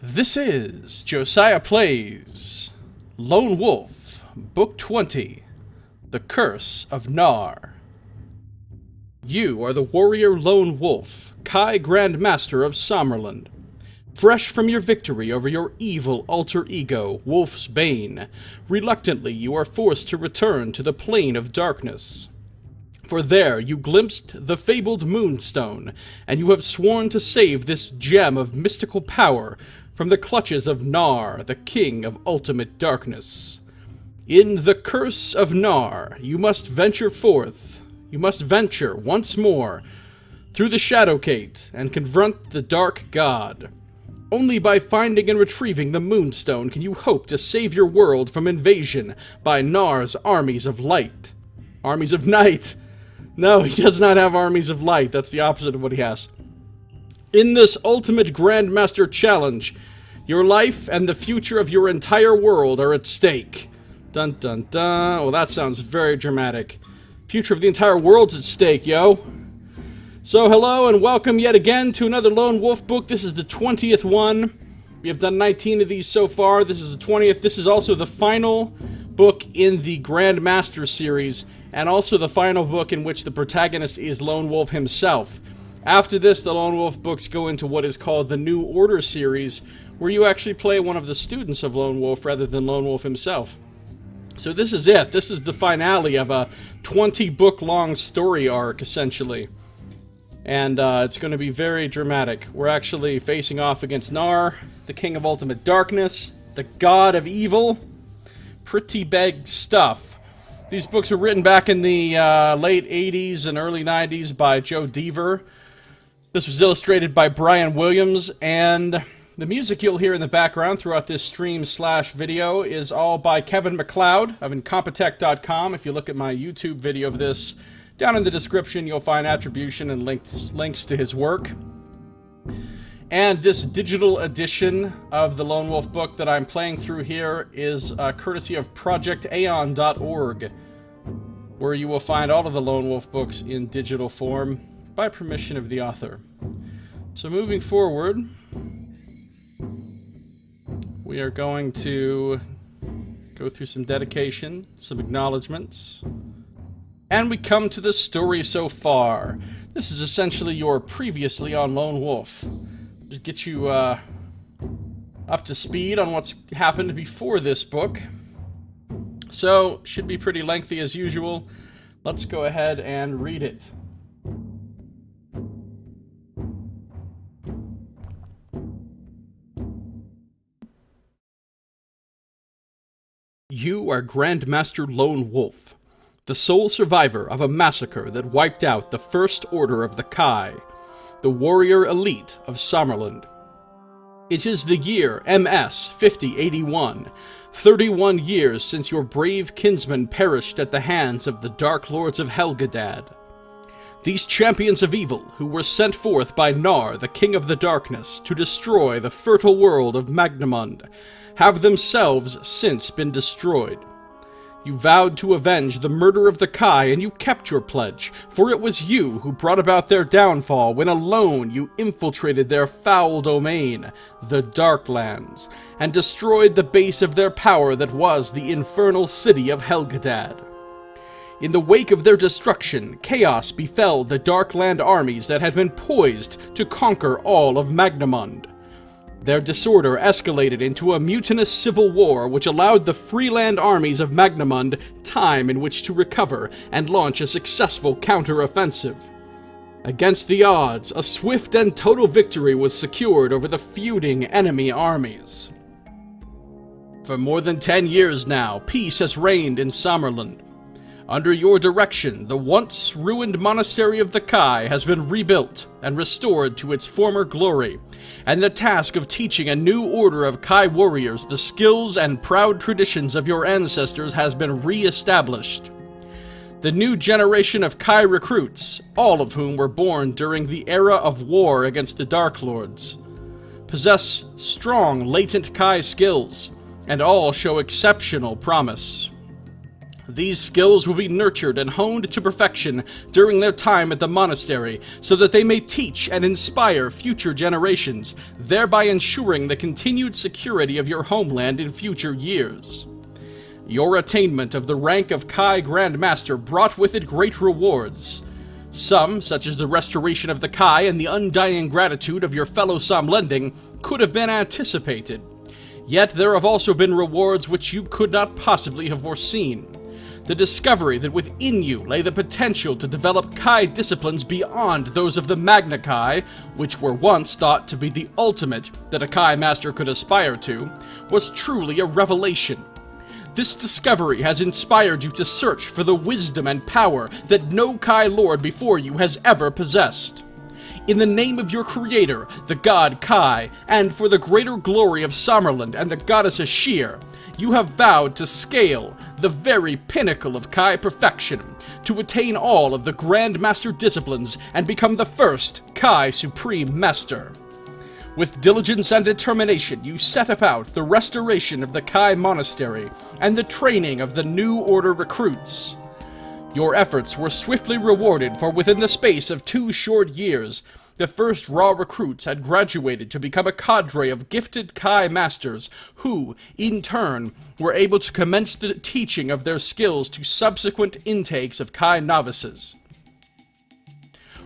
This is Josiah Plays Lone Wolf, Book 20, The Curse of Naar. You are the warrior Lone Wolf, Kai Grand Master of Sommerland. Fresh from your victory over your evil alter ego, Wolf's Bane, reluctantly you are forced to return to the Plane of Darkness. For there you glimpsed the fabled Moonstone, and you have sworn to save this gem of mystical power from the clutches of Naar, the King of Ultimate Darkness. In the Curse of Naar, you must venture forth. You must venture once more through the Shadowgate and confront the Dark God. Only by finding and retrieving the Moonstone can you hope to save your world from invasion by Naar's armies of light. Armies of night! No, he does not have armies of light. That's the opposite of what he has. In this ultimate Grandmaster challenge, your life and the future of your entire world are at stake. Dun dun dun. Well, that sounds very dramatic. Future of the entire world's at stake, yo. So, hello and welcome yet again to another Lone Wolf book. This is the 20th one. We have done 19 of these so far. This is the 20th. This is also the final book in the Grandmaster series, and also the final book in which the protagonist is Lone Wolf himself. After this, the Lone Wolf books go into what is called the New Order series, where you actually play one of the students of Lone Wolf rather than Lone Wolf himself. So this is it. This is the finale of a 20-book-long story arc, essentially. And it's going to be very dramatic. We're actually facing off against Naar, the King of Ultimate Darkness, the God of Evil. Pretty big stuff. These books were written back in the late 80s and early 90s by Joe Deaver. This was illustrated by Brian Williams, and the music you'll hear in the background throughout this stream/video is all by Kevin MacLeod of Incompetech.com. If you look at my YouTube video of this, down in the description you'll find attribution and links to his work. And this digital edition of the Lone Wolf book that I'm playing through here is courtesy of projectaeon.org, where you will find all of the Lone Wolf books in digital form by permission of the author. So moving forward, we are going to go through some dedication, some acknowledgements, and we come to the story so far. This is essentially your previously on Lone Wolf. Just get you up to speed on what's happened before this book. So, should be pretty lengthy as usual. Let's go ahead and read it. You are Grandmaster Lone Wolf, the sole survivor of a massacre that wiped out the First Order of the Kai, the warrior elite of Sommerland. It is the year MS 5081, 31 years since your brave kinsman perished at the hands of the Dark Lords of Helgedad. These champions of evil, who were sent forth by Naar, the King of the Darkness, to destroy the fertile world of Magnamund, have themselves since been destroyed. You vowed to avenge the murder of the Kai, and you kept your pledge, for it was you who brought about their downfall when alone you infiltrated their foul domain, the Darklands, and destroyed the base of their power that was the infernal city of Helgedad. In the wake of their destruction, chaos befell the Darkland armies that had been poised to conquer all of Magnamund. Their disorder escalated into a mutinous civil war which allowed the freeland armies of Magnamund time in which to recover and launch a successful counter-offensive. Against the odds, a swift and total victory was secured over the feuding enemy armies. For more than 10 years now, peace has reigned in Sommerland. Under your direction, the once ruined monastery of the Kai has been rebuilt and restored to its former glory, and the task of teaching a new order of Kai warriors the skills and proud traditions of your ancestors has been re-established. The new generation of Kai recruits, all of whom were born during the era of war against the Dark Lords, possess strong latent Kai skills, and all show exceptional promise. These skills will be nurtured and honed to perfection during their time at the monastery, so that they may teach and inspire future generations, thereby ensuring the continued security of your homeland in future years. Your attainment of the rank of Kai Grand Master brought with it great rewards. Some, such as the restoration of the Kai and the undying gratitude of your fellow Somlending, could have been anticipated. Yet there have also been rewards which you could not possibly have foreseen. The discovery that within you lay the potential to develop Kai disciplines beyond those of the Magna Kai, which were once thought to be the ultimate that a Kai master could aspire to, was truly a revelation. This discovery has inspired you to search for the wisdom and power that no Kai Lord before you has ever possessed. In the name of your creator, the god Kai, and for the greater glory of Sommerland and the goddess Ashir, you have vowed to scale the very pinnacle of Kai perfection, to attain all of the Grand Master disciplines and become the first Kai Supreme Master. With diligence and determination, you set about the restoration of the Kai Monastery and the training of the new order recruits. Your efforts were swiftly rewarded, for within the space of 2 short years, the first raw recruits had graduated to become a cadre of gifted Kai masters who, in turn, were able to commence the teaching of their skills to subsequent intakes of Kai novices.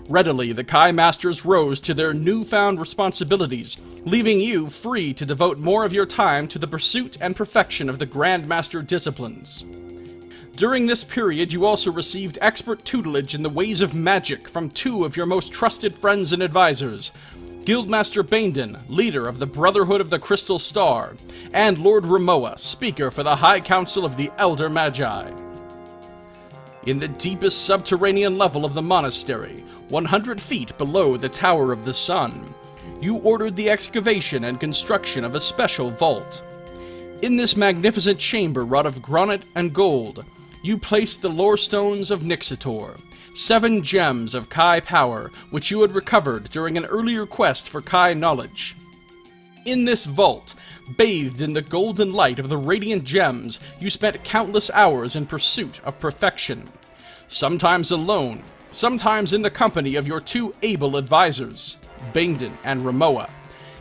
Readily, the Kai masters rose to their newfound responsibilities, leaving you free to devote more of your time to the pursuit and perfection of the Grand Master disciplines. During this period, you also received expert tutelage in the ways of magic from 2 of your most trusted friends and advisors, Guildmaster Baindon, leader of the Brotherhood of the Crystal Star, and Lord Ramoa, speaker for the High Council of the Elder Magi. In the deepest subterranean level of the monastery, 100 feet below the Tower of the Sun, you ordered the excavation and construction of a special vault. In this magnificent chamber wrought of granite and gold, you placed the lore stones of Nixitor, 7 gems of Kai power, which you had recovered during an earlier quest for Kai knowledge. In this vault, bathed in the golden light of the radiant gems, you spent countless hours in pursuit of perfection. Sometimes alone, sometimes in the company of your 2 able advisors, Baindon and Ramoa.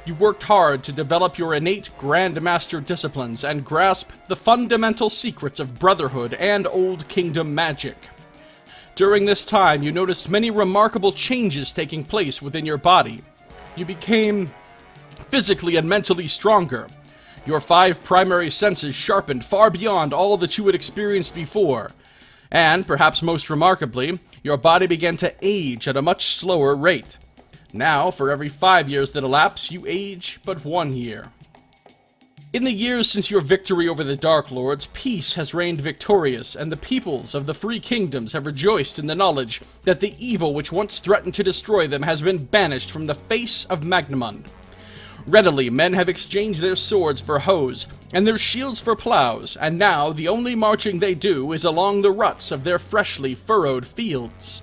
You worked hard to develop your innate Grand Master disciplines and grasp the fundamental secrets of Brotherhood and Old Kingdom magic. During this time, you noticed many remarkable changes taking place within your body. You became physically and mentally stronger. Your 5 primary senses sharpened far beyond all that you had experienced before. And, perhaps most remarkably, your body began to age at a much slower rate. Now, for every 5 years that elapse, you age but 1 year. In the years since your victory over the Dark Lords, peace has reigned victorious, and the peoples of the free kingdoms have rejoiced in the knowledge that the evil which once threatened to destroy them has been banished from the face of Magnamund. Readily, men have exchanged their swords for hoes, and their shields for plows, and now the only marching they do is along the ruts of their freshly furrowed fields.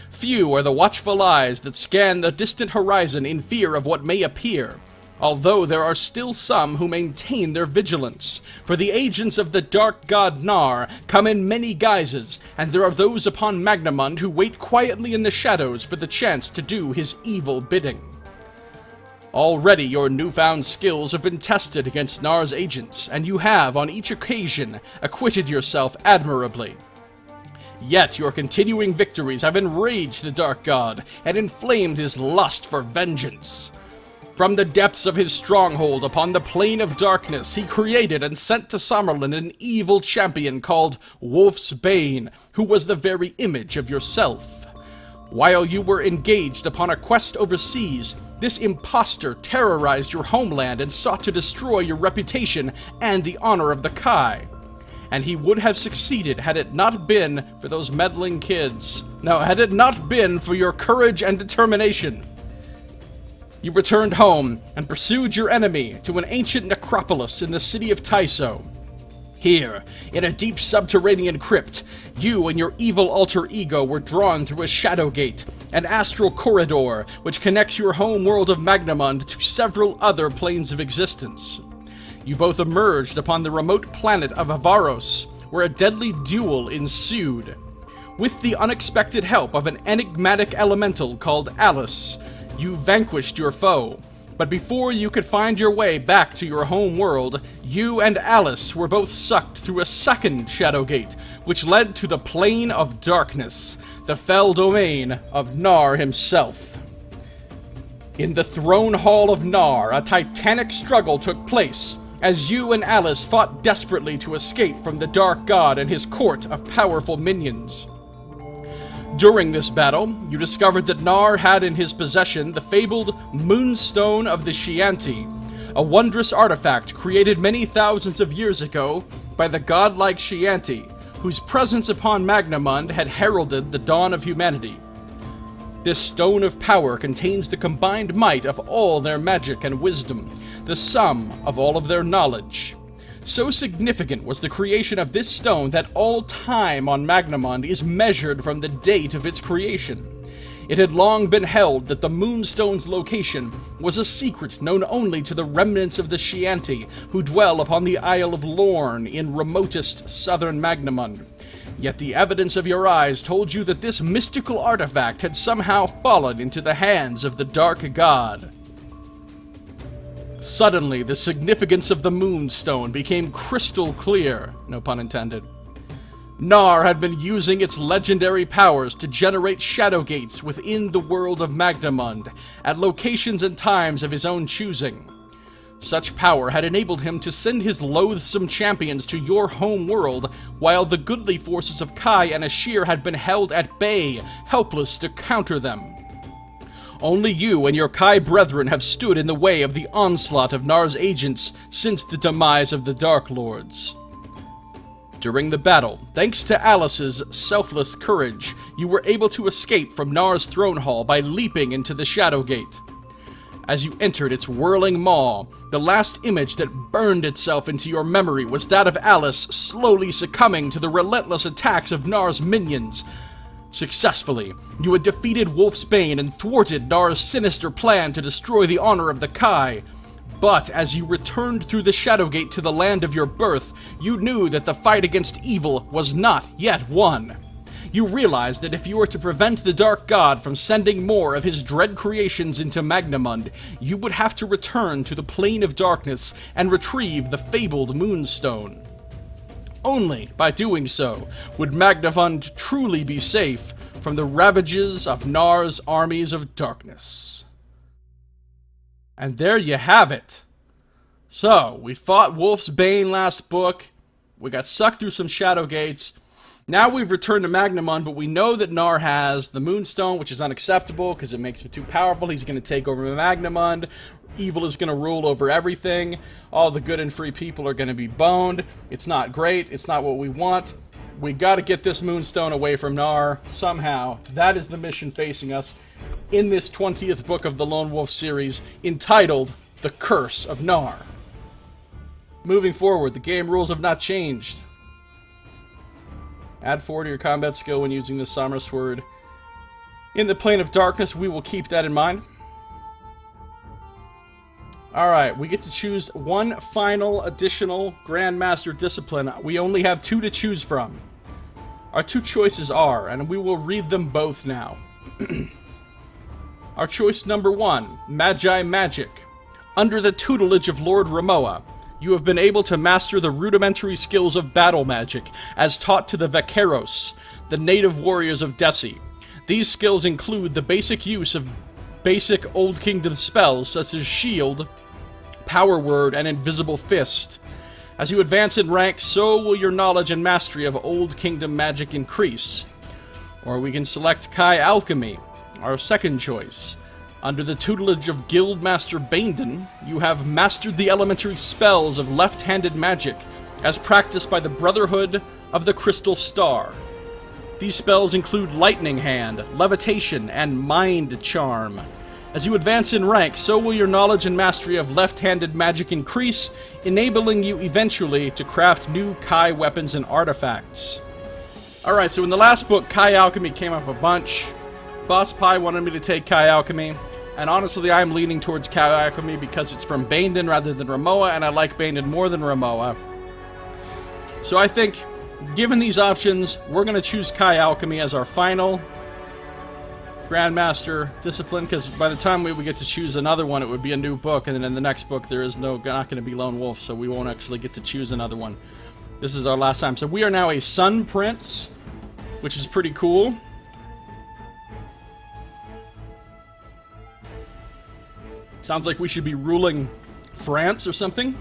Few are the watchful eyes that scan the distant horizon in fear of what may appear, although there are still some who maintain their vigilance, for the agents of the dark god Naar come in many guises, and there are those upon Magnamund who wait quietly in the shadows for the chance to do his evil bidding. Already your newfound skills have been tested against Naar's agents, and you have, on each occasion, acquitted yourself admirably. Yet your continuing victories have enraged the Dark God, and inflamed his lust for vengeance. From the depths of his stronghold upon the Plain of Darkness, he created and sent to Sommerland an evil champion called Wolf's Bane, who was the very image of yourself. While you were engaged upon a quest overseas, this impostor terrorized your homeland and sought to destroy your reputation and the honor of the Kai. And he would have succeeded had it not been for those meddling kids. No, had it not been for your courage and determination. You returned home and pursued your enemy to an ancient necropolis in the city of Tyso. Here, in a deep subterranean crypt, you and your evil alter ego were drawn through a shadow gate, an astral corridor which connects your home world of Magnamund to several other planes of existence. You both emerged upon the remote planet of Avaros, where a deadly duel ensued. With the unexpected help of an enigmatic elemental called Alice, you vanquished your foe. But before you could find your way back to your home world, you and Alice were both sucked through a second Shadow Gate, which led to the Plane of Darkness, the fell domain of Naar himself. In the Throne Hall of Naar, a titanic struggle took place, as you and Alice fought desperately to escape from the Dark God and his court of powerful minions. During this battle, you discovered that Naar had in his possession the fabled Moonstone of the Chianti, a wondrous artifact created many thousands of years ago by the godlike Chianti, whose presence upon Magnamund had heralded the dawn of humanity. This stone of power contains the combined might of all their magic and wisdom, the sum of all of their knowledge. So significant was the creation of this stone that all time on Magnamund is measured from the date of its creation. It had long been held that the Moonstone's location was a secret known only to the remnants of the Chianti, who dwell upon the Isle of Lorne in remotest southern Magnamund. Yet the evidence of your eyes told you that this mystical artifact had somehow fallen into the hands of the Dark God. Suddenly, the significance of the Moonstone became crystal clear, no pun intended. Naar had been using its legendary powers to generate Shadow Gates within the world of Magnamund, at locations and times of his own choosing. Such power had enabled him to send his loathsome champions to your home world, while the goodly forces of Kai and Ashir had been held at bay, helpless to counter them. Only you and your Kai brethren have stood in the way of the onslaught of Naar's agents since the demise of the Dark Lords. During the battle, thanks to Alice's selfless courage, you were able to escape from Naar's throne hall by leaping into the Shadow Gate. As you entered its whirling maw, the last image that burned itself into your memory was that of Alice slowly succumbing to the relentless attacks of Naar's minions. Successfully, you had defeated Wolfsbane and thwarted Naar's sinister plan to destroy the honor of the Kai. But as you returned through the Shadowgate to the land of your birth, you knew that the fight against evil was not yet won. You realized that if you were to prevent the Dark God from sending more of his dread creations into Magnamund, you would have to return to the Plane of Darkness and retrieve the fabled Moonstone. Only by doing so would Magnamund truly be safe from the ravages of Naar's armies of darkness. And there you have it. So, we fought Wolfsbane last book, we got sucked through some Shadow Gates. Now we've returned to Magnamund, but we know that Naar has the Moonstone, which is unacceptable because it makes him too powerful. He's going to take over Magnamund. Evil is going to rule over everything. All the good and free people are going to be boned. It's not great. It's not what we want. We got to get this Moonstone away from Naar somehow. That is the mission facing us in this 20th book of the Lone Wolf series, entitled The Curse of Naar. Moving forward, the game rules have not changed. Add 4 to your combat skill when using the Somra Sword. In the Plane of Darkness, we will keep that in mind. Alright, we get to choose one final additional Grandmaster discipline. We only have 2 to choose from. Our 2 choices are, and we will read them both now. Our choice number 1, Magi Magic. Under the tutelage of Lord Ramoa, you have been able to master the rudimentary skills of battle magic, as taught to the Vaqueros, the native warriors of Desi. These skills include the basic use of basic Old Kingdom spells, such as Shield, Power Word, and Invisible Fist. As you advance in rank, so will your knowledge and mastery of Old Kingdom magic increase. Or we can select Kai Alchemy, our second choice. Under the tutelage of Guildmaster Baindon, you have mastered the elementary spells of left-handed magic, as practiced by the Brotherhood of the Crystal Star. These spells include Lightning Hand, Levitation, and Mind Charm. As you advance in rank, so will your knowledge and mastery of left-handed magic increase, enabling you eventually to craft new Kai weapons and artifacts. Alright, so in the last book, Kai Alchemy came up a bunch. Boss Pie wanted me to take Kai Alchemy, and honestly I'm leaning towards Kai Alchemy because it's from Baindon rather than Ramoa, and I like Baindon more than Ramoa. So I think Given these options, we're going to choose Kai Alchemy as our final Grandmaster discipline, because by the time we would get to choose another one, it would be a new book, and then in the next book there is not going to be Lone Wolf, so we won't actually get to choose another one. This is our last time. So we are now a Sun Prince, which is pretty cool. Sounds like we should be ruling France or something.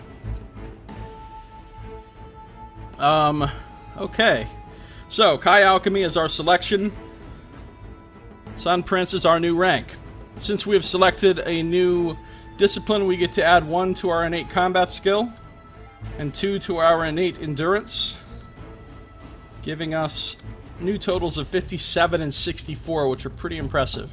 Okay. So, Kai Alchemy is our selection. Sun Prince is our new rank. Since we have selected a new discipline, we get to add 1 to our innate combat skill and 2 to our innate endurance, giving us new totals of 57 and 64, which are pretty impressive.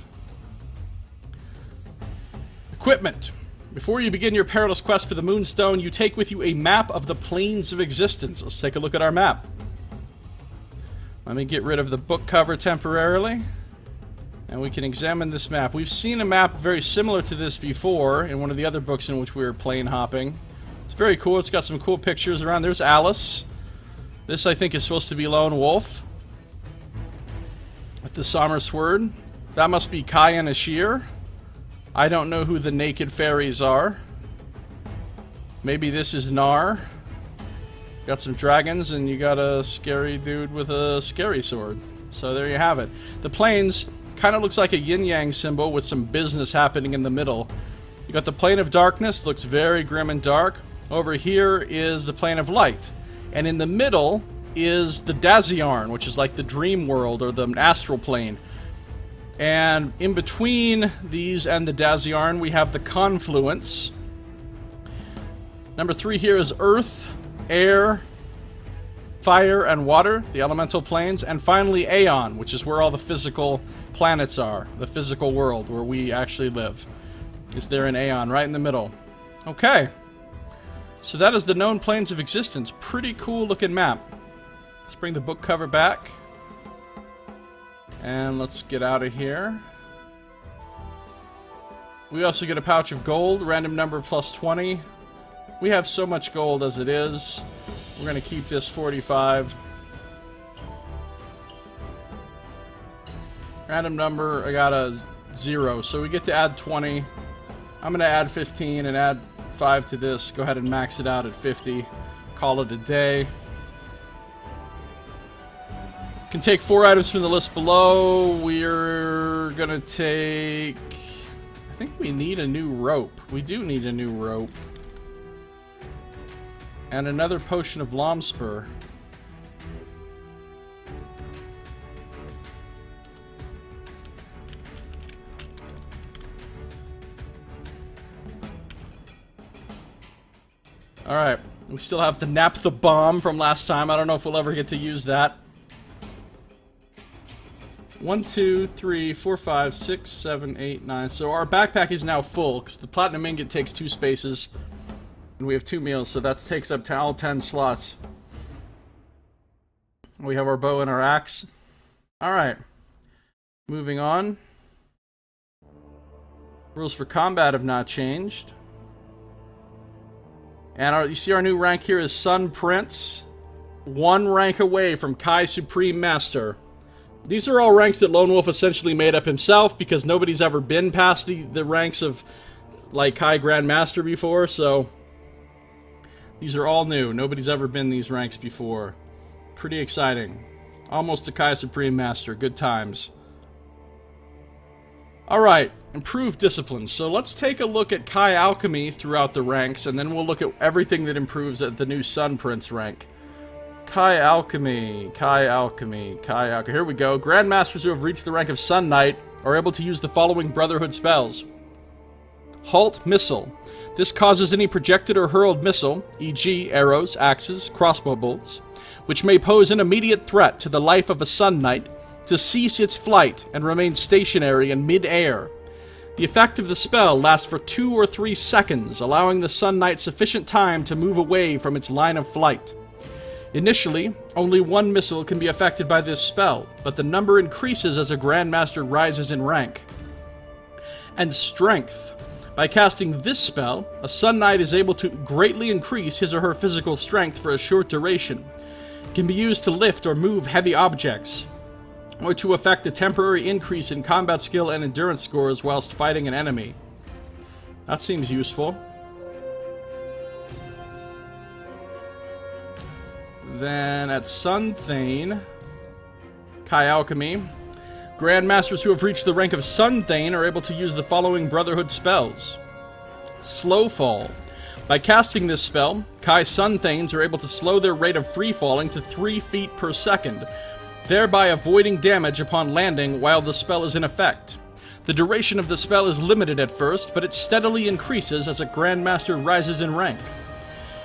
Equipment. Before you begin your perilous quest for the Moonstone, you take with you a map of the planes of existence. Let's take a look at our map. Let me get rid of the book cover temporarily, and we can examine this map. We've seen a map very similar to this before in one of the other books in which we were plane hopping. It's very cool. It's got some cool pictures around. There's Alice. This, I think, is supposed to be Lone Wolf with the Sommer Sword. That must be Kai and Ashir. I don't know who the naked fairies are. Maybe this is Naar. Got some dragons, and you got a scary dude with a scary sword. So there you have it. The plains kind of looks like a yin-yang symbol with some business happening in the middle. You got the plane of darkness, looks very grim and dark. Over here is the plane of light. And in the middle is the Daziarn, which is like the dream world or the astral plane. And in between these and the Daziarn, we have the confluence. Number 3 here is earth, air, fire, and water, the elemental planes. And finally Aeon, which is where all the physical planets are, the physical world where we actually live. Is there in Aeon, right in the middle. Okay. So that is the known planes of existence. Pretty cool looking map. Let's bring the book cover back. And let's get out of here. We also get a pouch of gold, random number plus 20. We have so much gold as it is. We're going to keep this 45. Random number, I got a 0, so we get to add 20. I'm going to add 15 and add 5 to this. Go ahead and max it out at 50. Call it a day. Can take 4 items from the list below. We're gonna take... I think we need a new rope. We do need a new rope. And another potion of Lomspur. Alright. We still have the Naphtha Bomb from last time. I don't know if we'll ever get to use that. 1, 2, 3, 4, 5, 6, 7, 8, 9. So our backpack is now full, because the Platinum Ingot takes 2 spaces. And we have 2 meals, so that takes up to all 10 slots. We have our bow and our axe. Alright. Moving on. Rules for combat have not changed. And you see our new rank here is Sun Prince. 1 rank away from Kai Supreme Master. These are all ranks that Lone Wolf essentially made up himself, because nobody's ever been past the ranks of, like, Kai Grandmaster before, so... These are all new. Nobody's ever been these ranks before. Pretty exciting. Almost a Kai Supreme Master. Good times. Alright, improved disciplines. So let's take a look at Kai Alchemy throughout the ranks, and then we'll look at everything that improves at the new Sun Prince rank. Kai Alchemy, Kai Alchemy, Kai Alchemy. Here we go. Grandmasters who have reached the rank of Sun Knight are able to use the following Brotherhood spells. Halt Missile. This causes any projected or hurled missile, e.g. arrows, axes, crossbow bolts, which may pose an immediate threat to the life of a Sun Knight, to cease its flight and remain stationary in mid-air. The effect of the spell lasts for 2 or 3 seconds, allowing the Sun Knight sufficient time to move away from its line of flight. Initially, only 1 missile can be affected by this spell, but the number increases as a Grandmaster rises in rank. And Strength. By casting this spell, a Sun Knight is able to greatly increase his or her physical strength for a short duration. Can be used to lift or move heavy objects, or to effect a temporary increase in combat skill and endurance scores whilst fighting an enemy. That seems useful. Then at Sun Thane, Kai Alchemy. Grandmasters who have reached the rank of Sun Thane are able to use the following Brotherhood spells. Slow Fall. By casting this spell, Kai Sun Thanes are able to slow their rate of free falling to 3 feet per second, thereby avoiding damage upon landing while the spell is in effect. The duration of the spell is limited at first, but it steadily increases as a Grandmaster rises in rank.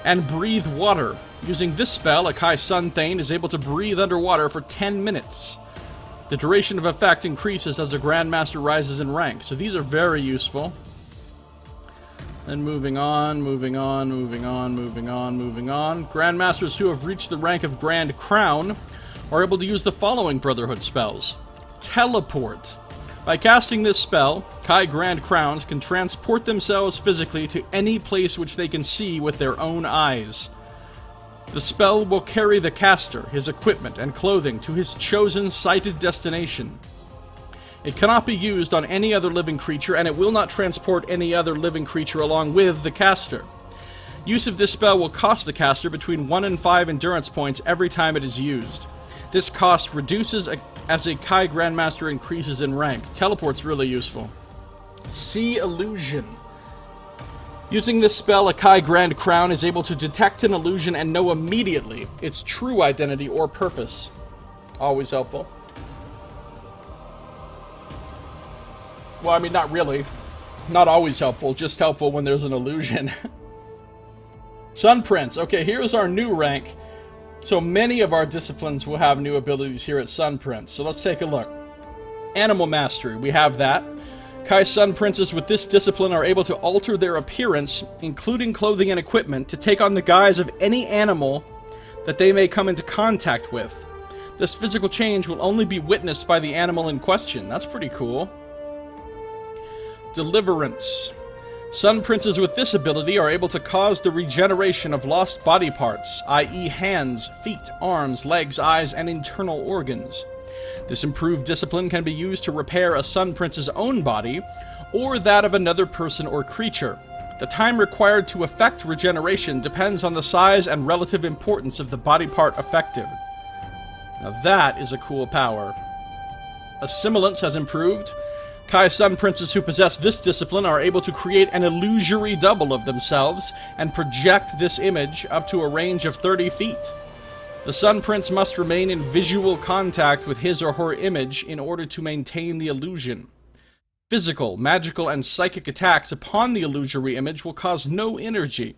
And Breathe Water. Using this spell, a Kai Sun Thane is able to breathe underwater for 10 minutes. The duration of effect increases as a Grandmaster rises in rank, so these are very useful. Then moving on. Grandmasters who have reached the rank of Grand Crown are able to use the following Brotherhood spells. Teleport. By casting this spell, Kai Grand Crowns can transport themselves physically to any place which they can see with their own eyes. The spell will carry the caster, his equipment, and clothing to his chosen sighted destination. It cannot be used on any other living creature, and it will not transport any other living creature along with the caster. Use of this spell will cost the caster between 1 and 5 endurance points every time it is used. This cost reduces as a Kai Grandmaster increases in rank. Teleport's really useful. See Illusion. Using this spell, a Kai Grand Crown is able to detect an illusion and know immediately its true identity or purpose. Always helpful. Well, I mean, not really. Not always helpful, just helpful when there's an illusion. Sun Prince. Okay, here's our new rank. So many of our disciplines will have new abilities here at Sun Prince. So let's take a look. Animal Mastery, we have that. Kai Sun Princes with this discipline are able to alter their appearance, including clothing and equipment, to take on the guise of any animal that they may come into contact with. This physical change will only be witnessed by the animal in question. That's pretty cool. Deliverance. Sun Princes with this ability are able to cause the regeneration of lost body parts, i.e. hands, feet, arms, legs, eyes, and internal organs. This improved discipline can be used to repair a Sun Prince's own body, or that of another person or creature. The time required to effect regeneration depends on the size and relative importance of the body part affected. Now that is a cool power. Assimilance has improved. Kai Sun Princes who possess this discipline are able to create an illusory double of themselves and project this image up to a range of 30 feet. The Sun Prince must remain in visual contact with his or her image in order to maintain the illusion. Physical, magical, and psychic attacks upon the illusory image will cause no injury.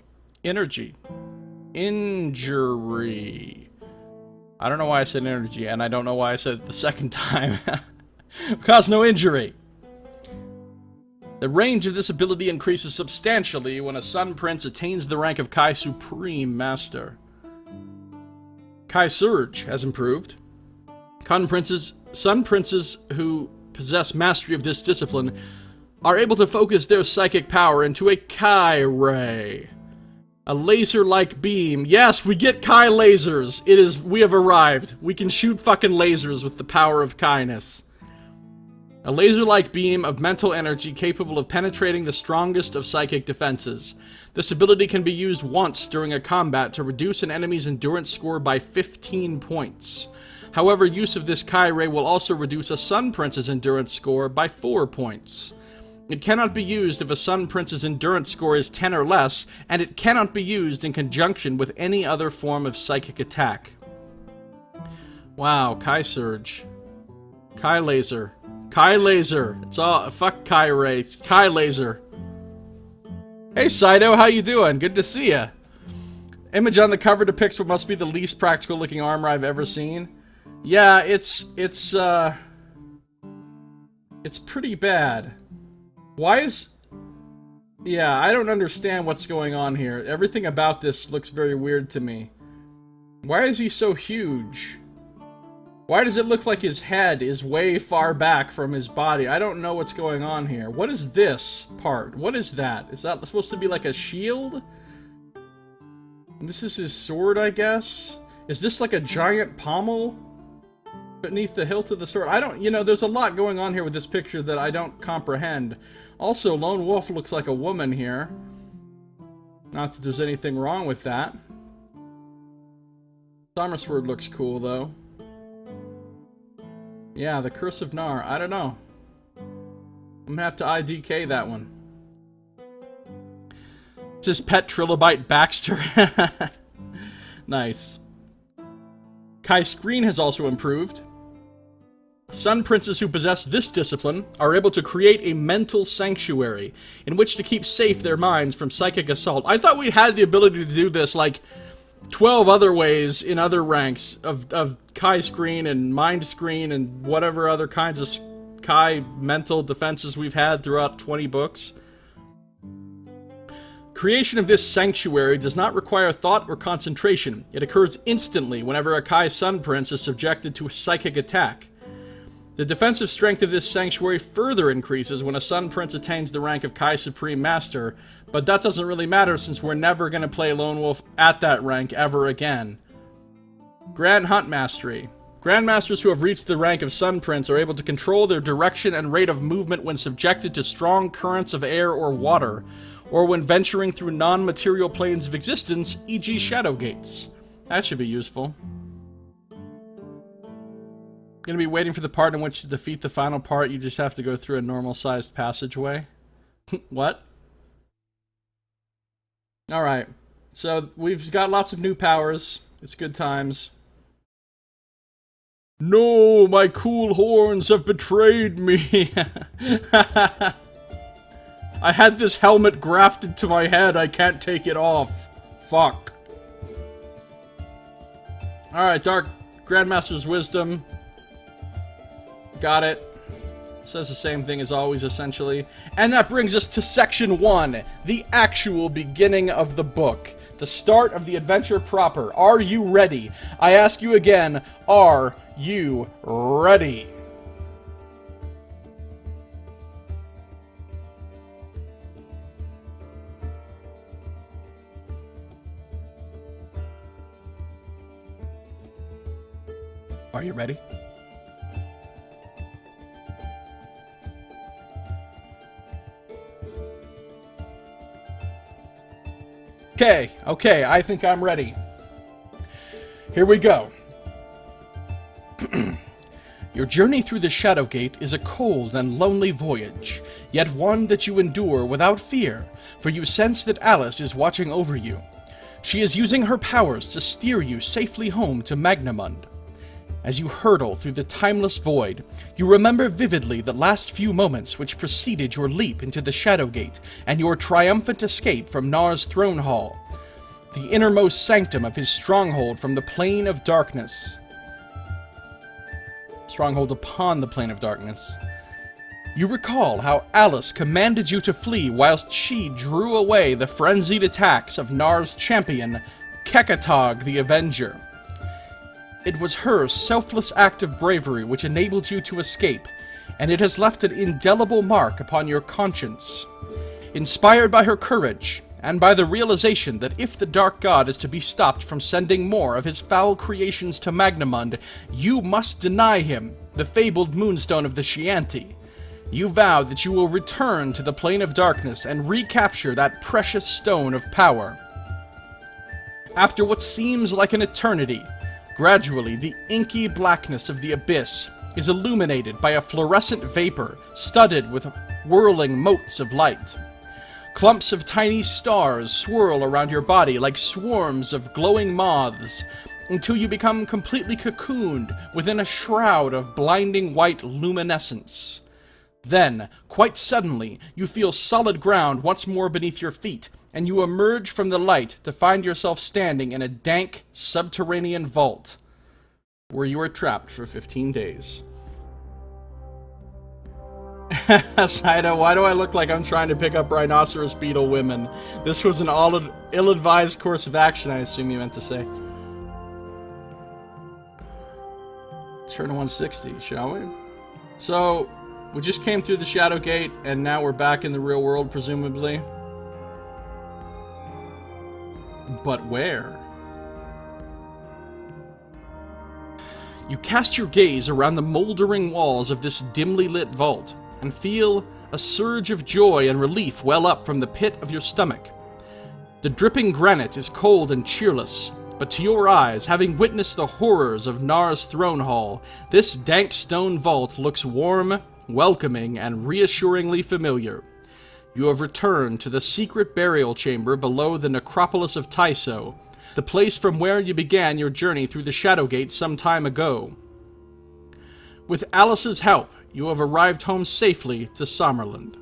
I don't know why I said energy, and I don't know why I said it the second time. Cause no injury. The range of this ability increases substantially when a Sun Prince attains the rank of Kai Supreme Master. Kai Surge has improved. Sun Princes who possess mastery of this discipline are able to focus their psychic power into a Kai Ray. A laser-like beam. Yes, we get Kai lasers. We have arrived. We can shoot fucking lasers with the power of Kai-ness. A laser-like beam of mental energy capable of penetrating the strongest of psychic defenses. This ability can be used once during a combat to reduce an enemy's endurance score by 15 points. However, use of this Kai Ray will also reduce a Sun Prince's endurance score by 4 points. It cannot be used if a Sun Prince's endurance score is 10 or less, and it cannot be used in conjunction with any other form of psychic attack. Wow, Kai Surge. Kai Laser. Kai Laser. It's all... Fuck Kai Ray. Kai Laser. Hey, Saito, how you doing? Good to see ya. Image on the cover depicts what must be the least practical looking armor I've ever seen. Yeah, it's pretty bad. Why is... Yeah, I don't understand what's going on here. Everything about this looks very weird to me. Why is he so huge? Why does it look like his head is way far back from his body? I don't know what's going on here. What is this part? What is that? Is that supposed to be like a shield? This is his sword, I guess? Is this like a giant pommel beneath the hilt of the sword? I don't, you know, there's a lot going on here with this picture that I don't comprehend. Also, Lone Wolf looks like a woman here. Not that there's anything wrong with that. Armor sword looks cool, though. Yeah, the Curse of Naar. I don't know. I'm gonna have to IDK that one. It's his pet trilobite Baxter. Nice. Kai's screen has also improved. Sun princes who possess this discipline are able to create a mental sanctuary in which to keep safe their minds from psychic assault. I thought we had the ability to do this like 12 other ways in other ranks of Kai screen and mind screen and whatever other kinds of Kai mental defenses we've had throughout 20 books. Creation of this sanctuary does not require thought or concentration. It occurs instantly whenever a Kai Sun Prince is subjected to a psychic attack. The defensive strength of this sanctuary further increases when a Sun Prince attains the rank of Kai Supreme Master, but that doesn't really matter since we're never going to play Lone Wolf at that rank ever again. Grand Hunt Mastery. Grandmasters who have reached the rank of Sun Prince are able to control their direction and rate of movement when subjected to strong currents of air or water, or when venturing through non-material planes of existence, e.g. Shadow Gates. That should be useful. Gonna be waiting for the part in which to defeat the final part, you just have to go through a normal-sized passageway. What? Alright, so we've got lots of new powers. It's good times. No, my cool horns have betrayed me. I had this helmet grafted to my head, I can't take it off. Fuck. Alright, Dark Grandmaster's Wisdom. Got it. Says the same thing as always, essentially. And that brings us to Section 1, the actual beginning of the book. The start of the adventure proper. Are you ready? I ask you again, are you ready? Are you ready? Okay, I think I'm ready. Here we go. Your journey through the Shadow Gate is a cold and lonely voyage, yet one that you endure without fear, for you sense that Alice is watching over you. She is using her powers to steer you safely home to Magnamund. As you hurtle through the timeless void, you remember vividly the last few moments which preceded your leap into the Shadow Gate and your triumphant escape from Naar's throne hall, the innermost sanctum of his stronghold from the plane of darkness. Stronghold upon the plane of darkness. You recall how Alice commanded you to flee whilst she drew away the frenzied attacks of Naar's champion, Kekatog the Avenger. It was her selfless act of bravery which enabled you to escape, and it has left an indelible mark upon your conscience. Inspired by her courage, and by the realization that if the Dark God is to be stopped from sending more of his foul creations to Magnamund, you must deny him the fabled Moonstone of the Chianti. You vow that you will return to the Plane of Darkness and recapture that precious stone of power. After what seems like an eternity, gradually, the inky blackness of the abyss is illuminated by a fluorescent vapor studded with whirling motes of light. Clumps of tiny stars swirl around your body like swarms of glowing moths until you become completely cocooned within a shroud of blinding white luminescence. Then, quite suddenly, you feel solid ground once more beneath your feet, and you emerge from the light to find yourself standing in a dank, subterranean vault, where you are trapped for 15 days. Saito, why do I look like I'm trying to pick up rhinoceros beetle women? This was an ill-advised course of action, I assume you meant to say. Turn to 160, shall we? So, we just came through the Shadow Gate, and now we're back in the real world, presumably. But where? You cast your gaze around the moldering walls of this dimly lit vault, and feel a surge of joy and relief well up from the pit of your stomach. The dripping granite is cold and cheerless, but to your eyes, having witnessed the horrors of Naar's throne hall, this dank stone vault looks warm, welcoming, and reassuringly familiar. You have returned to the secret burial chamber below the necropolis of Tyso, the place from where you began your journey through the Shadowgate some time ago. With Alice's help, you have arrived home safely to Summerland.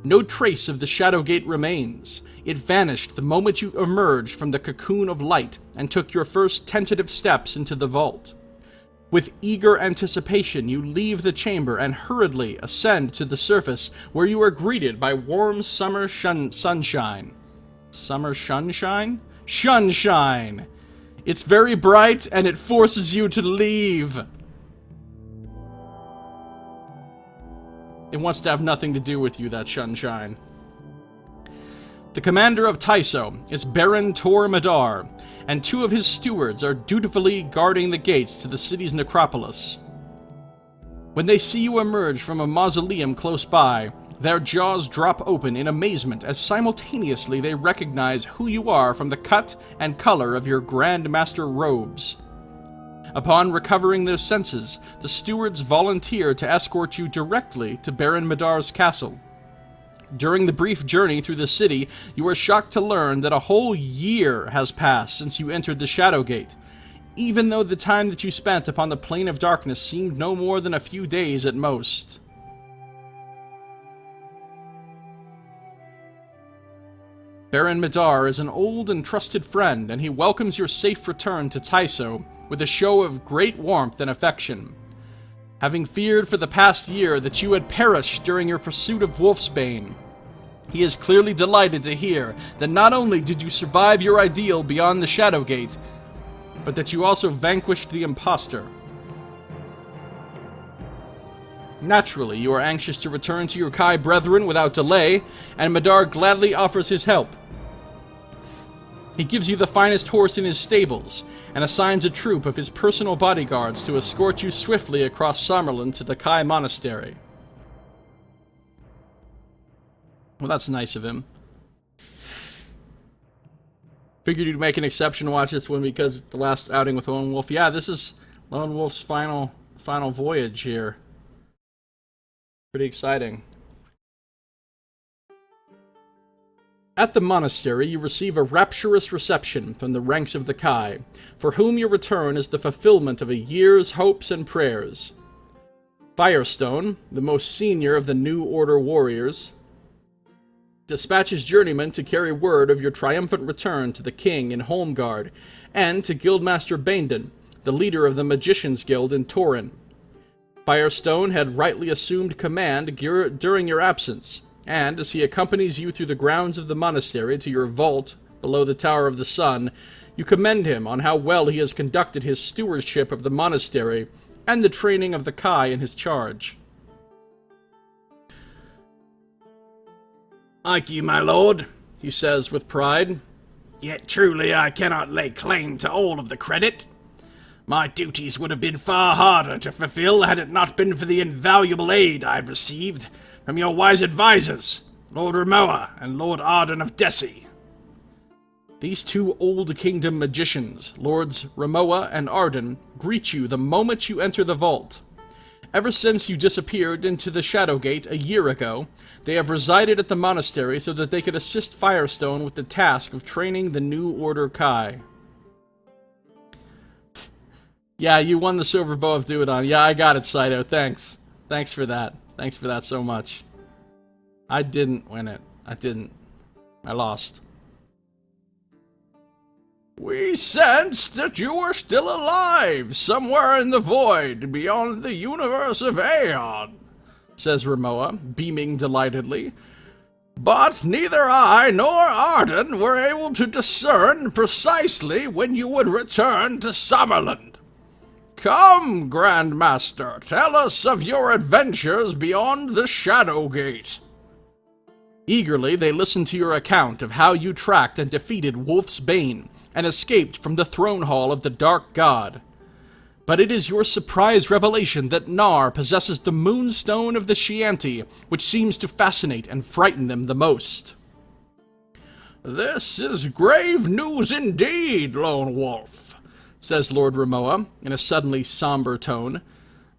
No trace of the Shadowgate remains. It vanished the moment you emerged from the cocoon of light and took your first tentative steps into the vault. With eager anticipation, you leave the chamber and hurriedly ascend to the surface, where you are greeted by warm summer sunshine. Summer sunshine? Sunshine! It's very bright, and it forces you to leave. It wants to have nothing to do with you, that sunshine. The commander of Tyso is Baron Tor Madar, and 2 of his stewards are dutifully guarding the gates to the city's necropolis. When they see you emerge from a mausoleum close by, their jaws drop open in amazement as simultaneously they recognize who you are from the cut and color of your Grand Master robes. Upon recovering their senses, the stewards volunteer to escort you directly to Baron Madar's castle. During the brief journey through the city, you are shocked to learn that a whole year has passed since you entered the Shadowgate, even though the time that you spent upon the Plane of Darkness seemed no more than a few days at most. Baron Madar is an old and trusted friend, and he welcomes your safe return to Tyso with a show of great warmth and affection. Having feared for the past year that you had perished during your pursuit of Wolfsbane, he is clearly delighted to hear that not only did you survive your ideal beyond the Shadowgate, but that you also vanquished the imposter. Naturally, you are anxious to return to your Kai brethren without delay, and Madar gladly offers his help. He gives you the finest horse in his stables, and assigns a troop of his personal bodyguards to escort you swiftly across Summerland to the Kai Monastery. Well, that's nice of him. Figured you'd make an exception to watch this one because it's the last outing with Lone Wolf. Yeah, this is Lone Wolf's final voyage here. Pretty exciting. At the monastery, you receive a rapturous reception from the ranks of the Kai, for whom your return is the fulfillment of a year's hopes and prayers. Firestone, the most senior of the New Order warriors, dispatches journeymen to carry word of your triumphant return to the king in Holmgard, and to Guildmaster Baindon, the leader of the Magicians' Guild in Torin. Firestone had rightly assumed command during your absence, and as he accompanies you through the grounds of the monastery to your vault below the Tower of the Sun, you commend him on how well he has conducted his stewardship of the monastery and the training of the Kai in his charge. "Thank you, my lord," he says with pride. "Yet truly I cannot lay claim to all of the credit. My duties would have been far harder to fulfill had it not been for the invaluable aid I've received from your wise advisors, Lord Ramoa and Lord Arden of Desi." These 2 Old Kingdom magicians, Lords Ramoa and Arden, greet you the moment you enter the vault. Ever since you disappeared into the Shadowgate a year ago, they have resided at the monastery so that they could assist Firestone with the task of training the New Order Kai. Yeah, you won the Silver Bow of Duodon. Yeah, I got it, Saito. Thanks. Thanks for that. Thanks for that so much. I didn't win it. I didn't. I lost. "We sensed that you were still alive, somewhere in the void beyond the universe of Aeon," says Ramoa, beaming delightedly. "But neither I nor Arden were able to discern precisely when you would return to Summerland. Come, Grand Master, tell us of your adventures beyond the Shadowgate." Eagerly, they listen to your account of how you tracked and defeated Wolfsbane and escaped from the throne hall of the Dark God. But it is your surprise revelation that Naar possesses the moonstone of the Chianti, which seems to fascinate and frighten them the most. This is grave news indeed, Lone Wolf, says Lord Ramoa, in a suddenly somber tone.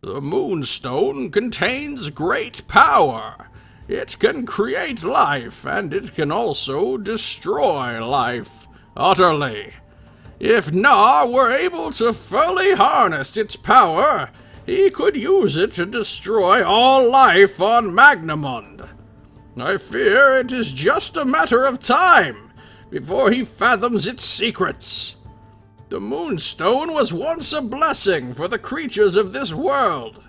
The moonstone contains great power. It can create life, and it can also destroy life, utterly. If Naar were able to fully harness its power, he could use it to destroy all life on Magnamund. I fear it is just a matter of time before he fathoms its secrets. The Moonstone was once a blessing for the creatures of this world.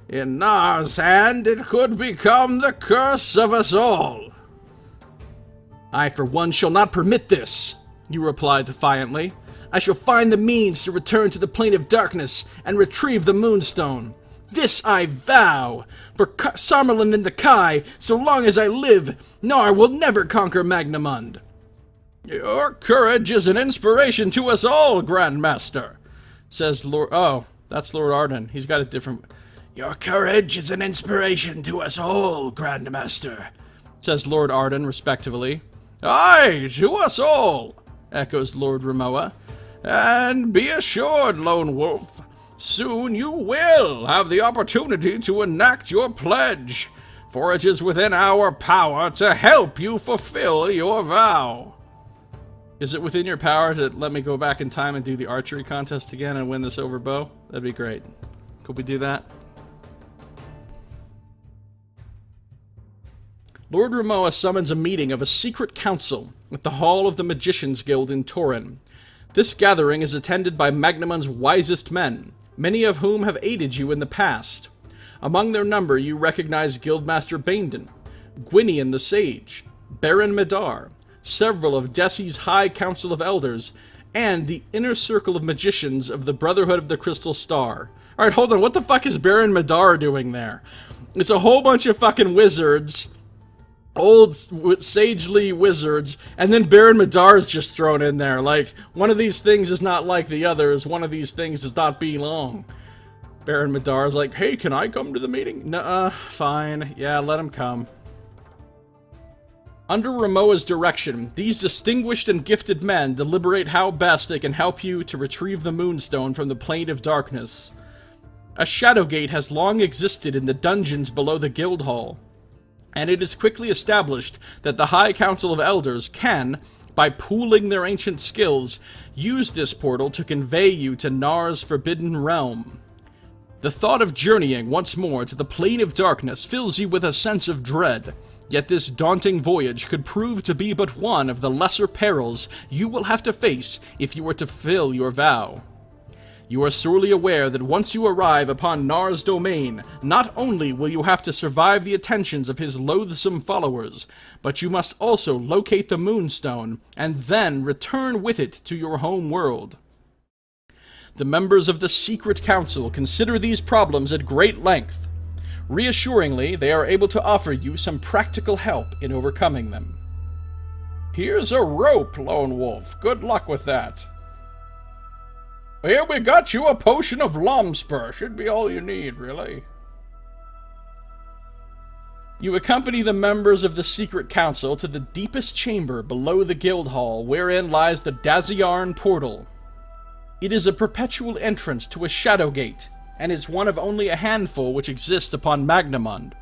In Naar's hand, it could become the curse of us all. I, for one, shall not permit this, you replied defiantly. I shall find the means to return to the plane of darkness and retrieve the Moonstone. This I vow. For Samarlund and the Kai, so long as I live, Naar will never conquer Magnamund. Your courage is an inspiration to us all, Grandmaster, says Lord... Oh, that's Lord Arden. He's got a different... Your courage is an inspiration to us all, Grandmaster, says Lord Arden, respectively. Aye, to us all, echoes Lord Ramoa. And be assured, Lone Wolf, soon you will have the opportunity to enact your pledge, for it is within our power to help you fulfill your vow. Is it within your power to let me go back in time and do the archery contest again and win this over bow? That'd be great. Could we do that? Lord Ramoa summons a meeting of a secret council at the Hall of the Magicians Guild in Torin. This gathering is attended by Magnamund's wisest men, many of whom have aided you in the past. Among their number you recognize Guildmaster Baindon, Gwinion the Sage, Baron Madar, several of Desi's High Council of Elders, and the inner circle of magicians of the Brotherhood of the Crystal Star. Alright, hold on, what the fuck is Baron Madar doing there? It's a whole bunch of fucking wizards, old sagely wizards, and then Baron Madar's just thrown in there. Like, one of these things is not like the others, one of these things does not belong. Baron Madar's like, hey, can I come to the meeting? Nuh-uh, fine, yeah, let him come. Under Ramoa's direction, these distinguished and gifted men deliberate how best they can help you to retrieve the Moonstone from the Plane of Darkness. A Shadowgate has long existed in the dungeons below the Guildhall, and it is quickly established that the High Council of Elders can, by pooling their ancient skills, use this portal to convey you to Naar's Forbidden Realm. The thought of journeying once more to the Plane of Darkness fills you with a sense of dread, yet this daunting voyage could prove to be but one of the lesser perils you will have to face if you were to fulfill your vow. You are sorely aware that once you arrive upon Naar's domain, not only will you have to survive the attentions of his loathsome followers, but you must also locate the Moonstone, and then return with it to your home world. The members of the Secret Council consider these problems at great length. Reassuringly, they are able to offer you some practical help in overcoming them. Here's a rope, Lone Wolf. Good luck with that. Here we got you a potion of Lomspur. Should be all you need, really. You accompany the members of the Secret Council to the deepest chamber below the Guildhall, wherein lies the Daziarn Portal. It is a perpetual entrance to a Shadowgate, and is one of only a handful which exist upon Magnamund.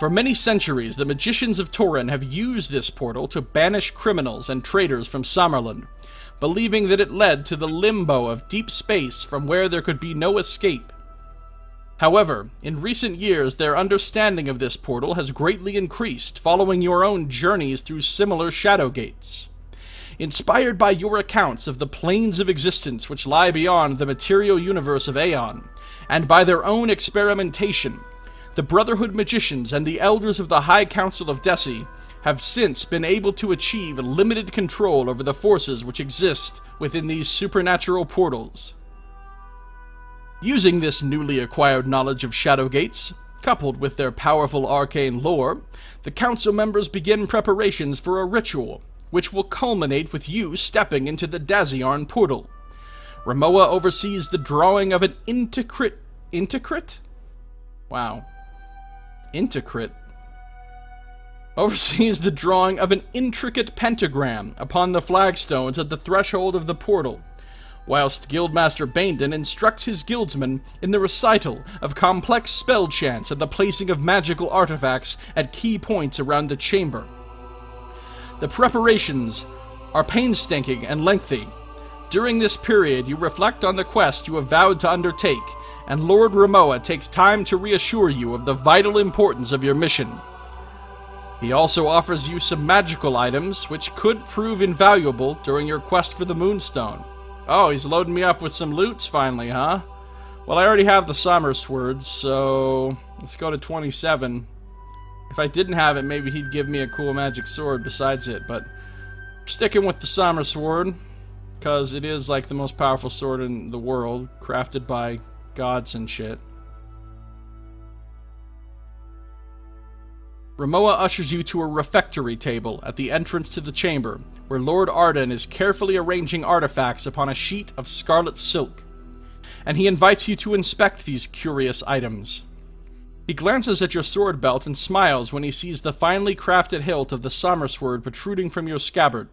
For many centuries, the magicians of Torin have used this portal to banish criminals and traitors from Samarlund, believing that it led to the limbo of deep space from where there could be no escape. However, in recent years their understanding of this portal has greatly increased following your own journeys through similar Shadowgates. Inspired by your accounts of the planes of existence which lie beyond the material universe of Aeon, and by their own experimentation, the Brotherhood magicians and the elders of the High Council of Desi have since been able to achieve limited control over the forces which exist within these supernatural portals. Using this newly acquired knowledge of Shadowgates, coupled with their powerful arcane lore, the council members begin preparations for a ritual, which will culminate with you stepping into the Daziarn portal. Ramoa oversees the drawing of an intricate? Wow. Intricate. Oversees the drawing of an intricate pentagram upon the flagstones at the threshold of the portal, whilst Guildmaster Baindon instructs his guildsmen in the recital of complex spell chants and the placing of magical artifacts at key points around the chamber. The preparations are painstaking and lengthy. During this period, you reflect on the quest you have vowed to undertake, and Lord Ramoa takes time to reassure you of the vital importance of your mission. He also offers you some magical items which could prove invaluable during your quest for the Moonstone. Oh, he's loading me up with some loots finally, huh? Well, I already have the Summer Swords, so let's go to 27. If I didn't have it, maybe he'd give me a cool magic sword besides it, but sticking with the Summer Sword, because it is like the most powerful sword in the world, crafted by gods and shit. Ramoa ushers you to a refectory table at the entrance to the chamber, where Lord Arden is carefully arranging artifacts upon a sheet of scarlet silk, and he invites you to inspect these curious items. He glances at your sword belt and smiles when he sees the finely crafted hilt of the Summer Sword protruding from your scabbard.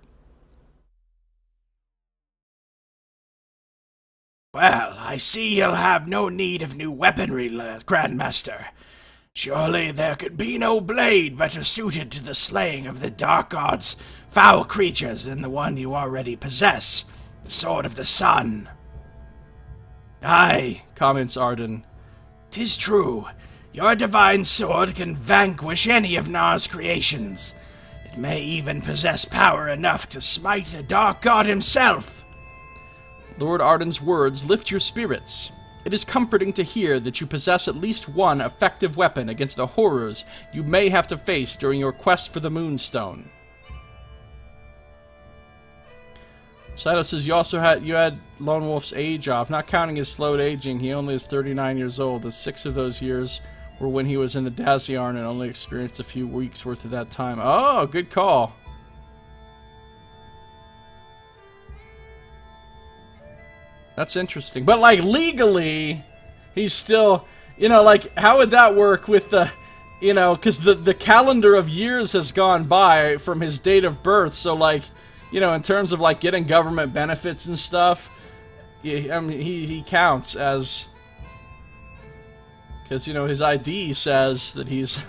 Well, I see you'll have no need of new weaponry, Grandmaster. Surely there could be no blade better suited to the slaying of the Dark God's foul creatures than the one you already possess, the Sword of the Sun. Aye, comments Arden. 'Tis true, your divine sword can vanquish any of Naar's creations. It may even possess power enough to smite the Dark God himself. Lord Arden's words lift your spirits. It is comforting to hear that you possess at least one effective weapon against the horrors you may have to face during your quest for the Moonstone. Saito says you had Lone Wolf's age off. Not counting his slowed aging, he only is 39 years old. The 6 of those years were when he was in the Daziarn and only experienced a few weeks worth of that time. Oh, good call. That's interesting. But, like, legally, he's still, you know, like, how would that work with the, you know, because the calendar of years has gone by from his date of birth, so, like, you know, in terms of, like, getting government benefits and stuff, I mean, he counts as, because, you know, his ID says that he's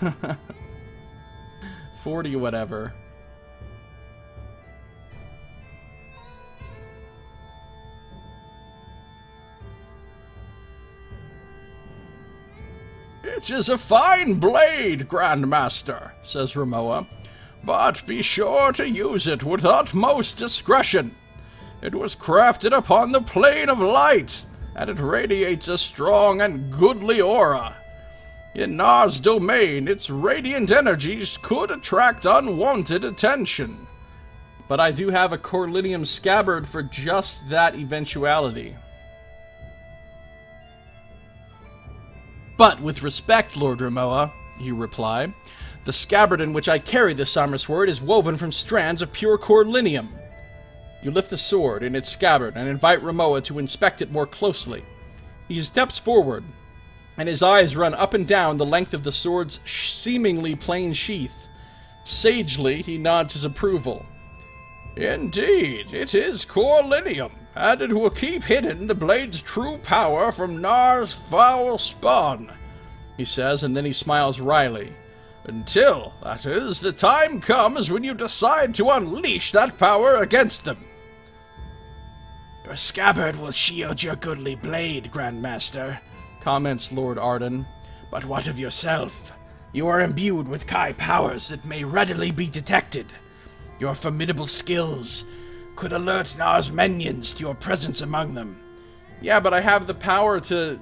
40 or whatever. It is a fine blade, Grandmaster, says Ramoa, but be sure to use it with utmost discretion. It was crafted upon the plane of light, and it radiates a strong and goodly aura. In Naar's domain, its radiant energies could attract unwanted attention. But I do have a Corlinium scabbard for just that eventuality. But with respect, Lord Ramoa, you reply, the scabbard in which I carry the Summer Sword is woven from strands of pure corlinium. You lift the sword in its scabbard and invite Ramoa to inspect it more closely. He steps forward, and his eyes run up and down the length of the sword's seemingly plain sheath. Sagely, he nods his approval. Indeed, it is corlinium, and it will keep hidden the blade's true power from Naar's foul spawn, he says, and then he smiles wryly. Until, that is, the time comes when you decide to unleash that power against them. Your scabbard will shield your goodly blade, Grandmaster, comments Lord Arden. But what of yourself? You are imbued with Kai powers that may readily be detected. Your formidable skills could alert Naar's minions to your presence among them. Yeah, but I have the power to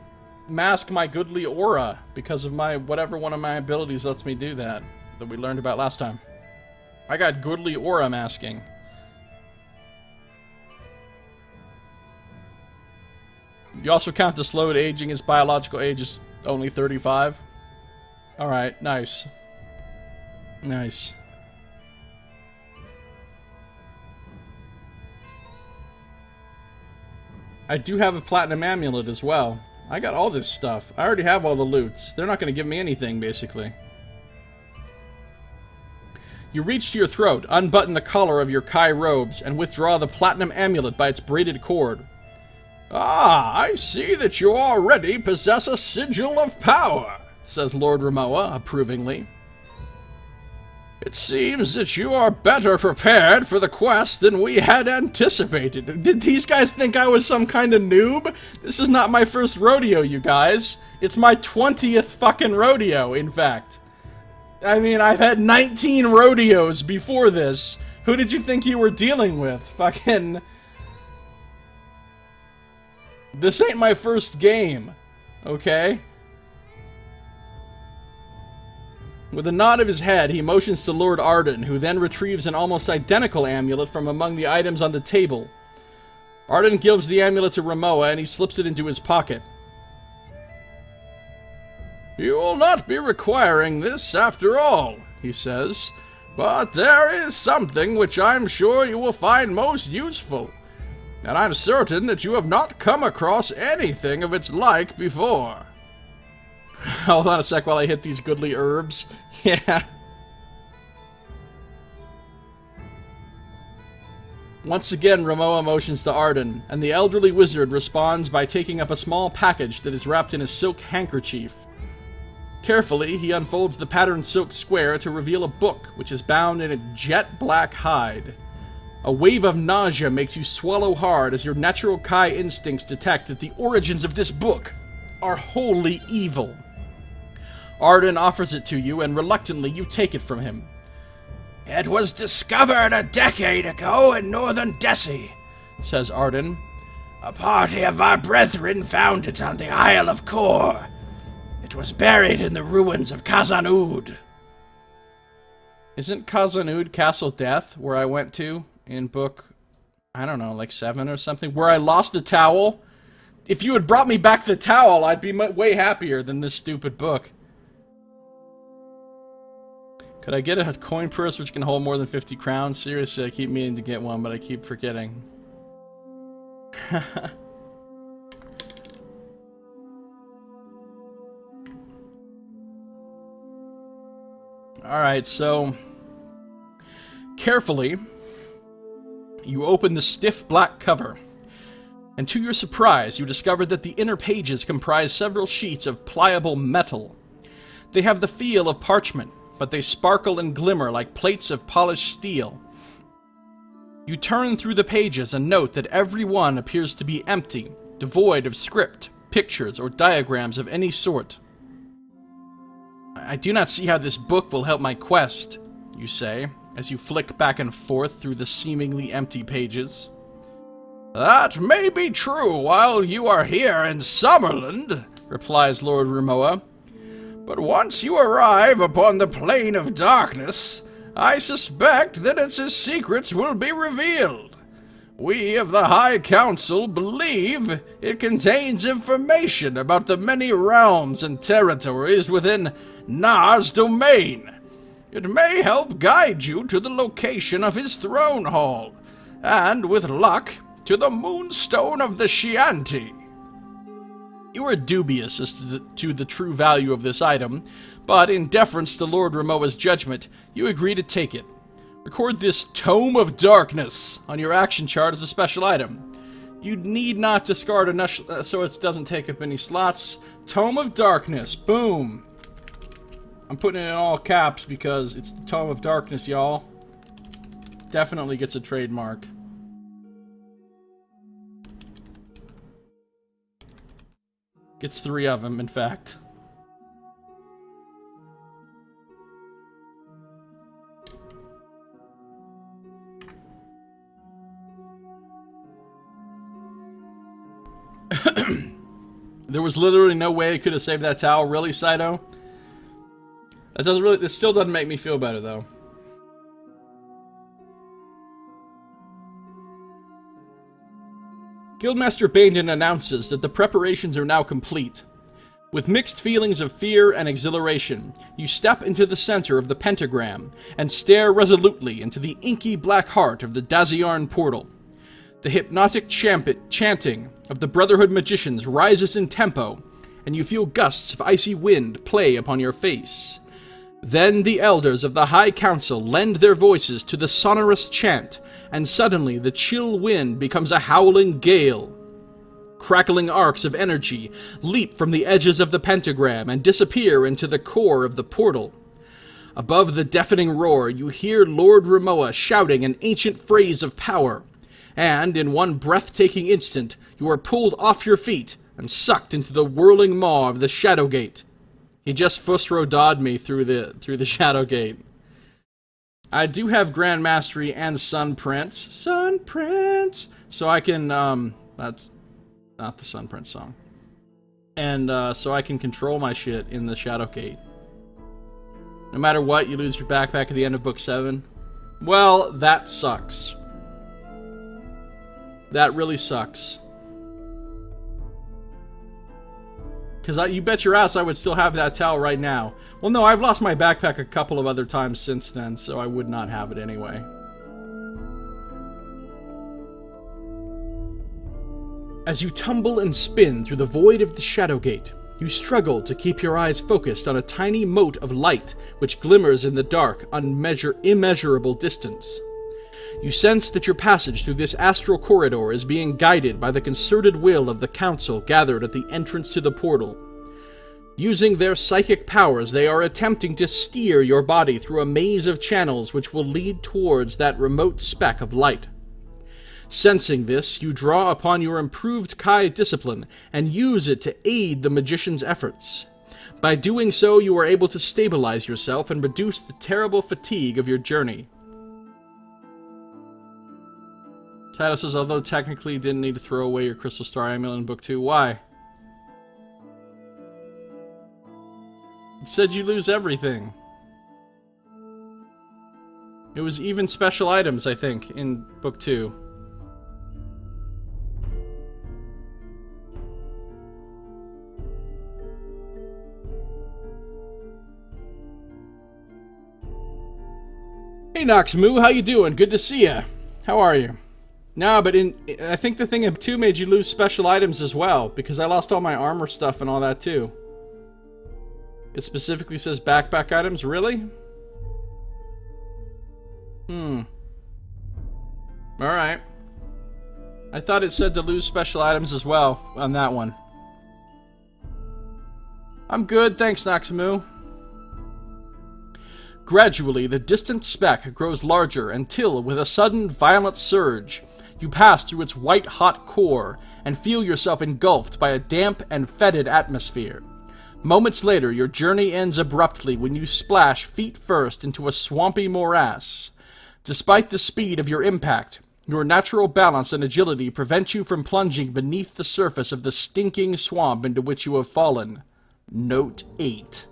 mask my goodly aura because of my whatever one of my abilities lets me do that we learned about last time. I got goodly aura masking. You also count the slowed aging. His biological age is only 35. Alright, nice. Nice. I do have a platinum amulet as well. I got all this stuff. I already have all the loots. They're not going to give me anything, basically. You reach to your throat, unbutton the collar of your Kai robes, and withdraw the platinum amulet by its braided cord. Ah, I see that you already possess a sigil of power, says Lord Ramoa approvingly. It seems that you are better prepared for the quest than we had anticipated. Did these guys think I was some kind of noob? This is not my first rodeo, you guys. It's my 20th fucking rodeo, in fact. I mean, I've had 19 rodeos before this. Who did you think you were dealing with? Fucking... This ain't my first game, okay? With a nod of his head, he motions to Lord Arden, who then retrieves an almost identical amulet from among the items on the table. Arden gives the amulet to Ramoa, and he slips it into his pocket. You will not be requiring this after all, he says, but there is something which I'm sure you will find most useful, and I'm certain that you have not come across anything of its like before. Hold on a sec while I hit these goodly herbs. Yeah. Once again, Ramoa motions to Arden, and the elderly wizard responds by taking up a small package that is wrapped in a silk handkerchief. Carefully, he unfolds the patterned silk square to reveal a book, which is bound in a jet black hide. A wave of nausea makes you swallow hard as your natural Kai instincts detect that the origins of this book are wholly evil. Arden offers it to you, and reluctantly you take it from him. It was discovered a decade ago in northern Desi, says Arden. A party of our brethren found it on the Isle of Kor. It was buried in the ruins of Khazan-ud. Isn't Khazan-ud Castle Death, where I went to in book, I don't know, like 7 or something, where I lost the towel? If you had brought me back the towel, I'd be way happier than this stupid book. Could I get a coin purse which can hold more than 50 crowns? Seriously, I keep meaning to get one, but I keep forgetting. Alright, so... Carefully, you open the stiff black cover, and to your surprise, you discover that the inner pages comprise several sheets of pliable metal. They have the feel of parchment, but they sparkle and glimmer like plates of polished steel. You turn through the pages and note that every one appears to be empty, devoid of script, pictures, or diagrams of any sort. I do not see how this book will help my quest, you say, as you flick back and forth through the seemingly empty pages. That may be true while you are here in Summerland, replies Lord Ramoa. But once you arrive upon the plane of darkness, I suspect that its secrets will be revealed. We of the High Council believe it contains information about the many realms and territories within Naar's domain. It may help guide you to the location of his throne hall, and with luck, to the Moonstone of the Chianti. You are dubious as to the true value of this item, but in deference to Lord Ramoa's judgment, you agree to take it. Record this Tome of Darkness on your action chart as a special item. You need not discard enough so it doesn't take up any slots. Tome of Darkness, boom! I'm putting it in all caps because it's the Tome of Darkness, y'all. Definitely gets a trademark. Gets 3 of them, in fact. There was literally no way I could have saved that towel. Really, Saito? It still doesn't make me feel better, though. Guildmaster Baindon announces that the preparations are now complete. With mixed feelings of fear and exhilaration, you step into the center of the pentagram and stare resolutely into the inky black heart of the Daziarn portal. The hypnotic chanting of the Brotherhood magicians rises in tempo, and you feel gusts of icy wind play upon your face. Then the elders of the High Council lend their voices to the sonorous chant, and suddenly the chill wind becomes a howling gale. Crackling arcs of energy leap from the edges of the pentagram and disappear into the core of the portal. Above the deafening roar, you hear Lord Remoa shouting an ancient phrase of power, and in one breathtaking instant, you are pulled off your feet and sucked into the whirling maw of the Shadow Gate. He just Fusro-dawed me through the Shadow Gate. I do have Grand Mastery and Sun Prince. Sun Prince! So I can, that's not the Sun Prince song. And, so I can control my shit in the Shadow Gate. No matter what, you lose your backpack at the end of Book 7. Well, that sucks. That really sucks. Because you bet your ass I would still have that towel right now. Well, no, I've lost my backpack a couple of other times since then, so I would not have it anyway. As you tumble and spin through the void of the Shadow Gate, you struggle to keep your eyes focused on a tiny mote of light which glimmers in the dark immeasurable distance. You sense that your passage through this astral corridor is being guided by the concerted will of the council gathered at the entrance to the portal. Using their psychic powers, they are attempting to steer your body through a maze of channels which will lead towards that remote speck of light. Sensing this, you draw upon your improved Kai discipline and use it to aid the magician's efforts. By doing so, you are able to stabilize yourself and reduce the terrible fatigue of your journey. Title says, although technically you didn't need to throw away your Crystal Star Amulet in Book 2. Why? It said you lose everything. It was even special items, I think, in Book 2. Hey Noxmoo, how you doing? Good to see ya. How are you? No, but I think the thing in 2 made you lose special items as well, because I lost all my armor stuff and all that too. It specifically says backpack items, really? Alright. I thought it said to lose special items as well on that one. I'm good, thanks Noxmoo. Gradually, the distant speck grows larger until, with a sudden, violent surge, you pass through its white-hot core and feel yourself engulfed by a damp and fetid atmosphere. Moments later, your journey ends abruptly when you splash feet first into a swampy morass. Despite the speed of your impact, your natural balance and agility prevent you from plunging beneath the surface of the stinking swamp into which you have fallen. Note 8.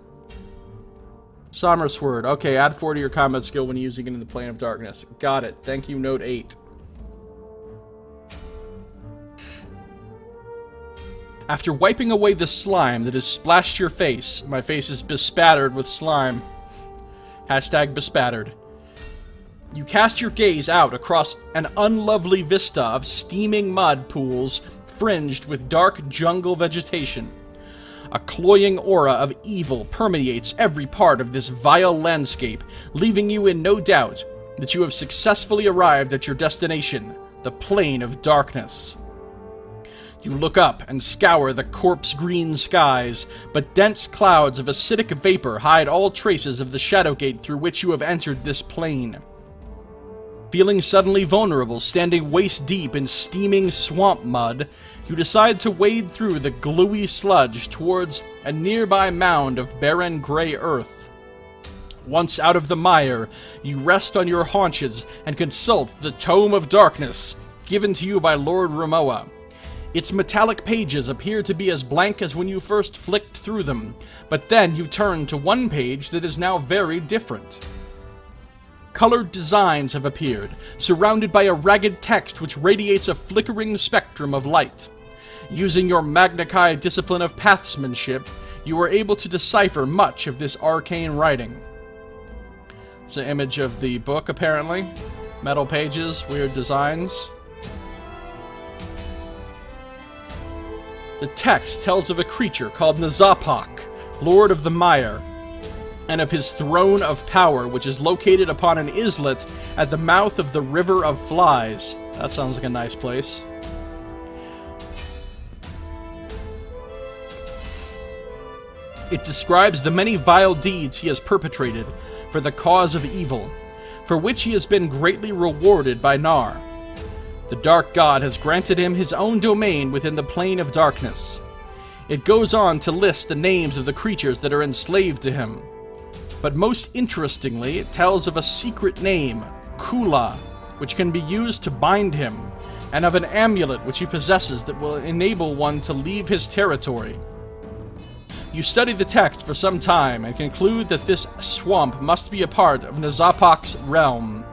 Somersword. Okay, add 4 to your combat skill when using it in the Plane of Darkness. Got it. Thank you, Note 8. After wiping away the slime that has splashed your face, my face is bespattered with slime. Hashtag bespattered. You cast your gaze out across an unlovely vista of steaming mud pools fringed with dark jungle vegetation. A cloying aura of evil permeates every part of this vile landscape, leaving you in no doubt that you have successfully arrived at your destination, the Plane of Darkness. You look up and scour the corpse-green skies, but dense clouds of acidic vapor hide all traces of the Shadow Gate through which you have entered this plane. Feeling suddenly vulnerable, standing waist-deep in steaming swamp mud, you decide to wade through the gluey sludge towards a nearby mound of barren gray earth. Once out of the mire, you rest on your haunches and consult the Tome of Darkness, given to you by Lord Remoa. Its metallic pages appear to be as blank as when you first flicked through them, but then you turn to one page that is now very different. Colored designs have appeared, surrounded by a ragged text which radiates a flickering spectrum of light. Using your Magna Chi discipline of pathsmanship, you are able to decipher much of this arcane writing. It's an image of the book, apparently. Metal pages, weird designs. The text tells of a creature called Nazapak, Lord of the Mire, and of his throne of power, which is located upon an islet at the mouth of the River of Flies. That sounds like a nice place. It describes the many vile deeds he has perpetrated for the cause of evil, for which he has been greatly rewarded by Naar. The Dark God has granted him his own domain within the Plane of Darkness. It goes on to list the names of the creatures that are enslaved to him. But most interestingly, it tells of a secret name, Kula, which can be used to bind him, and of an amulet which he possesses that will enable one to leave his territory. You study the text for some time and conclude that this swamp must be a part of Nazapak's realm.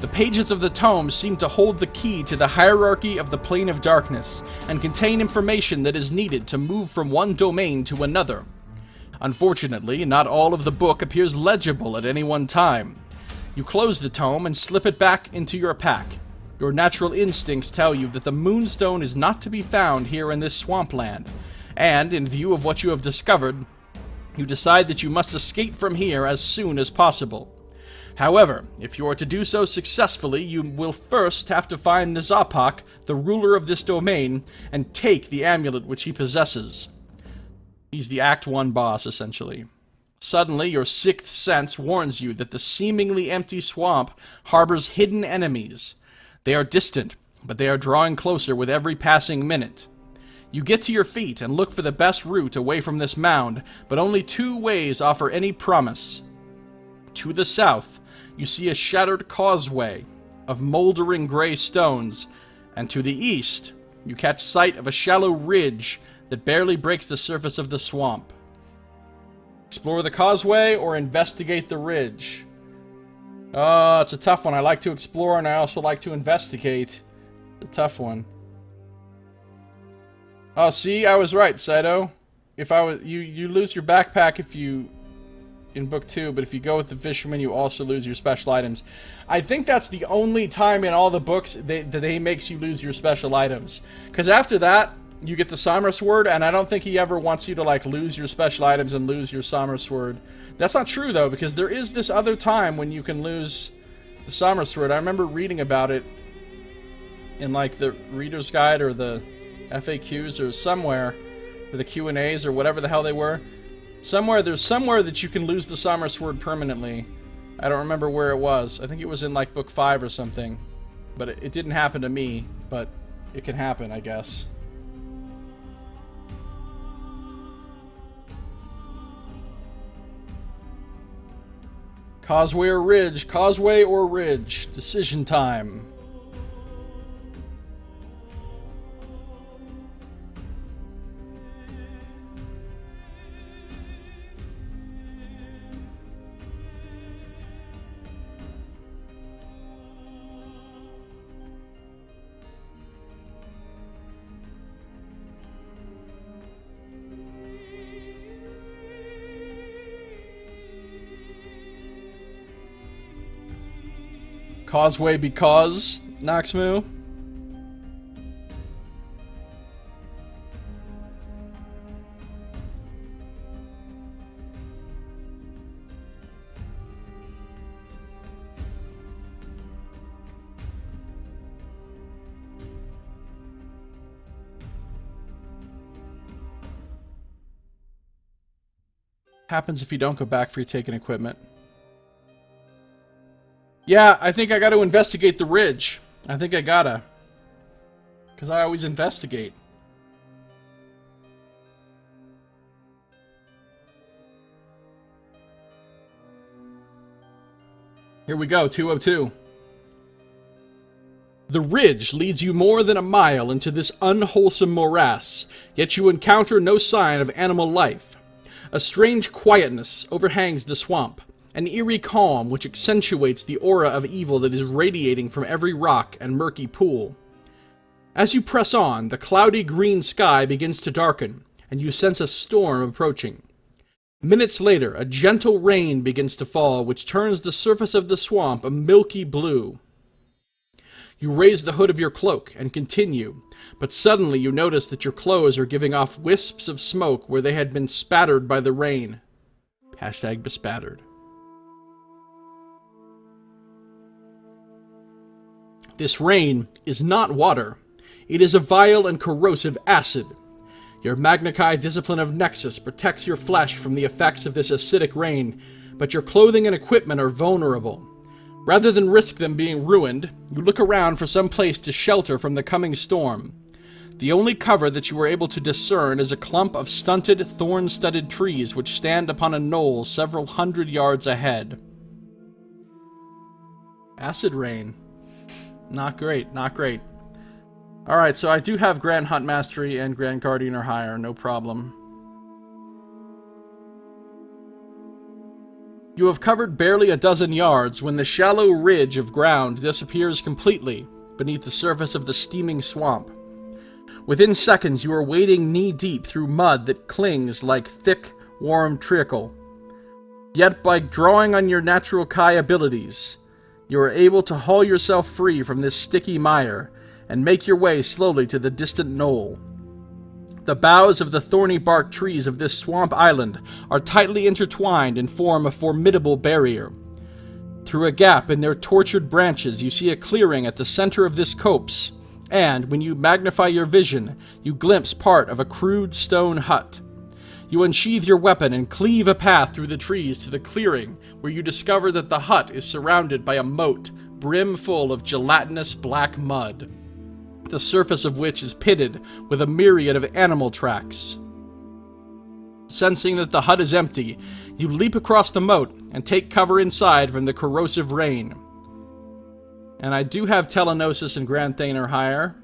The pages of the tome seem to hold the key to the hierarchy of the Plane of Darkness and contain information that is needed to move from one domain to another. Unfortunately, not all of the book appears legible at any one time. You close the tome and slip it back into your pack. Your natural instincts tell you that the Moonstone is not to be found here in this swampland, and, in view of what you have discovered, you decide that you must escape from here as soon as possible. However, if you are to do so successfully, you will first have to find Nazapak, the ruler of this domain, and take the amulet which he possesses. He's the Act 1 boss, essentially. Suddenly, your sixth sense warns you that the seemingly empty swamp harbors hidden enemies. They are distant, but they are drawing closer with every passing minute. You get to your feet and look for the best route away from this mound, but only two ways offer any promise. To the south, you see a shattered causeway of moldering gray stones, and to the east, you catch sight of a shallow ridge that barely breaks the surface of the swamp. Explore the causeway or investigate the ridge? It's a tough one. I like to explore and I also like to investigate. It's a tough one. Oh, see, I was right, Saito. If I was you lose your backpack if you in book 2, but if you go with the fisherman, you also lose your special items. I think that's the only time in all the books that he makes you lose your special items. Because after that, you get the Samra Sword, and I don't think he ever wants you to, like, lose your special items and lose your Samra Sword. That's not true, though, because there is this other time when you can lose the Samra Sword. I remember reading about it in, like, the Reader's Guide or the FAQs or somewhere, or the Q&As or whatever the hell they were. There's somewhere that you can lose the Samra Sword permanently. I don't remember where it was. I think it was in, like, book 5 or something. But it didn't happen to me, but it can happen, I guess. Causeway or ridge? Causeway or ridge? Decision time. Causeway because, Noxmoo? Happens if you don't go back for your taken equipment. Yeah, I think I gotta investigate the ridge. I think I gotta. Because I always investigate. Here we go, 202. The ridge leads you more than a mile into this unwholesome morass, yet you encounter no sign of animal life. A strange quietness overhangs the swamp. An eerie calm which accentuates the aura of evil that is radiating from every rock and murky pool. As you press on, the cloudy green sky begins to darken, and you sense a storm approaching. Minutes later, a gentle rain begins to fall, which turns the surface of the swamp a milky blue. You raise the hood of your cloak and continue, but suddenly you notice that your clothes are giving off wisps of smoke where they had been spattered by the rain. Hashtag bespattered. This rain is not water. It is a vile and corrosive acid. Your Magna Chi discipline of Nexus protects your flesh from the effects of this acidic rain, but your clothing and equipment are vulnerable. Rather than risk them being ruined, you look around for some place to shelter from the coming storm. The only cover that you are able to discern is a clump of stunted, thorn-studded trees which stand upon a knoll several hundred yards ahead. Acid rain. Not great, not great. Alright, so I do have Grand Hunt Mastery and Grand Guardian or higher, no problem. You have covered barely a dozen yards when the shallow ridge of ground disappears completely beneath the surface of the steaming swamp. Within seconds, you are wading knee-deep through mud that clings like thick, warm treacle. Yet by drawing on your natural Chi abilities, you are able to haul yourself free from this sticky mire and make your way slowly to the distant knoll. The boughs of the thorny bark trees of this swamp island are tightly intertwined and form a formidable barrier. Through a gap in their tortured branches, you see a clearing at the center of this copse, and when you magnify your vision, you glimpse part of a crude stone hut. You unsheathe your weapon and cleave a path through the trees to the clearing, where you discover that the hut is surrounded by a moat brim full of gelatinous black mud, the surface of which is pitted with a myriad of animal tracks. Sensing that the hut is empty, you leap across the moat and take cover inside from the corrosive rain. And I do have Telenosis and Grand Thane or higher.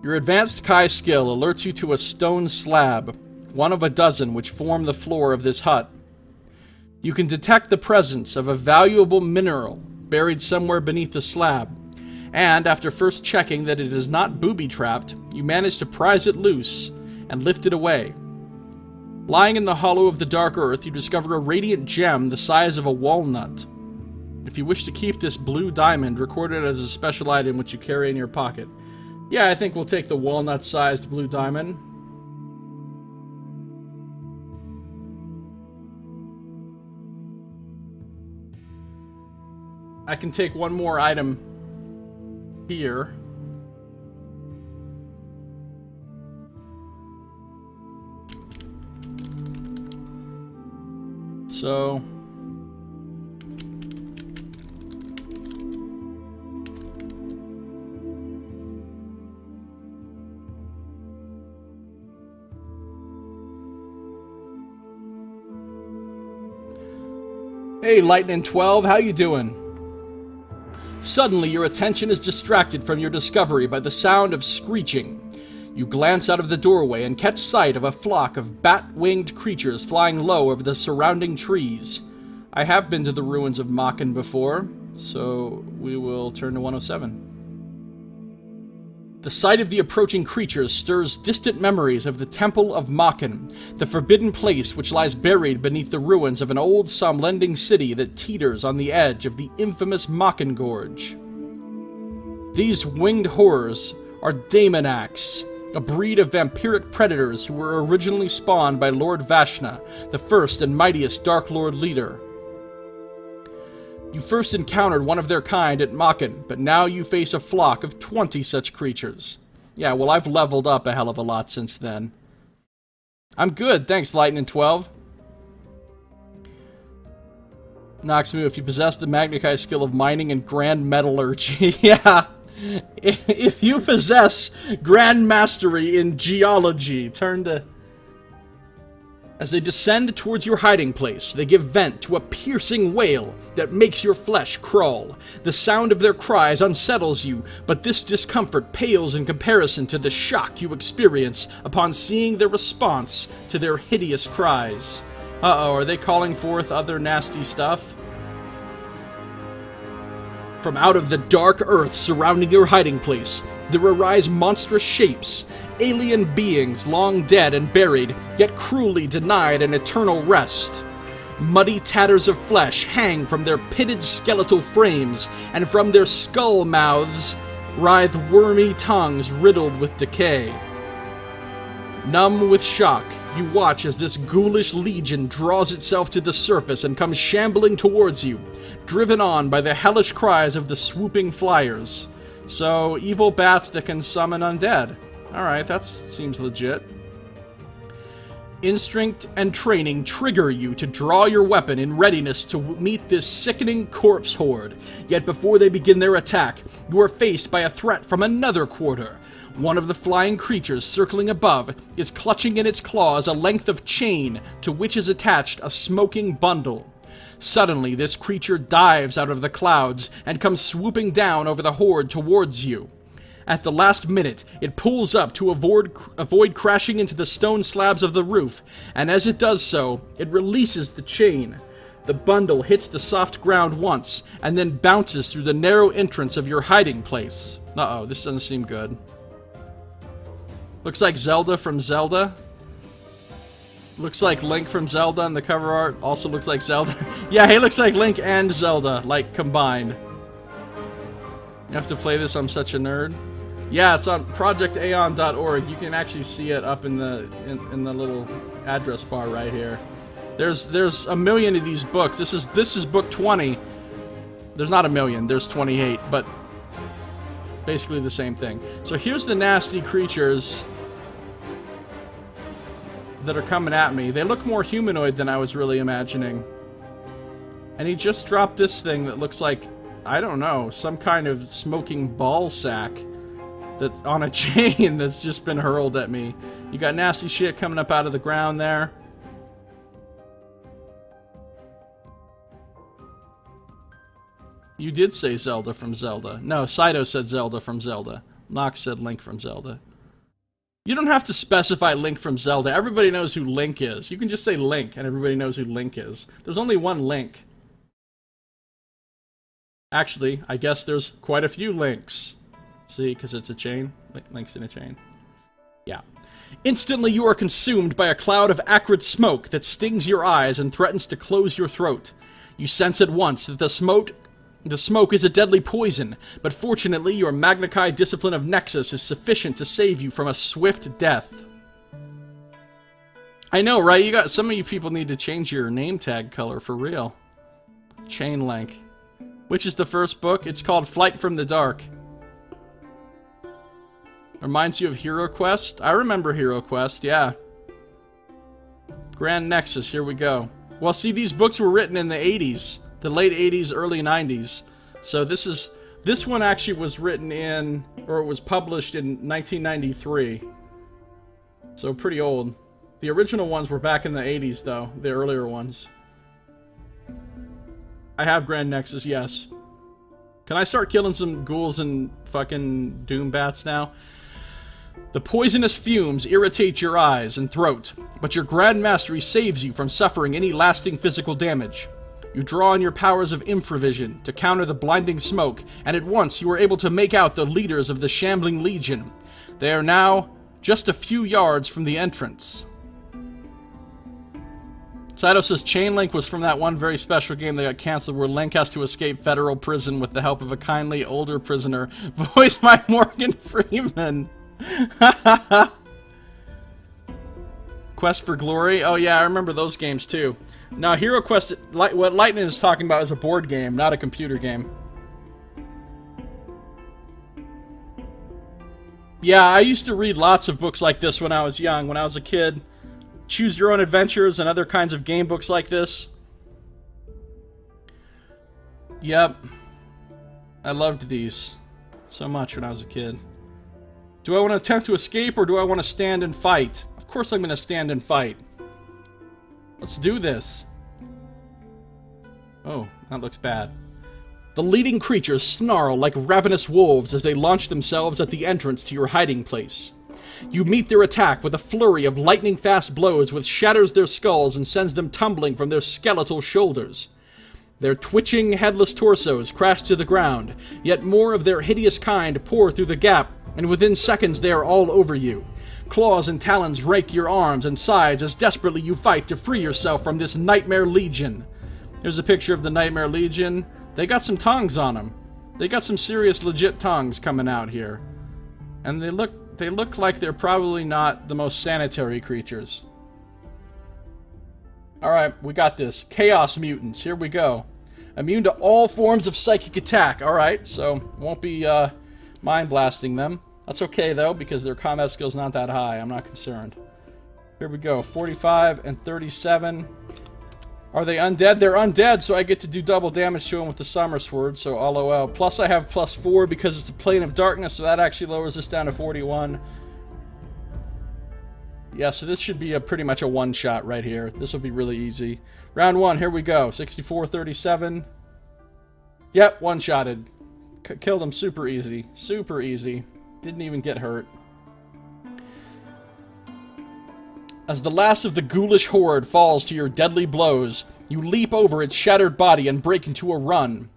Your advanced Chi skill alerts you to a stone slab, one of a dozen which form the floor of this hut. You can detect the presence of a valuable mineral buried somewhere beneath the slab, and after first checking that it is not booby-trapped, you manage to prise it loose and lift it away. Lying in the hollow of the dark earth, you discover a radiant gem the size of a walnut. If you wish to keep this blue diamond, record it as a special item which you carry in your pocket. Yeah, I think we'll take the walnut-sized blue diamond. I can take one more item here. So... Hey, Lightning 12, how you doing? Suddenly, your attention is distracted from your discovery by the sound of screeching. You glance out of the doorway and catch sight of a flock of bat-winged creatures flying low over the surrounding trees. I have been to the ruins of Machen before, so we will turn to 107. The sight of the approaching creatures stirs distant memories of the Temple of Machen, the forbidden place which lies buried beneath the ruins of an old Somlending city that teeters on the edge of the infamous Machen Gorge. These winged horrors are Daemoniacs, a breed of vampiric predators who were originally spawned by Lord Vashna, the first and mightiest Dark Lord leader. You first encountered one of their kind at Machen, but now you face a flock of 20 such creatures. Yeah, well, I've leveled up a hell of a lot since then. I'm good, thanks, Lightning 12. Noxmoo, if you possess the Magna Chi skill of mining and grand metallurgy, yeah. If you possess grand mastery in geology, turn to... As they descend towards your hiding place, they give vent to a piercing wail that makes your flesh crawl. The sound of their cries unsettles you, but this discomfort pales in comparison to the shock you experience upon seeing their response to their hideous cries. Uh-oh, are they calling forth other nasty stuff? From out of the dark earth surrounding your hiding place, there arise monstrous shapes, alien beings long dead and buried, yet cruelly denied an eternal rest. Muddy tatters of flesh hang from their pitted skeletal frames, and from their skull mouths writhe wormy tongues riddled with decay. Numb with shock, you watch as this ghoulish legion draws itself to the surface and comes shambling towards you, driven on by the hellish cries of the swooping flyers. So, evil bats that can summon undead. Alright, that seems legit. Instinct and training trigger you to draw your weapon in readiness to meet this sickening corpse horde. Yet before they begin their attack, you are faced by a threat from another quarter. One of the flying creatures circling above is clutching in its claws a length of chain to which is attached a smoking bundle. Suddenly, this creature dives out of the clouds and comes swooping down over the horde towards you. At the last minute, it pulls up to avoid crashing into the stone slabs of the roof, and as it does so, it releases the chain. The bundle hits the soft ground once, and then bounces through the narrow entrance of your hiding place. Uh-oh, this doesn't seem good. Looks like Zelda from Zelda. Looks like Link from Zelda on the cover art. Also looks like Zelda. Yeah, he looks like Link and Zelda, like, combined. You have to play this, I'm such a nerd. Yeah, it's on projectaeon.org. You can actually see it up in the little address bar right here. There's a million of these books. This is book 20. There's not a million, there's 28, but basically the same thing. So here's the nasty creatures that are coming at me. They look more humanoid than I was really imagining. And he just dropped this thing that looks like, I don't know, some kind of smoking ball sack that's on a chain that's just been hurled at me. You got nasty shit coming up out of the ground there. You did say Zelda from Zelda. No, Saito said Zelda from Zelda. Nox said Link from Zelda. You don't have to specify Link from Zelda. Everybody knows who Link is. You can just say Link, and everybody knows who Link is. There's only one Link. Actually, I guess there's quite a few Links. See, because it's a chain. Link's in a chain. Yeah. Instantly, you are consumed by a cloud of acrid smoke that stings your eyes and threatens to close your throat. You sense at once that the smoke is a deadly poison, but fortunately your Magna Chi discipline of Nexus is sufficient to save you from a swift death. I know, right? Some of you people need to change your name tag color for real. Chain Link. Which is the first book? It's called Flight from the Dark. Reminds you of Hero Quest? I remember Hero Quest, yeah. Grand Nexus, here we go. Well, see, these books were written in the 80s. The late 80s, early 90s. So this one actually was written in, or it was published in 1993. So pretty old. The original ones were back in the 80s, though. The earlier ones. I have Grand Nexus, yes. Can I start killing some ghouls and fucking doom bats now? The poisonous fumes irritate your eyes and throat, but your Grand Mastery saves you from suffering any lasting physical damage. You draw on your powers of infravision to counter the blinding smoke, and at once you are able to make out the leaders of the shambling legion. They are now just a few yards from the entrance. Saito says Chain Link was from that one very special game that got cancelled where Link has to escape federal prison with the help of a kindly older prisoner, voiced by Morgan Freeman. Quest for Glory? Oh yeah, I remember those games too. Now, Hero Quest, what Lightning is talking about is a board game, not a computer game. Yeah, I used to read lots of books like this when I was young, when I was a kid. Choose Your Own Adventures and other kinds of game books like this. Yep. I loved these so much when I was a kid. Do I want to attempt to escape or do I want to stand and fight? Of course I'm going to stand and fight. Let's do this. Oh, that looks bad. The leading creatures snarl like ravenous wolves as they launch themselves at the entrance to your hiding place. You meet their attack with a flurry of lightning-fast blows which shatters their skulls and sends them tumbling from their skeletal shoulders. Their twitching, headless torsos crash to the ground, yet more of their hideous kind pour through the gap, and within seconds they are all over you. Claws and talons rake your arms and sides as desperately you fight to free yourself from this Nightmare Legion. Here's a picture of the Nightmare Legion. They got some tongues on them. They got some serious legit tongues coming out here. And they look like they're probably not the most sanitary creatures. Alright, we got this. Chaos Mutants, here we go. Immune to all forms of psychic attack. Alright, so won't be mind blasting them. That's okay though, because their combat skill's not that high. I'm not concerned. Here we go. 45 and 37. Are they undead? They're undead, so I get to do double damage to them with the Summer Sword, so LOL. Plus I have +4 because it's a Plane of Darkness, so that actually lowers this down to 41. Yeah, so this should be pretty much a one-shot right here. This will be really easy. Round 1, here we go. 64, 37. Yep, one-shotted. Killed him super easy. Super easy. Didn't even get hurt. As the last of the ghoulish horde falls to your deadly blows, you leap over its shattered body and break into a run.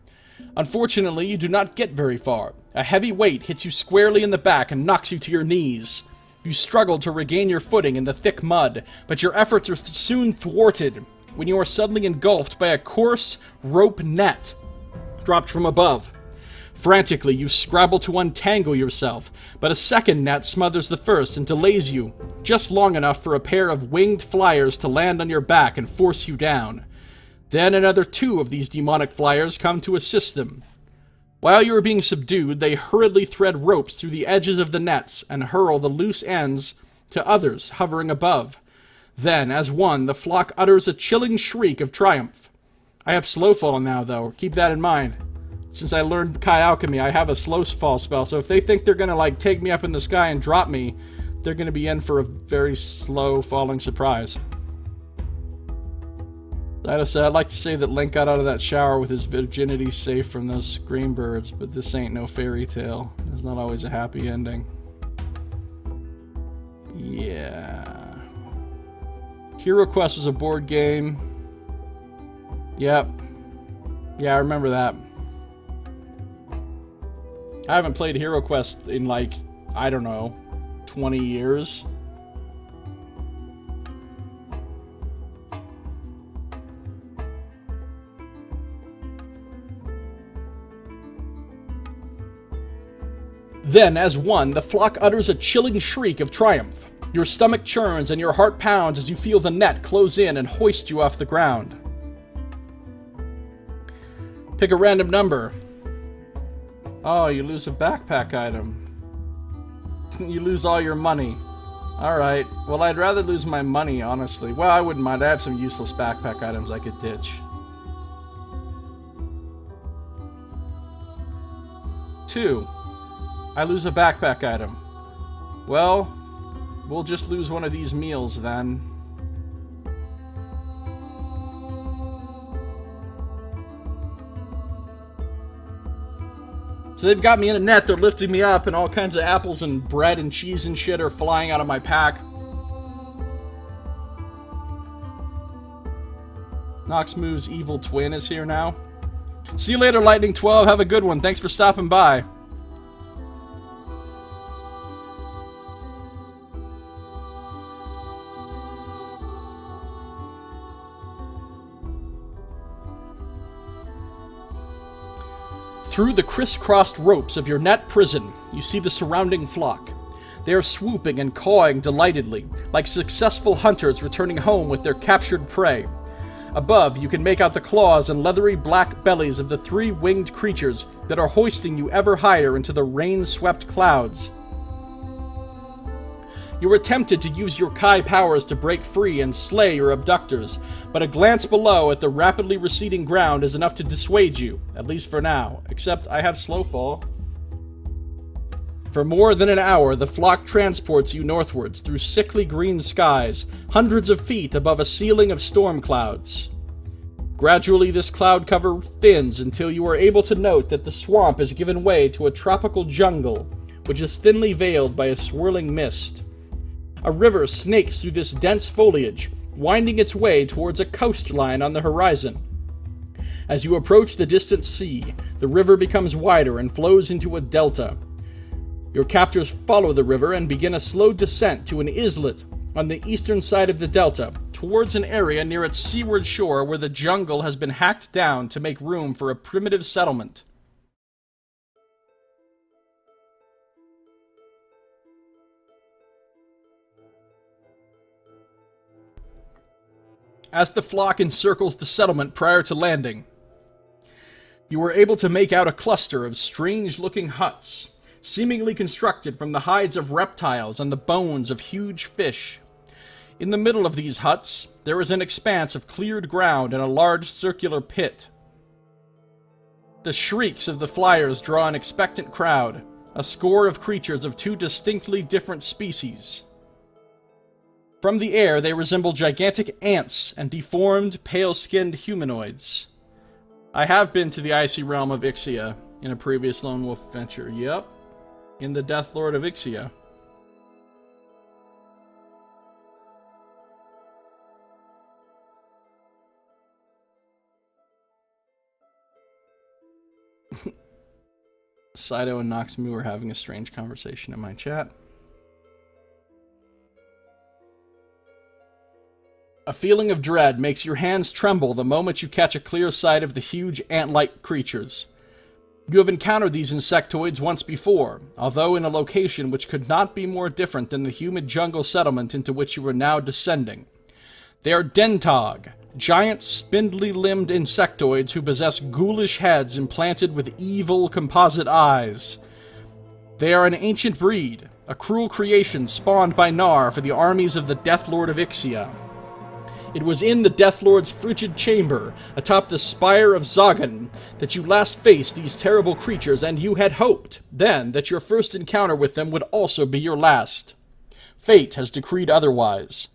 Unfortunately, you do not get very far. A heavy weight hits you squarely in the back and knocks you to your knees. You struggle to regain your footing in the thick mud, but your efforts are soon thwarted when you are suddenly engulfed by a coarse rope net dropped from above. Frantically, you scrabble to untangle yourself, but a second net smothers the first and delays you, just long enough for a pair of winged flyers to land on your back and force you down. Then another 2 of these demonic flyers come to assist them. While you are being subdued, they hurriedly thread ropes through the edges of the nets and hurl the loose ends to others hovering above. Then, as one, the flock utters a chilling shriek of triumph. I have slow fall now, though. Keep that in mind. Since I learned Kai Alchemy, I have a slow fall spell, so if they think they're gonna, like, take me up in the sky and drop me, they're gonna be in for a very slow falling surprise. I'd like to say that Link got out of that shower with his virginity safe from those scream birds, but this ain't no fairy tale. There's not always a happy ending. Yeah. Hero Quest was a board game. Yep. Yeah, I remember that. I haven't played Hero Quest in, like, I don't know, 20 years. Then, as one, the flock utters a chilling shriek of triumph. Your stomach churns and your heart pounds as you feel the net close in and hoist you off the ground. Pick a random number. Oh, you lose a backpack item. You lose all your money. Alright. Well, I'd rather lose my money, honestly. Well, I wouldn't mind. I have some useless backpack items I could ditch. 2. I lose a backpack item. Well, we'll just lose one of these meals, then. So they've got me in a net, they're lifting me up, and all kinds of apples and bread and cheese and shit are flying out of my pack. Nox Move's evil twin is here now. See you later, Lightning 12. Have a good one. Thanks for stopping by. Through the crisscrossed ropes of your net prison, you see the surrounding flock. They are swooping and cawing delightedly, like successful hunters returning home with their captured prey. Above, you can make out the claws and leathery black bellies of the 3 winged creatures that are hoisting you ever higher into the rain-swept clouds. You are tempted to use your Kai powers to break free and slay your abductors, but a glance below at the rapidly receding ground is enough to dissuade you, at least for now, except I have slow fall. For more than an hour, the flock transports you northwards through sickly green skies, hundreds of feet above a ceiling of storm clouds. Gradually, this cloud cover thins until you are able to note that the swamp has given way to a tropical jungle, which is thinly veiled by a swirling mist. A river snakes through this dense foliage, winding its way towards a coastline on the horizon. As you approach the distant sea, the river becomes wider and flows into a delta. Your captors follow the river and begin a slow descent to an islet on the eastern side of the delta, towards an area near its seaward shore where the jungle has been hacked down to make room for a primitive settlement. As the flock encircles the settlement prior to landing, you were able to make out a cluster of strange-looking huts, seemingly constructed from the hides of reptiles and the bones of huge fish. In the middle of these huts, there is an expanse of cleared ground and a large circular pit. The shrieks of the flyers draw an expectant crowd, a score of creatures of two distinctly different species. From the air, they resemble gigantic ants and deformed, pale-skinned humanoids. I have been to the icy realm of Ixia in a previous Lone Wolf adventure. Yep. In the Death Lord of Ixia. Saito and Noxmu are having a strange conversation in my chat. A feeling of dread makes your hands tremble the moment you catch a clear sight of the huge ant-like creatures. You have encountered these insectoids once before, although in a location which could not be more different than the humid jungle settlement into which you are now descending. They are Dentog, giant spindly-limbed insectoids who possess ghoulish heads implanted with evil composite eyes. They are an ancient breed, a cruel creation spawned by Naar for the armies of the Death Lord of Ixia. It was in the Death Lord's frigid chamber, atop the spire of Zagan, that you last faced these terrible creatures, and you had hoped, then, that your first encounter with them would also be your last. Fate has decreed otherwise.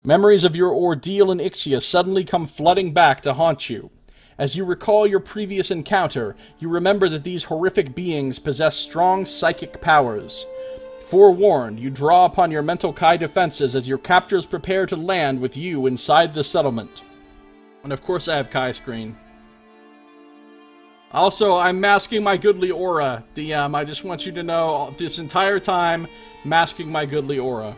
Memories of your ordeal in Ixia suddenly come flooding back to haunt you. As you recall your previous encounter, you remember that these horrific beings possess strong psychic powers. Forewarned, you draw upon your mental Kai defenses as your captors prepare to land with you inside the settlement. And of course I have Kai screen. Also, I'm masking my goodly aura, DM. I just want you to know, this entire time, masking my goodly aura.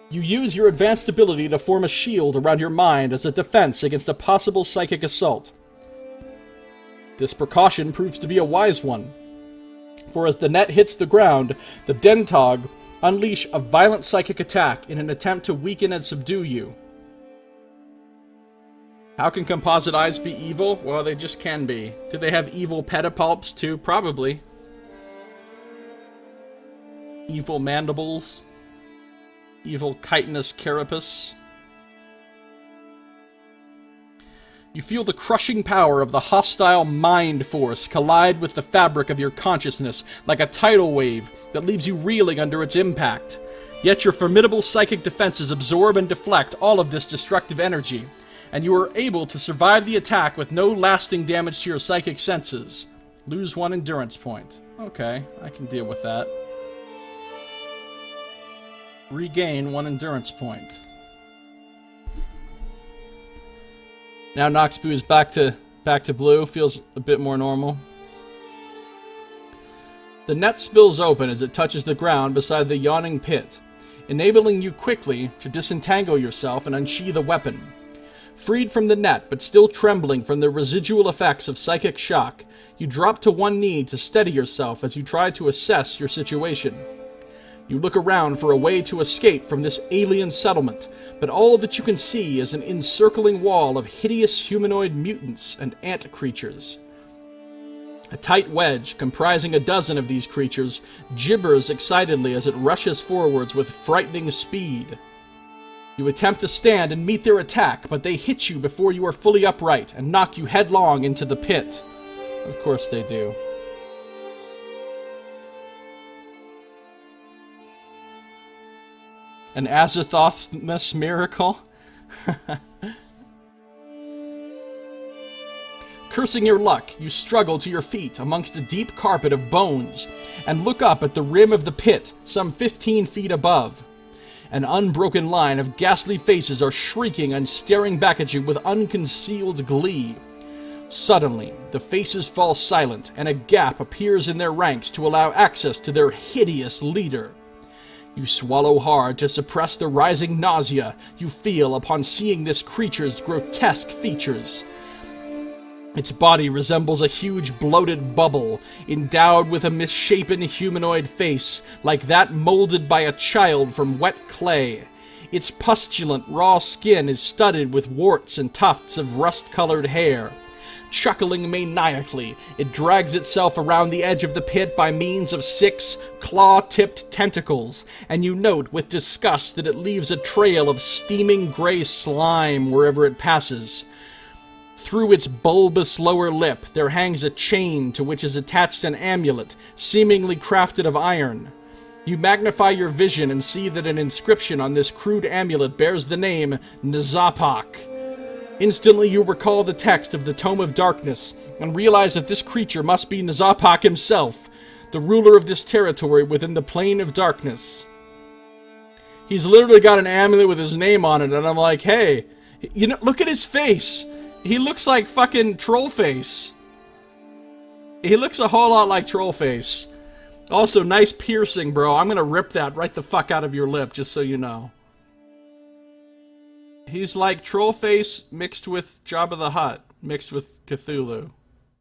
You use your advanced ability to form a shield around your mind as a defense against a possible psychic assault. This precaution proves to be a wise one, for as the net hits the ground, the Dentog unleash a violent psychic attack in an attempt to weaken and subdue you. How can composite eyes be evil? Well, they just can be. Do they have evil pedipalps too? Probably. Evil mandibles. Evil chitinous carapace. You feel the crushing power of the hostile mind force collide with the fabric of your consciousness like a tidal wave that leaves you reeling under its impact. Yet your formidable psychic defenses absorb and deflect all of this destructive energy, and you are able to survive the attack with no lasting damage to your psychic senses. Lose 1 endurance point. Okay, I can deal with that. Regain 1 endurance point. Now Noxbu is back to blue, feels a bit more normal. The net spills open as it touches the ground beside the yawning pit, enabling you quickly to disentangle yourself and unsheath a weapon. Freed from the net, but still trembling from the residual effects of psychic shock, you drop to one knee to steady yourself as you try to assess your situation. You look around for a way to escape from this alien settlement, but all that you can see is an encircling wall of hideous humanoid mutants and ant creatures. A tight wedge, comprising a dozen of these creatures, gibbers excitedly as it rushes forwards with frightening speed. You attempt to stand and meet their attack, but they hit you before you are fully upright and knock you headlong into the pit. Of course they do. An Azathothmus miracle? Cursing your luck, you struggle to your feet amongst a deep carpet of bones and look up at the rim of the pit, some 15 feet above. An unbroken line of ghastly faces are shrieking and staring back at you with unconcealed glee. Suddenly, the faces fall silent, and a gap appears in their ranks to allow access to their hideous leader. You swallow hard to suppress the rising nausea you feel upon seeing this creature's grotesque features. Its body resembles a huge bloated bubble, endowed with a misshapen humanoid face, like that molded by a child from wet clay. Its pustulant, raw skin is studded with warts and tufts of rust-colored hair. Chuckling maniacally, it drags itself around the edge of the pit by means of 6 claw-tipped tentacles, and you note with disgust that it leaves a trail of steaming gray slime wherever it passes. Through its bulbous lower lip, there hangs a chain to which is attached an amulet, seemingly crafted of iron. You magnify your vision and see that an inscription on this crude amulet bears the name Nazapak. Instantly you recall the text of the Tome of Darkness, and realize that this creature must be Nazapak himself, the ruler of this territory within the Plane of Darkness. He's literally got an amulet with his name on it, and I'm like, hey, you know, look at his face! He looks like fucking Trollface. He looks a whole lot like Trollface. Also, nice piercing, bro. I'm gonna rip that right the fuck out of your lip, just so you know. He's like Trollface mixed with Jabba the Hutt, mixed with Cthulhu,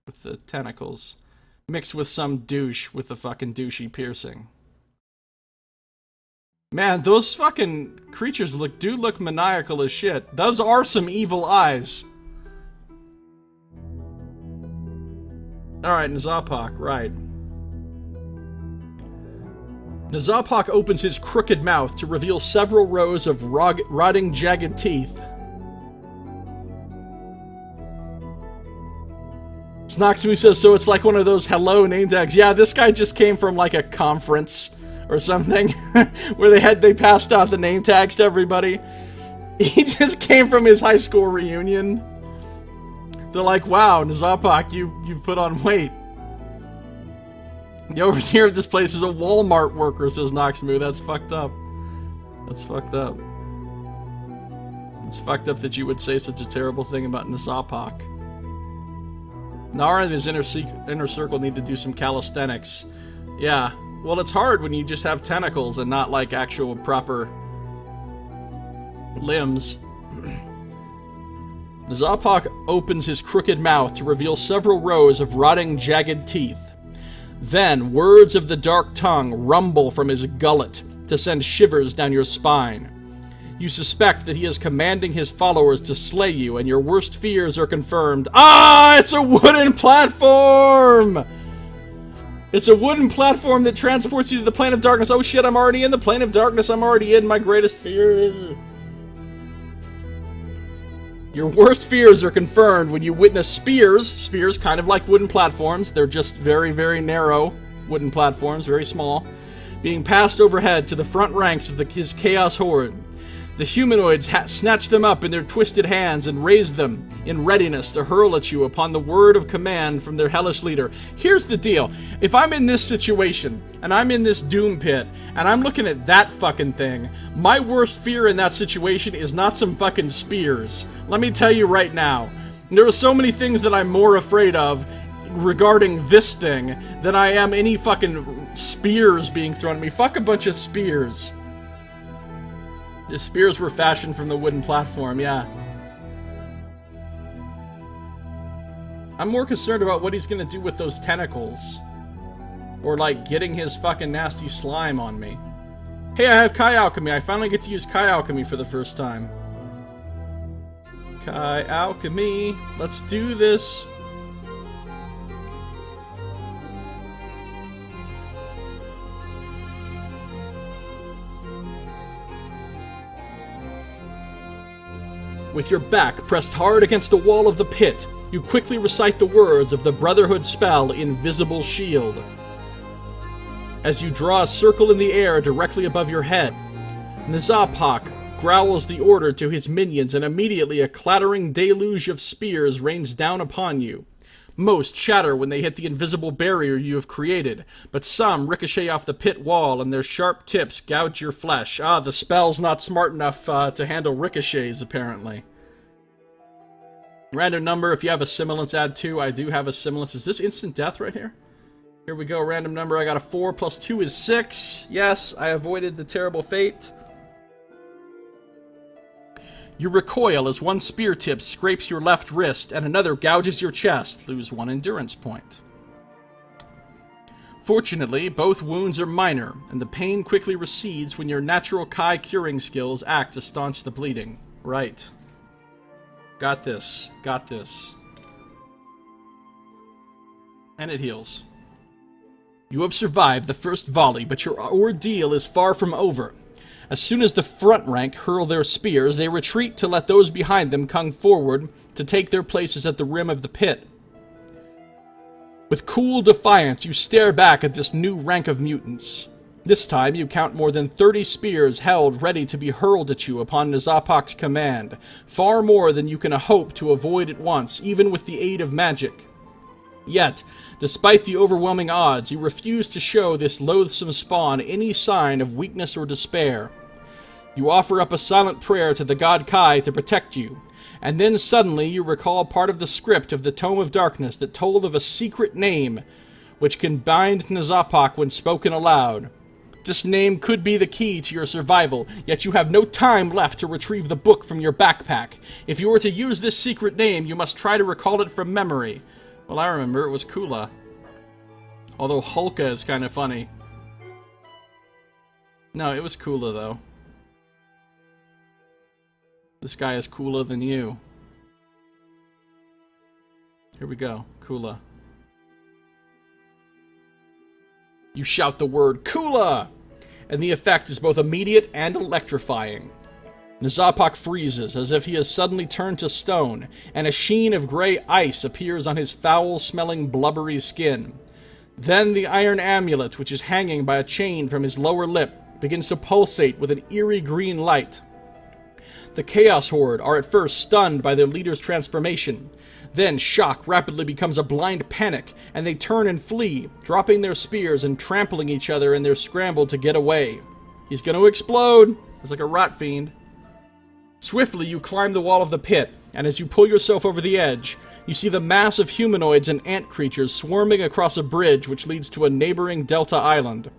with the tentacles, mixed with some douche with the fucking douchey piercing. Man, those fucking creatures do look maniacal as shit. Those are some evil eyes. Alright, Nazapak, right. Nazapak opens his crooked mouth to reveal several rows of rotting, jagged teeth. Snoxmu says, so it's like one of those hello name tags. Yeah, this guy just came from like a conference or something where they passed out the name tags to everybody. He just came from his high school reunion. They're like, wow, Nazapak, you've put on weight. The overseer of this place is a Walmart worker, says Noxmoo. That's fucked up. That's fucked up. It's fucked up that you would say such a terrible thing about Nazapak. Naar and his inner circle need to do some calisthenics. Yeah, well, it's hard when you just have tentacles and not, like, actual proper limbs. Nazapak opens his crooked mouth to reveal several rows of rotting, jagged teeth. Then, words of the dark tongue rumble from his gullet to send shivers down your spine. You suspect that he is commanding his followers to slay you, and your worst fears are confirmed. Ah, it's a wooden platform! It's a wooden platform that transports you to the Plane of Darkness. Oh shit, I'm already in the Plane of Darkness. I'm already in my greatest fear. Your worst fears are confirmed when you witness spears kind of like wooden platforms, they're just very, very narrow wooden platforms, very small, being passed overhead to the front ranks of his Chaos Horde. The humanoids snatch them up in their twisted hands and raise them in readiness to hurl at you upon the word of command from their hellish leader. Here's the deal. If I'm in this situation, and I'm in this doom pit, and I'm looking at that fucking thing, my worst fear in that situation is not some fucking spears. Let me tell you right now. There are so many things that I'm more afraid of regarding this thing than I am any fucking spears being thrown at me. Fuck a bunch of spears. The spears were fashioned from the wooden platform, yeah. I'm more concerned about what he's gonna do with those tentacles. Or, like, getting his fucking nasty slime on me. Hey, I have Kai Alchemy. I finally get to use Kai Alchemy for the first time. Kai Alchemy. Let's do this. With your back pressed hard against the wall of the pit, you quickly recite the words of the Brotherhood spell Invisible Shield. As you draw a circle in the air directly above your head, Nazapak growls the order to his minions, and immediately a clattering deluge of spears rains down upon you. Most shatter when they hit the invisible barrier you have created, but some ricochet off the pit wall and their sharp tips gouge your flesh. Ah, the spell's not smart enough to handle ricochets, apparently. Random number, if you have a semblance, add 2. I do have a semblance. Is this instant death right here? Here we go, random number. I got a 4 plus 2 is 6. Yes, I avoided the terrible fate. You recoil as one spear tip scrapes your left wrist and another gouges your chest. Lose 1 endurance point. Fortunately, both wounds are minor, and the pain quickly recedes when your natural Kai curing skills act to staunch the bleeding. Right. Got this. Got this. And it heals. You have survived the first volley, but your ordeal is far from over. As soon as the front rank hurl their spears, they retreat to let those behind them come forward to take their places at the rim of the pit. With cool defiance, you stare back at this new rank of mutants. This time, you count more than 30 spears held ready to be hurled at you upon Nazapak's command, far more than you can hope to avoid at once, even with the aid of magic. Yet, despite the overwhelming odds, you refuse to show this loathsome spawn any sign of weakness or despair. You offer up a silent prayer to the god Kai to protect you, and then suddenly you recall part of the script of the Tome of Darkness that told of a secret name which can bind Nazapak when spoken aloud. This name could be the key to your survival, yet you have no time left to retrieve the book from your backpack. If you were to use this secret name, you must try to recall it from memory. Well, I remember, it was Kula. Although Hulka is kind of funny. No, it was Kula, though. This guy is cooler than you. Here we go. Kula. You shout the word, Kula! And the effect is both immediate and electrifying. Nazapak freezes, as if he has suddenly turned to stone, and a sheen of gray ice appears on his foul-smelling, blubbery skin. Then the iron amulet, which is hanging by a chain from his lower lip, begins to pulsate with an eerie green light. The Chaos Horde are at first stunned by their leader's transformation. Then shock rapidly becomes a blind panic, and they turn and flee, dropping their spears and trampling each other in their scramble to get away. He's going to explode! It's like a rot fiend. Swiftly, you climb the wall of the pit, and as you pull yourself over the edge, you see the mass of humanoids and ant creatures swarming across a bridge which leads to a neighboring delta island.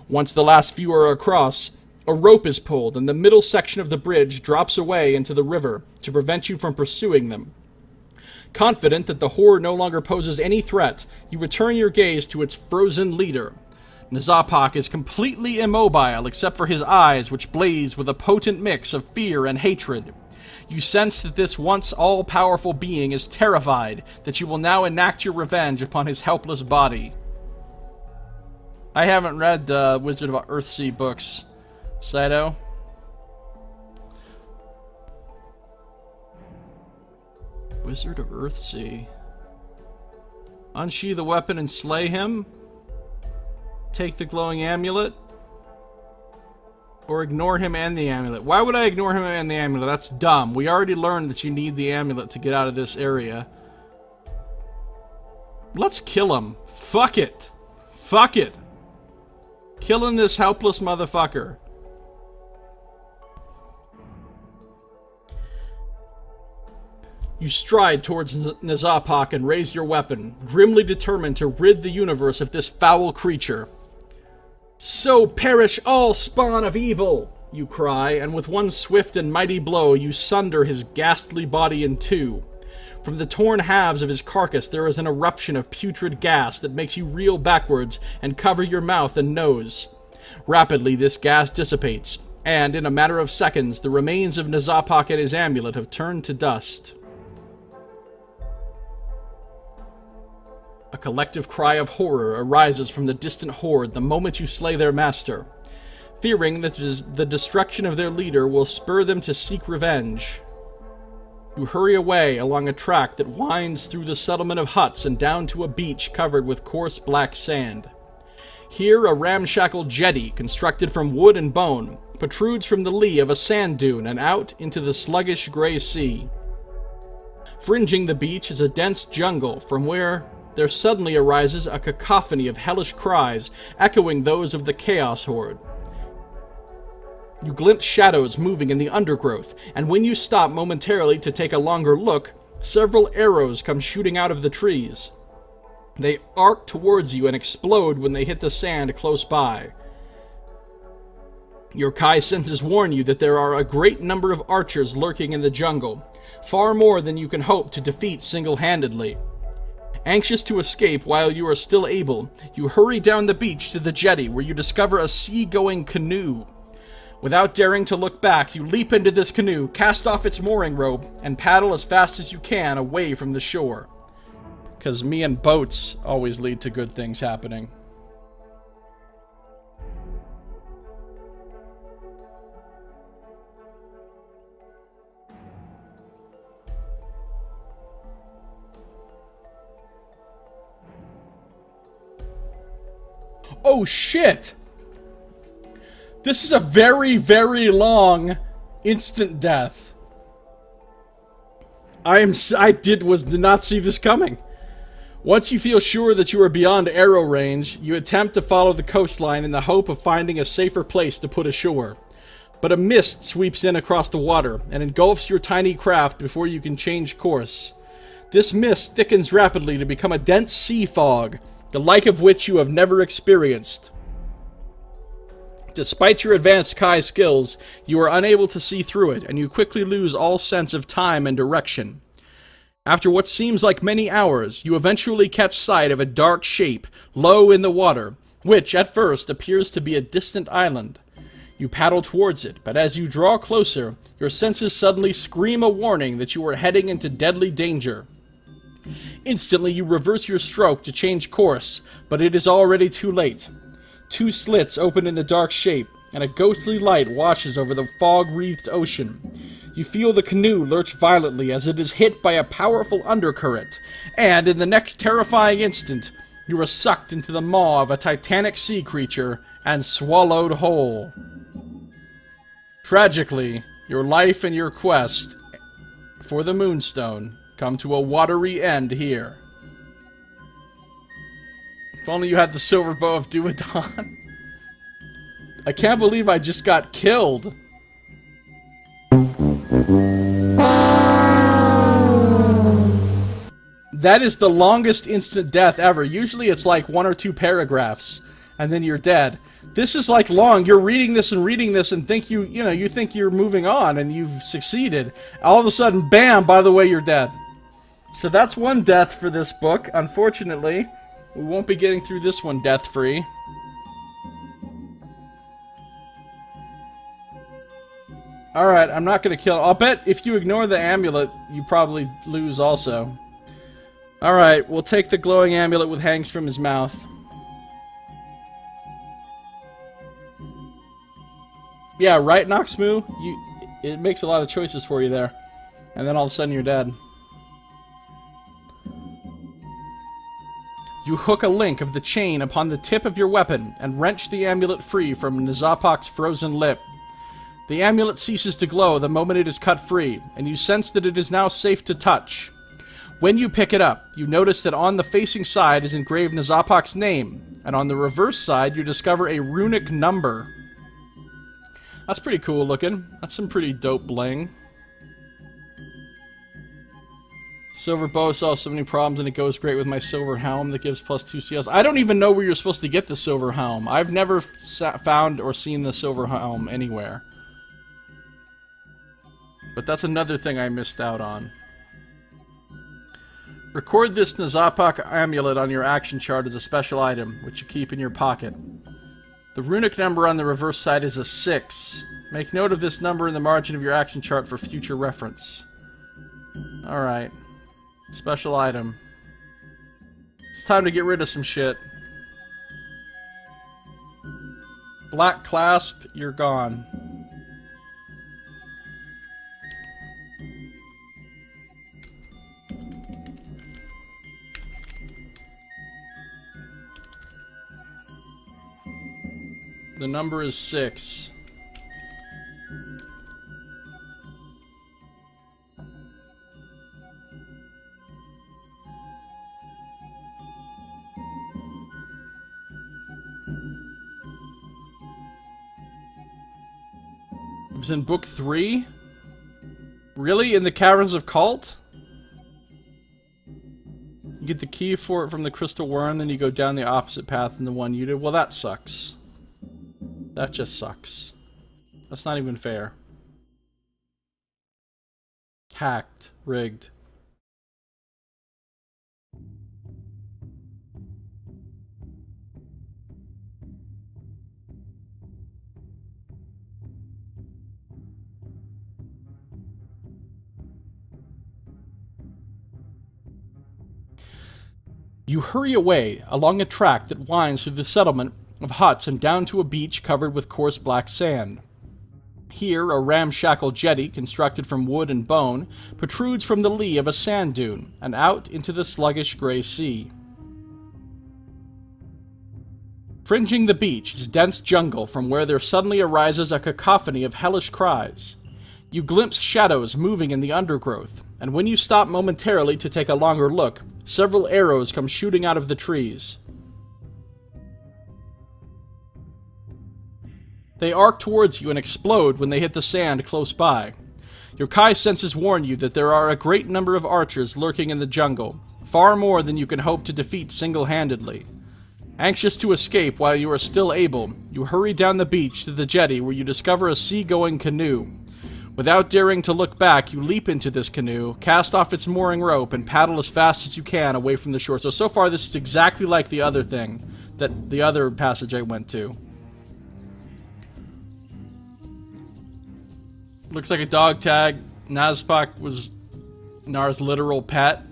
Once the last few are across, a rope is pulled, and the middle section of the bridge drops away into the river to prevent you from pursuing them. Confident that the horde no longer poses any threat, you return your gaze to its frozen leader. Nazapak is completely immobile except for his eyes, which blaze with a potent mix of fear and hatred. You sense that this once all-powerful being is terrified that you will now enact your revenge upon his helpless body. I haven't read Wizard of Earthsea books. Saito? Wizard of Earthsea. Unsheathe the weapon and slay him? Take the glowing amulet? Or ignore him and the amulet? Why would I ignore him and the amulet? That's dumb. We already learned that you need the amulet to get out of this area. Let's kill him. Fuck it. Fuck it. Killing this helpless motherfucker. You stride towards Nazapak and raise your weapon, grimly determined to rid the universe of this foul creature. So perish all spawn of evil, you cry, and with one swift and mighty blow you sunder his ghastly body in two. From the torn halves of his carcass there is an eruption of putrid gas that makes you reel backwards and cover your mouth and nose. Rapidly this gas dissipates, and in a matter of seconds the remains of Nazapak and his amulet have turned to dust. A collective cry of horror arises from the distant horde the moment you slay their master, fearing that the destruction of their leader will spur them to seek revenge. You hurry away along a track that winds through the settlement of huts and down to a beach covered with coarse black sand. Here a ramshackle jetty, constructed from wood and bone, protrudes from the lee of a sand dune and out into the sluggish gray sea. Fringing the beach is a dense jungle from where there suddenly arises a cacophony of hellish cries, echoing those of the Chaos Horde. You glimpse shadows moving in the undergrowth, and when you stop momentarily to take a longer look, Several arrows come shooting out of the trees. They arc towards you and explode when they hit the sand close by. Your Kai senses warn you that there are a great number of archers lurking in the jungle, far more than you can hope to defeat single-handedly. Anxious to escape while you are still able, you hurry down the beach to the jetty where you discover a sea-going canoe. Without daring to look back, you leap into this canoe, cast off its mooring rope, and paddle as fast as you can away from the shore. 'Cause me and boats always lead to good things happening. Oh shit! This is a very, very long instant death. did not see this coming. Once you feel sure that you are beyond arrow range, you attempt to follow the coastline in the hope of finding a safer place to put ashore. But a mist sweeps in across the water and engulfs your tiny craft before you can change course. This mist thickens rapidly to become a dense sea fog, the like of which you have never experienced. Despite your advanced Kai skills, you are unable to see through it, and you quickly lose all sense of time and direction. After what seems like many hours, you eventually catch sight of a dark shape low in the water, which at first appears to be a distant island. You paddle towards it, but as you draw closer, your senses suddenly scream a warning that you are heading into deadly danger. Instantly, you reverse your stroke to change course, but it is already too late. Two slits open in the dark shape, and a ghostly light washes over the fog-wreathed ocean. You feel the canoe lurch violently as it is hit by a powerful undercurrent, and in the next terrifying instant, you are sucked into the maw of a titanic sea creature and swallowed whole. Tragically, your life and your quest for the Moonstone come to a watery end here. If only you had the silver bow of Duodon. I can't believe I just got killed. That is the longest instant death ever. Usually it's like 1 or 2 paragraphs, and then you're dead. This is like long. You're reading this and think you think you're moving on and you've succeeded. All of a sudden, bam, by the way, you're dead. So that's one death for this book. Unfortunately, we won't be getting through this one death-free. Alright, I'm not gonna kill... I'll bet if you ignore the amulet, you probably lose also. Alright, we'll take the glowing amulet with hangs from his mouth. Yeah, right, Noxmoo? It makes a lot of choices for you there. And then all of a sudden you're dead. You hook a link of the chain upon the tip of your weapon and wrench the amulet free from Nazapak's frozen lip. The amulet ceases to glow the moment it is cut free, and you sense that it is now safe to touch. When you pick it up, you notice that on the facing side is engraved Nazapak's name, and on the reverse side you discover a runic number. That's pretty cool looking. That's some pretty dope bling. Silver bow solves so many problems, and it goes great with my silver helm that gives +2 CLs. I don't even know where you're supposed to get the silver helm. I've never found or seen the silver helm anywhere. But that's another thing I missed out on. Record this Nazapak amulet on your action chart as a special item, which you keep in your pocket. The runic number on the reverse side is a 6. Make note of this number in the margin of your action chart for future reference. Alright. Special item. It's time to get rid of some shit. Black clasp, you're gone. The number is 6. It was in book 3? Really? In the Caverns of Cult? You get the key for it from the crystal worm, then you go down the opposite path than the one you did. Well, that sucks. That just sucks. That's not even fair. Hacked. Rigged. You hurry away along a track that winds through the settlement of huts and down to a beach covered with coarse black sand. Here, a ramshackle jetty, constructed from wood and bone, protrudes from the lee of a sand dune and out into the sluggish gray sea. Fringing the beach is dense jungle from where there suddenly arises a cacophony of hellish cries. You glimpse shadows moving in the undergrowth, and when you stop momentarily to take a longer look, several arrows come shooting out of the trees. They arc towards you and explode when they hit the sand close by. Your Kai senses warn you that there are a great number of archers lurking in the jungle, far more than you can hope to defeat single-handedly. Anxious to escape while you are still able, you hurry down the beach to the jetty where you discover a sea-going canoe. Without daring to look back, you leap into this canoe, cast off its mooring rope, and paddle as fast as you can away from the shore. So far this is exactly like the other thing, that the other passage I went to. Looks like a dog tag. Nazpak was Naar's literal pet.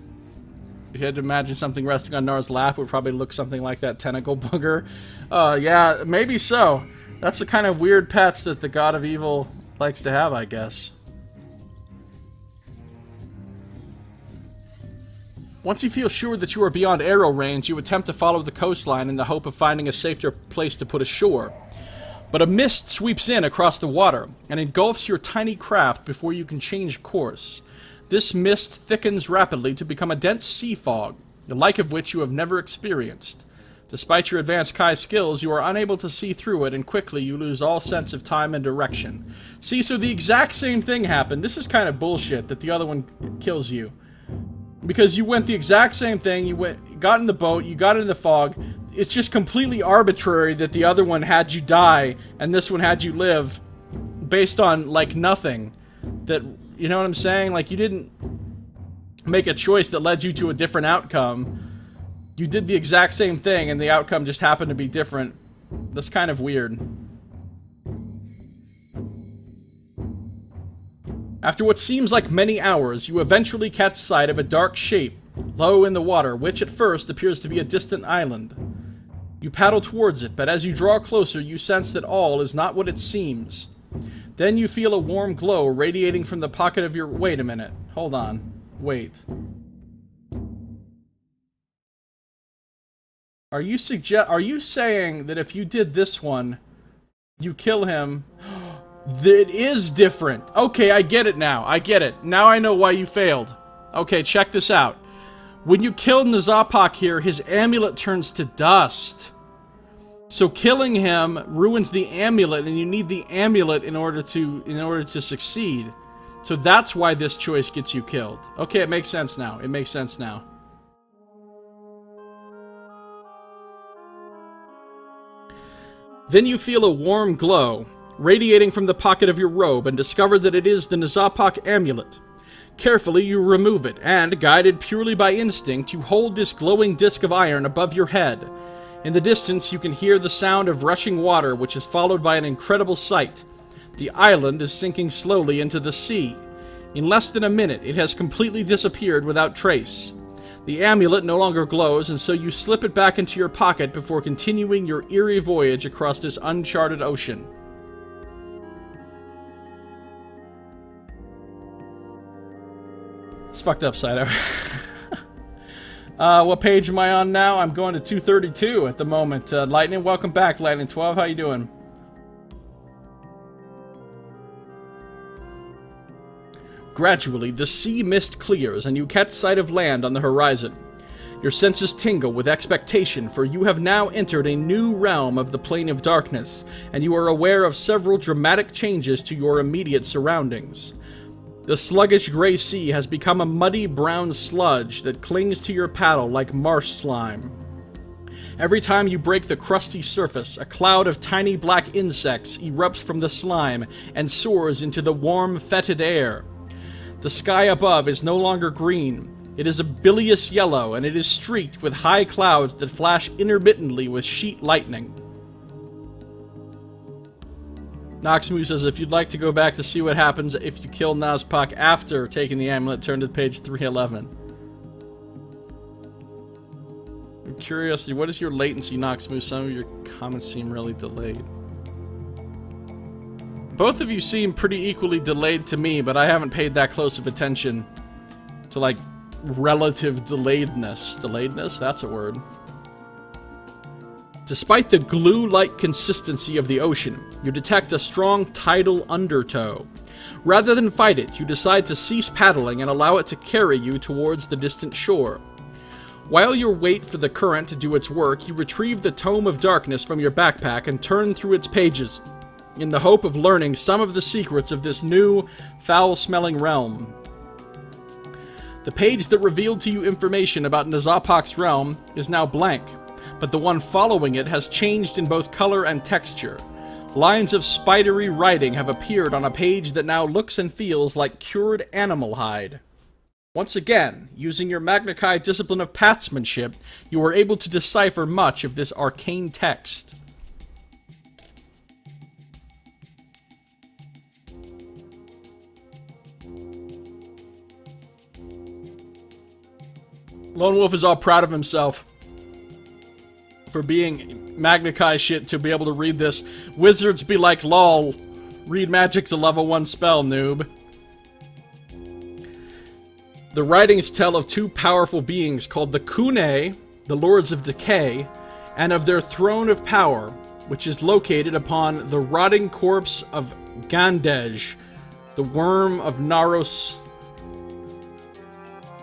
If you had to imagine something resting on Naar's lap, it would probably look something like that tentacle booger. Yeah, maybe so. That's the kind of weird pets that the god of evil likes to have, I guess. Once you feel sure that you are beyond arrow range, you attempt to follow the coastline in the hope of finding a safer place to put ashore. But a mist sweeps in across the water and engulfs your tiny craft before you can change course. This mist thickens rapidly to become a dense sea fog, the like of which you have never experienced. Despite your advanced Kai skills, you are unable to see through it, and quickly you lose all sense of time and direction. See, so the exact same thing happened. This is kind of bullshit that the other one kills you. Because you went the exact same thing, you got in the boat, you got in the fog. It's just completely arbitrary that the other one had you die, and this one had you live, based on, like, nothing. That, you know what I'm saying? Like, you didn't make a choice that led you to a different outcome. You did the exact same thing, and the outcome just happened to be different. That's kind of weird. After what seems like many hours, you eventually catch sight of a dark shape, low in the water, which at first appears to be a distant island. You paddle towards it, but as you draw closer, you sense that all is not what it seems. Then you feel a warm glow radiating from the pocket of your... Wait a minute. Hold on. Wait. Are you saying that if you did this one, you kill him... It is different. Okay, I get it now. I get it. Now I know why you failed. Okay, check this out. When you kill Nazapak here, his amulet turns to dust. So killing him ruins the amulet, and you need the amulet in order to succeed. So that's why this choice gets you killed. Okay, it makes sense now. It makes sense now. Then you feel a warm glow radiating from the pocket of your robe and discover that it is the Nazapak amulet. Carefully, you remove it, and, guided purely by instinct, you hold this glowing disc of iron above your head. In the distance, you can hear the sound of rushing water, which is followed by an incredible sight. The island is sinking slowly into the sea. In less than a minute, it has completely disappeared without trace. The amulet no longer glows, and so you slip it back into your pocket before continuing your eerie voyage across this uncharted ocean. It's fucked up, Saito. What page am I on now? I'm going to 232 at the moment. Lightning, welcome back, Lightning 12. How you doing? Gradually, the sea mist clears, and you catch sight of land on the horizon. Your senses tingle with expectation, for you have now entered a new realm of the Plane of Darkness, and you are aware of several dramatic changes to your immediate surroundings. The sluggish gray sea has become a muddy brown sludge that clings to your paddle like marsh slime. Every time you break the crusty surface, a cloud of tiny black insects erupts from the slime and soars into the warm, fetid air. The sky above is no longer green. It is a bilious yellow, and it is streaked with high clouds that flash intermittently with sheet lightning. Noxmoo says, if you'd like to go back to see what happens if you kill Nazpak after taking the amulet, turn to page 311. I'm curious, what is your latency, Noxmoo? Some of your comments seem really delayed. Both of you seem pretty equally delayed to me, but I haven't paid that close of attention to, like, relative delayedness. Delayedness? That's a word. Despite the glue-like consistency of the ocean, you detect a strong tidal undertow. Rather than fight it, you decide to cease paddling and allow it to carry you towards the distant shore. While you wait for the current to do its work, you retrieve the Tome of Darkness from your backpack and turn through its pages, in the hope of learning some of the secrets of this new, foul-smelling realm. The page that revealed to you information about Nazapak's realm is now blank, but the one following it has changed in both color and texture. Lines of spidery writing have appeared on a page that now looks and feels like cured animal hide. Once again, using your Magna Chi discipline of pathsmanship, you are able to decipher much of this arcane text. Lone Wolf is all proud of himself for being Magna Chi shit to be able to read this. Wizards be like, lol, read magic's a level 1 spell, noob. The writings tell of two powerful beings called the Kune, the Lords of Decay, and of their throne of power, which is located upon the rotting corpse of Gandej, the worm of Naros.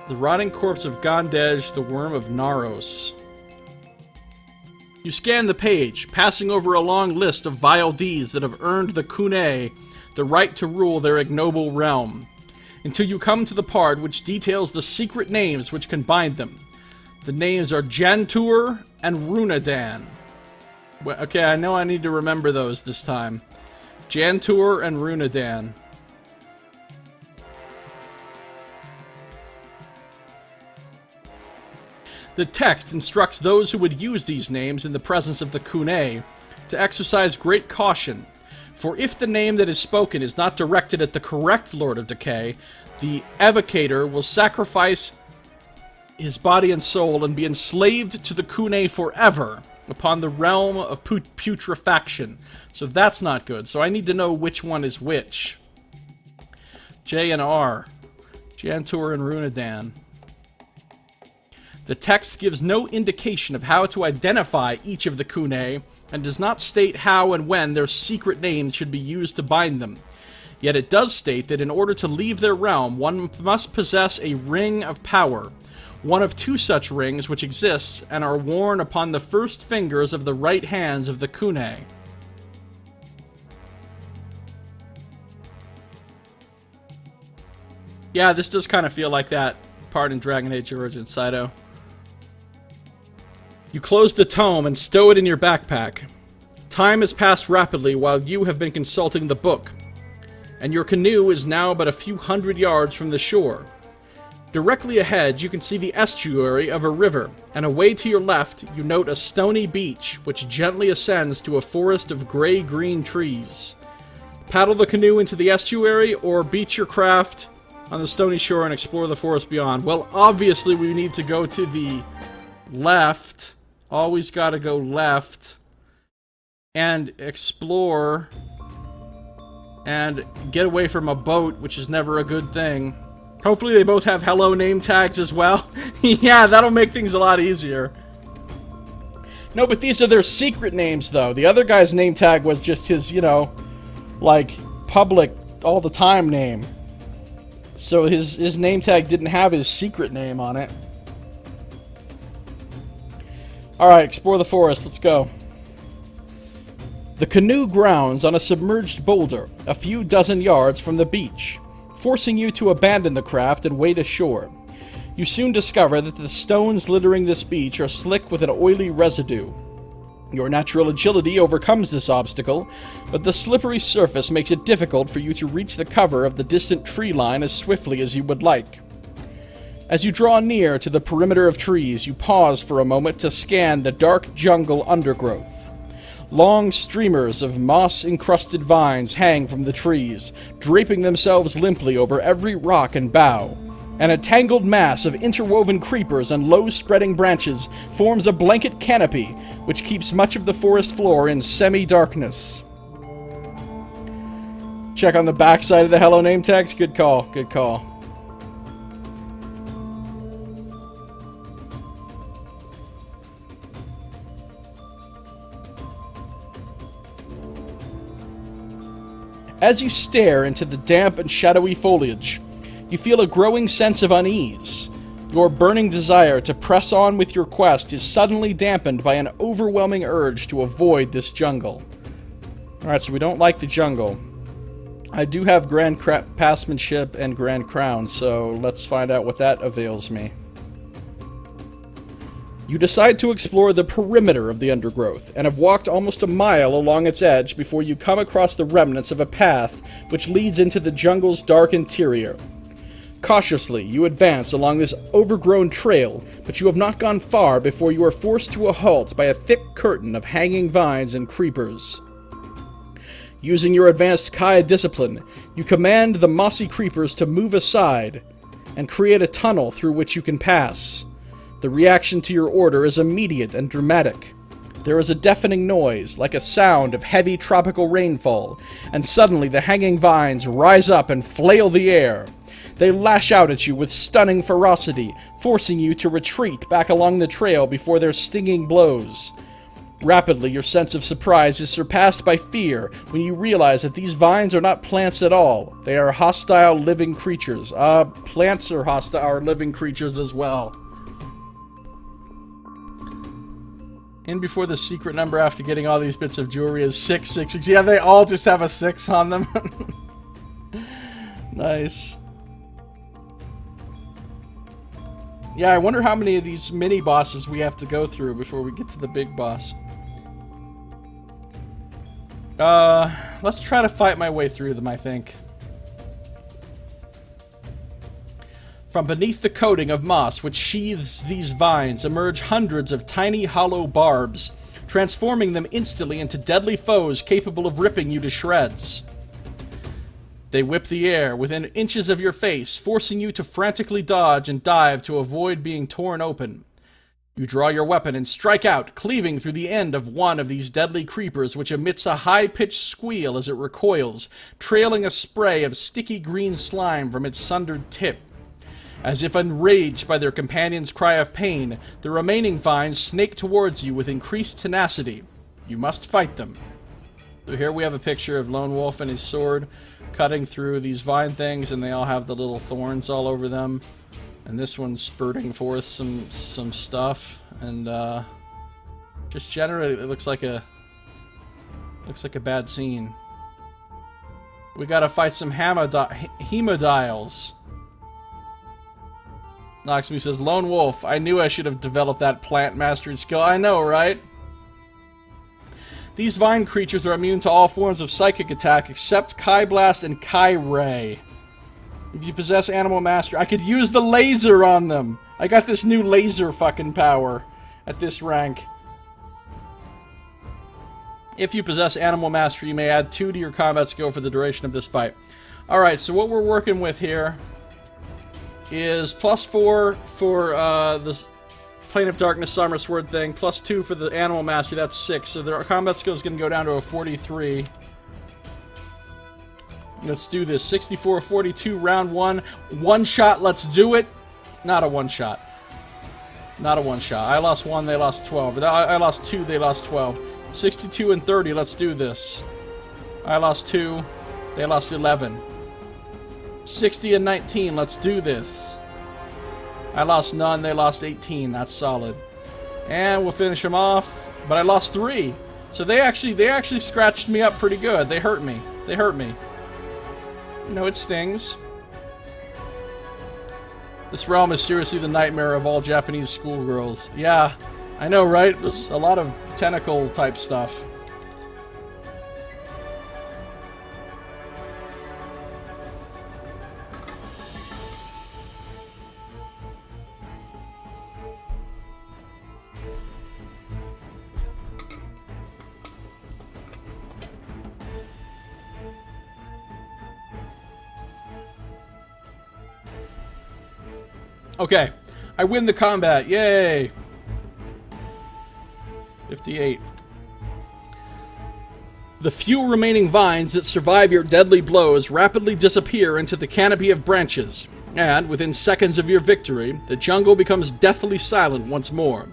The rotting corpse of Gandej, the worm of Naros. You scan the page, passing over a long list of vile deeds that have earned the Kune the right to rule their ignoble realm, until you come to the part which details the secret names which can bind them. The names are Jantur and Runadan. Well, okay, I know I need to remember those this time. Jantur and Runadan. The text instructs those who would use these names in the presence of the Kune to exercise great caution, for if the name that is spoken is not directed at the correct Lord of Decay, the evocator will sacrifice his body and soul and be enslaved to the Kune forever upon the realm of putrefaction. So that's not good. So I need to know which one is which. J and R. Jantur and Runadan. The text gives no indication of how to identify each of the Kune, and does not state how and when their secret names should be used to bind them. Yet it does state that in order to leave their realm, one must possess a ring of power, one of two such rings which exists and are worn upon the first fingers of the right hands of the Kune. Yeah, this does kind of feel like that part in Dragon Age Origins, Saito. You close the tome and stow it in your backpack. Time has passed rapidly while you have been consulting the book, and your canoe is now but a few hundred yards from the shore. Directly ahead, you can see the estuary of a river, and away to your left, you note a stony beach which gently ascends to a forest of gray-green trees. Paddle the canoe into the estuary, or beach your craft on the stony shore and explore the forest beyond. Well, obviously we need to go to the left. Always gotta go left. And explore. And get away from a boat, which is never a good thing. Hopefully they both have hello name tags as well. Yeah, that'll make things a lot easier. No, but these are their secret names, though. The other guy's name tag was just his, you know, like, public, all the time name. So his name tag didn't have his secret name on it. Alright, explore the forest. Let's go. The canoe grounds on a submerged boulder, a few dozen yards from the beach. forcing you to abandon the craft and wade ashore. You soon discover that the stones littering this beach are slick with an oily residue. Your natural agility overcomes this obstacle, but the slippery surface makes it difficult for you to reach the cover of the distant tree line as swiftly as you would like. As you draw near to the perimeter of trees, you pause for a moment to scan the dark jungle undergrowth. Long streamers of moss-encrusted vines hang from the trees, draping themselves limply over every rock and bough. And a tangled mass of interwoven creepers and low-spreading branches forms a blanket canopy, which keeps much of the forest floor in semi-darkness. Check on the backside of the hello name text. Good call, good call. As you stare into the damp and shadowy foliage, you feel a growing sense of unease. Your burning desire to press on with your quest is suddenly dampened by an overwhelming urge to avoid this jungle. Alright, so we don't like the jungle. I do have Grand Passmanship and Grand Crown, so let's find out what that avails me. You decide to explore the perimeter of the undergrowth, and have walked almost a mile along its edge before you come across the remnants of a path which leads into the jungle's dark interior. Cautiously, you advance along this overgrown trail, but you have not gone far before you are forced to a halt by a thick curtain of hanging vines and creepers. Using your advanced Kai discipline, you command the mossy creepers to move aside and create a tunnel through which you can pass. The reaction to your order is immediate and dramatic. There is a deafening noise, like a sound of heavy tropical rainfall, and suddenly the hanging vines rise up and flail the air. They lash out at you with stunning ferocity, forcing you to retreat back along the trail before their stinging blows. Rapidly, your sense of surprise is surpassed by fear when you realize that these vines are not plants at all. They are hostile living creatures. Plants are hostile, are living creatures as well. In before the secret number after getting all these bits of jewelry is 666. Yeah, they all just have a 6 on them. Nice. Yeah, I wonder how many of these mini-bosses we have to go through before we get to the big boss. Let's try to fight my way through them, I think. From beneath the coating of moss which sheathes these vines emerge hundreds of tiny hollow barbs, transforming them instantly into deadly foes capable of ripping you to shreds. They whip the air within inches of your face, forcing you to frantically dodge and dive to avoid being torn open. You draw your weapon and strike out, cleaving through the end of one of these deadly creepers, which emits a high-pitched squeal as it recoils, trailing a spray of sticky green slime from its sundered tip. As if enraged by their companion's cry of pain, the remaining vines snake towards you with increased tenacity. You must fight them. So here we have a picture of Lone Wolf and his sword cutting through these vine things, and they all have the little thorns all over them. And this one's spurting forth some stuff, and just generally it looks like a bad scene. We gotta fight some hemodials. Noxby says, Lone Wolf, I knew I should have developed that plant mastery skill. I know, right? These vine creatures are immune to all forms of psychic attack except Kai Blast and Kai Ray. If you possess Animal Mastery, I could use the laser on them. I got this new laser fucking power at this rank. If you possess Animal Mastery, you may add 2 to your combat skill for the duration of this fight. Alright, so what we're working with here is +4 for the Plane of Darkness Summer Sword thing, +2 for the Animal Mastery, that's 6. So their combat skill is going to go down to a 43. Let's do this. 64-42, round 1. One shot, let's do it. Not a one shot. Not a one shot. I lost 1, they lost 12. I lost 2, they lost 12. 62 and 30, let's do this. I lost 2, they lost 11. 60 and 19, let's do this. I lost none, they lost 18, that's solid. And we'll finish them off, but I lost 3. So they actually scratched me up pretty good. They hurt me. They hurt me. You know, it stings. This realm is seriously the nightmare of all Japanese schoolgirls. Yeah, I know, right? There's a lot of tentacle-type stuff. Okay, I win the combat. Yay! 58. The few remaining vines that survive your deadly blows rapidly disappear into the canopy of branches, and within seconds of your victory, the jungle becomes deathly silent once more.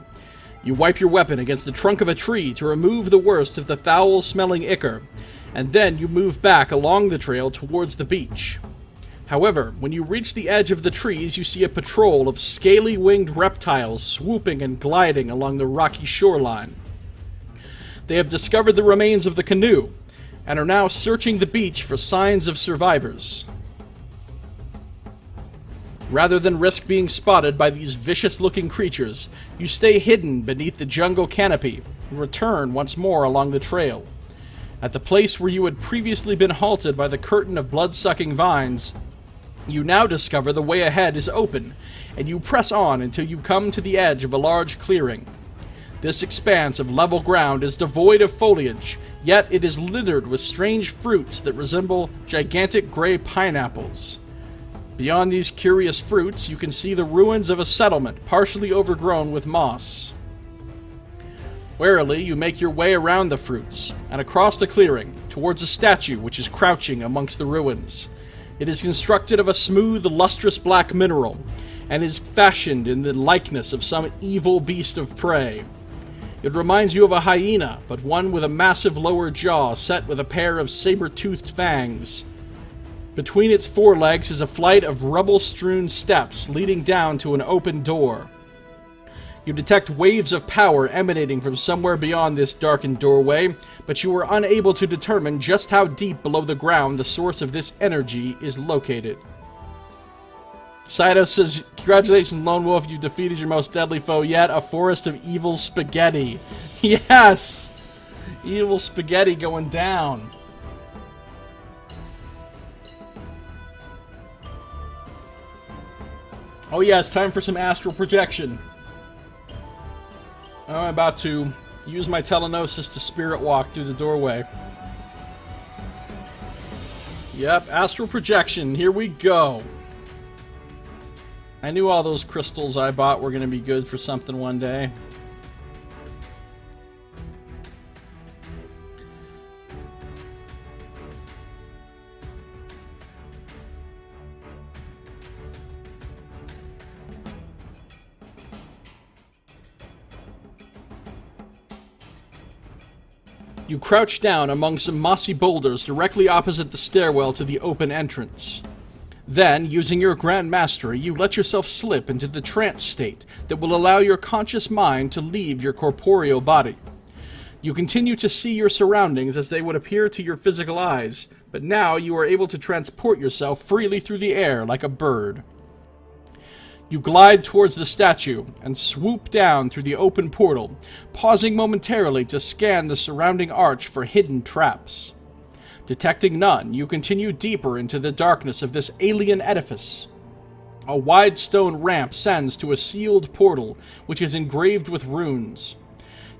You wipe your weapon against the trunk of a tree to remove the worst of the foul-smelling ichor, and then you move back along the trail towards the beach. However, when you reach the edge of the trees, you see a patrol of scaly-winged reptiles swooping and gliding along the rocky shoreline. They have discovered the remains of the canoe, and are now searching the beach for signs of survivors. Rather than risk being spotted by these vicious-looking creatures, you stay hidden beneath the jungle canopy and return once more along the trail. At the place where you had previously been halted by the curtain of blood-sucking vines, you now discover the way ahead is open, and you press on until you come to the edge of a large clearing. This expanse of level ground is devoid of foliage, yet it is littered with strange fruits that resemble gigantic gray pineapples. Beyond these curious fruits, you can see the ruins of a settlement partially overgrown with moss. Warily, you make your way around the fruits, and across the clearing, towards a statue which is crouching amongst the ruins. It is constructed of a smooth, lustrous black mineral, and is fashioned in the likeness of some evil beast of prey. It reminds you of a hyena, but one with a massive lower jaw set with a pair of saber-toothed fangs. Between its forelegs is a flight of rubble-strewn steps leading down to an open door. You detect waves of power emanating from somewhere beyond this darkened doorway, but you are unable to determine just how deep below the ground the source of this energy is located. Saito says, "Congratulations, Lone Wolf, you defeated your most deadly foe yet, a forest of evil spaghetti." Yes! Evil spaghetti going down. Oh yeah, it's time for some astral projection. I'm about to use my telenosis to spirit walk through the doorway. Yep, astral projection, here we go. I knew all those crystals I bought were going to be good for something one day. You crouch down among some mossy boulders directly opposite the stairwell to the open entrance. Then, using your grand mastery, you let yourself slip into the trance state that will allow your conscious mind to leave your corporeal body. You continue to see your surroundings as they would appear to your physical eyes, but now you are able to transport yourself freely through the air like a bird. You glide towards the statue and swoop down through the open portal, pausing momentarily to scan the surrounding arch for hidden traps. Detecting none, you continue deeper into the darkness of this alien edifice. A wide stone ramp sends to a sealed portal, which is engraved with runes.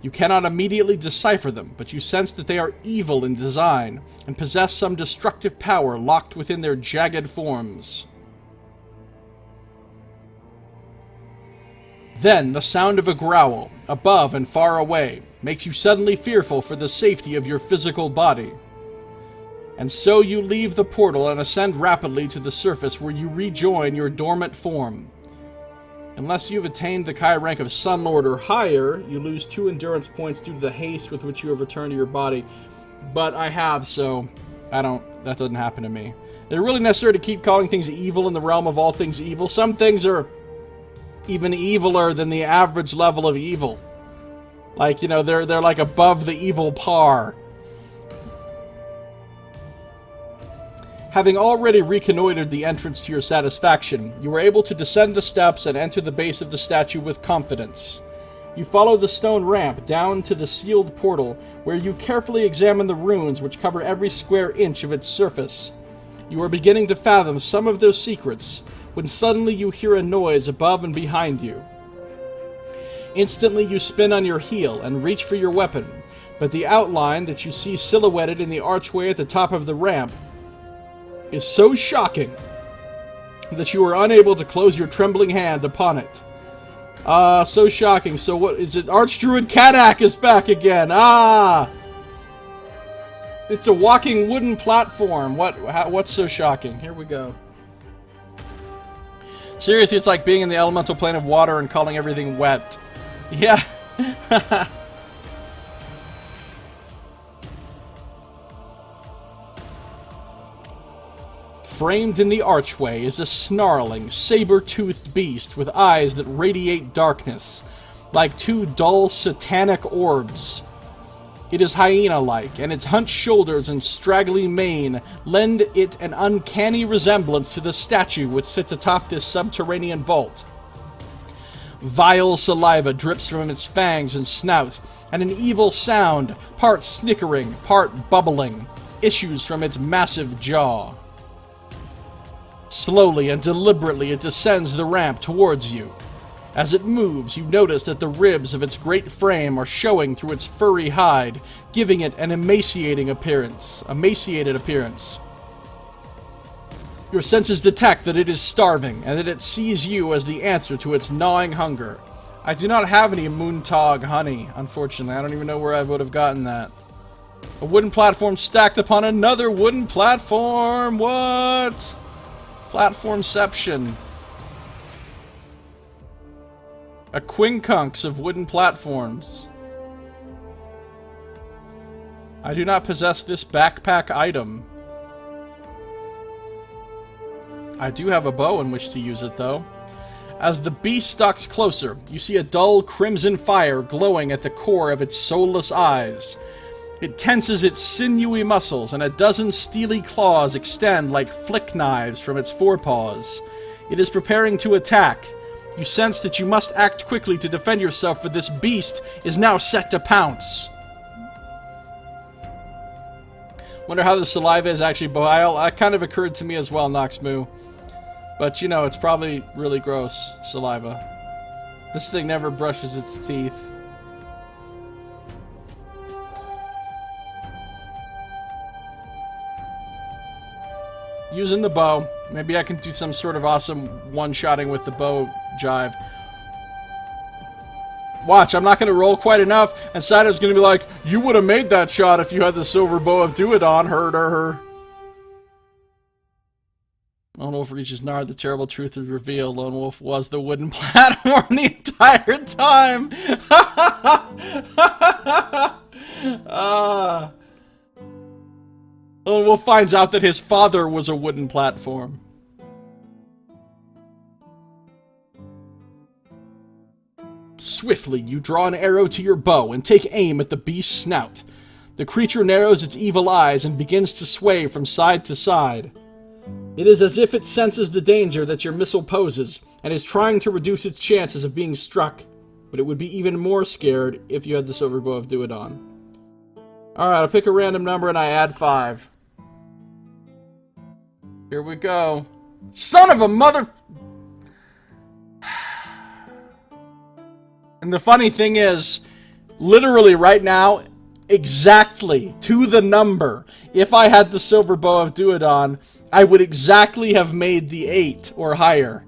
You cannot immediately decipher them, but you sense that they are evil in design, and possess some destructive power locked within their jagged forms. Then, the sound of a growl, above and far away, makes you suddenly fearful for the safety of your physical body. And so you leave the portal and ascend rapidly to the surface where you rejoin your dormant form. Unless you've attained the Kai rank of Sunlord or higher, you lose 2 endurance points due to the haste with which you have returned to your body. But I have, so that doesn't happen to me. Is it really necessary to keep calling things evil in the realm of all things evil? Some things are even eviler than the average level of evil. Like, you know, they're like above the evil par. Having already reconnoitered the entrance to your satisfaction, you were able to descend the steps and enter the base of the statue with confidence. You follow the stone ramp down to the sealed portal, where you carefully examine the runes which cover every square inch of its surface. You are beginning to fathom some of their secrets, when suddenly you hear a noise above and behind you. Instantly you spin on your heel and reach for your weapon, but the outline that you see silhouetted in the archway at the top of the ramp is so shocking that you are unable to close your trembling hand upon it. So shocking. So what is it? Archdruid Kadak is back again. It's a walking wooden platform. What's so shocking? Here we go. Seriously, it's like being in the elemental plane of water and calling everything wet. Yeah. Framed in the archway is a snarling, saber-toothed beast with eyes that radiate darkness, like two dull, satanic orbs. It is hyena-like, and its hunched shoulders and straggly mane lend it an uncanny resemblance to the statue which sits atop this subterranean vault. Vile saliva drips from its fangs and snout, and an evil sound, part snickering, part bubbling, issues from its massive jaw. Slowly and deliberately it descends the ramp towards you. As it moves, you notice that the ribs of its great frame are showing through its furry hide, giving it an emaciated appearance. Your senses detect that it is starving, and that it sees you as the answer to its gnawing hunger. I do not have any Moontog honey, unfortunately. I don't even know where I would have gotten that. A wooden platform stacked upon another wooden platform! What? Platformception. A quincunx of wooden platforms. I do not possess this backpack item. I do have a bow in which to use it, though. As the beast stalks closer, you see a dull crimson fire glowing at the core of its soulless eyes. It tenses its sinewy muscles, and a dozen steely claws extend like flick knives from its forepaws. It is preparing to attack. You sense that you must act quickly to defend yourself, for this beast is now set to pounce. Wonder how the saliva is actually bile. That kind of occurred to me as well, Noxmoo. But, you know, it's probably really gross saliva. This thing never brushes its teeth. Using the bow. Maybe I can do some sort of awesome one-shotting with the bow jive. Watch, I'm not going to roll quite enough, and Saito's going to be like, you would have made that shot if you had the silver bow of Duodon, her. Lone Wolf reaches Naar, the terrible truth is revealed. Lone Wolf was the wooden platform the entire time! Lone Wolf finds out that his father was a wooden platform. Swiftly, you draw an arrow to your bow and take aim at the beast's snout. The creature narrows its evil eyes and begins to sway from side to side. It is as if it senses the danger that your missile poses, and is trying to reduce its chances of being struck, but it would be even more scared if you had the silver bow of Duodon. Alright, I'll pick a random number and I add 5. Here we go. Son of a mother... And the funny thing is, literally right now, exactly to the number, if I had the silver bow of Duodon, I would exactly have made the 8 or higher.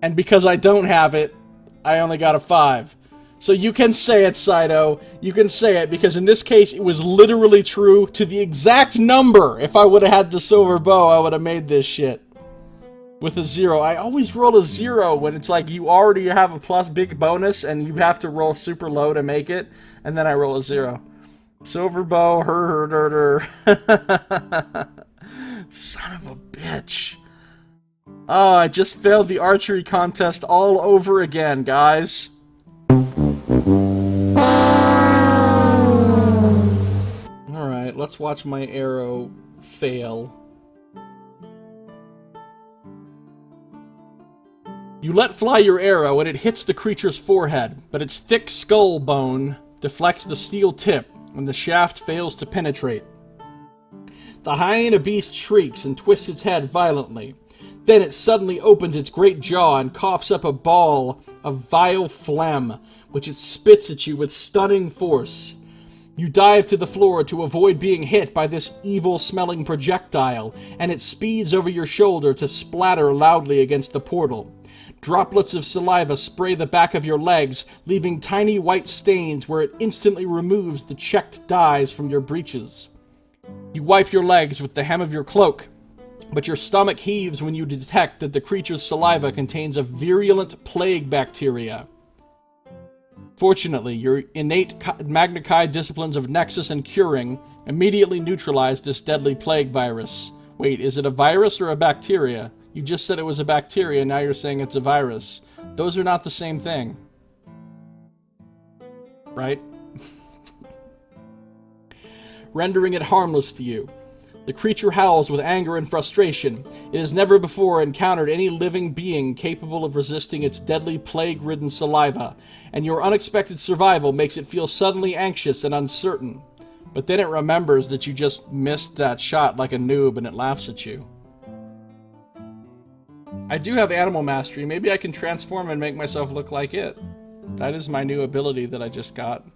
And because I don't have it, I only got a 5. So you can say it, Saito. You can say it, because in this case, it was literally true to the exact number. If I would have had the silver bow, I would have made this shit. With a 0. I always roll a 0 when it's like you already have a plus big bonus and you have to roll super low to make it. And then I roll a 0. Silver bow, Son of a bitch. Oh, I just failed the archery contest all over again, guys. Alright, let's watch my arrow fail. You let fly your arrow and it hits the creature's forehead, but its thick skull bone deflects the steel tip and the shaft fails to penetrate. The hyena beast shrieks and twists its head violently. Then it suddenly opens its great jaw and coughs up a ball of vile phlegm, which it spits at you with stunning force. You dive to the floor to avoid being hit by this evil-smelling projectile, and it speeds over your shoulder to splatter loudly against the portal. Droplets of saliva spray the back of your legs, leaving tiny white stains where it instantly removes the checked dyes from your breeches. You wipe your legs with the hem of your cloak, but your stomach heaves when you detect that the creature's saliva contains a virulent plague bacteria. Fortunately, your innate Magna Chi disciplines of Nexus and Curing immediately neutralize this deadly plague virus. Wait, is it a virus or a bacteria? You just said it was a bacteria, now you're saying it's a virus. Those are not the same thing. Right? Rendering it harmless to you. The creature howls with anger and frustration. It has never before encountered any living being capable of resisting its deadly plague-ridden saliva, and your unexpected survival makes it feel suddenly anxious and uncertain. But then it remembers that you just missed that shot like a noob and it laughs at you. I do have Animal Mastery. Maybe I can transform and make myself look like it. That is my new ability that I just got.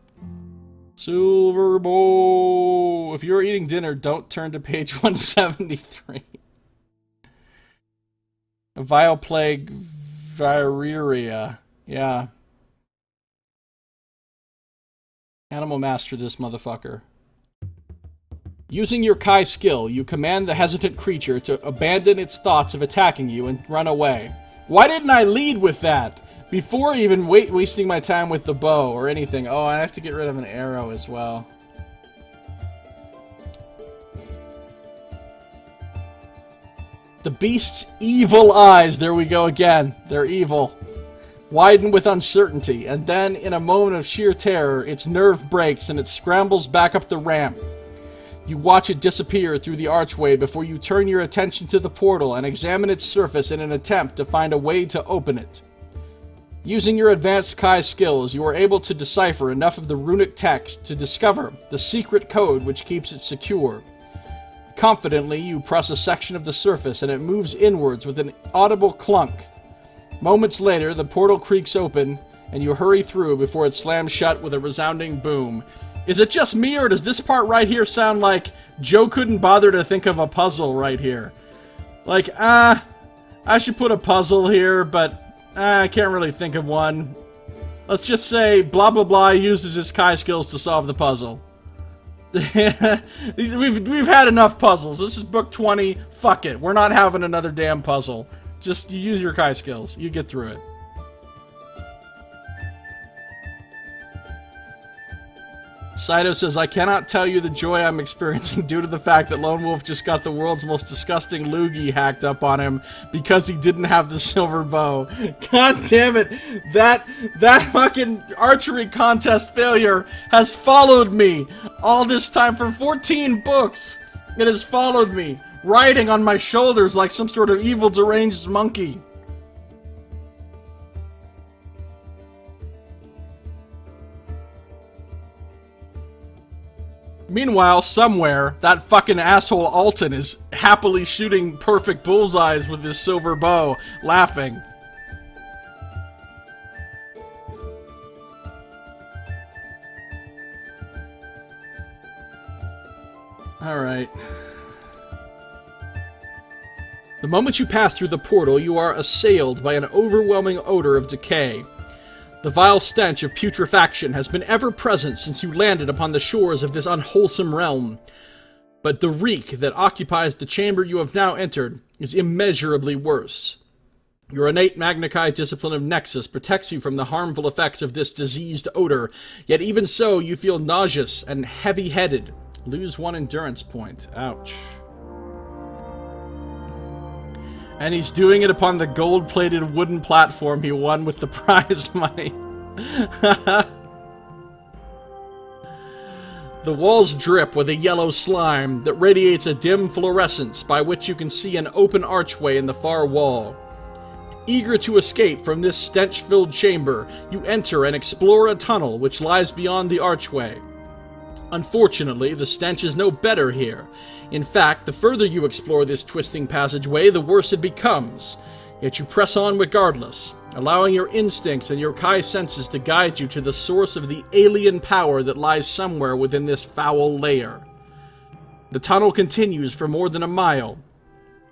Silver bowl. If you're eating dinner, don't turn to page 173. A vile plague, vireria. Yeah. Animal master this motherfucker. Using your Kai skill, you command the hesitant creature to abandon its thoughts of attacking you and run away. Why didn't I lead with that? Before even wasting my time with the bow or anything. Oh, I have to get rid of an arrow as well. The beast's evil eyes, there we go again. They're evil. Widen with uncertainty, and then, in a moment of sheer terror, its nerve breaks and it scrambles back up the ramp. You watch it disappear through the archway before you turn your attention to the portal and examine its surface in an attempt to find a way to open it. Using your advanced Kai skills, you are able to decipher enough of the runic text to discover the secret code which keeps it secure. Confidently, you press a section of the surface and it moves inwards with an audible clunk. Moments later, the portal creaks open and you hurry through before it slams shut with a resounding boom. Is it just me, or does this part right here sound like Joe couldn't bother to think of a puzzle right here? Like, I should put a puzzle here, but I can't really think of one. Let's just say blah blah blah uses his Kai skills to solve the puzzle. We've had enough puzzles. This is book 20. Fuck it. We're not having another damn puzzle. Just use your Kai skills. You get through it. Saito says, I cannot tell you the joy I'm experiencing due to the fact that Lone Wolf just got the world's most disgusting loogie hacked up on him because he didn't have the silver bow. God damn it. That fucking archery contest failure has followed me all this time for 14 books. It has followed me, riding on my shoulders like some sort of evil deranged monkey. Meanwhile, somewhere, that fucking asshole Alton is happily shooting perfect bullseyes with his silver bow, laughing. Alright. The moment you pass through the portal, you are assailed by an overwhelming odor of decay. The vile stench of putrefaction has been ever present since you landed upon the shores of this unwholesome realm. But the reek that occupies the chamber you have now entered is immeasurably worse. Your innate Magna Chi discipline of Nexus protects you from the harmful effects of this diseased odor, yet even so you feel nauseous and heavy-headed. Lose 1 endurance point. Ouch. And he's doing it upon the gold-plated wooden platform he won with the prize money. The walls drip with a yellow slime that radiates a dim fluorescence by which you can see an open archway in the far wall. Eager to escape from this stench-filled chamber, you enter and explore a tunnel which lies beyond the archway. Unfortunately, the stench is no better here. In fact, the further you explore this twisting passageway, the worse it becomes. Yet you press on regardless, allowing your instincts and your Kai senses to guide you to the source of the alien power that lies somewhere within this foul lair. The tunnel continues for more than a mile,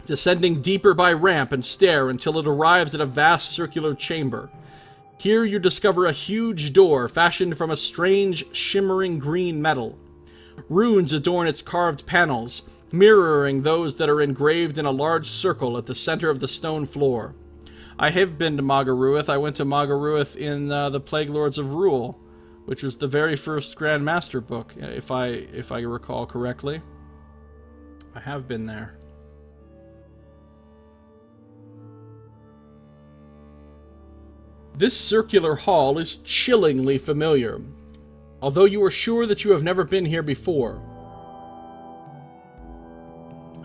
descending deeper by ramp and stair until it arrives at a vast circular chamber. Here you discover a huge door fashioned from a strange, shimmering green metal. Runes adorn its carved panels, mirroring those that are engraved in a large circle at the center of the stone floor. I have been to Magaruith. I went to Magaruith in the Plague Lords of Rule, which was the very first Grand Master book, if I recall correctly. I have been there. This circular hall is chillingly familiar, although you are sure that you have never been here before.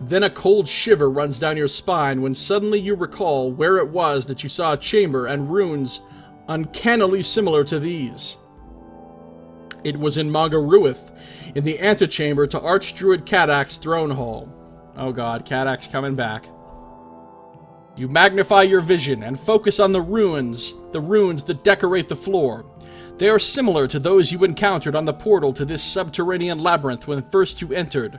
Then a cold shiver runs down your spine when suddenly you recall where it was that you saw a chamber and runes uncannily similar to these. It was in Magaruith, in the antechamber to Archdruid Kadak's throne hall. Oh god, Kadak's coming back. You magnify your vision and focus on the runes that decorate the floor. They are similar to those you encountered on the portal to this subterranean labyrinth when first you entered,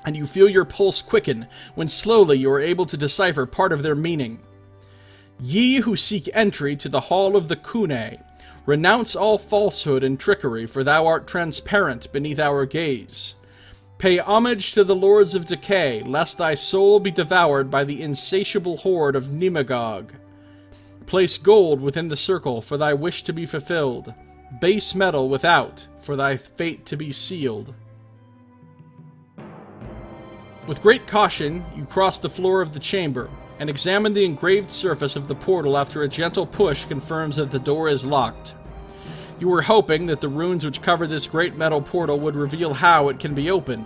and you feel your pulse quicken when slowly you are able to decipher part of their meaning. Ye who seek entry to the Hall of the Kune, renounce all falsehood and trickery, for thou art transparent beneath our gaze. Pay homage to the Lords of Decay, lest thy soul be devoured by the insatiable horde of Nemagog. Place gold within the circle, for thy wish to be fulfilled. Base metal without, for thy fate to be sealed. With great caution, you cross the floor of the chamber, and examine the engraved surface of the portal after a gentle push confirms that the door is locked. You were hoping that the runes which cover this great metal portal would reveal how it can be opened.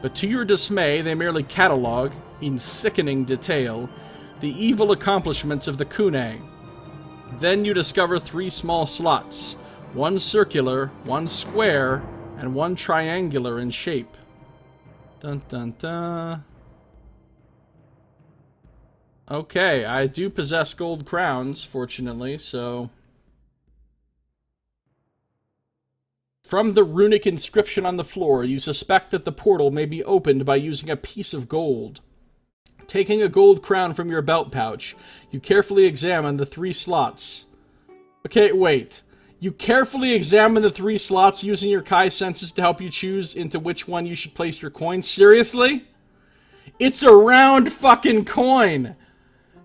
But to your dismay, they merely catalog, in sickening detail, the evil accomplishments of the Kune. Then you discover 3 small slots, one circular, one square, and one triangular in shape. Dun dun dun. Okay, I do possess gold crowns, fortunately, so... From the runic inscription on the floor, you suspect that the portal may be opened by using a piece of gold. Taking a gold crown from your belt pouch, you carefully examine the 3 slots. Okay, wait. You carefully examine the 3 slots using your Kai senses to help you choose into which one you should place your coin? Seriously? It's a round fucking coin!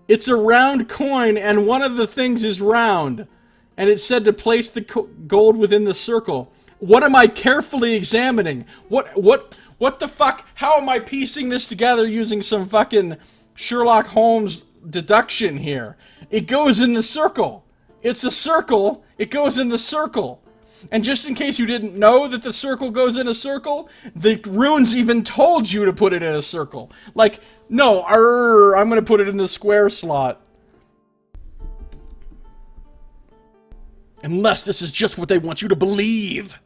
It's a round coin, and one of the things is round. And it said to place the gold within the circle. What am I carefully examining? What the fuck? How am I piecing this together using some fucking Sherlock Holmes deduction here? It goes in the circle. It's a circle. It goes in the circle. And just in case you didn't know that the circle goes in a circle, the runes even told you to put it in a circle. Like, no, I'm gonna put it in the square slot. Unless this is just what they want you to believe.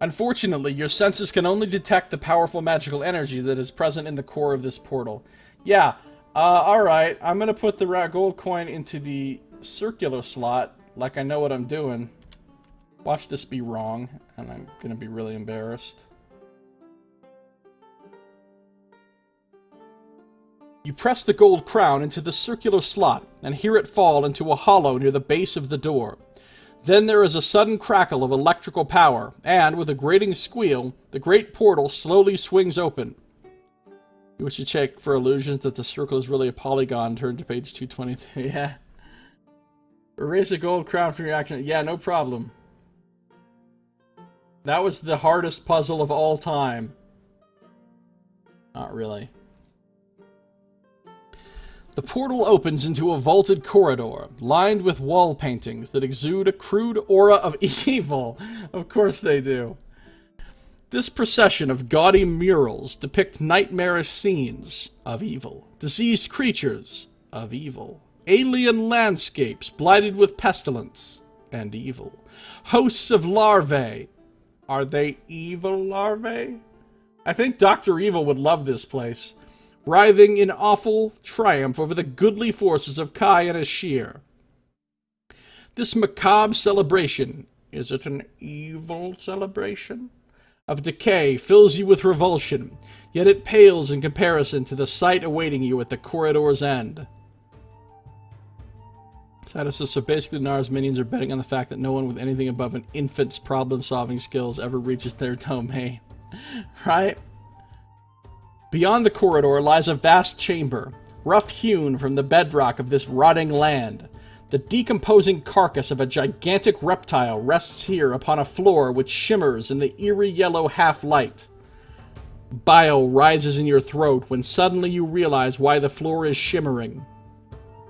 Unfortunately, your senses can only detect the powerful magical energy that is present in the core of this portal. Yeah, alright, I'm gonna put the gold coin into the circular slot, like I know what I'm doing. Watch this be wrong, and I'm gonna be really embarrassed. You press the gold crown into the circular slot, and hear it fall into a hollow near the base of the door. Then there is a sudden crackle of electrical power, and, with a grating squeal, the great portal slowly swings open. We should check for illusions that the circle is really a polygon. Turn to page 223. Yeah. Erase a gold crown from your action. Yeah, no problem. That was the hardest puzzle of all time. Not really. The portal opens into a vaulted corridor, lined with wall paintings that exude a crude aura of evil. Of course they do. This procession of gaudy murals depict nightmarish scenes of evil, diseased creatures of evil, Alien landscapes blighted with pestilence and evil. Hosts of larvae. Are they evil larvae? I think Dr. Evil would love this place. Writhing in awful triumph over the goodly forces of Kai and Ashir. This macabre celebration, is it an evil celebration? Of decay fills you with revulsion, yet it pales in comparison to the sight awaiting you at the corridor's end. So basically Naar's minions are betting on the fact that no one with anything above an infant's problem-solving skills ever reaches their domain. Right? Beyond the corridor lies a vast chamber, rough-hewn from the bedrock of this rotting land. The decomposing carcass of a gigantic reptile rests here upon a floor which shimmers in the eerie yellow half-light. Bile rises in your throat when suddenly you realize why the floor is shimmering.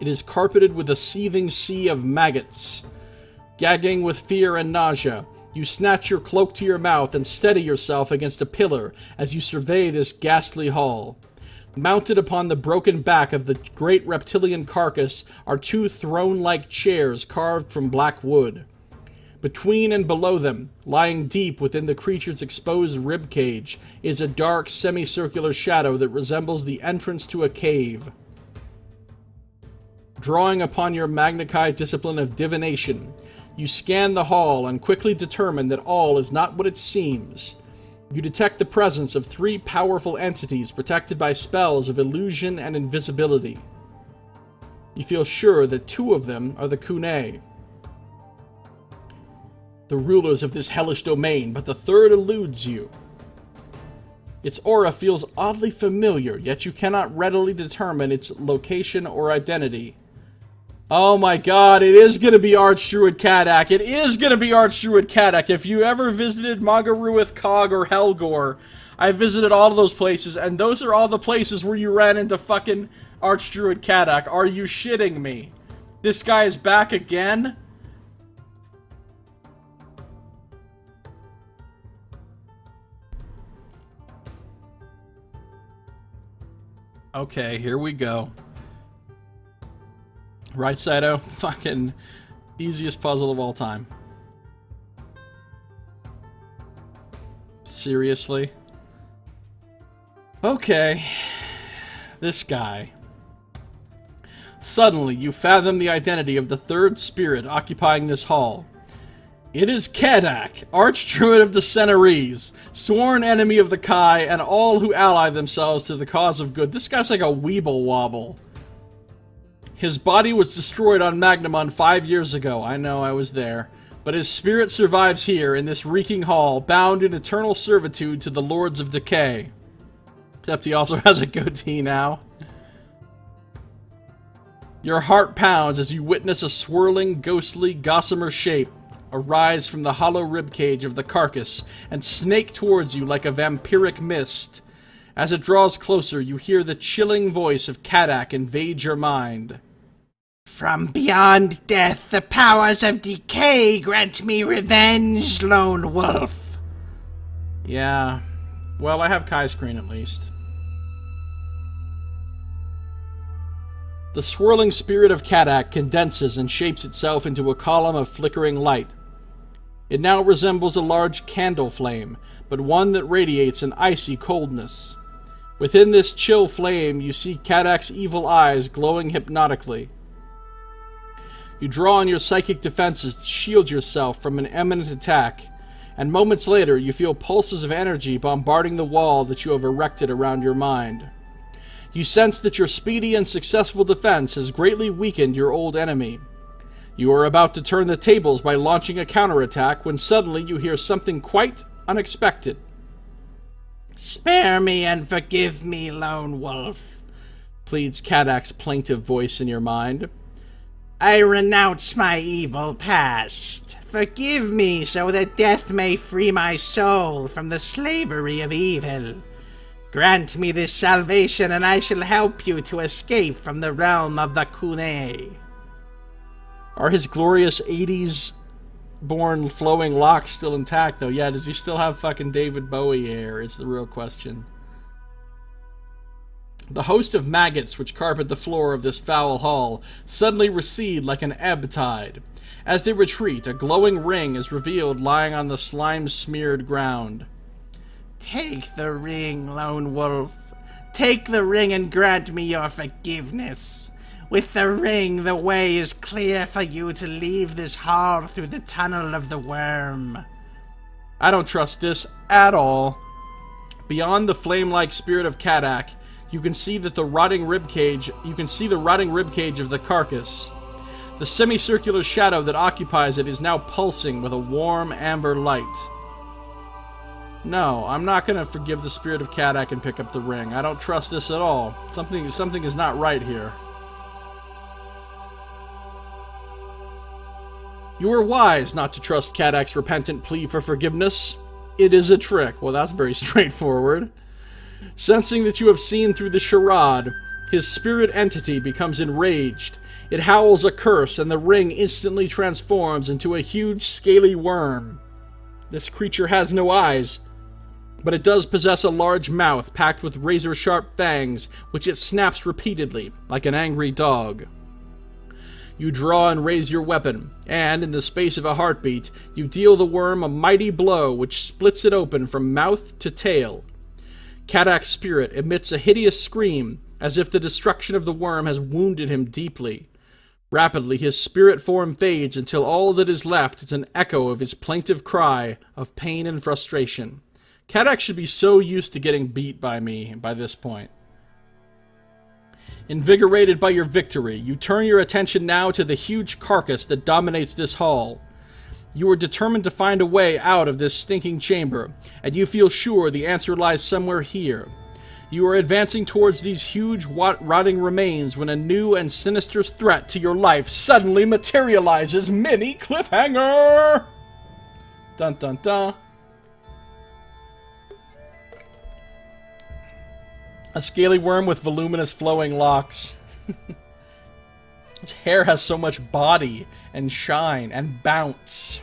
It is carpeted with a seething sea of maggots. Gagging with fear and nausea, you snatch your cloak to your mouth and steady yourself against a pillar as you survey this ghastly hall. Mounted upon the broken back of the great reptilian carcass are two throne-like chairs carved from black wood. Between and below them, lying deep within the creature's exposed ribcage, is a dark semicircular shadow that resembles the entrance to a cave. Drawing upon your Magna Chi discipline of divination, you scan the hall and quickly determine that all is not what it seems. You detect the presence of three powerful entities protected by spells of illusion and invisibility. You feel sure that two of them are the Kunai, the rulers of this hellish domain, but the third eludes you. Its aura feels oddly familiar, yet you cannot readily determine its location or identity. Oh my god, it is going to be Archdruid Kadak. It is going to be Archdruid Kadak. If you ever visited Magaruith Cog or Helgor, I visited all of those places, and those are all the places where you ran into fucking Archdruid Kadak. Are you shitting me? This guy is back again? Okay, here we go. Right, Saito? Fucking easiest puzzle of all time. Seriously? Okay. This guy. Suddenly, you fathom the identity of the third spirit occupying this hall. It is Kadak, Archdruid of the Senarese, sworn enemy of the Kai, and all who ally themselves to the cause of good. This guy's like a weeble wobble. His body was destroyed on Magnamon 5 years ago. I know, I was there. But his spirit survives here, in this reeking hall, bound in eternal servitude to the Lords of Decay. Except he also has a goatee now. Your heart pounds as you witness a swirling, ghostly, gossamer shape arise from the hollow ribcage of the carcass and snake towards you like a vampiric mist. As it draws closer, you hear the chilling voice of Kadak invade your mind. From beyond death, the powers of decay grant me revenge, lone wolf. Yeah. Well, I have Kai's screen at least. The swirling spirit of Kadak condenses and shapes itself into a column of flickering light. It now resembles a large candle flame, but one that radiates an icy coldness. Within this chill flame, you see Kadak's evil eyes glowing hypnotically. You draw on your psychic defenses to shield yourself from an imminent attack, and moments later you feel pulses of energy bombarding the wall that you have erected around your mind. You sense that your speedy and successful defense has greatly weakened your old enemy. You are about to turn the tables by launching a counterattack when suddenly you hear something quite unexpected. Spare me and forgive me, lone wolf, pleads Kadak's plaintive voice in your mind. I renounce my evil past. Forgive me so that death may free my soul from the slavery of evil. Grant me this salvation and I shall help you to escape from the realm of the Kunai. Are his glorious 80s-born flowing locks still intact, though? Yeah, does he still have fucking David Bowie hair? Is the real question. The host of maggots which carpet the floor of this foul hall suddenly recede like an ebb tide. As they retreat, a glowing ring is revealed lying on the slime-smeared ground. Take the ring, Lone Wolf. Take the ring and grant me your forgiveness. With the ring, the way is clear for you to leave this hall through the tunnel of the worm. I don't trust this at all. Beyond the flame-like spirit of Kadak, you can see the rotting ribcage of the carcass. The semicircular shadow that occupies it is now pulsing with a warm amber light. No, I'm not going to forgive the spirit of Kadak and pick up the ring. I don't trust this at all. Something is not right here. You were wise not to trust Kadak's repentant plea for forgiveness. It is a trick. Well, that's very straightforward. Sensing that you have seen through the charade, his spirit entity becomes enraged. It howls a curse, and the ring instantly transforms into a huge, scaly worm. This creature has no eyes, but it does possess a large mouth packed with razor-sharp fangs, which it snaps repeatedly, like an angry dog. You draw and raise your weapon, and, in the space of a heartbeat, you deal the worm a mighty blow which splits it open from mouth to tail. Kadak's spirit emits a hideous scream, as if the destruction of the worm has wounded him deeply. Rapidly, his spirit form fades until all that is left is an echo of his plaintive cry of pain and frustration. Kadak should be so used to getting beat by me by this point. Invigorated by your victory, you turn your attention now to the huge carcass that dominates this hall. You are determined to find a way out of this stinking chamber, and you feel sure the answer lies somewhere here. You are advancing towards these huge, rotting remains when a new and sinister threat to your life suddenly materializes. Mini cliffhanger! Dun dun dun. A scaly worm with voluminous flowing locks. His hair has so much body and shine and bounce.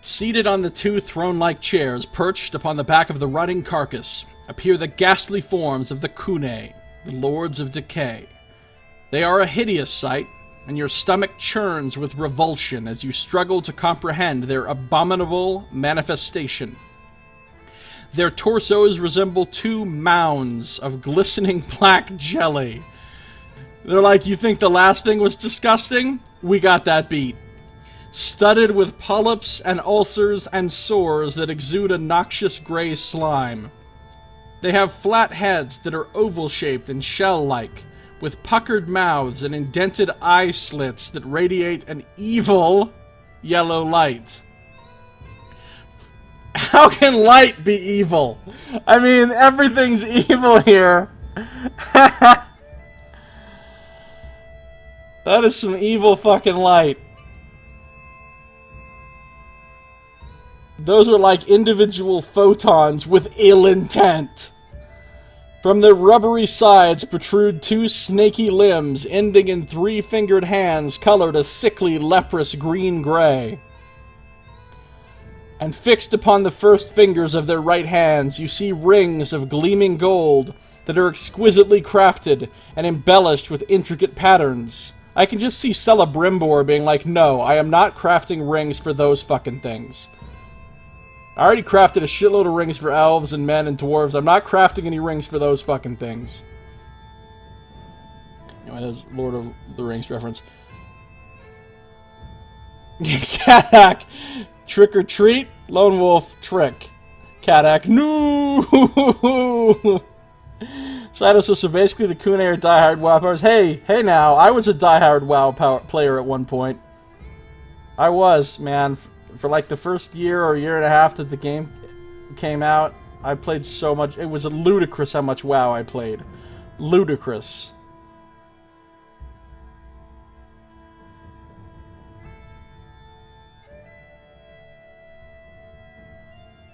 Seated on the two throne-like chairs perched upon the back of the rotting carcass appear the ghastly forms of the Kune, the Lords of Decay. They are a hideous sight, and your stomach churns with revulsion as you struggle to comprehend their abominable manifestation. Their torsos resemble two mounds of glistening black jelly. They're like, you think the last thing was disgusting? We got that beat. Studded with polyps and ulcers and sores that exude a noxious gray slime. They have flat heads that are oval-shaped and shell-like, with puckered mouths and indented eye slits that radiate an evil yellow light. How can light be evil? I mean, everything's evil here. That is some evil fucking light. Those are like individual photons with ill intent. From their rubbery sides protrude two snaky limbs ending in three-fingered hands colored a sickly, leprous green-gray. And fixed upon the first fingers of their right hands, you see rings of gleaming gold that are exquisitely crafted and embellished with intricate patterns. I can just see Celebrimbor being like, no, I am not crafting rings for those fucking things. I already crafted a shitload of rings for elves and men and dwarves. I'm not crafting any rings for those fucking things. Anyway, that's Lord of the Rings reference. Kadak, trick or treat. Lone Wolf, trick. Kadak, no! Saito says, so basically the Kune are diehard WoW players. Hey now, I was a diehard WoW player at one point. I was, man. For like the first year or year and a half that the game came out, I played so much. It was ludicrous how much WoW I played. Ludicrous.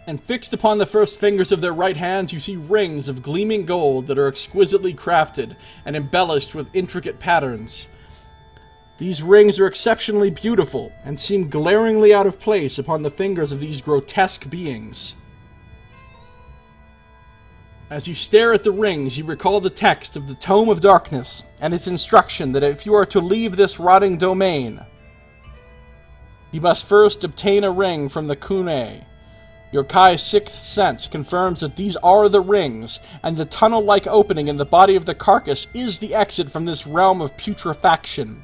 And fixed upon the first fingers of their right hands, you see rings of gleaming gold that are exquisitely crafted and embellished with intricate patterns. These rings are exceptionally beautiful and seem glaringly out of place upon the fingers of these grotesque beings. As you stare at the rings, you recall the text of the Tome of Darkness and its instruction that if you are to leave this rotting domain, you must first obtain a ring from the Kune. Your Kai's sixth sense confirms that these are the rings, and the tunnel-like opening in the body of the carcass is the exit from this realm of putrefaction.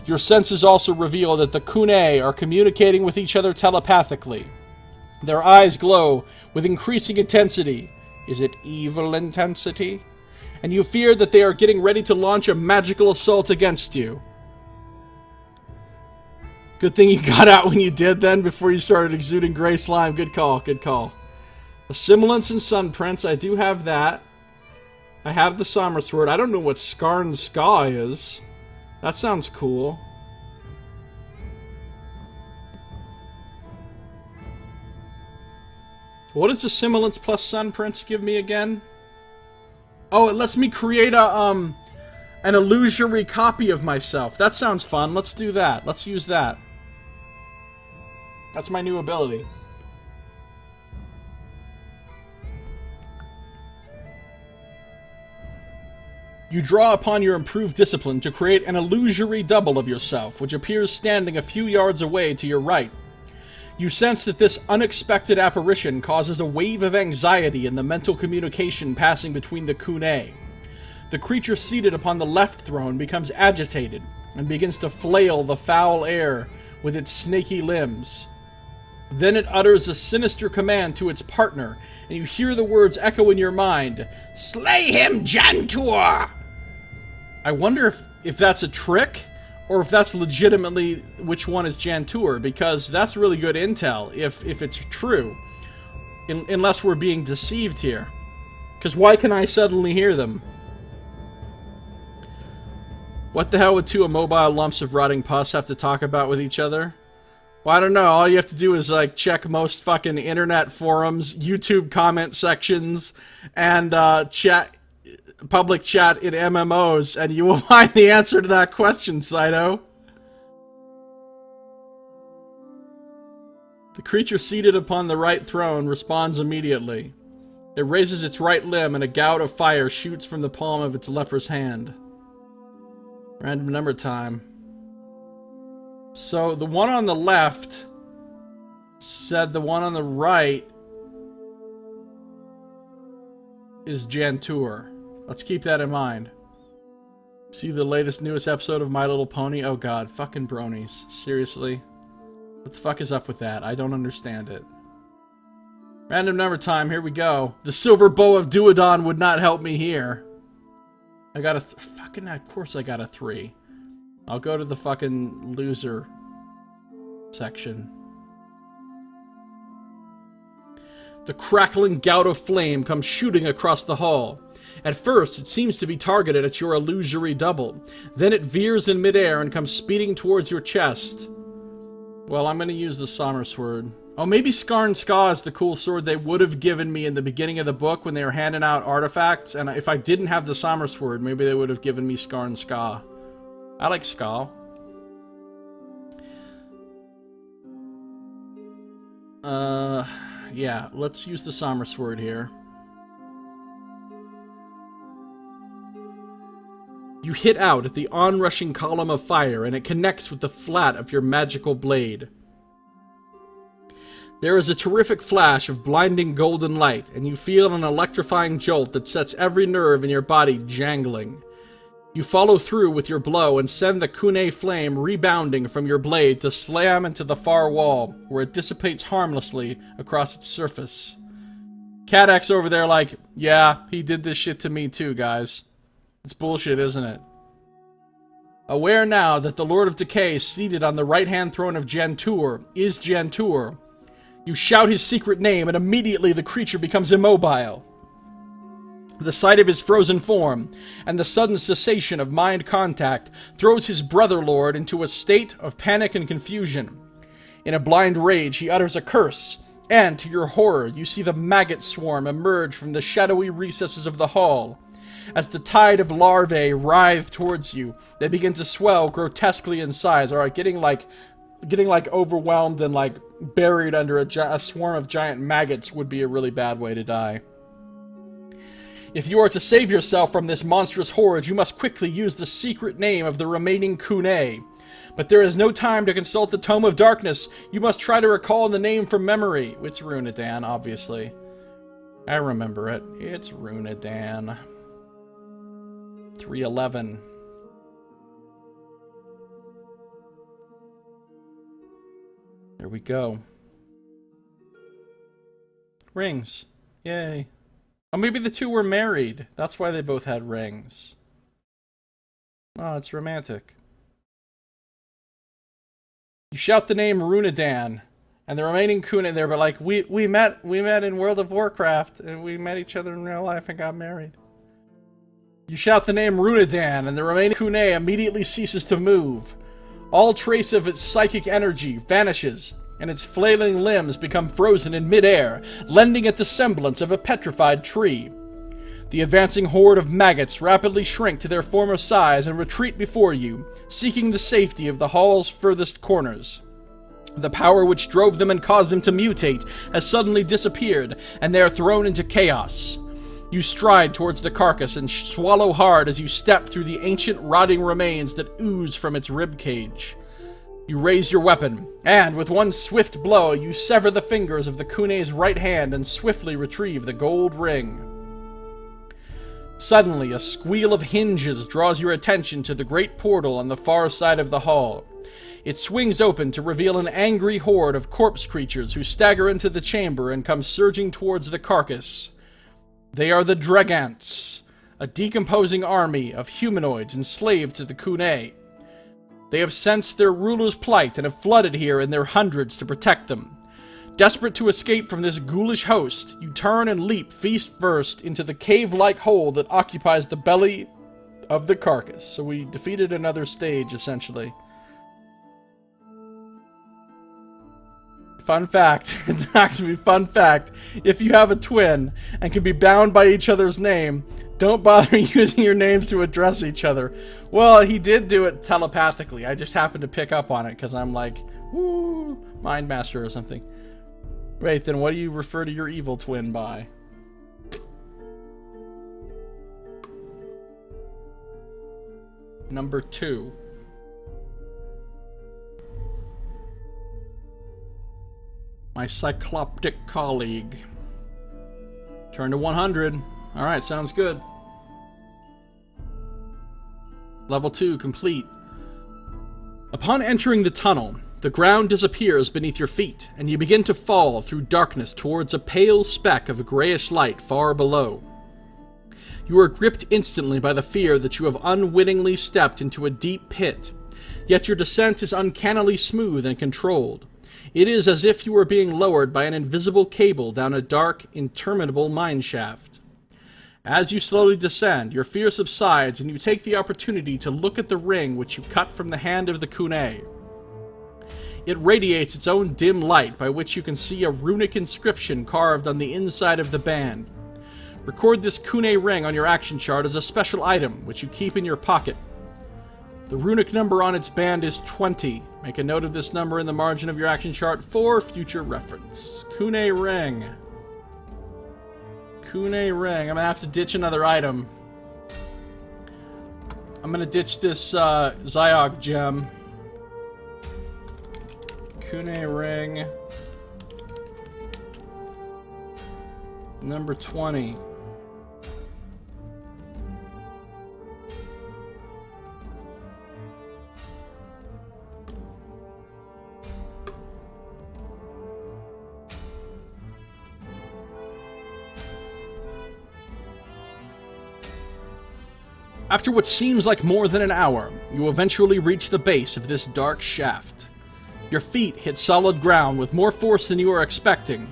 Your senses also reveal that the Kune are communicating with each other telepathically. Their eyes glow with increasing intensity. Is it evil intensity? And you fear that they are getting ready to launch a magical assault against you. Good thing you got out when you did then, before you started exuding gray slime. Good call, good call. Assimilance and Sunprints, I do have that. I have the Somber Sword. I don't know what Skarn Ska is. That sounds cool. What does Assimilance plus Sunprints give me again? Oh, it lets me create an illusory copy of myself. That sounds fun. Let's do that. Let's use that. That's my new ability. You draw upon your improved discipline to create an illusory double of yourself, which appears standing a few yards away to your right. You sense that this unexpected apparition causes a wave of anxiety in the mental communication passing between the Kune. The creature seated upon the left throne becomes agitated and begins to flail the foul air with its snaky limbs. Then it utters a sinister command to its partner, and you hear the words echo in your mind, "Slay him, Jantur!" I wonder if that's a trick, or if that's legitimately which one is Jantur, because that's really good intel, if it's true. Unless we're being deceived here. Because why can I suddenly hear them? What the hell would two immobile lumps of rotting pus have to talk about with each other? Well, I don't know. All you have to do is, like, check most fucking internet forums, YouTube comment sections, and public chat in MMOs, and you will find the answer to that question, Saito. The creature seated upon the right throne responds immediately. It raises its right limb, and a gout of fire shoots from the palm of its leper's hand. Random number time. So, the one on the left said the one on the right is Jantur. Let's keep that in mind. See the latest, newest episode of My Little Pony? Oh god, fucking bronies. Seriously? What the fuck is up with that? I don't understand it. Random number time, here we go. The silver bow of Duodon would not help me here. I got a fucking, of course I got a 3. I'll go to the fucking loser section. The crackling gout of flame comes shooting across the hall. At first, it seems to be targeted at your illusory double. Then it veers in midair and comes speeding towards your chest. Well, I'm going to use the Somber Sword. Oh, maybe Skarn Ska is the cool sword they would have given me in the beginning of the book when they were handing out artifacts. And if I didn't have the Somber Sword, maybe they would have given me Skarn Ska. I like Ska. Yeah, let's use the Somber Sword here. You hit out at the onrushing column of fire, and it connects with the flat of your magical blade. There is a terrific flash of blinding golden light, and you feel an electrifying jolt that sets every nerve in your body jangling. You follow through with your blow and send the Kune flame rebounding from your blade to slam into the far wall, where it dissipates harmlessly across its surface. Cat-X over there like, yeah, he did this shit to me too, guys. It's bullshit, isn't it? Aware now that the Lord of Decay seated on the right-hand throne of Jantur is Jantur, you shout his secret name and immediately the creature becomes immobile. The sight of his frozen form, and the sudden cessation of mind contact, throws his brother-lord into a state of panic and confusion. In a blind rage, he utters a curse, and, to your horror, you see the maggot swarm emerge from the shadowy recesses of the hall. As the tide of larvae writhe towards you, they begin to swell grotesquely in size. Alright, getting like overwhelmed and like buried under a swarm of giant maggots would be a really bad way to die. If you are to save yourself from this monstrous horde, you must quickly use the secret name of the remaining Kunai. But there is no time to consult the Tome of Darkness. You must try to recall the name from memory. It's Runedain, obviously. I remember it. It's Runedain. 311. There we go. Rings. Yay. Oh, maybe the two were married. That's why they both had rings. Oh, it's romantic. You shout the name Runedain, and the remaining Kunai there, but like, we met in World of Warcraft, and we met each other in real life and got married. You shout the name Runedain, and the remaining Kunai immediately ceases to move. All trace of its psychic energy vanishes, and its flailing limbs become frozen in midair, lending it the semblance of a petrified tree. The advancing horde of maggots rapidly shrink to their former size and retreat before you, seeking the safety of the hall's furthest corners. The power which drove them and caused them to mutate has suddenly disappeared, and they are thrown into chaos. You stride towards the carcass and swallow hard as you step through the ancient rotting remains that ooze from its ribcage. You raise your weapon, and with one swift blow you sever the fingers of the Kunai's right hand and swiftly retrieve the gold ring. Suddenly, a squeal of hinges draws your attention to the great portal on the far side of the hall. It swings open to reveal an angry horde of corpse creatures who stagger into the chamber and come surging towards the carcass. They are the Dragants, a decomposing army of humanoids enslaved to the Kunai. They have sensed their ruler's plight and have flooded here in their hundreds to protect them. Desperate to escape from this ghoulish host, you turn and leap feast first into the cave-like hole that occupies the belly of the carcass. So we defeated another stage, essentially. Fun fact, actually, fun fact, if you have a twin and can be bound by each other's name, don't bother using your names to address each other. Well, he did do it telepathically. I just happened to pick up on it because I'm like, woo, Mind Master or something. Wait, then what do you refer to your evil twin by? Number 2. My cycloptic colleague. Turn to 100. Alright, sounds good. Level 2 complete. Upon entering the tunnel, the ground disappears beneath your feet, and you begin to fall through darkness towards a pale speck of grayish light far below. You are gripped instantly by the fear that you have unwittingly stepped into a deep pit, yet your descent is uncannily smooth and controlled. It is as if you were being lowered by an invisible cable down a dark, interminable mineshaft. As you slowly descend, your fear subsides, and you take the opportunity to look at the ring which you cut from the hand of the Kunai. It radiates its own dim light by which you can see a runic inscription carved on the inside of the band. Record this Kunai ring on your action chart as a special item, which you keep in your pocket. The runic number on its band is 20. Make a note of this number in the margin of your action chart for future reference. Kunai ring. Kunai ring. I'm gonna have to ditch another item. I'm gonna ditch this Zyog gem. Kunai ring. Number 20. After what seems like more than an hour, you eventually reach the base of this dark shaft. Your feet hit solid ground with more force than you were expecting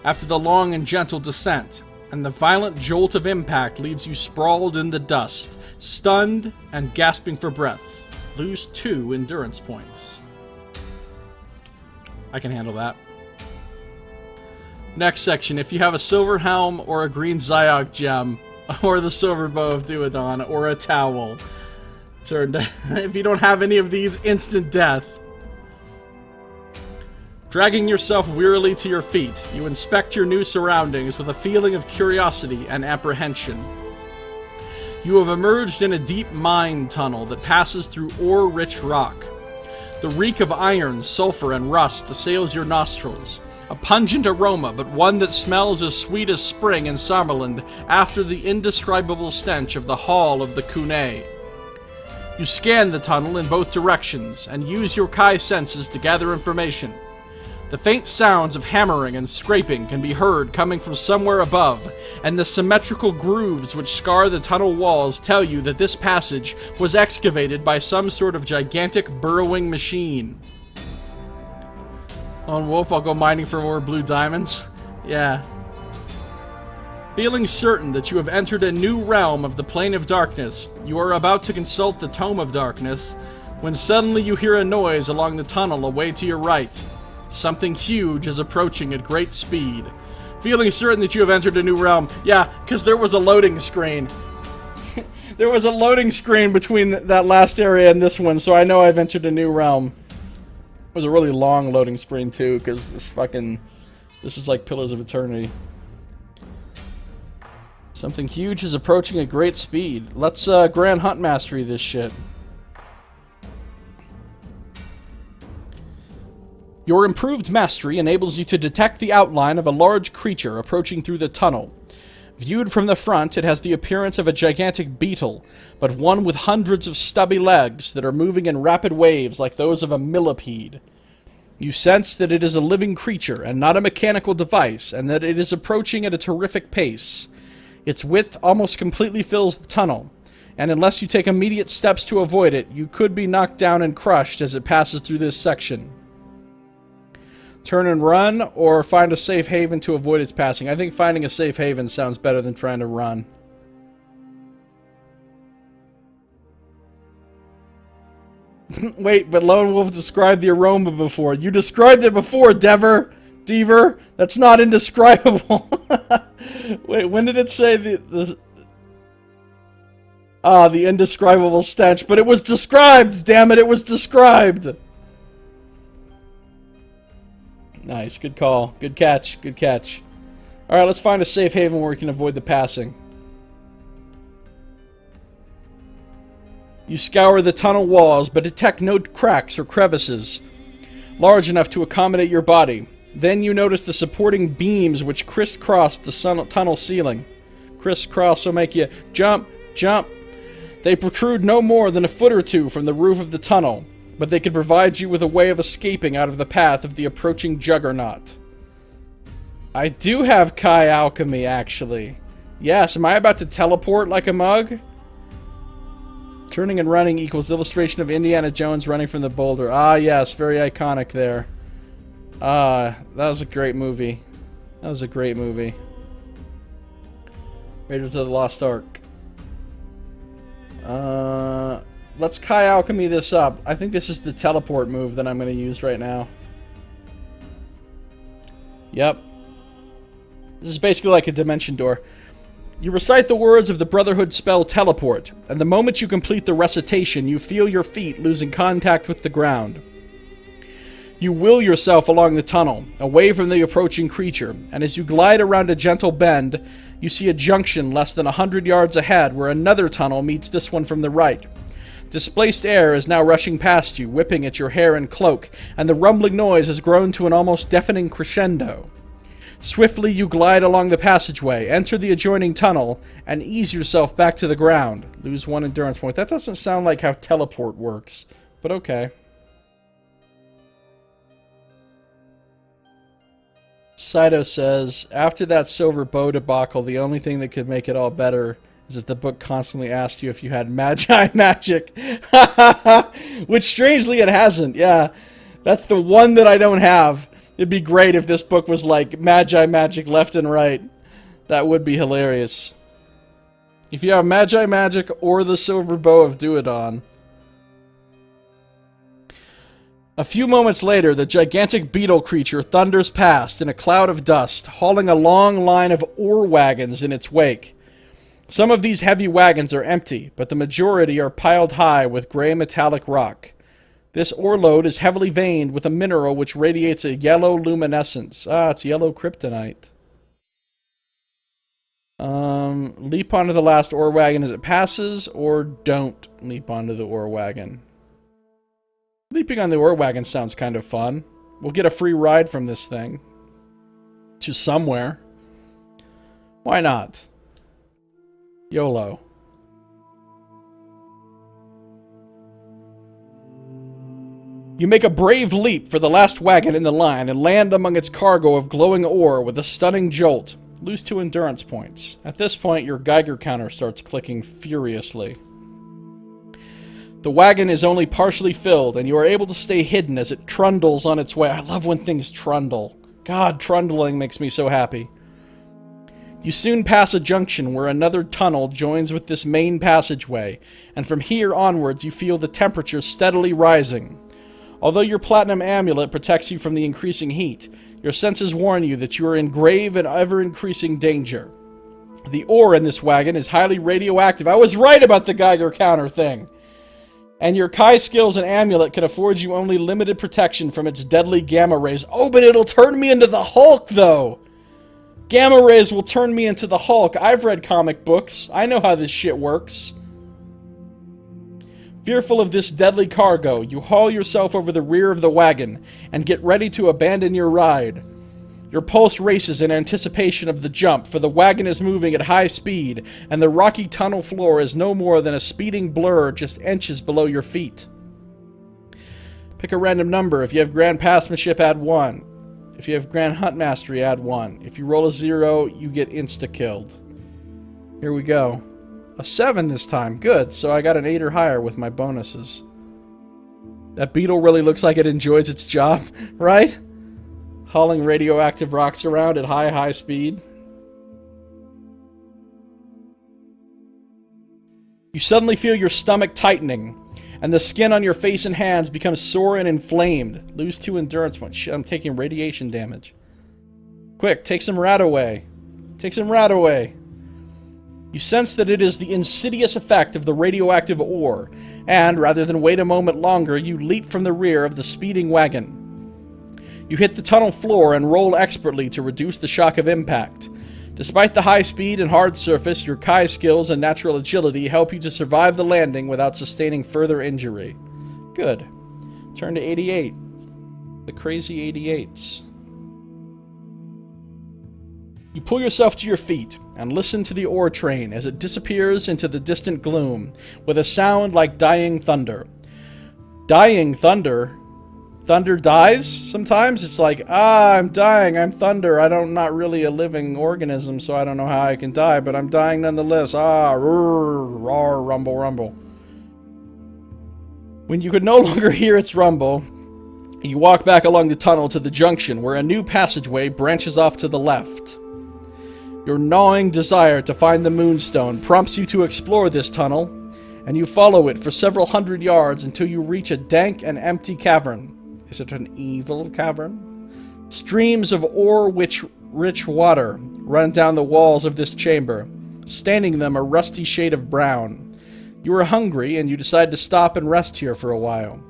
after the long and gentle descent, and the violent jolt of impact leaves you sprawled in the dust, stunned and gasping for breath. Lose 2 endurance points. I can handle that. Next section, if you have a silver helm or a green Zyog gem, or the silver bow of Duodon, or a towel. If you don't have any of these, instant death. Dragging yourself wearily to your feet, you inspect your new surroundings with a feeling of curiosity and apprehension. You have emerged in a deep mine tunnel that passes through ore-rich rock. The reek of iron, sulfur, and rust assails your nostrils. A pungent aroma, but one that smells as sweet as spring in Summerland after the indescribable stench of the Hall of the Kunai. You scan the tunnel in both directions and use your Kai senses to gather information. The faint sounds of hammering and scraping can be heard coming from somewhere above, and the symmetrical grooves which scar the tunnel walls tell you that this passage was excavated by some sort of gigantic burrowing machine. Lone Wolf, I'll go mining for more blue diamonds. Yeah. Feeling certain that you have entered a new realm of the Plane of Darkness, you are about to consult the Tome of Darkness, when suddenly you hear a noise along the tunnel away to your right. Something huge is approaching at great speed. Feeling certain that you have entered a new realm. Yeah, because there was a loading screen. There was a loading screen between that last area and this one, so I know I've entered a new realm. It was a really long loading screen, too, because this is like Pillars of Eternity. Something huge is approaching at great speed. Let's Grand Hunt Mastery this shit. Your improved mastery enables you to detect the outline of a large creature approaching through the tunnel. Viewed from the front, it has the appearance of a gigantic beetle, but one with hundreds of stubby legs that are moving in rapid waves like those of a millipede. You sense that it is a living creature and not a mechanical device, and that it is approaching at a terrific pace. Its width almost completely fills the tunnel, and unless you take immediate steps to avoid it, you could be knocked down and crushed as it passes through this section. Turn and run, or find a safe haven to avoid its passing. I think finding a safe haven sounds better than trying to run. Wait, but Lone Wolf described the aroma before. You described it before, Dever. That's not indescribable. Wait, when did it say the indescribable stench? But it was described, damn it, it was described! Nice, good call. Good catch, good catch. Alright, let's find a safe haven where we can avoid the passing. You scour the tunnel walls, but detect no cracks or crevices large enough to accommodate your body. Then you notice the supporting beams which crisscross the tunnel ceiling. Crisscross will make you jump, jump. They protrude no more than a foot or two from the roof of the tunnel, but they could provide you with a way of escaping out of the path of the approaching juggernaut. I do have Kai Alchemy, actually. Yes, am I about to teleport like a mug? Turning and running equals illustration of Indiana Jones running from the boulder. Ah, yes, very iconic there. That was a great movie. That was a great movie. Raiders of the Lost Ark. Let's Kai Alchemy this up. I think this is the teleport move that I'm going to use right now. Yep. This is basically like a dimension door. You recite the words of the Brotherhood spell Teleport, and the moment you complete the recitation, you feel your feet losing contact with the ground. You will yourself along the tunnel, away from the approaching creature, and as you glide around a gentle bend, you see a junction less than 100 yards ahead where another tunnel meets this one from the right. Displaced air is now rushing past you, whipping at your hair and cloak, and the rumbling noise has grown to an almost deafening crescendo. Swiftly you glide along the passageway, enter the adjoining tunnel, and ease yourself back to the ground. Lose 1 endurance point. That doesn't sound like how teleport works, but okay. Saito says, after that silver bow debacle, the only thing that could make it all better is if the book constantly asked you if you had magi magic. Which strangely it hasn't, yeah. That's the one that I don't have. It'd be great if this book was like magi magic left and right. That would be hilarious. If you have magi magic or the silver bow of Duodon. A few moments later, the gigantic beetle creature thunders past in a cloud of dust, hauling a long line of ore wagons in its wake. Some of these heavy wagons are empty, but the majority are piled high with gray metallic rock. This ore load is heavily veined with a mineral which radiates a yellow luminescence. Ah, it's yellow kryptonite. Leap onto the last ore wagon as it passes, or don't leap onto the ore wagon. Leaping on the ore wagon sounds kind of fun. We'll get a free ride from this thing. To somewhere. Why not? YOLO. You make a brave leap for the last wagon in the line and land among its cargo of glowing ore with a stunning jolt. Lose 2 endurance points. At this point, your Geiger counter starts clicking furiously. The wagon is only partially filled, and you are able to stay hidden as it trundles on its way. I love when things trundle. God, trundling makes me so happy. You soon pass a junction where another tunnel joins with this main passageway, and from here onwards you feel the temperature steadily rising. Although your platinum amulet protects you from the increasing heat, your senses warn you that you are in grave and ever-increasing danger. The ore in this wagon is highly radioactive. I was right about the Geiger counter thing. And your Kai skills and amulet can afford you only limited protection from its deadly gamma rays. Oh, but it'll turn me into the Hulk, though! Gamma rays will turn me into the Hulk. I've read comic books. I know how this shit works. Fearful of this deadly cargo, you haul yourself over the rear of the wagon and get ready to abandon your ride. Your pulse races in anticipation of the jump, for the wagon is moving at high speed, and the rocky tunnel floor is no more than a speeding blur just inches below your feet. Pick a random number. If you have Grand Passmanship, add 1. If you have Grand Hunt Mastery, add 1. If you roll a 0, you get insta-killed. Here we go. A 7 this time. Good. So I got an 8 or higher with my bonuses. That beetle really looks like it enjoys its job, right? Hauling radioactive rocks around at high speed. You suddenly feel your stomach tightening, and the skin on your face and hands becomes sore and inflamed. Lose 2 endurance points. Shit, I'm taking radiation damage. Quick, take some rat away. Take some rat away. You sense that it is the insidious effect of the radioactive ore, and, rather than wait a moment longer, you leap from the rear of the speeding wagon. You hit the tunnel floor and roll expertly to reduce the shock of impact. Despite the high speed and hard surface, your Kai skills and natural agility help you to survive the landing without sustaining further injury. Good. Turn to 88. The crazy 88s. You pull yourself to your feet and listen to the ore train as it disappears into the distant gloom with a sound like dying thunder. Dying thunder? Thunder dies sometimes? It's like, I'm dying, I'm thunder, I'm not really a living organism, so I don't know how I can die, but I'm dying nonetheless. Roar, roar, rumble, rumble. When you could no longer hear its rumble, you walk back along the tunnel to the junction where a new passageway branches off to the left. Your gnawing desire to find the Moonstone prompts you to explore this tunnel, and you follow it for several hundred yards until you reach a dank and empty cavern. Is it an evil cavern? Streams of ore-rich water run down the walls of this chamber, staining them a rusty shade of brown. You are hungry, and you decide to stop and rest here for a while.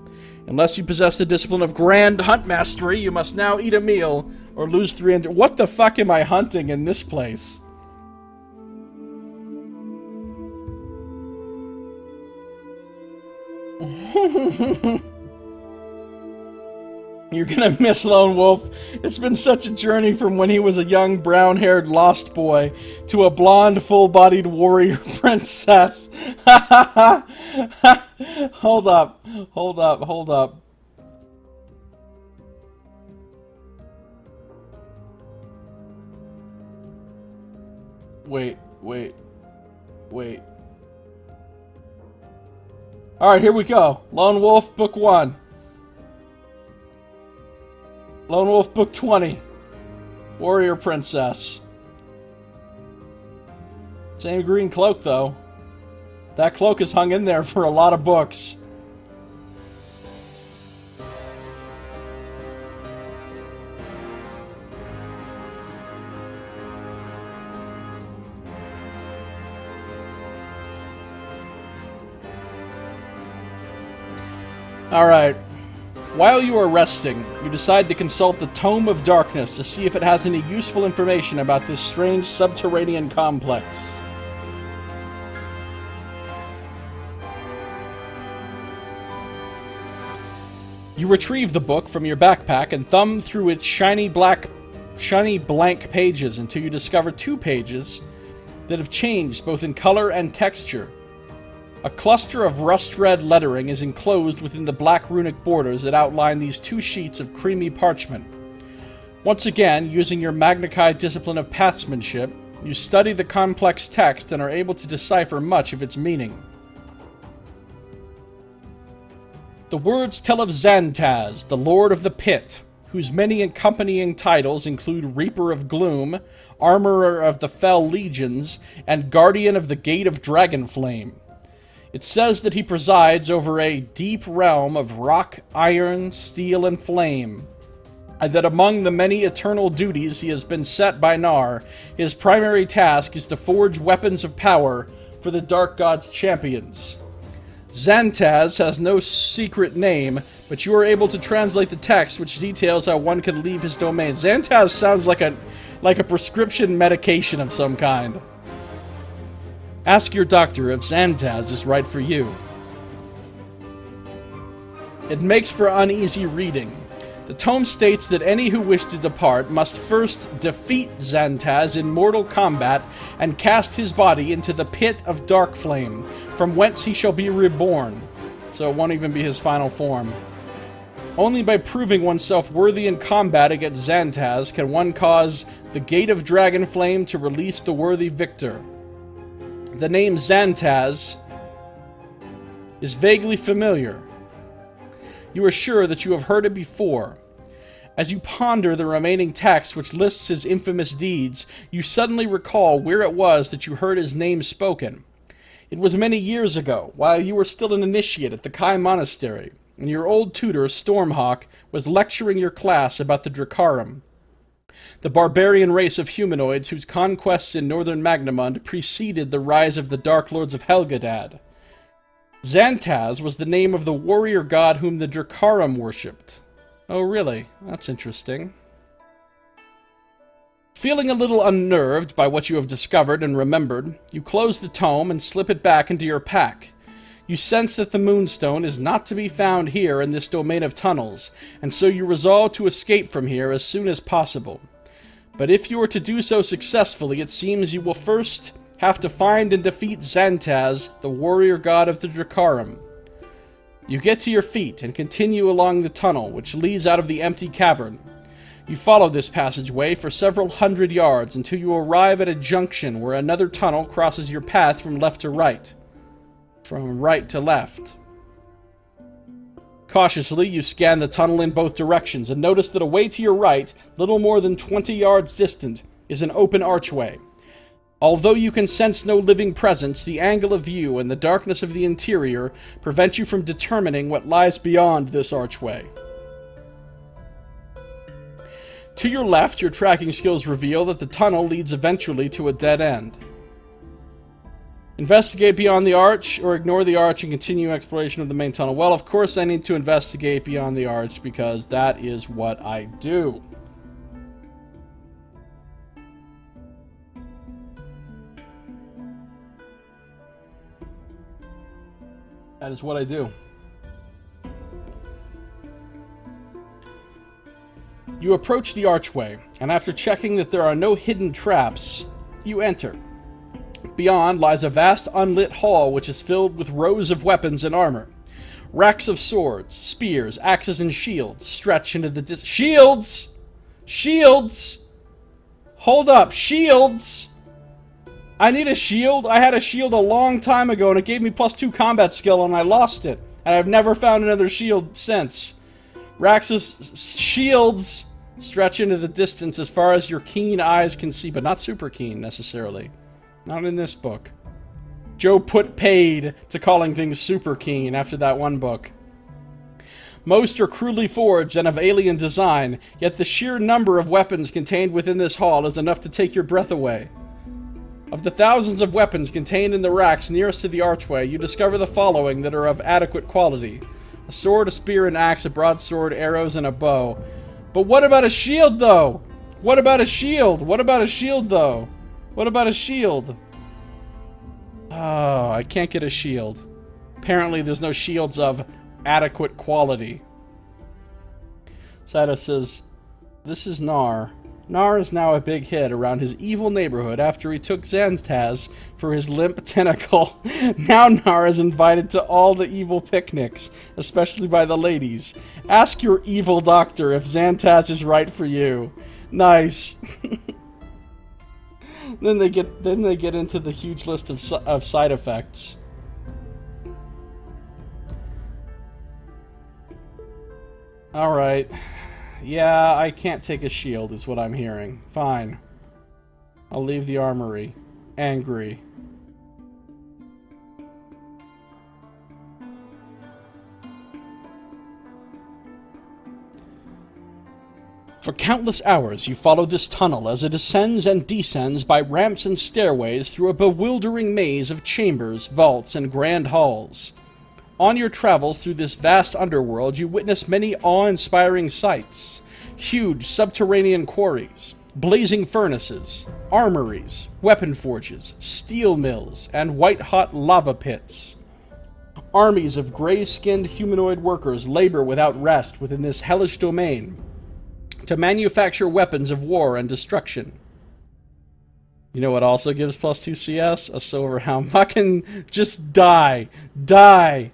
Unless you possess the discipline of Grand Hunt Mastery, you must now eat a meal or lose 3 endurance. What the fuck am I hunting in this place? You're gonna miss Lone Wolf. It's been such a journey from when he was a young, brown-haired lost boy to a blonde, full-bodied warrior princess. Hold up. Hold up. Hold up. Wait. Alright, here we go. Lone Wolf, Book 1. Lone Wolf, Book 20. Warrior Princess. Same green cloak, though. That cloak is hung in there for a lot of books. Alright. While you are resting, you decide to consult the Tome of Darkness to see if it has any useful information about this strange subterranean complex. You retrieve the book from your backpack and thumb through its shiny blank pages until you discover 2 pages that have changed both in color and texture. A cluster of rust-red lettering is enclosed within the black runic borders that outline these 2 sheets of creamy parchment. Once again, using your Magna Chi discipline of pathsmanship, you study the complex text and are able to decipher much of its meaning. The words tell of Xantaz, the Lord of the Pit, whose many accompanying titles include Reaper of Gloom, Armorer of the Fell Legions, and Guardian of the Gate of Dragonflame. It says that he presides over a deep realm of rock, iron, steel, and flame, and that among the many eternal duties he has been set by Naar, his primary task is to forge weapons of power for the Dark God's champions. Xantaz has no secret name, but you are able to translate the text, which details how one can leave his domain. Xantaz sounds like a prescription medication of some kind. Ask your doctor if Xantaz is right for you. It makes for uneasy reading. The tome states that any who wish to depart must first defeat Xantaz in mortal combat and cast his body into the pit of dark flame, from whence he shall be reborn. So it won't even be his final form. Only by proving oneself worthy in combat against Xantaz can one cause the Gate of Dragonflame to release the worthy victor. The name Xantaz is vaguely familiar. You are sure that you have heard it before. As you ponder the remaining text which lists his infamous deeds, you suddenly recall where it was that you heard his name spoken. It was many years ago, while you were still an initiate at the Kai Monastery, and your old tutor, Stormhawk, was lecturing your class about the Dracarum, the barbarian race of humanoids whose conquests in northern Magnamund preceded the rise of the Dark Lords of Helgadad. Xantaz was the name of the warrior god whom the Dracarum worshipped. Oh, really? That's interesting. Feeling a little unnerved by what you have discovered and remembered, you close the tome and slip it back into your pack. You sense that the Moonstone is not to be found here in this domain of tunnels, and so you resolve to escape from here as soon as possible. But if you are to do so successfully, it seems you will first have to find and defeat Xantaz, the warrior god of the Dracarum. You get to your feet and continue along the tunnel, which leads out of the empty cavern. You follow this passageway for several hundred yards until you arrive at a junction where another tunnel crosses your path from left to right. From right to left. Cautiously, you scan the tunnel in both directions and notice that away to your right, little more than 20 yards distant, is an open archway. Although you can sense no living presence, the angle of view and the darkness of the interior prevent you from determining what lies beyond this archway. To your left, your tracking skills reveal that the tunnel leads eventually to a dead end. Investigate beyond the arch, or ignore the arch and continue exploration of the main tunnel. Well, of course I need to investigate beyond the arch, because that is what I do. That is what I do. You approach the archway, and after checking that there are no hidden traps, you enter. Beyond lies a vast unlit hall which is filled with rows of weapons and armor. Racks of swords, spears, axes, and shields stretch into the Shields! Shields! Hold up, shields! I need a shield. I had a shield a long time ago and it gave me +2 combat skill and I lost it. And I've never found another shield since. Racks of shields stretch into the distance as far as your keen eyes can see, but not super keen necessarily. Not in this book. Joe put paid to calling things super keen after that one book. Most are crudely forged and of alien design, yet the sheer number of weapons contained within this hall is enough to take your breath away. Of the thousands of weapons contained in the racks nearest to the archway, you discover the following that are of adequate quality. A sword, a spear, an axe, a broadsword, arrows, and a bow. But what about a shield, though? What about a shield? What about a shield, though? What about a shield? Oh, I can't get a shield. Apparently, there's no shields of adequate quality. Saito says, this is Naar. Naar is now a big hit around his evil neighborhood after he took Xantaz for his limp tentacle. Now Naar is invited to all the evil picnics, especially by the ladies. Ask your evil doctor if Xantaz is right for you. Nice. Then they get into the huge list of side effects. All right. Yeah, I can't take a shield, is what I'm hearing. Fine. I'll leave the armory. Angry. For countless hours, you follow this tunnel as it ascends and descends by ramps and stairways through a bewildering maze of chambers, vaults, and grand halls. On your travels through this vast underworld, you witness many awe-inspiring sights. Huge subterranean quarries, blazing furnaces, armories, weapon forges, steel mills, and white-hot lava pits. Armies of gray-skinned humanoid workers labor without rest within this hellish domain to manufacture weapons of war and destruction. You know what also gives +2 CS? A silver helm. Fucking just die. Die.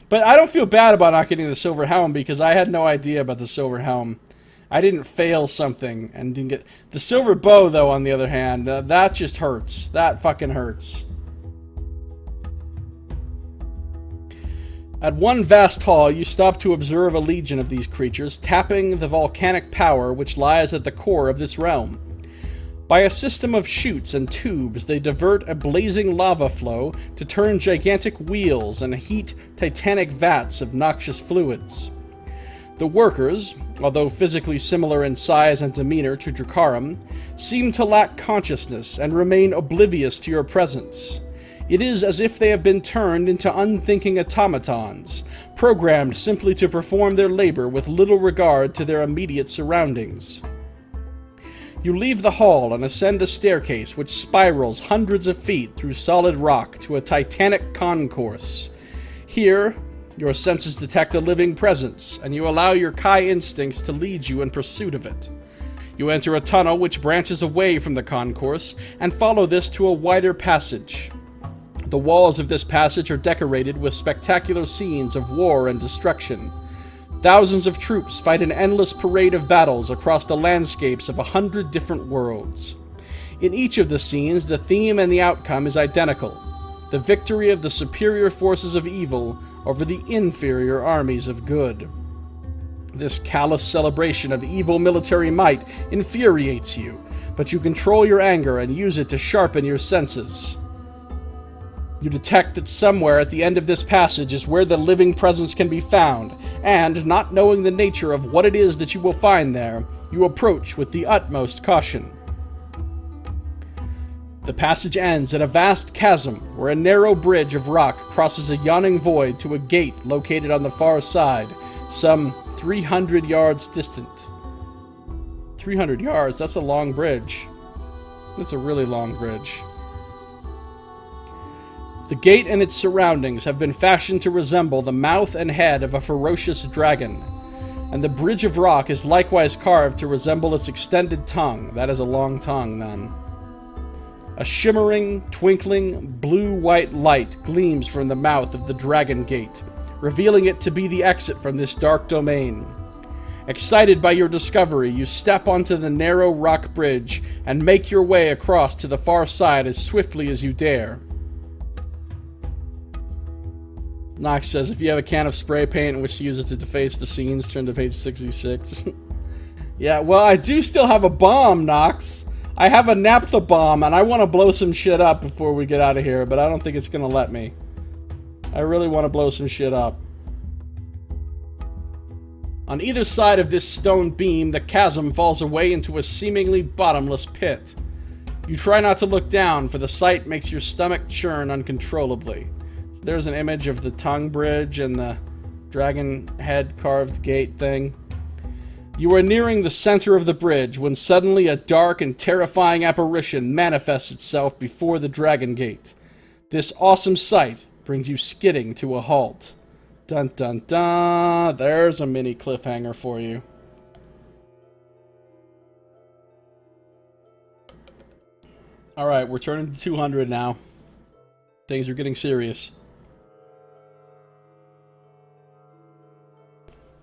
But I don't feel bad about not getting the silver helm because I had no idea about the silver helm. I didn't fail something and didn't get... The silver bow, though, on the other hand, that just hurts. That fucking hurts. At one vast hall, you stop to observe a legion of these creatures, tapping the volcanic power which lies at the core of this realm. By a system of chutes and tubes, they divert a blazing lava flow to turn gigantic wheels and heat titanic vats of noxious fluids. The workers, although physically similar in size and demeanor to Dracarum, seem to lack consciousness and remain oblivious to your presence. It is as if they have been turned into unthinking automatons, programmed simply to perform their labor with little regard to their immediate surroundings. You leave the hall and ascend a staircase which spirals hundreds of feet through solid rock to a titanic concourse. Here, your senses detect a living presence, and you allow your Kai instincts to lead you in pursuit of it. You enter a tunnel which branches away from the concourse, and follow this to a wider passage. The walls of this passage are decorated with spectacular scenes of war and destruction. Thousands of troops fight an endless parade of battles across the landscapes of 100 different worlds. In each of the scenes, the theme and the outcome is identical: the victory of the superior forces of evil over the inferior armies of good. This callous celebration of evil military might infuriates you, but you control your anger and use it to sharpen your senses. You detect that somewhere at the end of this passage is where the living presence can be found, and, not knowing the nature of what it is that you will find there, you approach with the utmost caution. The passage ends at a vast chasm where a narrow bridge of rock crosses a yawning void to a gate located on the far side, some 300 yards distant. 300 yards? That's a long bridge. That's a really long bridge. The gate and its surroundings have been fashioned to resemble the mouth and head of a ferocious dragon, and the bridge of rock is likewise carved to resemble its extended tongue. That is a long tongue, then. A shimmering, twinkling, blue-white light gleams from the mouth of the dragon gate, revealing it to be the exit from this dark domain. Excited by your discovery, you step onto the narrow rock bridge and make your way across to the far side as swiftly as you dare. Nox says, if you have a can of spray paint and wish to use it to deface the scenes, turn to page 66. Yeah, well, I do still have a bomb, Nox. I have a naphtha bomb, and I want to blow some shit up before we get out of here, but I don't think it's going to let me. I really want to blow some shit up. On either side of this stone beam, the chasm falls away into a seemingly bottomless pit. You try not to look down, for the sight makes your stomach churn uncontrollably. There's an image of the tongue bridge and the dragon head carved gate thing. You are nearing the center of the bridge when suddenly a dark and terrifying apparition manifests itself before the dragon gate. This awesome sight brings you skidding to a halt. Dun dun dun! There's a mini cliffhanger for you. Alright, we're turning to 200 now. Things are getting serious.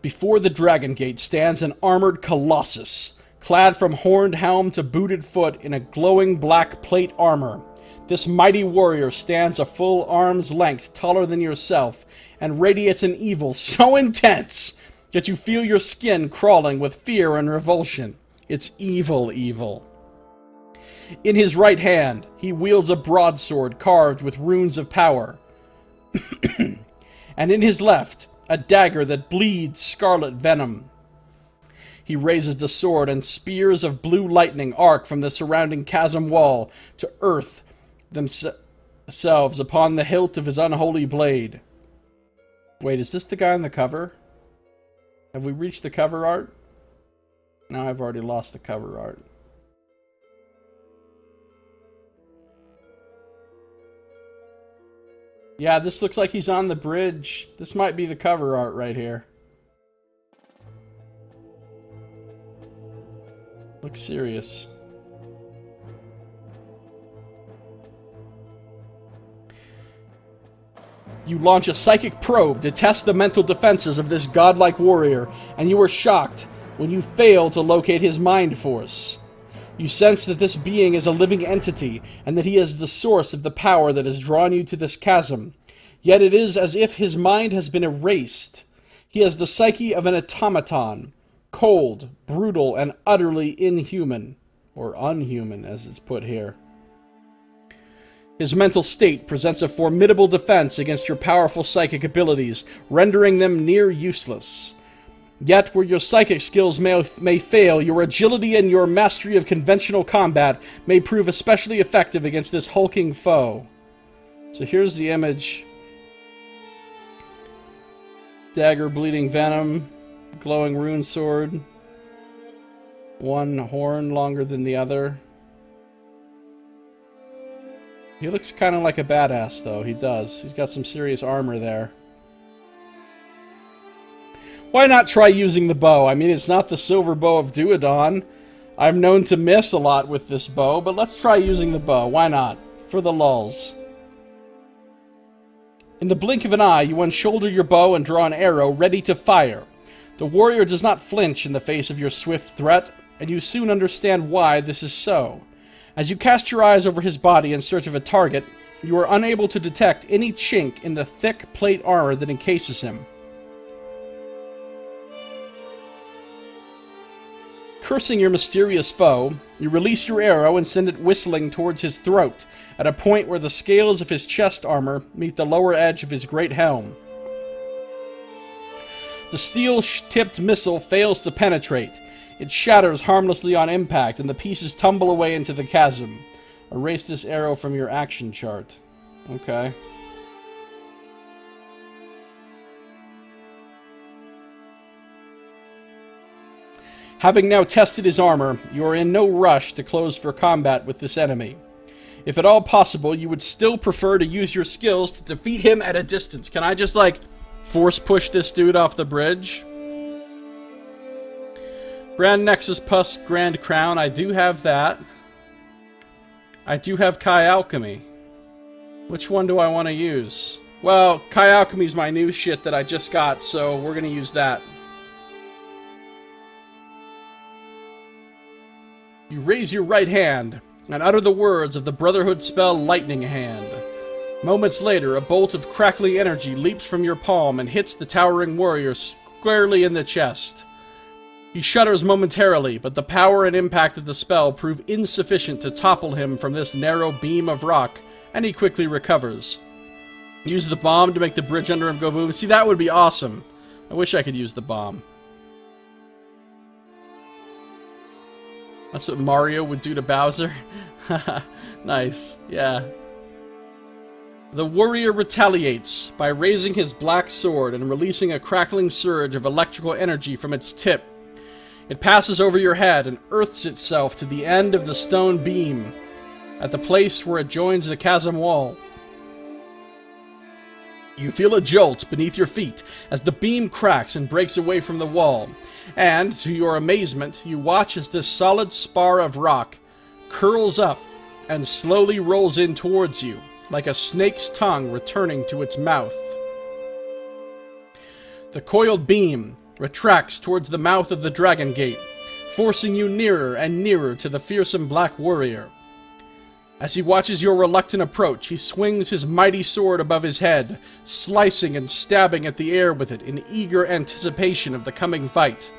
Before the Dragon Gate stands an armored colossus, clad from horned helm to booted foot in a glowing black plate armor. This mighty warrior stands a full arm's length taller than yourself and radiates an evil so intense that you feel your skin crawling with fear and revulsion. It's evil, evil. In his right hand, he wields a broadsword carved with runes of power. And in his left, a dagger that bleeds scarlet venom. He raises the sword, and spears of blue lightning arc from the surrounding chasm wall to earth themselves upon the hilt of his unholy blade. Wait, is this the guy on the cover? Have we reached the cover art? No, I've already lost the cover art. Yeah, this looks like he's on the bridge. This might be the cover art right here. Looks serious. You launch a psychic probe to test the mental defenses of this godlike warrior, and you are shocked when you fail to locate his mind force. You sense that this being is a living entity, and that he is the source of the power that has drawn you to this chasm. Yet it is as if his mind has been erased. He has the psyche of an automaton, cold, brutal, and utterly inhuman. Or unhuman, as it's put here. His mental state presents a formidable defense against your powerful psychic abilities, rendering them near useless. Yet, where your psychic skills may fail, your agility and your mastery of conventional combat may prove especially effective against this hulking foe. So here's the image. Dagger, bleeding venom, glowing rune sword. One horn longer than the other. He looks kind of like a badass, though. He does. He's got some serious armor there. Why not try using the bow? I mean, it's not the silver bow of Duodon. I'm known to miss a lot with this bow, but let's try using the bow. Why not? For the lulz. In the blink of an eye, you unshoulder your bow and draw an arrow ready to fire. The warrior does not flinch in the face of your swift threat, and you soon understand why this is so. As you cast your eyes over his body in search of a target, you are unable to detect any chink in the thick plate armor that encases him. Cursing your mysterious foe, you release your arrow and send it whistling towards his throat, at a point where the scales of his chest armor meet the lower edge of his great helm. The steel-tipped missile fails to penetrate. It shatters harmlessly on impact, and the pieces tumble away into the chasm. Erase this arrow from your action chart. Okay. Having now tested his armor, you are in no rush to close for combat with this enemy. If at all possible, you would still prefer to use your skills to defeat him at a distance. Can I just, like, force push this dude off the bridge? Grand Nexus plus Grand Crown, I do have that. I do have Kai Alchemy. Which one do I want to use? Well, Kai Alchemy's my new shit that I just got, so we're gonna use that. You raise your right hand and utter the words of the Brotherhood spell Lightning Hand. Moments later, a bolt of crackling energy leaps from your palm and hits the towering warrior squarely in the chest. He shudders momentarily, but the power and impact of the spell prove insufficient to topple him from this narrow beam of rock, and he quickly recovers. Use the bomb to make the bridge under him go boom. See, that would be awesome. I wish I could use the bomb. That's what Mario would do to Bowser. Nice, yeah. The warrior retaliates by raising his black sword and releasing a crackling surge of electrical energy from its tip. It passes over your head and earths itself to the end of the stone beam, at the place where it joins the chasm wall. You feel a jolt beneath your feet as the beam cracks and breaks away from the wall, and, to your amazement, you watch as this solid spar of rock curls up and slowly rolls in towards you, like a snake's tongue returning to its mouth. The coiled beam retracts towards the mouth of the dragon gate, forcing you nearer and nearer to the fearsome black warrior. As he watches your reluctant approach, he swings his mighty sword above his head, slicing and stabbing at the air with it in eager anticipation of the coming fight.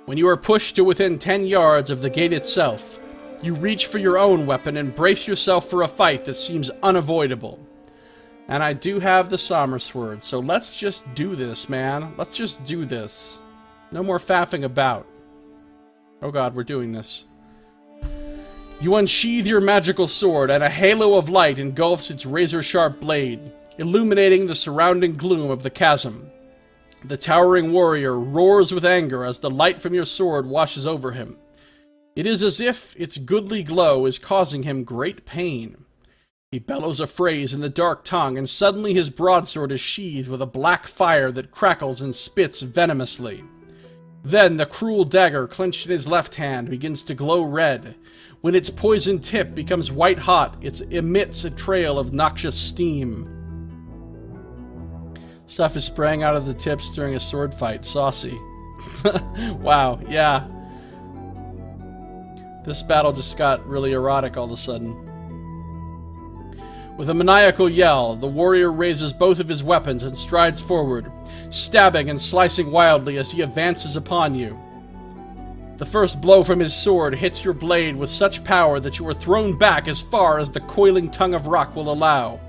When you are pushed to within 10 yards of the gate itself, you reach for your own weapon and brace yourself for a fight that seems unavoidable. And I do have the Sommer Sword, so let's just do this, man. Let's just do this. No more faffing about. Oh god, we're doing this. You unsheathe your magical sword, and a halo of light engulfs its razor-sharp blade, illuminating the surrounding gloom of the chasm. The towering warrior roars with anger as the light from your sword washes over him. It is as if its goodly glow is causing him great pain. He bellows a phrase in the dark tongue, and suddenly his broadsword is sheathed with a black fire that crackles and spits venomously. Then the cruel dagger clenched in his left hand begins to glow red. When its poisoned tip becomes white-hot, it emits a trail of noxious steam. Stuff is spraying out of the tips during a sword fight. Saucy. Wow, yeah. This battle just got really erotic all of a sudden. With a maniacal yell, the warrior raises both of his weapons and strides forward, stabbing and slicing wildly as he advances upon you. The first blow from his sword hits your blade with such power that you are thrown back as far as the coiling tongue of rock will allow.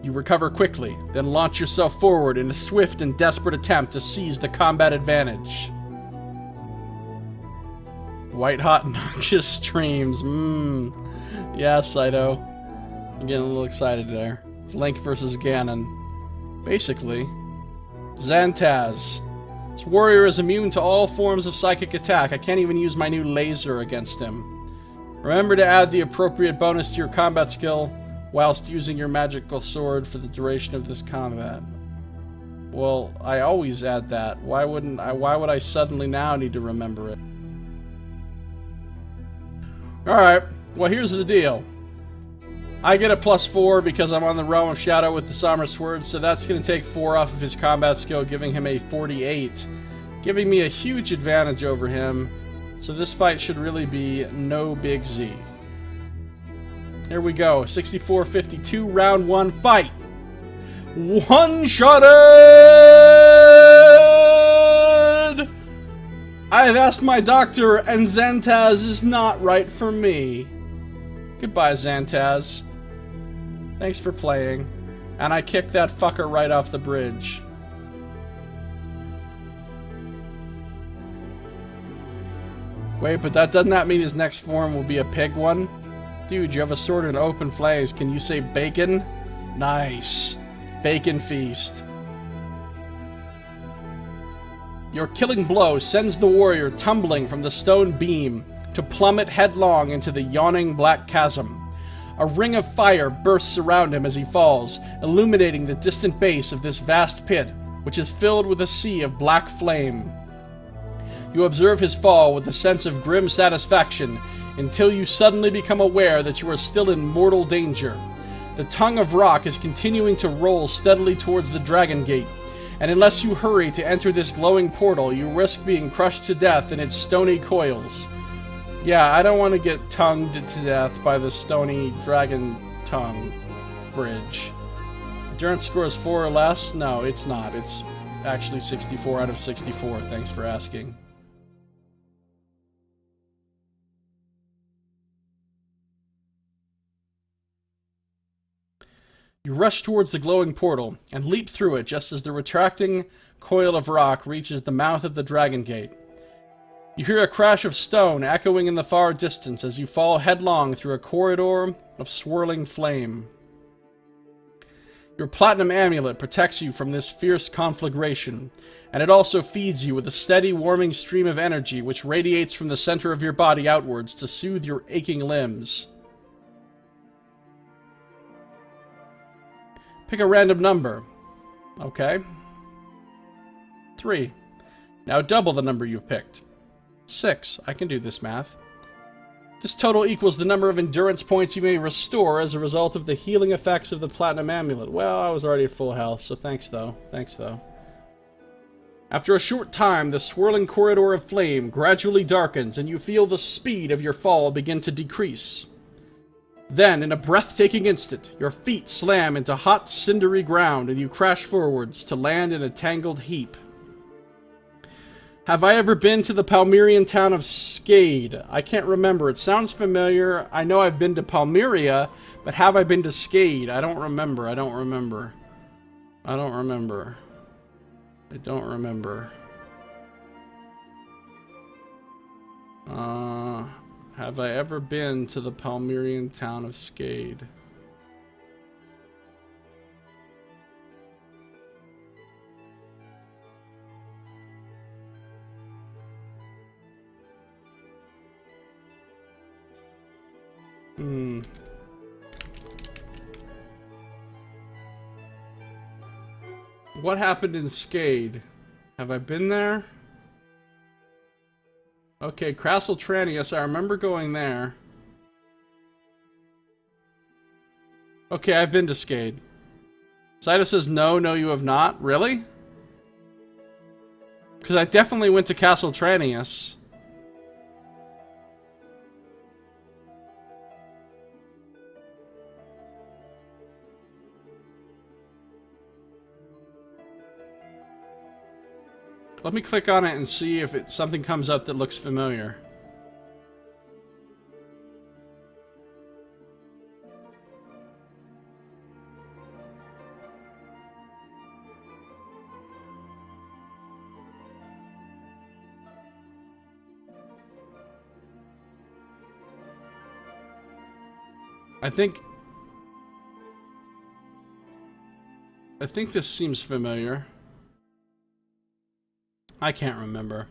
You recover quickly, then launch yourself forward in a swift and desperate attempt to seize the combat advantage. White-hot noxious streams. Yeah, Saito. I'm getting a little excited there. It's Link versus Ganon. Basically, Xantaz. This warrior is immune to all forms of psychic attack. I can't even use my new laser against him. Remember to add the appropriate bonus to your combat skill whilst using your magical sword for the duration of this combat. Well, I always add that. Why would I suddenly now need to remember it? Alright, well here's the deal. I get a +4 because I'm on the Realm of Shadow with the Sommer Sword, so that's going to take 4 off of his combat skill, giving him a 48. Giving me a huge advantage over him, so this fight should really be no big Z. Here we go, 64-52, round 1, fight! One-shotted! I have asked my doctor, and Xantaz is not right for me. Goodbye, Xantaz. Thanks for playing. And I kicked that fucker right off the bridge. Wait, but doesn't that mean his next form will be a pig one? Dude, you have a sword and open flames. Can you say bacon? Nice. Bacon feast. Your killing blow sends the warrior tumbling from the stone beam to plummet headlong into the yawning black chasm. A ring of fire bursts around him as he falls, illuminating the distant base of this vast pit, which is filled with a sea of black flame. You observe his fall with a sense of grim satisfaction until you suddenly become aware that you are still in mortal danger. The tongue of rock is continuing to roll steadily towards the Dragon Gate, and unless you hurry to enter this glowing portal, you risk being crushed to death in its stony coils. Yeah, I don't want to get tongued to death by the stony dragon tongue bridge. Endurance score is 4 or less? No, it's not. It's actually 64 out of 64. Thanks for asking. You rush towards the glowing portal and leap through it just as the retracting coil of rock reaches the mouth of the Dragon Gate. You hear a crash of stone echoing in the far distance as you fall headlong through a corridor of swirling flame. Your platinum amulet protects you from this fierce conflagration, and it also feeds you with a steady, warming stream of energy which radiates from the center of your body outwards to soothe your aching limbs. Pick a random number. Okay. 3. Now double the number you've picked. 6. I can do this math. This total equals the number of endurance points you may restore as a result of the healing effects of the Platinum Amulet. Well, I was already at full health, so thanks though. Thanks though. After a short time, the swirling corridor of flame gradually darkens and you feel the speed of your fall begin to decrease. Then, in a breathtaking instant, your feet slam into hot, cindery ground and you crash forwards to land in a tangled heap. Have I ever been to the Palmyrian town of Skade? I can't remember. It sounds familiar. I know I've been to Palmyria, but have I been to Skade? I don't remember. I don't remember. I don't remember. I don't remember. Have I ever been to the Palmyrian town of Skade? What happened in Skade? Have I been there? Okay, Castle Tranius, I remember going there. Okay, I've been to Skade. Saito says no, you have not. Really? Because I definitely went to Castle Tranius. Let me click on it and see if something comes up that looks familiar. I think this seems familiar. I can't remember.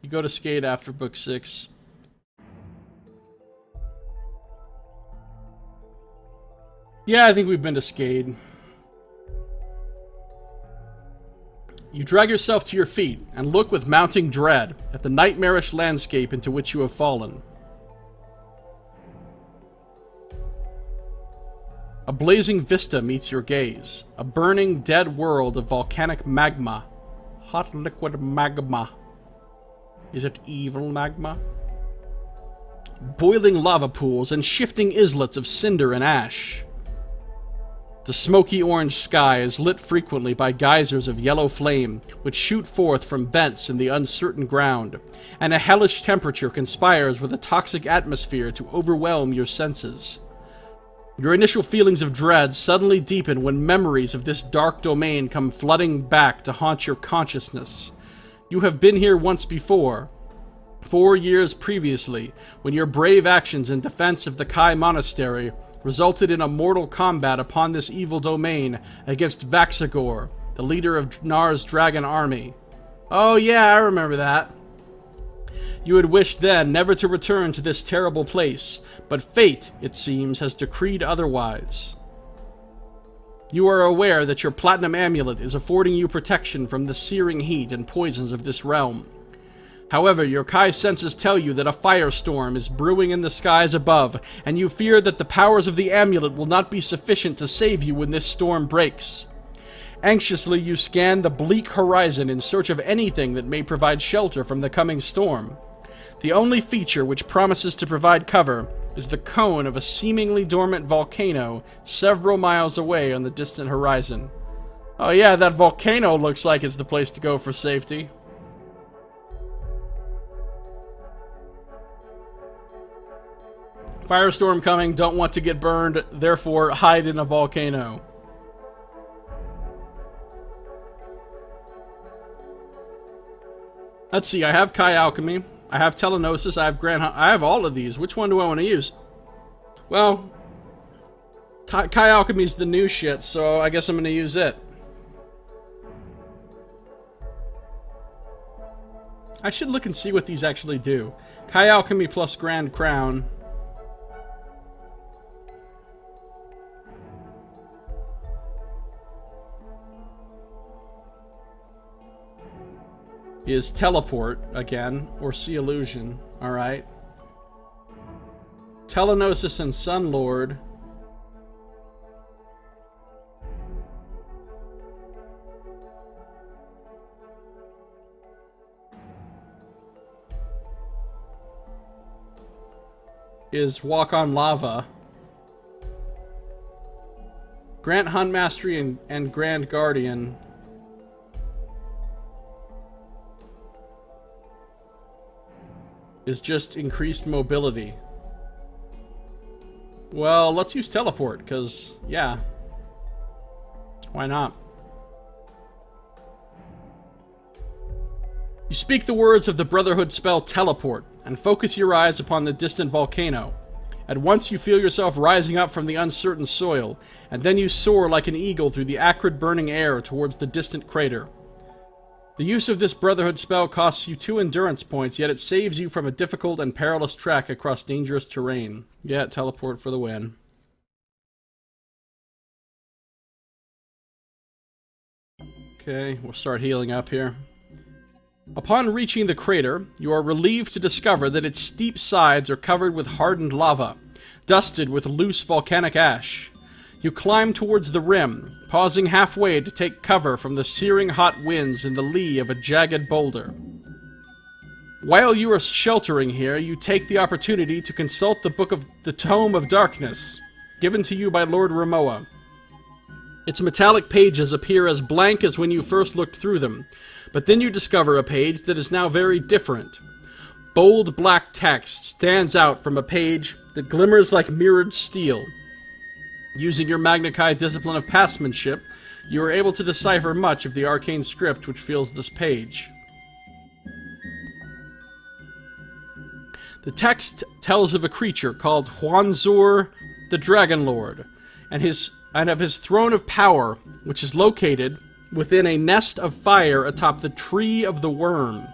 You go to Skade after book 6. Yeah, I think we've been to Skade. You drag yourself to your feet and look with mounting dread at the nightmarish landscape into which you have fallen. A blazing vista meets your gaze. A burning, dead world of volcanic magma. Hot liquid magma. Is it evil magma? Boiling lava pools and shifting islets of cinder and ash. The smoky orange sky is lit frequently by geysers of yellow flame, which shoot forth from vents in the uncertain ground, and a hellish temperature conspires with a toxic atmosphere to overwhelm your senses. Your initial feelings of dread suddenly deepen when memories of this dark domain come flooding back to haunt your consciousness. You have been here once before, 4 years previously, when your brave actions in defense of the Kai Monastery resulted in a mortal combat upon this evil domain against Vaxagor, the leader of Naar's dragon army. Oh yeah, I remember that. You had wished then never to return to this terrible place, but fate, it seems, has decreed otherwise. You are aware that your platinum amulet is affording you protection from the searing heat and poisons of this realm. However, your Kai senses tell you that a firestorm is brewing in the skies above, and you fear that the powers of the amulet will not be sufficient to save you when this storm breaks. Anxiously, you scan the bleak horizon in search of anything that may provide shelter from the coming storm. The only feature which promises to provide cover is the cone of a seemingly dormant volcano several miles away on the distant horizon. Oh yeah, that volcano looks like it's the place to go for safety. Firestorm coming, don't want to get burned, therefore hide in a volcano. Let's see, I have Kai Alchemy, I have Telenosis, I have I have all of these. Which one do I want to use? Well, Kai Alchemy's the new shit, so I guess I'm gonna use it. I should look and see what these actually do. Kai Alchemy plus Grand Crown. Is teleport again, or see illusion. Alright. Telenosis and Sunlord. Is Walk on Lava. Grant Hunt Mastery and Grand Guardian. Is just increased mobility. Well, let's use teleport, because, yeah. Why not? You speak the words of the Brotherhood spell Teleport, and focus your eyes upon the distant volcano. At once you feel yourself rising up from the uncertain soil, and then you soar like an eagle through the acrid burning air towards the distant crater. The use of this Brotherhood spell costs you 2 endurance points, yet it saves you from a difficult and perilous trek across dangerous terrain. Yeah, teleport for the win. Okay, we'll start healing up here. Upon reaching the crater, you are relieved to discover that its steep sides are covered with hardened lava, dusted with loose volcanic ash. You climb towards the rim, pausing halfway to take cover from the searing hot winds in the lee of a jagged boulder. While you are sheltering here, you take the opportunity to consult the book of the Tome of Darkness, given to you by Lord Ramoa. Its metallic pages appear as blank as when you first looked through them, but then you discover a page that is now very different. Bold black text stands out from a page that glimmers like mirrored steel. Using your Magna Chi discipline of passmanship, you are able to decipher much of the arcane script which fills this page. The text tells of a creature called Huanzur the Dragon Lord, and of his throne of power, which is located within a nest of fire atop the Tree of the Worm.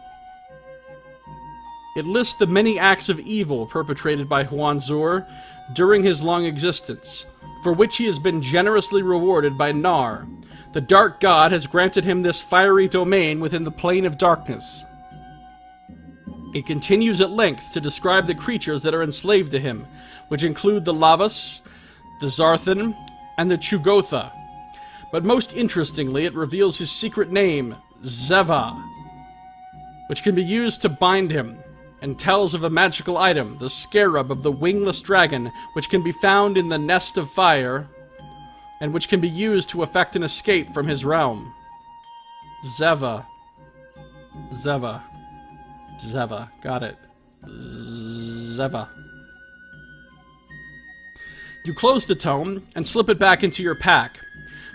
It lists the many acts of evil perpetrated by Huanzur during his long existence, for which he has been generously rewarded by Naar. The Dark God has granted him this fiery domain within the Plane of Darkness. It continues at length to describe the creatures that are enslaved to him, which include the Lavas, the Zarthan, and the Chugotha. But most interestingly, it reveals his secret name, Zeva, which can be used to bind him, and tells of a magical item, the Scarab of the Wingless Dragon, which can be found in the Nest of Fire, and which can be used to effect an escape from his realm. Zeva. Zeva. Zeva. Got it. Zeva. You close the tome and slip it back into your pack.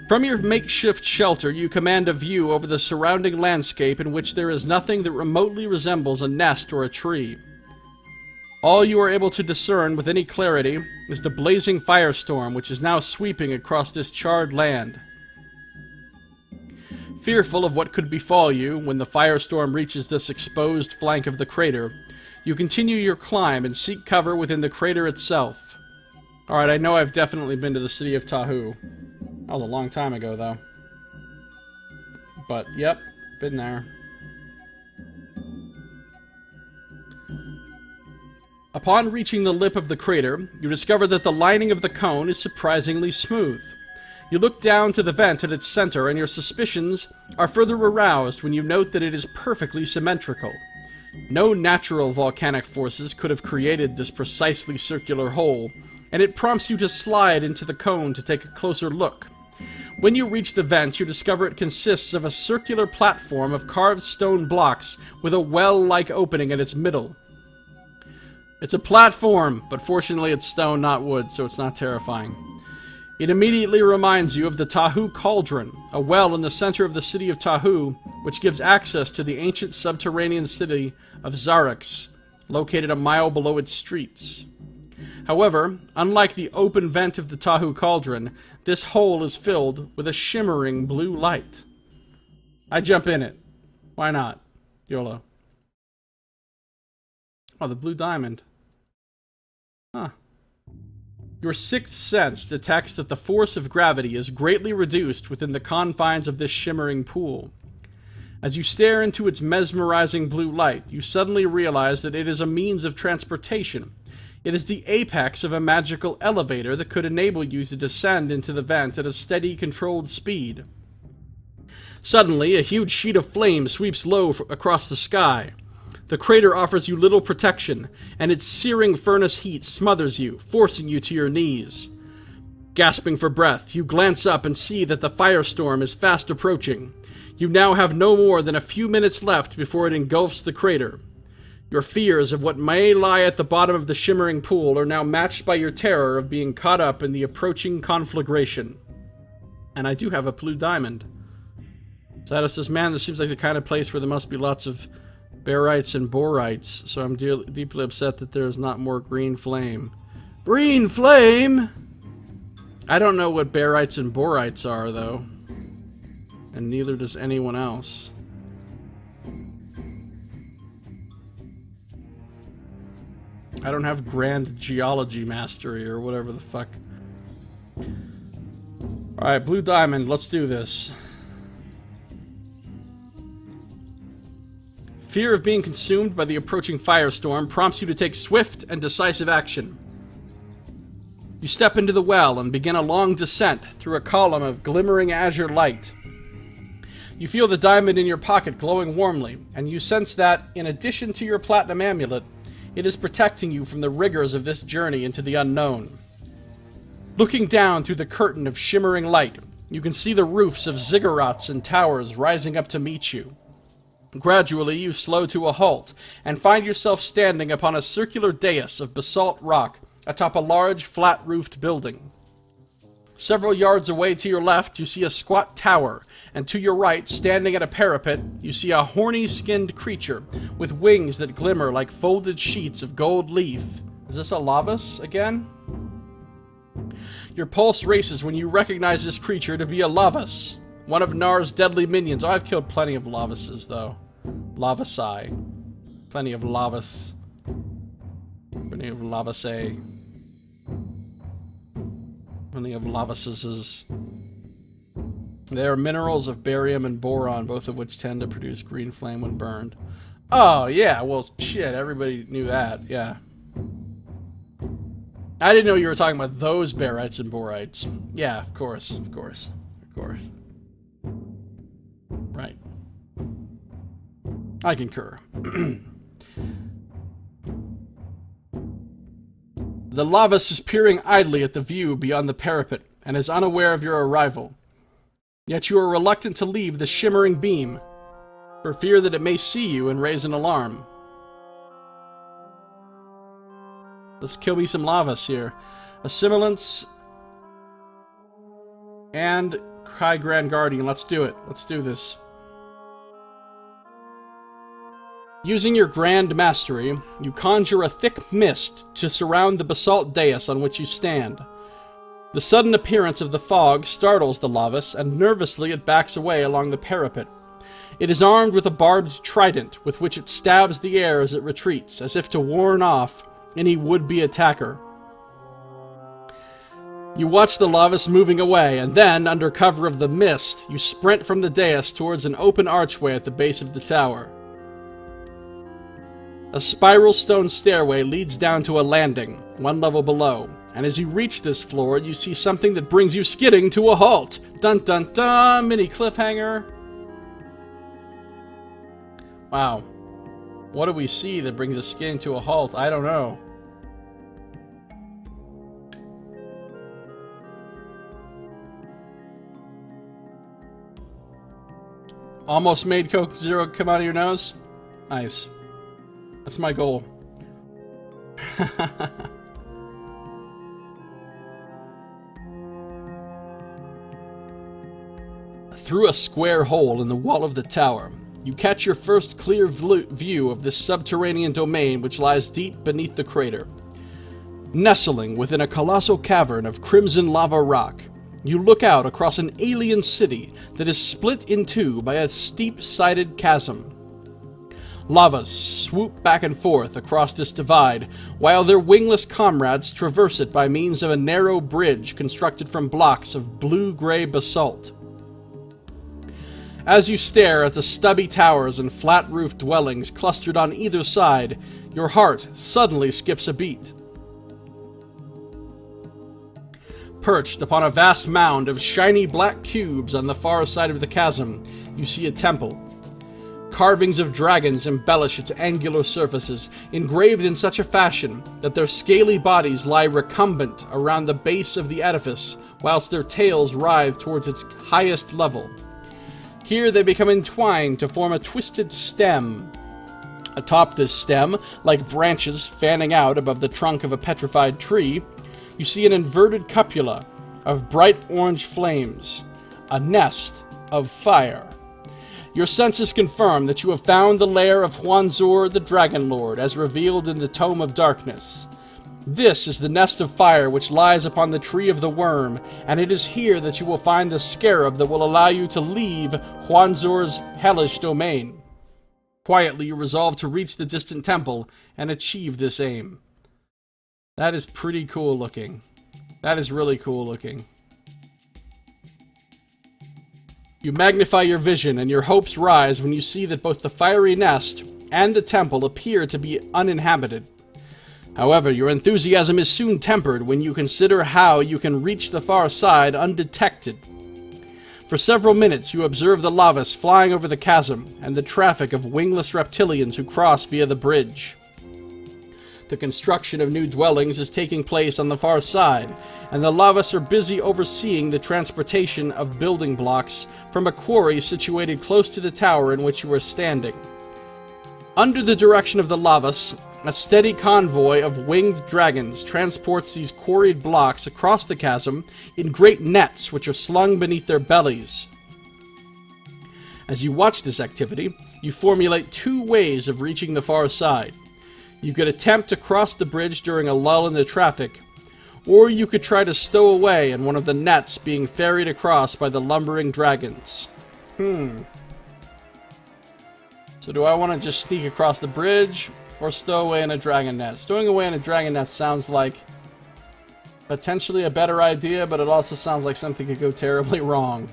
From your makeshift shelter, you command a view over the surrounding landscape in which there is nothing that remotely resembles a nest or a tree. All you are able to discern with any clarity is the blazing firestorm which is now sweeping across this charred land. Fearful of what could befall you when the firestorm reaches this exposed flank of the crater, you continue your climb and seek cover within the crater itself. Alright, I know I've definitely been to the city of Tahu. That was a long time ago, though. But, yep, been there. Upon reaching the lip of the crater, you discover that the lining of the cone is surprisingly smooth. You look down to the vent at its center, and your suspicions are further aroused when you note that it is perfectly symmetrical. No natural volcanic forces could have created this precisely circular hole, and it prompts you to slide into the cone to take a closer look. When you reach the vent, you discover it consists of a circular platform of carved stone blocks with a well-like opening at its middle. It's a platform, but fortunately it's stone, not wood, so it's not terrifying. It immediately reminds you of the Tahu Cauldron, a well in the center of the city of Tahu, which gives access to the ancient subterranean city of Zarix, located a mile below its streets. However, unlike the open vent of the Tahu Cauldron, this hole is filled with a shimmering blue light. I jump in it. Why not? YOLO. Oh, the blue diamond. Huh. Your sixth sense detects that the force of gravity is greatly reduced within the confines of this shimmering pool. As you stare into its mesmerizing blue light, you suddenly realize that it is a means of transportation. It is the apex of a magical elevator that could enable you to descend into the vent at a steady, controlled speed. Suddenly, a huge sheet of flame sweeps low across the sky. The crater offers you little protection, and its searing furnace heat smothers you, forcing you to your knees. Gasping for breath, you glance up and see that the firestorm is fast approaching. You now have no more than a few minutes left before it engulfs the crater. Your fears of what may lie at the bottom of the shimmering pool are now matched by your terror of being caught up in the approaching conflagration. And I do have a blue diamond. Zadis says, man, this seems like the kind of place where there must be lots of barites and borites, so I'm deeply upset that there is not more green flame. Green flame?! I don't know what barites and borites are, though. And neither does anyone else. I don't have grand geology mastery or whatever the fuck. Alright, blue diamond, let's do this. Fear of being consumed by the approaching firestorm prompts you to take swift and decisive action. You step into the well and begin a long descent through a column of glimmering azure light. You feel the diamond in your pocket glowing warmly, and you sense that, in addition to your platinum amulet, it is protecting you from the rigors of this journey into the unknown. Looking down through the curtain of shimmering light, you can see the roofs of ziggurats and towers rising up to meet you. Gradually, you slow to a halt, and find yourself standing upon a circular dais of basalt rock atop a large, flat-roofed building. Several yards away to your left, you see a squat tower, and to your right, standing at a parapet, you see a horny-skinned creature with wings that glimmer like folded sheets of gold leaf. Is this a Lavas again? Your pulse races when you recognize this creature to be a Lavas, one of Naar's deadly minions. Oh, I've killed plenty of Lavases, though. Lavasai. Plenty of Lavas. Plenty of Lavasai. Plenty of Lavases. They are minerals of barium and boron, both of which tend to produce green flame when burned. Oh, yeah, well, shit, everybody knew that, yeah. I didn't know you were talking about those barites and borites. Yeah, of course, of course, of course. Right. I concur. The Lavas is peering idly at the view beyond the parapet, and is unaware of your arrival. Yet you are reluctant to leave the shimmering beam, for fear that it may see you and raise an alarm. Let's kill me some Lavas here. Assimilants and High Grand Guardian. Let's do it. Let's do this. Using your Grand Mastery, you conjure a thick mist to surround the basalt dais on which you stand. The sudden appearance of the fog startles the Lavas, and nervously it backs away along the parapet. It is armed with a barbed trident, with which it stabs the air as it retreats, as if to warn off any would-be attacker. You watch the Lavas moving away, and then, under cover of the mist, you sprint from the dais towards an open archway at the base of the tower. A spiral stone stairway leads down to a landing, one level below, and as you reach this floor, you see something that brings you skidding to a halt. Dun dun dun! Mini cliffhanger. Wow. What do we see that brings us skidding to a halt? I don't know. Almost made Coke Zero come out of your nose? Nice. That's my goal. Through a square hole in the wall of the tower, you catch your first clear view of this subterranean domain which lies deep beneath the crater. Nestling within a colossal cavern of crimson lava rock, you look out across an alien city that is split in two by a steep-sided chasm. Lavas swoop back and forth across this divide, while their wingless comrades traverse it by means of a narrow bridge constructed from blocks of blue-gray basalt. As you stare at the stubby towers and flat-roofed dwellings clustered on either side, your heart suddenly skips a beat. Perched upon a vast mound of shiny black cubes on the far side of the chasm, you see a temple. Carvings of dragons embellish its angular surfaces, engraved in such a fashion that their scaly bodies lie recumbent around the base of the edifice, whilst their tails writhe towards its highest level. Here they become entwined to form a twisted stem. Atop this stem, like branches fanning out above the trunk of a petrified tree, you see an inverted cupola of bright orange flames, a nest of fire. Your senses confirm that you have found the lair of Huanzor the Dragon Lord, as revealed in the Tome of Darkness. This is the nest of fire which lies upon the Tree of the Worm, and it is here that you will find the scarab that will allow you to leave Huanzor's hellish domain. Quietly you resolve to reach the distant temple and achieve this aim. That is pretty cool looking. That is really cool looking. You magnify your vision, and your hopes rise when you see that both the fiery nest and the temple appear to be uninhabited. However, your enthusiasm is soon tempered when you consider how you can reach the far side undetected. For several minutes you observe the lavas flying over the chasm, and the traffic of wingless reptilians who cross via the bridge. The construction of new dwellings is taking place on the far side, and the lavas are busy overseeing the transportation of building blocks from a quarry situated close to the tower in which you are standing. Under the direction of the lavas, a steady convoy of winged dragons transports these quarried blocks across the chasm in great nets which are slung beneath their bellies. As you watch this activity, you formulate two ways of reaching the far side. You could attempt to cross the bridge during a lull in the traffic, or you could try to stow away in one of the nets being ferried across by the lumbering dragons. So do I want to just sneak across the bridge, or stow away in a dragon net? Stowing away in a dragon net sounds like potentially a better idea, but it also sounds like something could go terribly wrong.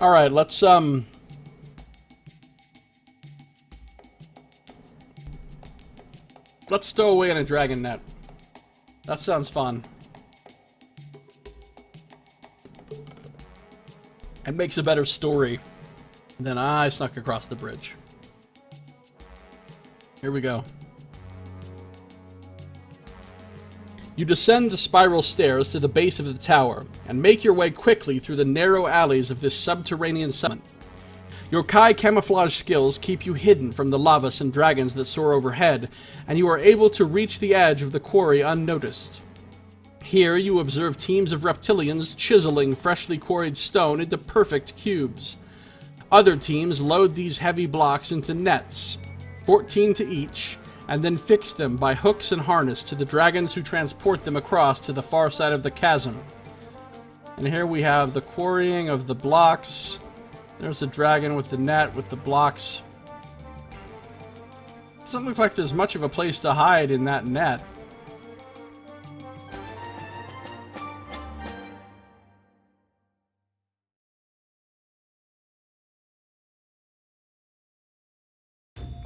Alright, let's stow away in a dragon net. That sounds fun. It makes a better story than I snuck across the bridge. Here we go. You descend the spiral stairs to the base of the tower, and make your way quickly through the narrow alleys of this subterranean settlement. Your Kai camouflage skills keep you hidden from the lavas and dragons that soar overhead, and you are able to reach the edge of the quarry unnoticed. Here you observe teams of reptilians chiseling freshly quarried stone into perfect cubes. Other teams load these heavy blocks into nets, 14 to each, and then fix them by hooks and harness to the dragons who transport them across to the far side of the chasm. And here we have the quarrying of the blocks. There's the dragon with the net, with the blocks. Doesn't look like there's much of a place to hide in that net.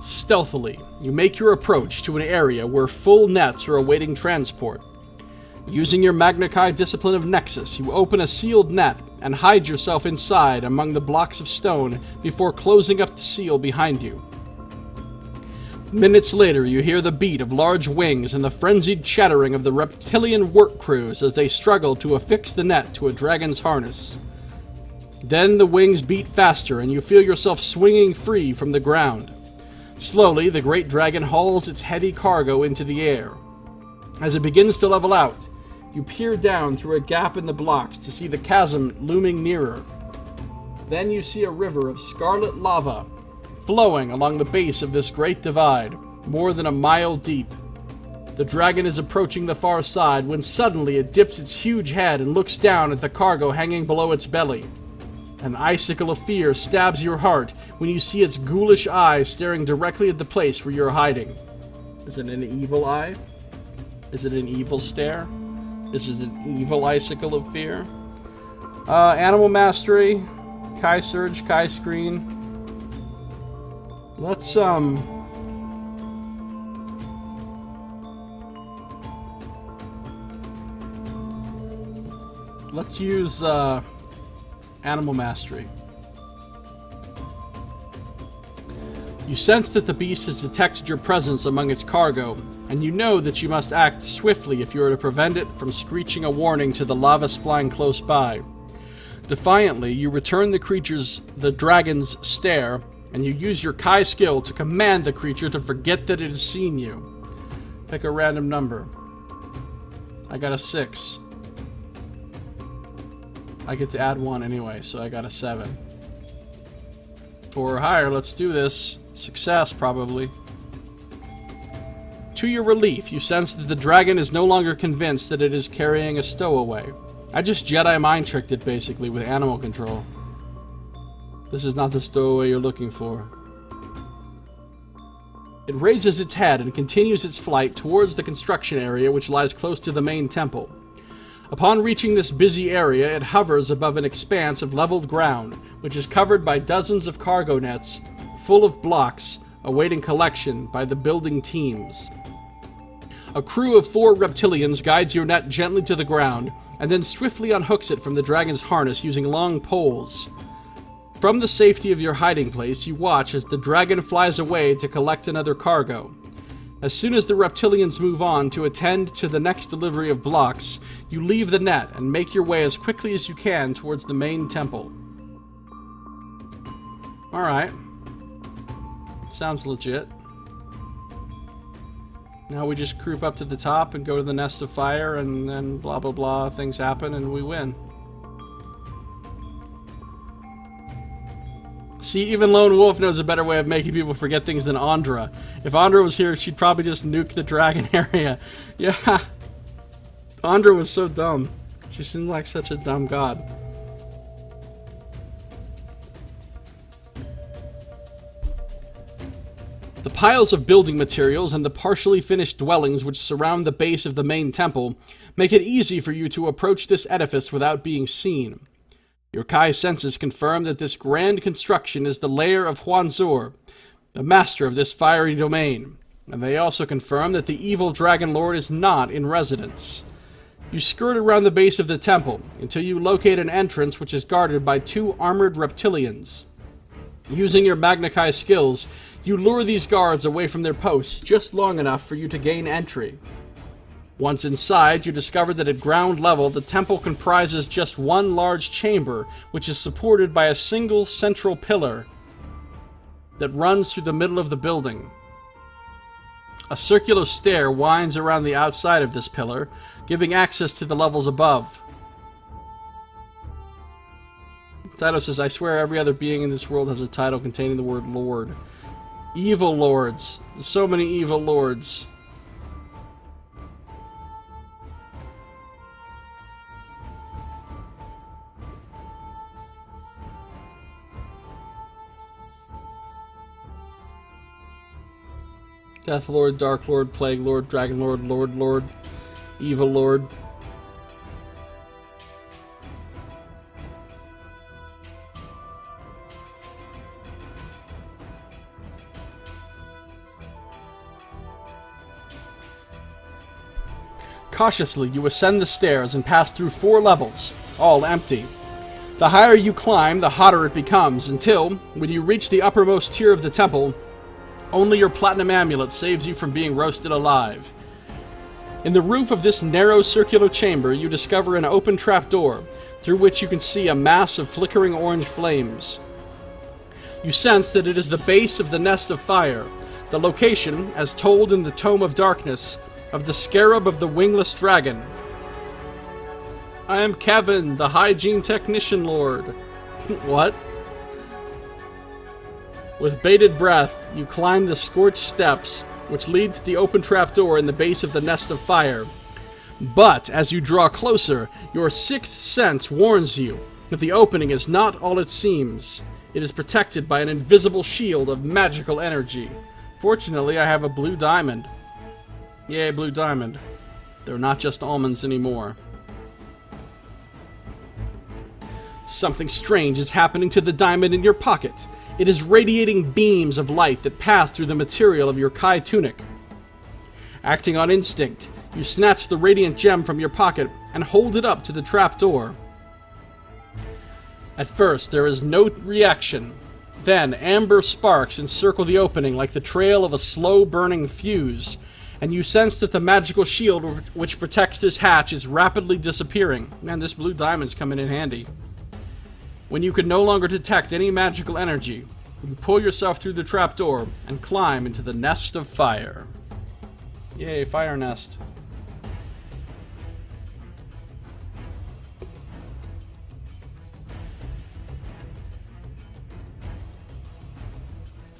Stealthily, you make your approach to an area where full nets are awaiting transport. Using your Magna Chi discipline of Nexus, you open a sealed net and hide yourself inside among the blocks of stone before closing up the seal behind you. Minutes later, you hear the beat of large wings and the frenzied chattering of the reptilian work crews as they struggle to affix the net to a dragon's harness. Then the wings beat faster and you feel yourself swinging free from the ground. Slowly, the great dragon hauls its heavy cargo into the air. As it begins to level out, you peer down through a gap in the blocks to see the chasm looming nearer. Then you see a river of scarlet lava flowing along the base of this great divide, more than a mile deep. The dragon is approaching the far side when suddenly it dips its huge head and looks down at the cargo hanging below its belly. An icicle of fear stabs your heart when you see its ghoulish eye staring directly at the place where you're hiding. Is it an evil eye? Is it an evil stare? Is it an evil icicle of fear? Animal mastery, Kai Surge, Kai Screen. Let's use Animal Mastery. You sense that the beast has detected your presence among its cargo, and you know that you must act swiftly if you are to prevent it from screeching a warning to the lavas flying close by. Defiantly, you return the dragon's stare, and you use your Kai skill to command the creature to forget that it has seen you. Pick a random number. I got a 6. I get to add 1 anyway, so I got a 7. 4 or higher, let's do this. Success, probably. To your relief, you sense that the dragon is no longer convinced that it is carrying a stowaway. I just Jedi mind tricked it, basically, with animal control. This is not the stowaway you're looking for. It raises its head and continues its flight towards the construction area which lies close to the main temple. Upon reaching this busy area, it hovers above an expanse of leveled ground, which is covered by dozens of cargo nets full of blocks awaiting collection by the building teams. A crew of 4 reptilians guides your net gently to the ground, and then swiftly unhooks it from the dragon's harness using long poles. From the safety of your hiding place, you watch as the dragon flies away to collect another cargo. As soon as the reptilians move on to attend to the next delivery of blocks, you leave the net and make your way as quickly as you can towards the main temple. Alright. Sounds legit. Now we just creep up to the top and go to the nest of fire, and then blah blah blah, things happen and we win. See, even Lone Wolf knows a better way of making people forget things than Andra. If Andra was here, she'd probably just nuke the dragon area. Yeah. Andra was so dumb. She seemed like such a dumb god. The piles of building materials and the partially finished dwellings which surround the base of the main temple make it easy for you to approach this edifice without being seen. Your Kai senses confirm that this grand construction is the lair of Huanzur, the master of this fiery domain, and they also confirm that the evil Dragon Lord is not in residence. You skirt around the base of the temple until you locate an entrance which is guarded by 2 armored reptilians. Using your Magna Kai skills, you lure these guards away from their posts just long enough for you to gain entry. Once inside, you discover that at ground level, the temple comprises just one large chamber, which is supported by a single central pillar that runs through the middle of the building. A circular stair winds around the outside of this pillar, giving access to the levels above. Title says, I swear every other being in this world has a title containing the word Lord. Evil lords. So many evil lords. Death Lord, Dark Lord, Plague Lord, Dragon Lord, Lord, Evil Lord. Cautiously, you ascend the stairs and pass through 4 levels, all empty. The higher you climb, the hotter it becomes, until, when you reach the uppermost tier of the temple, only your platinum amulet saves you from being roasted alive. In the roof of this narrow circular chamber, you discover an open trapdoor, through which you can see a mass of flickering orange flames. You sense that it is the base of the Nest of Fire, the location, as told in the Tome of Darkness, of the Scarab of the Wingless Dragon. I am Kevin, the hygiene technician lord. What? With bated breath, you climb the scorched steps, which lead to the open trapdoor in the base of the nest of fire. But as you draw closer, your sixth sense warns you that the opening is not all it seems. It is protected by an invisible shield of magical energy. Fortunately, I have a blue diamond. Yay, blue diamond. They're not just almonds anymore. Something strange is happening to the diamond in your pocket. It is radiating beams of light that pass through the material of your Kai tunic. Acting on instinct, you snatch the radiant gem from your pocket and hold it up to the trapdoor. At first, there is no reaction. Then, amber sparks encircle the opening like the trail of a slow-burning fuse, and you sense that the magical shield which protects this hatch is rapidly disappearing. Man, this blue diamond's coming in handy. When you can no longer detect any magical energy, you pull yourself through the trapdoor and climb into the nest of fire. Yay, fire nest.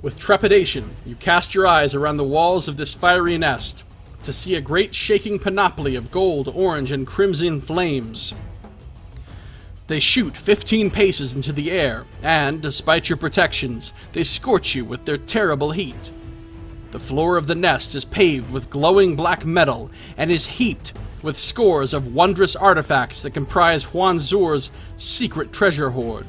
With trepidation, you cast your eyes around the walls of this fiery nest to see a great shaking panoply of gold, orange, and crimson flames. They shoot 15 paces into the air, and, despite your protections, they scorch you with their terrible heat. The floor of the nest is paved with glowing black metal, and is heaped with scores of wondrous artifacts that comprise Huan Zur's secret treasure hoard.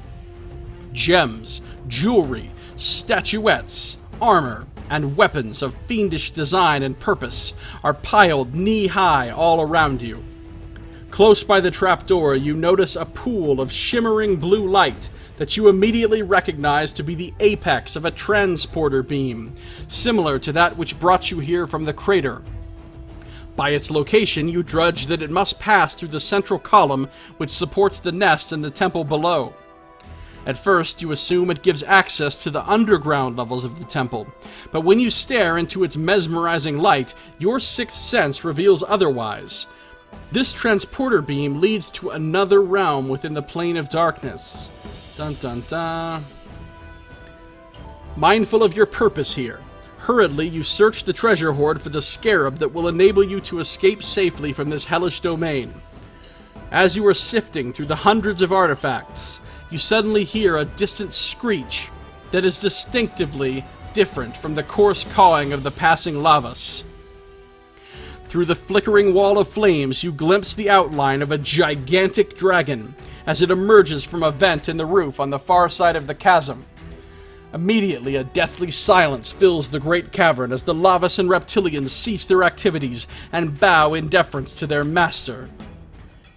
Gems, jewelry, statuettes, armor, and weapons of fiendish design and purpose are piled knee-high all around you. Close by the trapdoor, you notice a pool of shimmering blue light that you immediately recognize to be the apex of a transporter beam, similar to that which brought you here from the crater. By its location, you judge that it must pass through the central column which supports the nest and the temple below. At first, you assume it gives access to the underground levels of the temple, but when you stare into its mesmerizing light, your sixth sense reveals otherwise. This transporter beam leads to another realm within the plane of darkness. Dun dun dun. Mindful of your purpose here, hurriedly you search the treasure hoard for the scarab that will enable you to escape safely from this hellish domain. As you are sifting through the hundreds of artifacts, you suddenly hear a distant screech that is distinctively different from the coarse cawing of the passing lavas. Through the flickering wall of flames, you glimpse the outline of a gigantic dragon as it emerges from a vent in the roof on the far side of the chasm. Immediately, a deathly silence fills the great cavern as the Lavas and reptilians cease their activities and bow in deference to their master.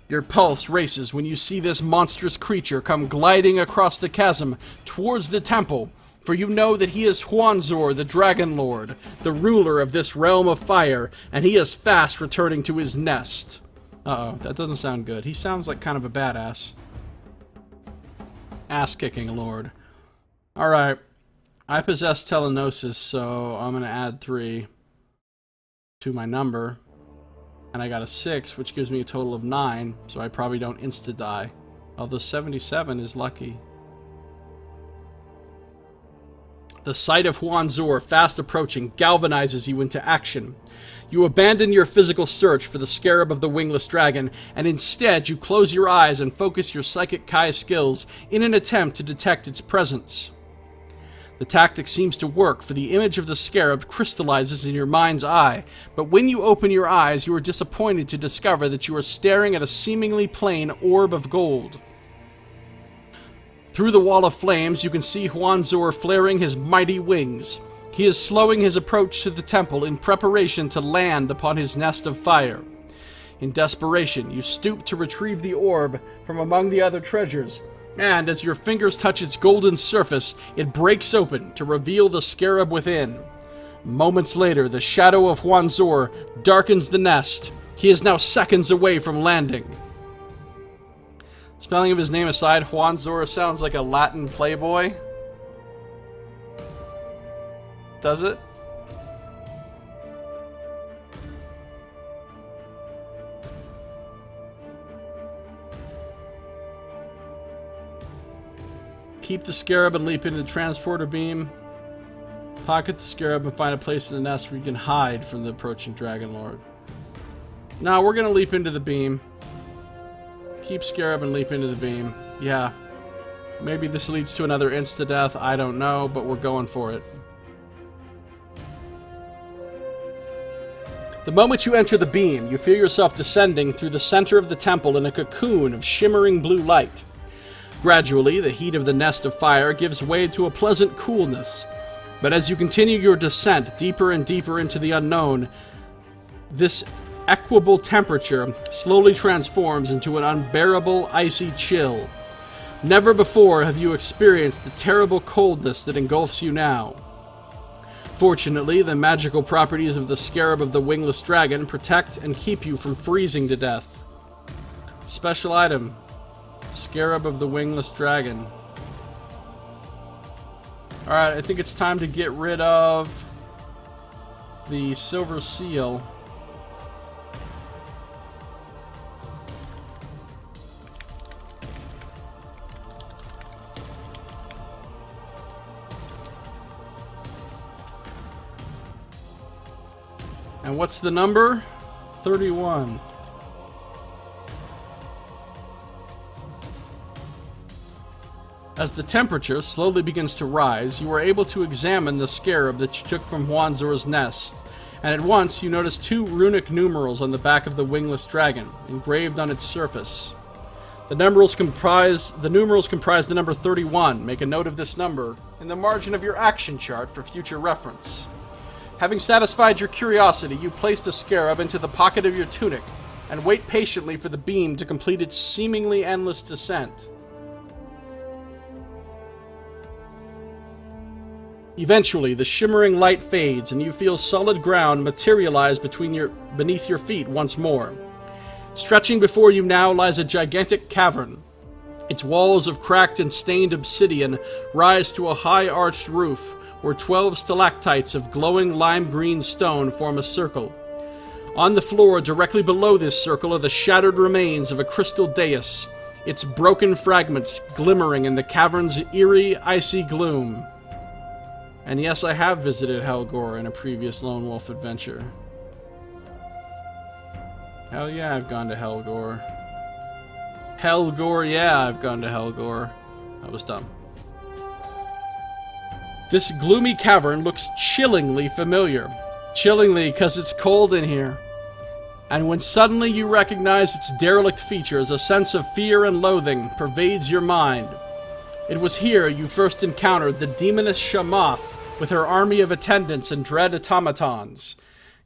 Your pulse races when you see this monstrous creature come gliding across the chasm towards the temple, for you know that he is Huanzor, the Dragon Lord, the ruler of this realm of fire, and he is fast returning to his nest. Uh-oh, that doesn't sound good. He sounds like kind of a badass. Ass-kicking lord. Alright, I possess telenosis, so I'm going to add 3 to my number. And I got a 6, which gives me a total of 9, so I probably don't insta-die. Although 77 is lucky. The sight of Huanzor fast approaching galvanizes you into action. You abandon your physical search for the scarab of the wingless dragon, and instead you close your eyes and focus your psychic Kai skills in an attempt to detect its presence. The tactic seems to work, for the image of the scarab crystallizes in your mind's eye, but when you open your eyes, you are disappointed to discover that you are staring at a seemingly plain orb of gold. Through the wall of flames, you can see Huanzor flaring his mighty wings. He is slowing his approach to the temple in preparation to land upon his nest of fire. In desperation, you stoop to retrieve the orb from among the other treasures, and as your fingers touch its golden surface, it breaks open to reveal the scarab within. Moments later, the shadow of Huanzor darkens the nest. He is now seconds away from landing. Spelling of his name aside, Huanzor sounds like a Latin playboy. Does it? Keep the scarab and leap into the transporter beam. Pocket the scarab and find a place in the nest where you can hide from the approaching Dragon Lord. Now we're going to leap into the beam. Keep scarab and leap into the beam. Yeah. Maybe this leads to another insta-death. I don't know, but we're going for it. The moment you enter the beam, you feel yourself descending through the center of the temple in a cocoon of shimmering blue light. Gradually, the heat of the nest of fire gives way to a pleasant coolness. But as you continue your descent deeper and deeper into the unknown, this equable temperature slowly transforms into an unbearable icy chill. Never before have you experienced the terrible coldness that engulfs you now. Fortunately, the magical properties of the Scarab of the Wingless Dragon protect and keep you from freezing to death. Special item. Scarab of the Wingless Dragon. Alright, I think it's time to get rid of the Silver Seal. And what's the number? 31. As the temperature slowly begins to rise, you are able to examine the scarab that you took from Huanzor's nest, and at once you notice 2 runic numerals on the back of the wingless dragon, engraved on its surface. The numerals comprise the number 31. Make a note of this number in the margin of your action chart for future reference. Having satisfied your curiosity, you place the scarab into the pocket of your tunic, and wait patiently for the beam to complete its seemingly endless descent. Eventually, the shimmering light fades, and you feel solid ground materialize beneath your feet once more. Stretching before you now lies a gigantic cavern. Its walls of cracked and stained obsidian rise to a high arched roof, where 12 stalactites of glowing lime green stone form a circle. On the floor directly below this circle are the shattered remains of a crystal dais, its broken fragments glimmering in the cavern's eerie, icy gloom. And yes, I have visited Helgor in a previous Lone Wolf adventure. Hell yeah, I've gone to Helgor. Helgor, yeah, I've gone to Helgor. That was dumb. This gloomy cavern looks chillingly familiar. Chillingly, because it's cold in here. And when suddenly you recognize its derelict features, a sense of fear and loathing pervades your mind. It was here you first encountered the demoness Shamath with her army of attendants and dread automatons.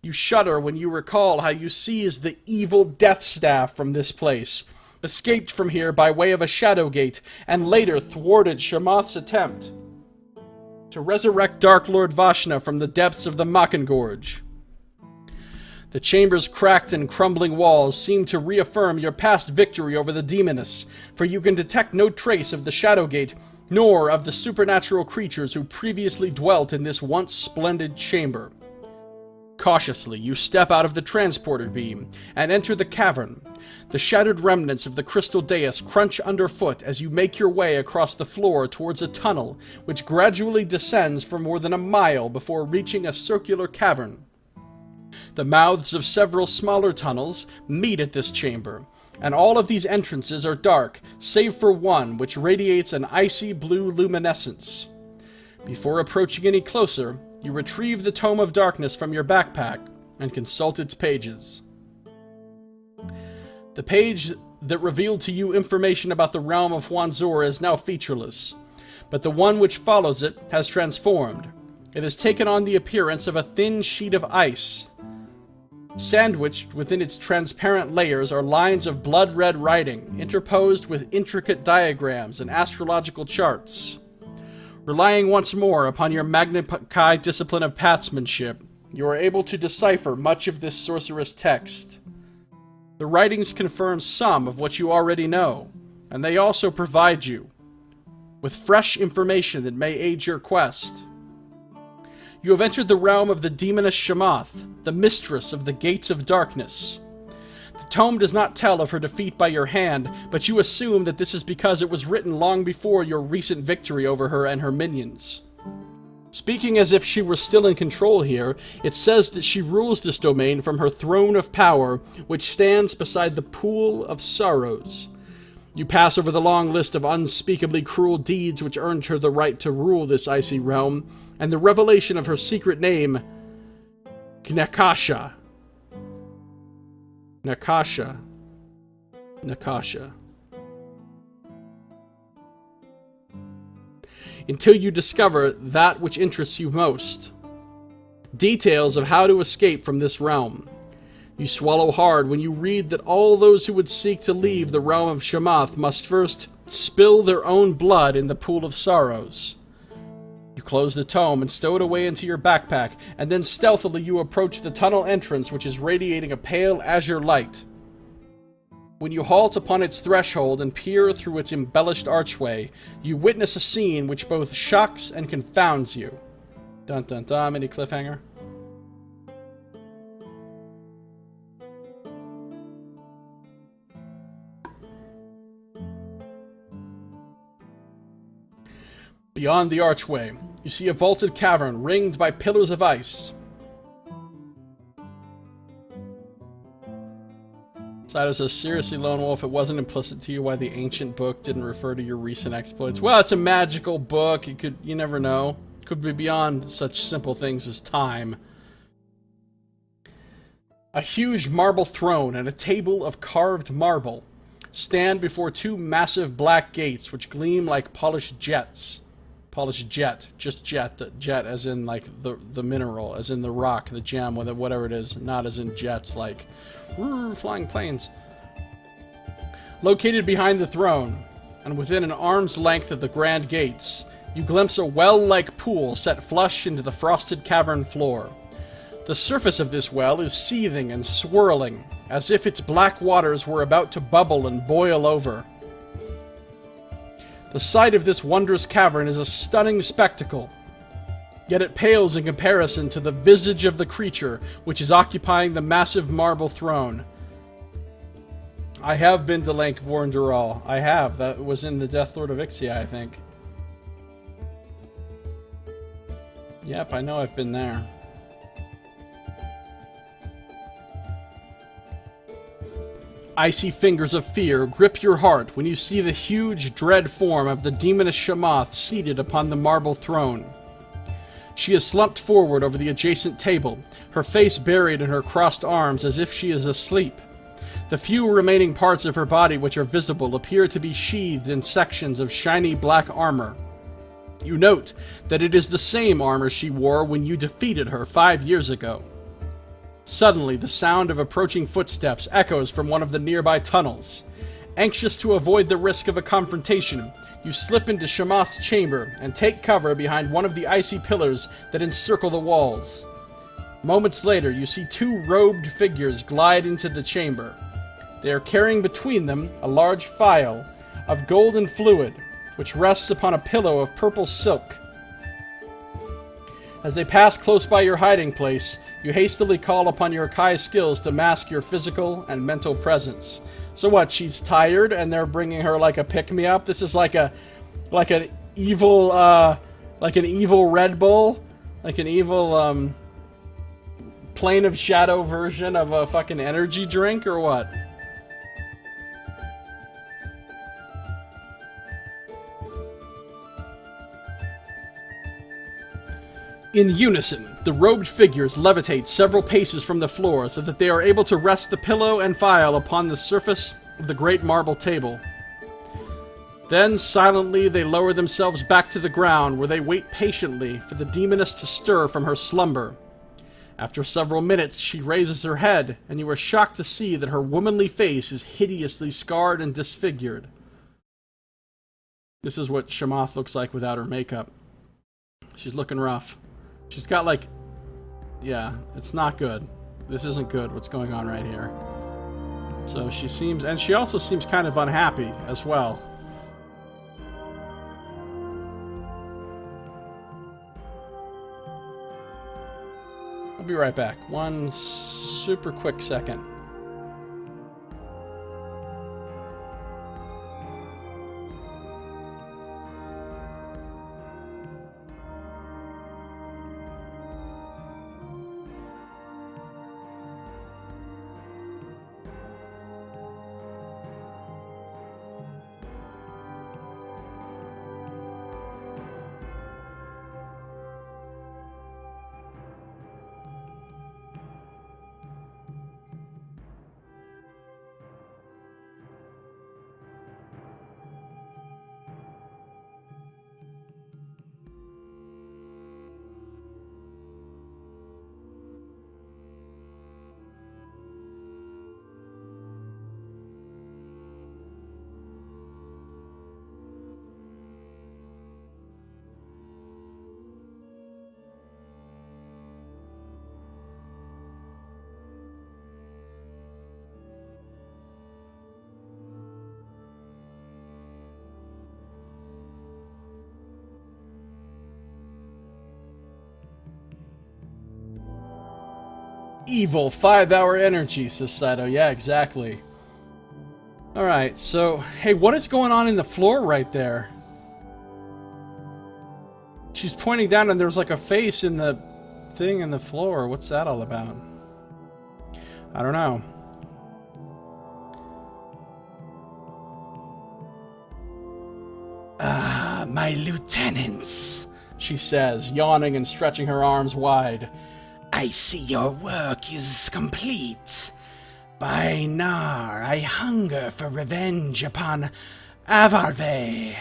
You shudder when you recall how you seized the evil death staff from this place, escaped from here by way of a shadow gate, and later thwarted Shamath's attempt to resurrect Dark Lord Vashna from the depths of the Machengorge. The chamber's cracked and crumbling walls seem to reaffirm your past victory over the demoness, for you can detect no trace of the Shadowgate, nor of the supernatural creatures who previously dwelt in this once splendid chamber. Cautiously, you step out of the transporter beam and enter the cavern. The shattered remnants of the crystal dais crunch underfoot as you make your way across the floor towards a tunnel, which gradually descends for more than a mile before reaching a circular cavern. The mouths of several smaller tunnels meet at this chamber, and all of these entrances are dark, save for one which radiates an icy blue luminescence. Before approaching any closer, you retrieve the Tome of Darkness from your backpack and consult its pages. The page that revealed to you information about the realm of Huanzor is now featureless, but the one which follows it has transformed. It has taken on the appearance of a thin sheet of ice. Sandwiched within its transparent layers are lines of blood-red writing, interposed with intricate diagrams and astrological charts. Relying once more upon your Magna Chi discipline of pathsmanship, you are able to decipher much of this sorcerous text. The writings confirm some of what you already know, and they also provide you with fresh information that may aid your quest. You have entered the realm of the demoness Shamath, the mistress of the Gates of Darkness. The tome does not tell of her defeat by your hand, but you assume that this is because it was written long before your recent victory over her and her minions. Speaking as if she were still in control here, it says that she rules this domain from her throne of power, which stands beside the Pool of Sorrows. You pass over the long list of unspeakably cruel deeds which earned her the right to rule this icy realm, and the revelation of her secret name, Nakasha. Nakasha. Nakasha. Until you discover that which interests you most. Details of how to escape from this realm. You swallow hard when you read that all those who would seek to leave the realm of Shamath must first spill their own blood in the Pool of Sorrows. You close the tome and stow it away into your backpack, and then stealthily you approach the tunnel entrance, which is radiating a pale azure light. When you halt upon its threshold and peer through its embellished archway, you witness a scene which both shocks and confounds you. Dun dun dun, mini cliffhanger. Beyond the archway, you see a vaulted cavern ringed by pillars of ice. Slider says, seriously, Lone Wolf, it wasn't implicit to you why the ancient book didn't refer to your recent exploits. Well, it's a magical book. You never know. It could be beyond such simple things as time. A huge marble throne and a table of carved marble stand before two massive black gates which gleam like polished jets. Polished jet. Just jet. The jet as in, like, the mineral, as in the rock, the gem, whatever it is. Not as in jets, like, flying planes. Located behind the throne, and within an arm's length of the grand gates, you glimpse a well-like pool set flush into the frosted cavern floor. The surface of this well is seething and swirling, as if its black waters were about to bubble and boil over. The sight of this wondrous cavern is a stunning spectacle, yet it pales in comparison to the visage of the creature which is occupying the massive marble throne. I have been to Lank Vorndural. I have. That was in the Death Lord of Ixia, I think. Yep, I know I've been there. Icy fingers of fear grip your heart when you see the huge, dread form of the demoness Shamath seated upon the marble throne. She is slumped forward over the adjacent table, her face buried in her crossed arms as if she is asleep. The few remaining parts of her body which are visible appear to be sheathed in sections of shiny black armor. You note that it is the same armor she wore when you defeated her 5 years ago. Suddenly, the sound of approaching footsteps echoes from one of the nearby tunnels. Anxious to avoid the risk of a confrontation, you slip into Shamath's chamber and take cover behind one of the icy pillars that encircle the walls. Moments later, you see two robed figures glide into the chamber. They are carrying between them a large phial of golden fluid, which rests upon a pillow of purple silk. As they pass close by your hiding place, you hastily call upon your Kai skills to mask your physical and mental presence. So what, she's tired and they're bringing her like a pick-me-up? This is like an evil Red Bull? Like an evil, Plane of Shadow version of a fucking energy drink, or what? In unison, the robed figures levitate several paces from the floor so that they are able to rest the pillow and phial upon the surface of the great marble table. Then, silently, they lower themselves back to the ground where they wait patiently for the demoness to stir from her slumber. After several minutes, she raises her head, and you are shocked to see that her womanly face is hideously scarred and disfigured. This is what Shamath looks like without her makeup. She's looking rough. She's got like... yeah, it's not good. This isn't good, what's going on right here. So she seems... and she also seems kind of unhappy as well. I'll be right back. One super quick second. Evil 5-hour energy, says Saito. Yeah, exactly. Alright, so, hey, what is going on in the floor right there? She's pointing down and there's like a face in the thing in the floor. What's that all about? I don't know. Ah, my lieutenants, she says, yawning and stretching her arms wide. I see your work is complete. By Naar, I hunger for revenge upon Avarve.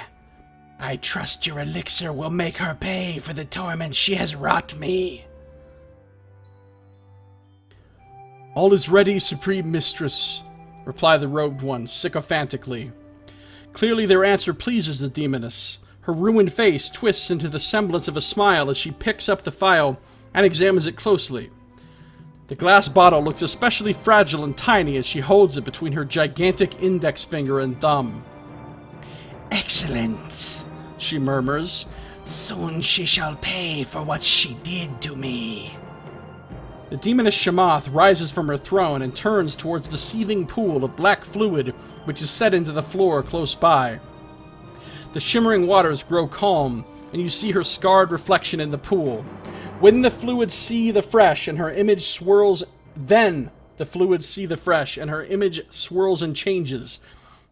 I trust your elixir will make her pay for the torment she has wrought me. All is ready, Supreme Mistress, replied the robed one, sycophantically. Clearly their answer pleases the demoness. Her ruined face twists into the semblance of a smile as she picks up the phial and examines it closely. The glass bottle looks especially fragile and tiny as she holds it between her gigantic index finger and thumb. Excellent, she murmurs. Soon she shall pay for what she did to me. The demoness Shamath rises from her throne and turns towards the seething pool of black fluid which is set into the floor close by. The shimmering waters grow calm, and you see her scarred reflection in the pool. When the fluids see the fresh and her image swirls, then the fluids see the fresh and her image swirls and changes.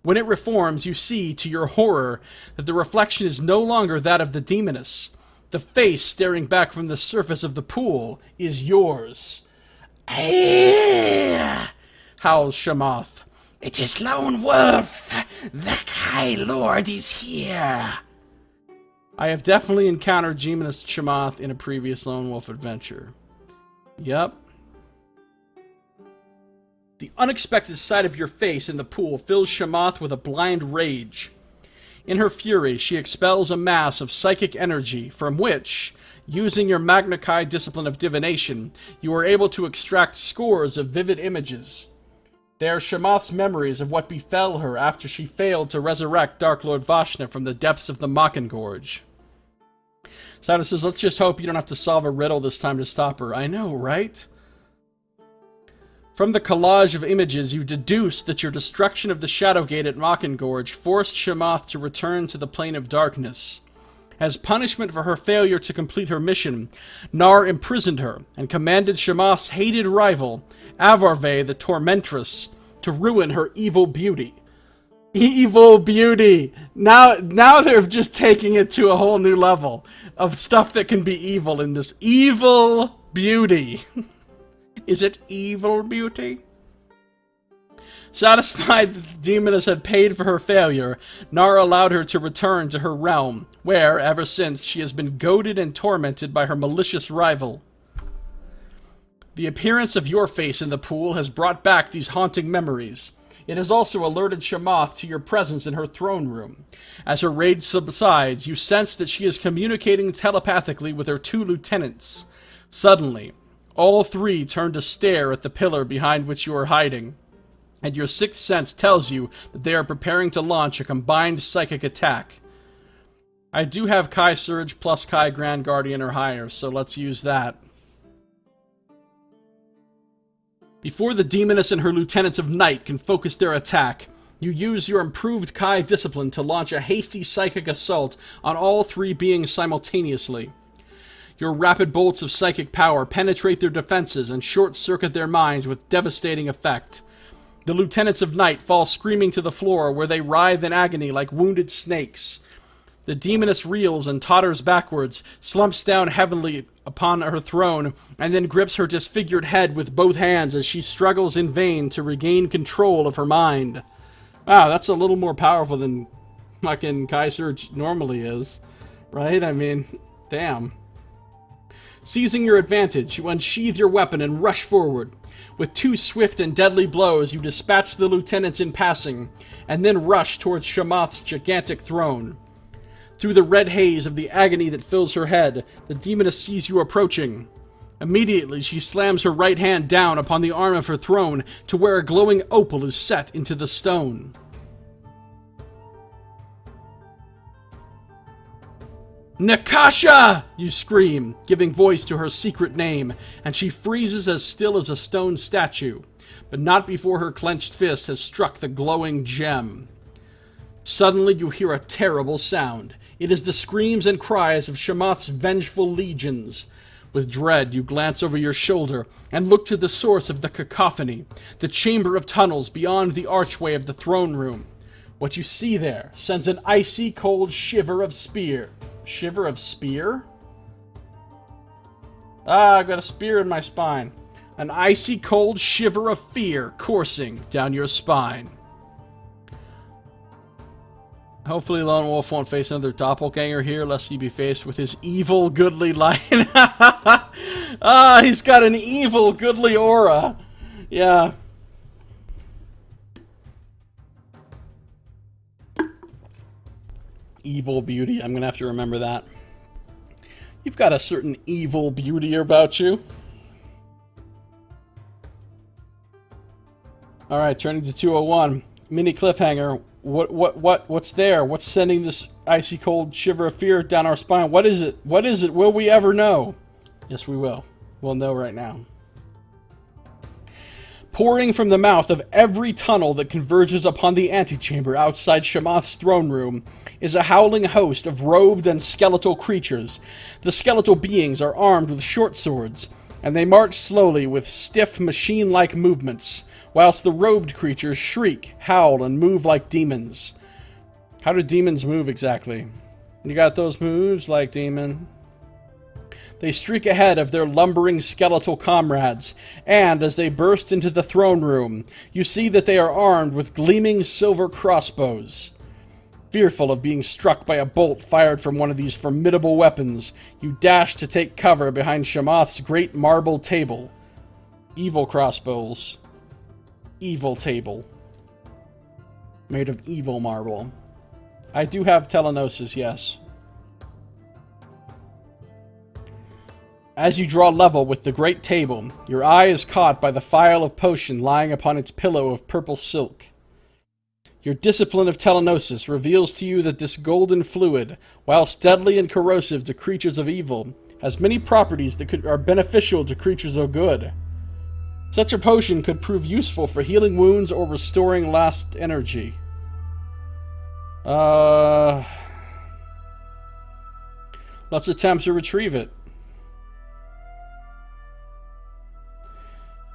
When it reforms, you see, to your horror, that the reflection is no longer that of the demoness. The face staring back from the surface of the pool is yours. Ah! Howls Shamath. It is Lone Wolf! The High Lord is here! I have definitely encountered Demoness Shamath in a previous Lone Wolf adventure. Yep. The unexpected sight of your face in the pool fills Shamath with a blind rage. In her fury, she expels a mass of psychic energy from which, using your Magna Chi discipline of divination, you are able to extract scores of vivid images. They are Shamath's memories of what befell her after she failed to resurrect Dark Lord Vashna from the depths of the Machengorge. Saito says, let's just hope you don't have to solve a riddle this time to stop her. I know, right? From the collage of images, you deduce that your destruction of the Shadowgate at Machengorge forced Shamath to return to the Plane of Darkness. As punishment for her failure to complete her mission, Naar imprisoned her and commanded Shamath's hated rival, Avarve the Tormentress, to ruin her evil beauty. Evil beauty! Now they're just taking it to a whole new level of stuff that can be evil in this. Evil beauty! Is it evil beauty? Satisfied that the demoness had paid for her failure, Naar allowed her to return to her realm, where, ever since, she has been goaded and tormented by her malicious rival. The appearance of your face in the pool has brought back these haunting memories. It has also alerted Shamath to your presence in her throne room. As her rage subsides, you sense that she is communicating telepathically with her two lieutenants. Suddenly, all three turn to stare at the pillar behind which you are hiding, and your sixth sense tells you that they are preparing to launch a combined psychic attack. I do have Kai Surge plus Kai Grand Guardian or higher, so let's use that. Before the demoness and her lieutenants of night can focus their attack, you use your improved Kai discipline to launch a hasty psychic assault on all three beings simultaneously. Your rapid bolts of psychic power penetrate their defenses and short-circuit their minds with devastating effect. The lieutenants of night fall screaming to the floor, where they writhe in agony like wounded snakes. The demoness reels and totters backwards, slumps down heavily upon her throne, and then grips her disfigured head with both hands as she struggles in vain to regain control of her mind. Wow, that's a little more powerful than fucking Kaiser normally is. Right? I mean, damn. Seizing your advantage, you unsheathe your weapon and rush forward. With two swift and deadly blows, you dispatch the lieutenants in passing, and then rush towards Shamath's gigantic throne. Through the red haze of the agony that fills her head, the demoness sees you approaching. Immediately, she slams her right hand down upon the arm of her throne to where a glowing opal is set into the stone. Nakasha! You scream, giving voice to her secret name, and she freezes as still as a stone statue, but not before her clenched fist has struck the glowing gem. Suddenly you hear a terrible sound. It is the screams and cries of Shamath's vengeful legions. With dread, you glance over your shoulder and look to the source of the cacophony, the chamber of tunnels beyond the archway of the throne room. What you see there sends an icy cold shiver of spear. Shiver of spear? Ah, I've got a spear in my spine. An icy cold shiver of fear coursing down your spine. Hopefully Lone Wolf won't face another doppelganger here, lest he be faced with his evil, goodly lion. Ah, he's got an evil, goodly aura. Yeah. Evil beauty. I'm going to have to remember that. You've got a certain evil beauty about you. Alright, turning to 201. Mini cliffhanger. What's there? What's sending this icy cold shiver of fear down our spine? What is it? What is it? Will we ever know? Yes, we will. We'll know right now. Pouring from the mouth of every tunnel that converges upon the antechamber outside Shamath's throne room is a howling host of robed and skeletal creatures. The skeletal beings are armed with short swords, and they march slowly with stiff machine-like movements, whilst the robed creatures shriek, howl, and move like demons. How do demons move exactly? You got those moves like demon? They streak ahead of their lumbering skeletal comrades, and as they burst into the throne room, you see that they are armed with gleaming silver crossbows. Fearful of being struck by a bolt fired from one of these formidable weapons, you dash to take cover behind Shamath's great marble table. Evil crossbows. Evil table. Made of evil marble. I do have telenosis, yes. As you draw level with the great table, your eye is caught by the phial of potion lying upon its pillow of purple silk. Your discipline of telenosis reveals to you that this golden fluid, whilst deadly and corrosive to creatures of evil, has many properties that are beneficial to creatures of good. Such a potion could prove useful for healing wounds or restoring lost energy. Let's attempt to retrieve it.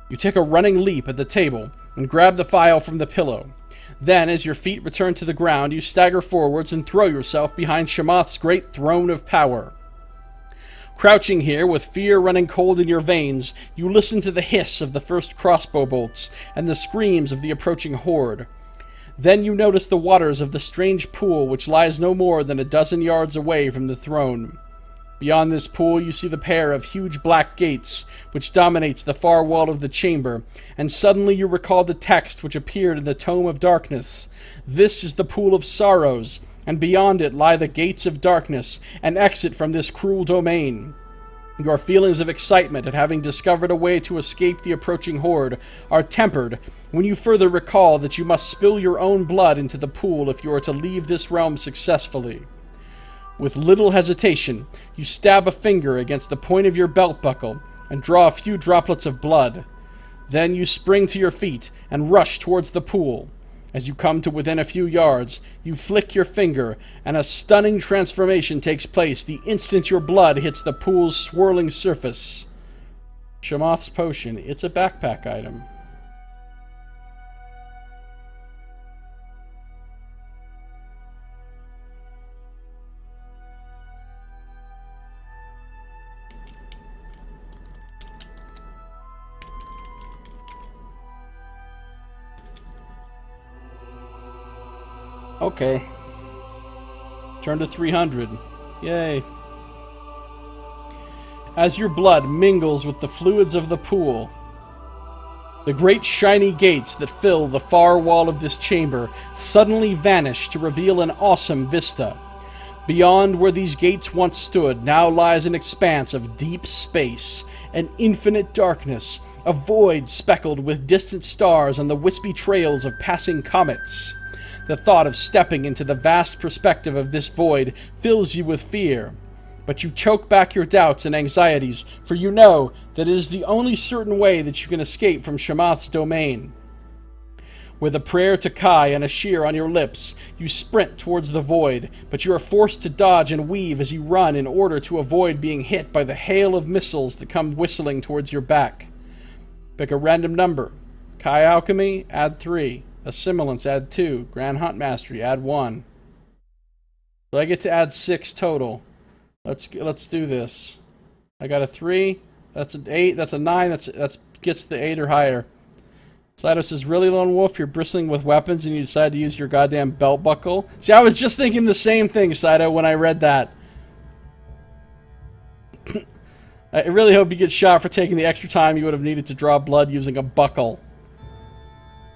You take a running leap at the table and grab the phial from the pillow. Then, as your feet return to the ground, you stagger forwards and throw yourself behind Shamath's great throne of power. Crouching here, with fear running cold in your veins, you listen to the hiss of the first crossbow bolts and the screams of the approaching horde. Then you notice the waters of the strange pool which lies no more than a dozen yards away from the throne. Beyond this pool you see the pair of huge black gates which dominates the far wall of the chamber, and suddenly you recall the text which appeared in the Tome of Darkness. This is the Pool of Sorrows, and beyond it lie the gates of darkness, an exit from this cruel domain. Your feelings of excitement at having discovered a way to escape the approaching horde are tempered when you further recall that you must spill your own blood into the pool if you are to leave this realm successfully. With little hesitation, you stab a finger against the point of your belt buckle and draw a few droplets of blood. Then you spring to your feet and rush towards the pool. As you come to within a few yards, you flick your finger, and a stunning transformation takes place the instant your blood hits the pool's swirling surface. Shamath's potion, it's a backpack item. Okay. Turn to 300. Yay. As your blood mingles with the fluids of the pool, the great shiny gates that fill the far wall of this chamber suddenly vanish to reveal an awesome vista. Beyond where these gates once stood now lies an expanse of deep space, an infinite darkness, a void speckled with distant stars and the wispy trails of passing comets. The thought of stepping into the vast perspective of this void fills you with fear. but you choke back your doubts and anxieties, for you know that it is the only certain way that you can escape from Shamath's domain. With a prayer to Kai and a shear on your lips, you sprint towards the void, but you are forced to dodge and weave as you run in order to avoid being hit by the hail of missiles that come whistling towards your back. Pick a random number. Kai Alchemy, add 3. Assimilance, add 2. Grand Hunt Mastery, add 1. So I get to add 6 total. Let's do this. I got a 3. That's an 8. That's a 9. That's gets the 8 or higher. Saito says, really, Lone Wolf? You're bristling with weapons and you decide to use your goddamn belt buckle? See, I was just thinking the same thing, Saito, when I read that. I really hope you get shot for taking the extra time you would have needed to draw blood using a buckle.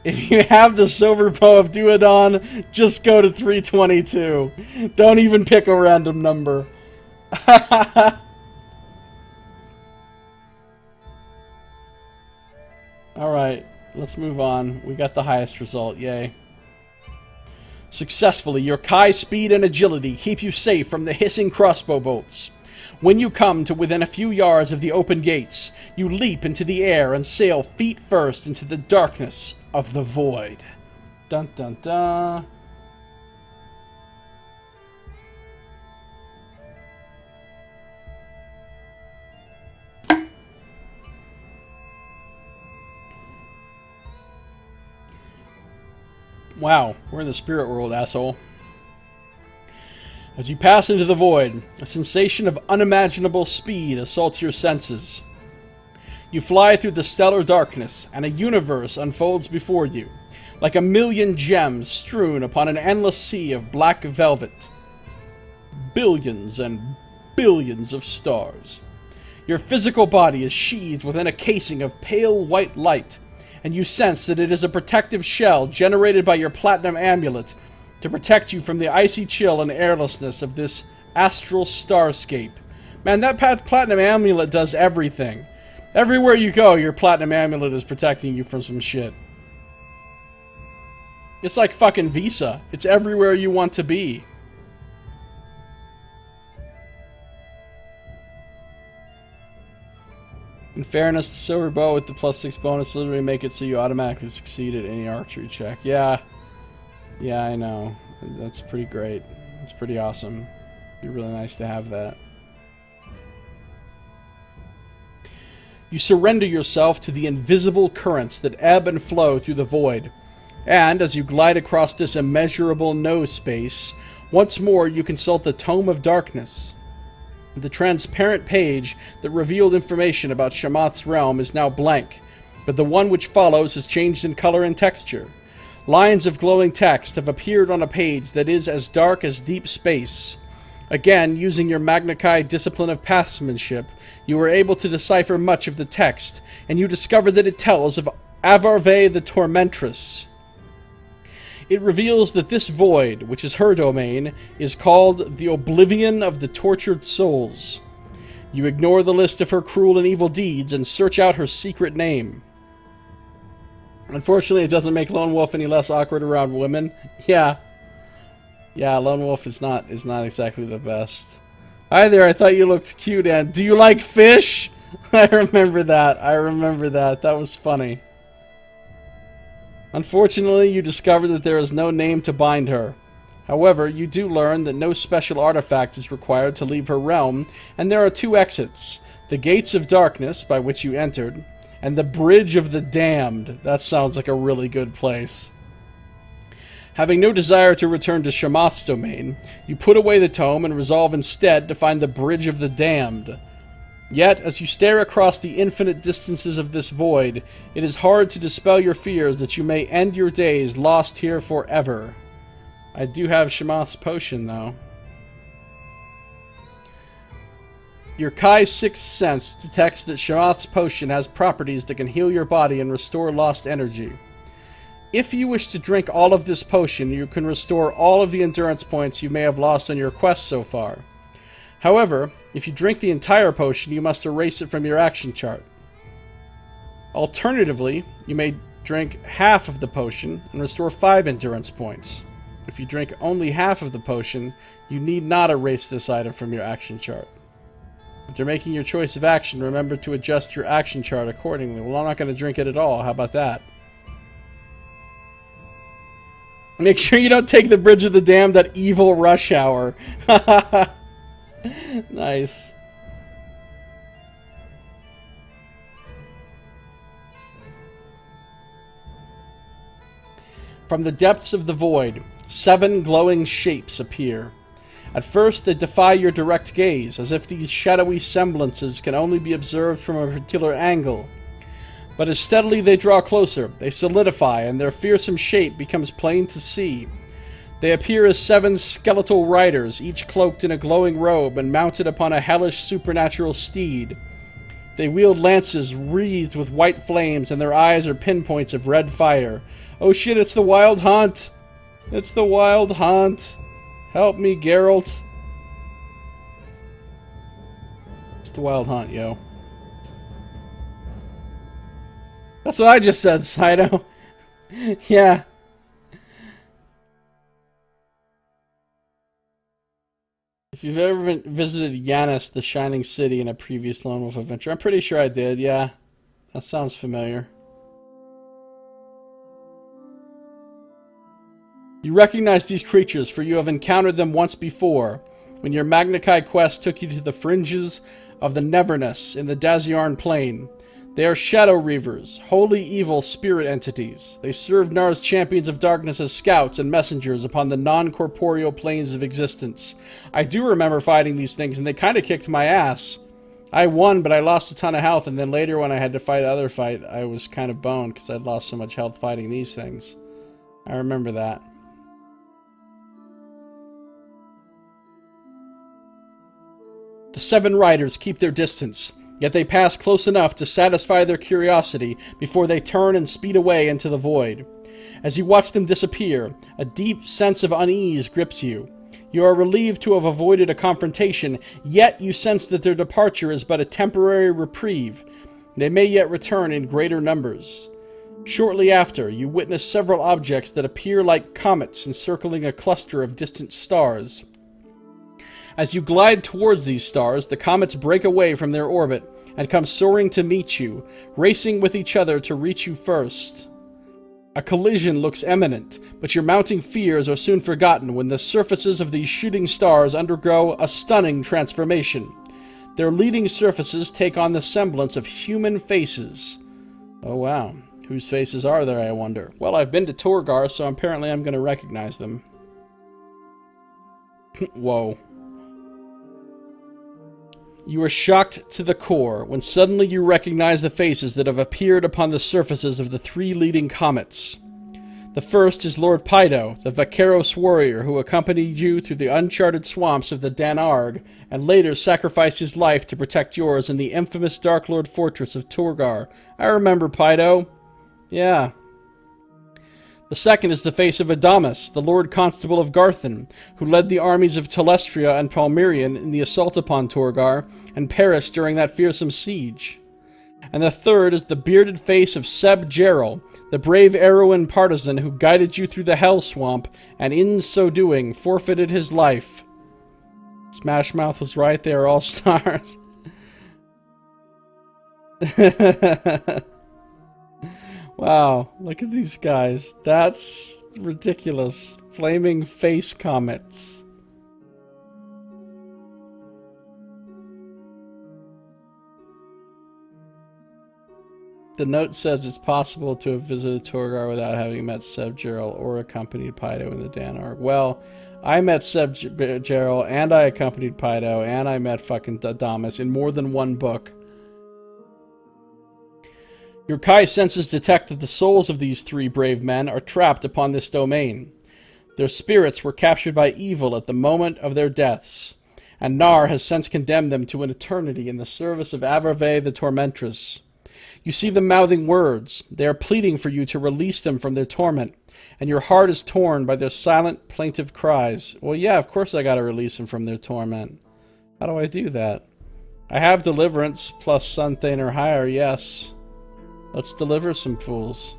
If you have the Silver Bow of Duodon, just go to 322. Don't even pick a random number. Alright, let's move on. We got the highest result, yay. Successfully, your Kai speed and agility keep you safe from the hissing crossbow bolts. When you come to within a few yards of the open gates, you leap into the air and sail feet first into the darkness of the void. Dun dun dun. Wow, we're in the spirit world, asshole. As you pass into the void, a sensation of unimaginable speed assaults your senses. You fly through the stellar darkness, and a universe unfolds before you, like a million gems strewn upon an endless sea of black velvet. Billions and billions of stars. Your physical body is sheathed within a casing of pale white light, and you sense that it is a protective shell generated by your platinum amulet to protect you from the icy chill and airlessness of this astral starscape. Man, that platinum amulet does everything. Everywhere you go, your platinum amulet is protecting you from some shit. It's like fucking Visa. It's everywhere you want to be. In fairness, the silver bow with the +6 bonus literally make it so you automatically succeed at any archery check. Yeah, I know. That's pretty great. It's pretty awesome. It'd be really nice to have that. You surrender yourself to the invisible currents that ebb and flow through the void. And as you glide across this immeasurable no space, once more you consult the Tome of Darkness. The transparent page that revealed information about Shamath's realm is now blank, but the one which follows has changed in color and texture. Lines of glowing text have appeared on a page that is as dark as deep space. Again, using your Magna Chi discipline of pathsmanship, you were able to decipher much of the text, and you discover that it tells of Avarve the Tormentress. It reveals that this void, which is her domain, is called the Oblivion of the Tortured Souls. You ignore the list of her cruel and evil deeds and search out her secret name. Unfortunately, it doesn't make Lone Wolf any less awkward around women. Yeah, Lone Wolf is not exactly the best. Hi there, I thought you looked cute, and do you like fish? I remember that. That was funny. Unfortunately, you discover that there is no name to bind her. However, you do learn that no special artifact is required to leave her realm, and there are 2 exits. The Gates of Darkness, by which you entered, and the Bridge of the Damned. That sounds like a really good place. Having no desire to return to Shamath's domain, you put away the tome and resolve instead to find the Bridge of the Damned. Yet, as you stare across the infinite distances of this void, it is hard to dispel your fears that you may end your days lost here forever. I do have Shamath's potion, though. Your Kai's sixth sense detects that Shamath's potion has properties that can heal your body and restore lost energy. If you wish to drink all of this potion, you can restore all of the endurance points you may have lost on your quest so far. However, if you drink the entire potion, you must erase it from your action chart. Alternatively, you may drink half of the potion and restore 5 endurance points. If you drink only half of the potion, you need not erase this item from your action chart. After making your choice of action, remember to adjust your action chart accordingly. Well, I'm not going to drink it at all. How about that? Make sure you don't take the Bridge of the Damned at evil rush hour. Nice. From the depths of the void, 7 glowing shapes appear. At first, they defy your direct gaze, as if these shadowy semblances can only be observed from a particular angle. But as steadily they draw closer, they solidify, and their fearsome shape becomes plain to see. They appear as 7 skeletal riders, each cloaked in a glowing robe and mounted upon a hellish supernatural steed. They wield lances wreathed with white flames, and their eyes are pinpoints of red fire. Oh shit, it's the Wild Hunt! It's the Wild Hunt! Help me, Geralt. It's the Wild Hunt, yo. That's what I just said, Saito. Yeah. If you've ever visited Yanis, the Shining City, in a previous Lone Wolf adventure, I'm pretty sure I did, yeah. That sounds familiar. You recognize these creatures, for you have encountered them once before, when your Magnakai quest took you to the fringes of the Neverness in the Daziarn Plain. They are Shadow Reavers, holy evil spirit entities. They serve Naar's champions of darkness as scouts and messengers upon the non-corporeal planes of existence. I do remember fighting these things, and they kind of kicked my ass. I won, but I lost a ton of health, and then later when I had to fight the other fight, I was kind of boned because I'd lost so much health fighting these things. I remember that. The 7 riders keep their distance, yet they pass close enough to satisfy their curiosity before they turn and speed away into the void. As you watch them disappear, a deep sense of unease grips you. You are relieved to have avoided a confrontation, yet you sense that their departure is but a temporary reprieve. They may yet return in greater numbers. Shortly after, you witness several objects that appear like comets encircling a cluster of distant stars. As you glide towards these stars, the comets break away from their orbit and come soaring to meet you, racing with each other to reach you first. A collision looks imminent, but your mounting fears are soon forgotten when the surfaces of these shooting stars undergo a stunning transformation. Their leading surfaces take on the semblance of human faces. Oh wow, whose faces are there, I wonder? Well, I've been to Torgar, so apparently I'm going to recognize them. Whoa. You are shocked to the core when suddenly you recognize the faces that have appeared upon the surfaces of the 3 leading comets. The first is Lord Pydo, the Vaqueros warrior who accompanied you through the uncharted swamps of the Danarg, and later sacrificed his life to protect yours in the infamous Dark Lord fortress of Torgar. I remember Pydo. Yeah. The second is the face of Adamas, the Lord Constable of Garthan, who led the armies of Telestria and Palmyrian in the assault upon Torgar, and perished during that fearsome siege. And the third is the bearded face of Seb Gerald, the brave Erowin partisan who guided you through the Hell Swamp, and in so doing, forfeited his life. Smashmouth was right, they are all stars. Wow, look at these guys. That's ridiculous. Flaming face comets. The note says it's possible to have visited Torgar without having met Seb Gerald or accompanied Pydo in the Danarg. Well, I met Seb Gerald, and I accompanied Pydo, and I met fucking Adamas in more than one book. Your Kai senses detect that the souls of these 3 brave men are trapped upon this domain. Their spirits were captured by evil at the moment of their deaths, and Naar has since condemned them to an eternity in the service of Averve the Tormentress. You see them mouthing words. They are pleading for you to release them from their torment, and your heart is torn by their silent, plaintive cries. Well, yeah, of course I gotta release them from their torment. How do I do that? I have deliverance plus Sunthane or higher, yes. Let's deliver some fools.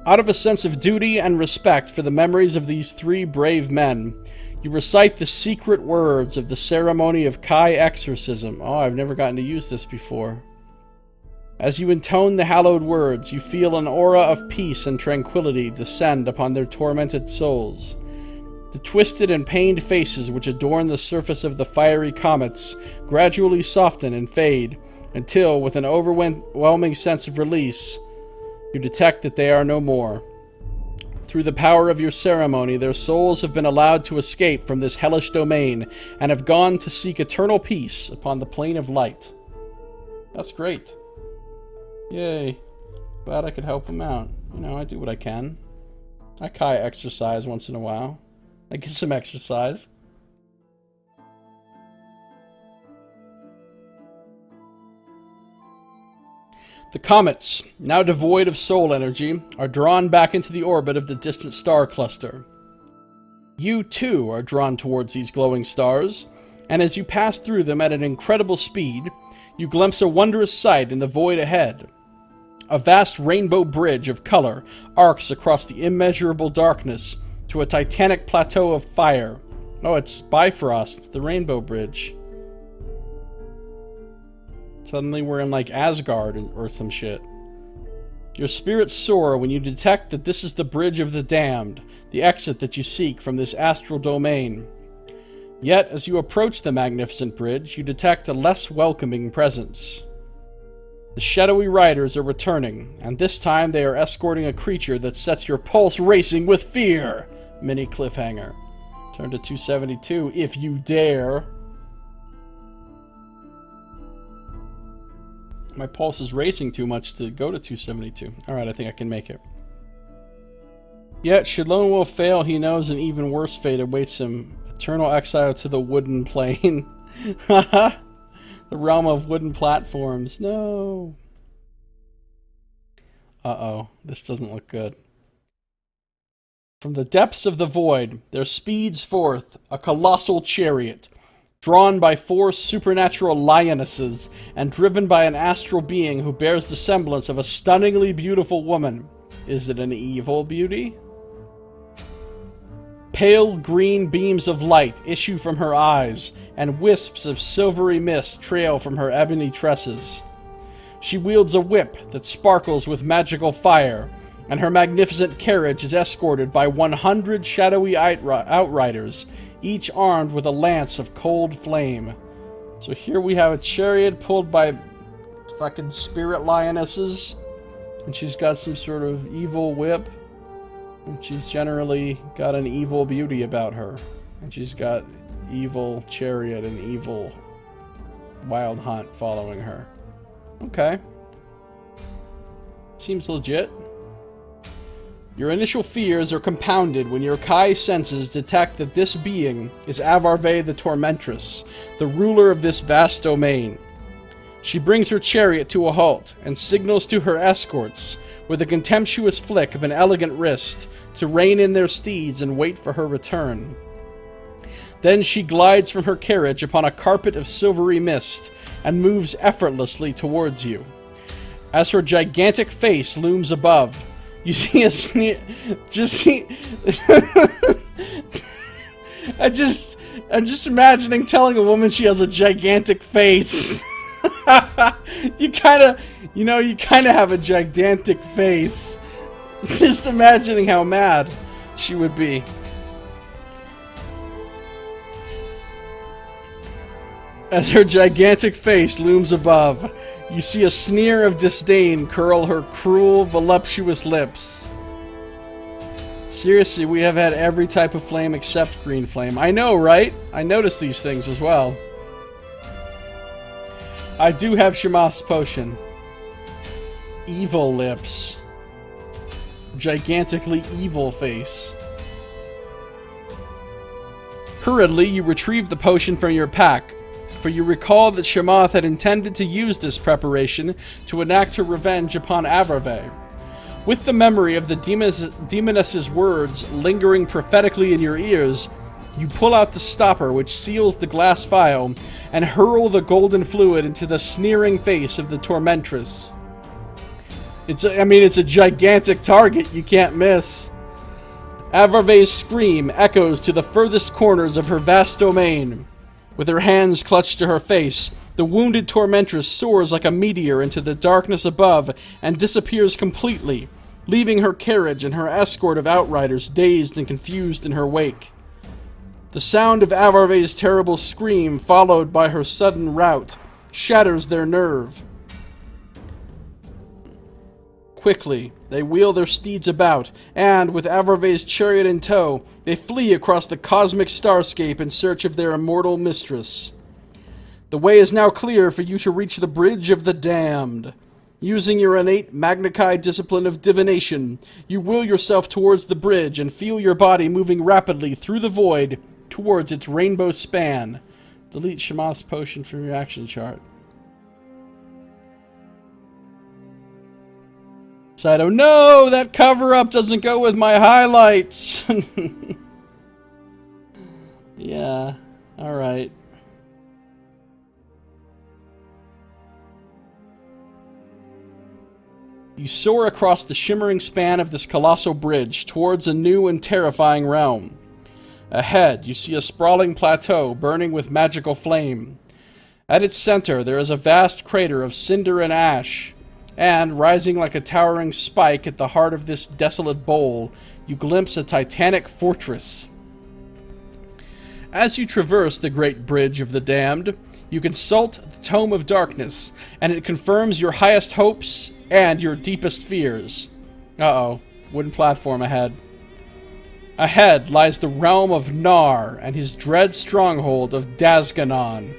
Out of a sense of duty and respect for the memories of these 3 brave men, You recite the secret words of the ceremony of Kai exorcism. Oh, I've never gotten to use this before. As you intone the hallowed words, you feel an aura of peace and tranquility descend upon their tormented souls. The twisted and pained faces which adorn the surface of the fiery comets gradually soften and fade, until, with an overwhelming sense of release, you detect that they are no more. Through the power of your ceremony, their souls have been allowed to escape from this hellish domain, and have gone to seek eternal peace upon the plane of light. That's great. Yay. Glad I could help them out. You know, I do what I can. I Kai exercise once in a while. I get some exercise. The comets, now devoid of soul energy, are drawn back into the orbit of the distant star cluster. You, too, are drawn towards these glowing stars, and as you pass through them at an incredible speed, you glimpse a wondrous sight in the void ahead. A vast rainbow bridge of color arcs across the immeasurable darkness to a titanic plateau of fire. Oh, it's Bifrost, the Rainbow Bridge. Suddenly we're in, like, Asgard or some shit. Your spirits soar when you detect that this is the Bridge of the Damned, the exit that you seek from this astral domain. Yet, as you approach the magnificent bridge, you detect a less welcoming presence. The shadowy riders are returning, and this time they are escorting a creature that sets your pulse racing with fear. Mini cliffhanger. Turn to 272 if you dare. My pulse is racing too much to go to 272. Alright, I think I can make it. Yet, should Lone Wolf fail, he knows an even worse fate awaits him. Eternal exile to the wooden plane. Haha! The realm of wooden platforms. No! Uh-oh. This doesn't look good. From the depths of the void, there speeds forth a colossal chariot, drawn by 4 supernatural lionesses and driven by an astral being who bears the semblance of a stunningly beautiful woman. Is it an evil beauty? Pale green beams of light issue from her eyes, and wisps of silvery mist trail from her ebony tresses. She wields a whip that sparkles with magical fire, and her magnificent carriage is escorted by 100 shadowy outriders, each armed with a lance of cold flame. So here we have a chariot pulled by fucking spirit lionesses, and she's got some sort of evil whip, and she's generally got an evil beauty about her, and she's got evil chariot and evil wild hunt following her. Okay. Seems legit. Your initial fears are compounded when your Kai senses detect that this being is Avarve the Tormentress, the ruler of this vast domain. She brings her chariot to a halt and signals to her escorts, with a contemptuous flick of an elegant wrist, to rein in their steeds and wait for her return. Then she glides from her carriage upon a carpet of silvery mist and moves effortlessly towards you. As her gigantic face looms above, you see a sneer. I'm just imagining telling a woman she has a gigantic face. You kind of have a gigantic face. Just imagining how mad she would be. As her gigantic face looms above, you see a sneer of disdain curl her cruel, voluptuous lips. Seriously, we have had every type of flame except green flame. I know, right? I noticed these things as well. I do have Shamath's potion. Evil lips. Gigantically evil face. Hurriedly, you retrieve the potion from your pack, for you recall that Shamath had intended to use this preparation to enact her revenge upon Avarve. With the memory of the demoness's words lingering prophetically in your ears, you pull out the stopper which seals the glass vial and hurl the golden fluid into the sneering face of the Tormentress. It's a gigantic target you can't miss. Avarve's scream echoes to the furthest corners of her vast domain. With her hands clutched to her face, the wounded tormentress soars like a meteor into the darkness above and disappears completely, leaving her carriage and her escort of outriders dazed and confused in her wake. The sound of Avarve's terrible scream, followed by her sudden rout, shatters their nerve. Quickly, they wheel their steeds about, and, with Avarve's chariot in tow, they flee across the cosmic starscape in search of their immortal mistress. The way is now clear for you to reach the Bridge of the Damned. Using your innate Magna Chi discipline of divination, you will yourself towards the bridge and feel your body moving rapidly through the void towards its rainbow span. Delete Shamath's potion from your action chart. Saito, no! That cover-up doesn't go with my highlights! Yeah, alright. You soar across the shimmering span of this colossal bridge towards a new and terrifying realm. Ahead, you see a sprawling plateau burning with magical flame. At its center, there is a vast crater of cinder and ash, and, rising like a towering spike at the heart of this desolate bowl, you glimpse a titanic fortress. As you traverse the great Bridge of the Damned, you consult the Tome of Darkness, and it confirms your highest hopes and your deepest fears. Uh-oh. Wooden platform ahead. Ahead lies the realm of Naar and his dread stronghold of Dazganon.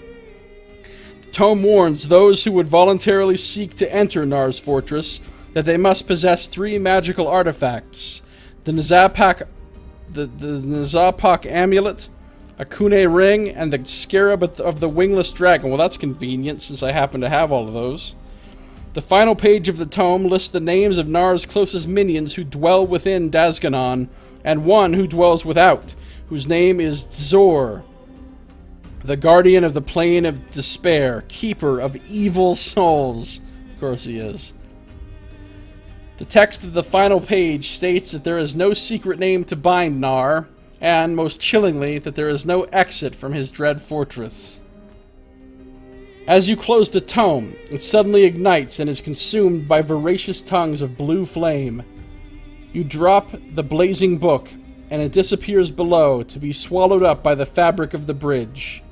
The tome warns those who would voluntarily seek to enter Naar's fortress that they must possess 3 magical artifacts: the Nazapak amulet, a Kune ring, and the scarab of the wingless dragon. Well, that's convenient, since I happen to have all of those. The final page of the tome lists the names of Naar's closest minions who dwell within Dazganon, and one who dwells without, whose name is Zor, the guardian of the Plane of Despair, keeper of evil souls. Of course he is. The text of the final page states that there is no secret name to bind Naar, and, most chillingly, that there is no exit from his dread fortress. As you close the tome, it suddenly ignites and is consumed by voracious tongues of blue flame. You drop the blazing book, and it disappears below, to be swallowed up by the fabric of the bridge.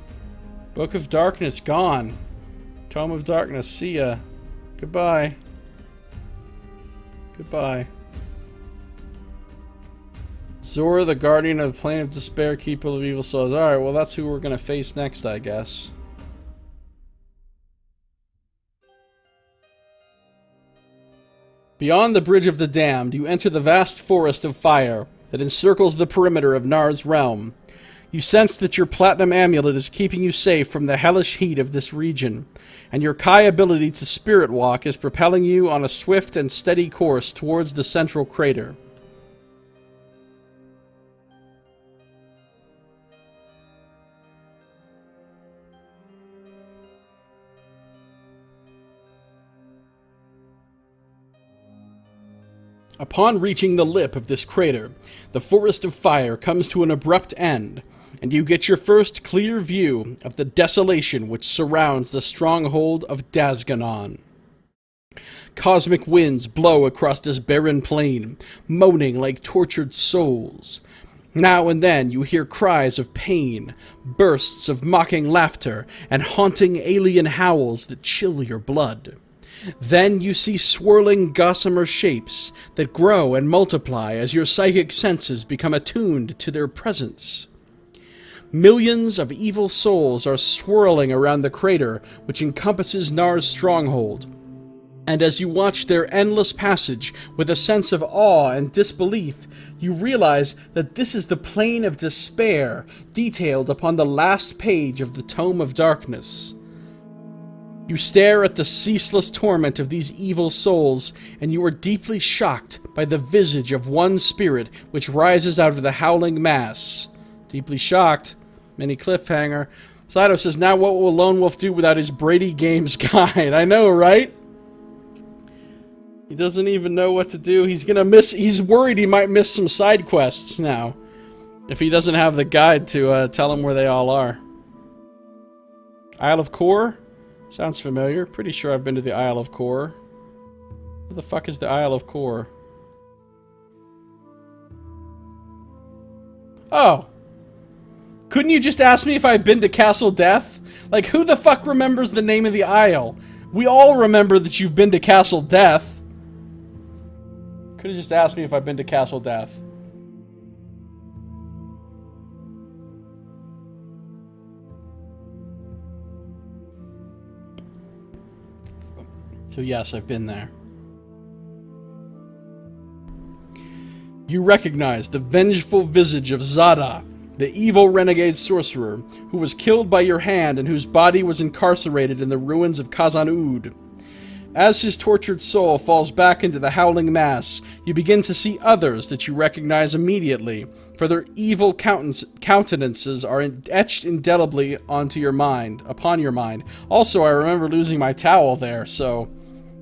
Book of Darkness gone. Tome of Darkness, see ya. Goodbye. Goodbye. Zora, the guardian of the Plane of Despair, keeper of evil souls. Alright, well that's who we're gonna face next, I guess. Beyond the Bridge of the Damned, you enter the vast forest of fire that encircles the perimeter of Naar's realm. You sense that your platinum amulet is keeping you safe from the hellish heat of this region, and your Kai ability to spirit walk is propelling you on a swift and steady course towards the central crater. Upon reaching the lip of this crater, the forest of fire comes to an abrupt end, and you get your first clear view of the desolation which surrounds the stronghold of Dazganon. Cosmic winds blow across this barren plain, moaning like tortured souls. Now and then you hear cries of pain, bursts of mocking laughter, and haunting alien howls that chill your blood. Then you see swirling gossamer shapes that grow and multiply as your psychic senses become attuned to their presence. Millions of evil souls are swirling around the crater which encompasses Naar's stronghold, and as you watch their endless passage with a sense of awe and disbelief, you realize that this is the Plane of Despair detailed upon the last page of the Tome of Darkness. You stare at the ceaseless torment of these evil souls, and you are deeply shocked by the visage of one spirit which rises out of the howling mass. Deeply shocked. Mini cliffhanger. Saito says, now what will Lone Wolf do without his Brady Games guide? I know, right? He doesn't even know what to do. He's worried he might miss some side quests now. If he doesn't have the guide to tell him where they all are. Isle of Kor? Sounds familiar. Pretty sure I've been to the Isle of Kor. Where the fuck is the Isle of Kor? Oh. Couldn't you just ask me if I've been to Castle Death? Like, who the fuck remembers the name of the isle? We all remember that you've been to Castle Death. Could have just asked me if I've been to Castle Death. So yes, I've been there. You recognize the vengeful visage of Zada, the evil renegade sorcerer, who was killed by your hand and whose body was incarcerated in the ruins of Khazan-Ud. As his tortured soul falls back into the howling mass, you begin to see others that you recognize immediately, for their evil countenances are etched indelibly upon your mind. Also, I remember losing my towel there, so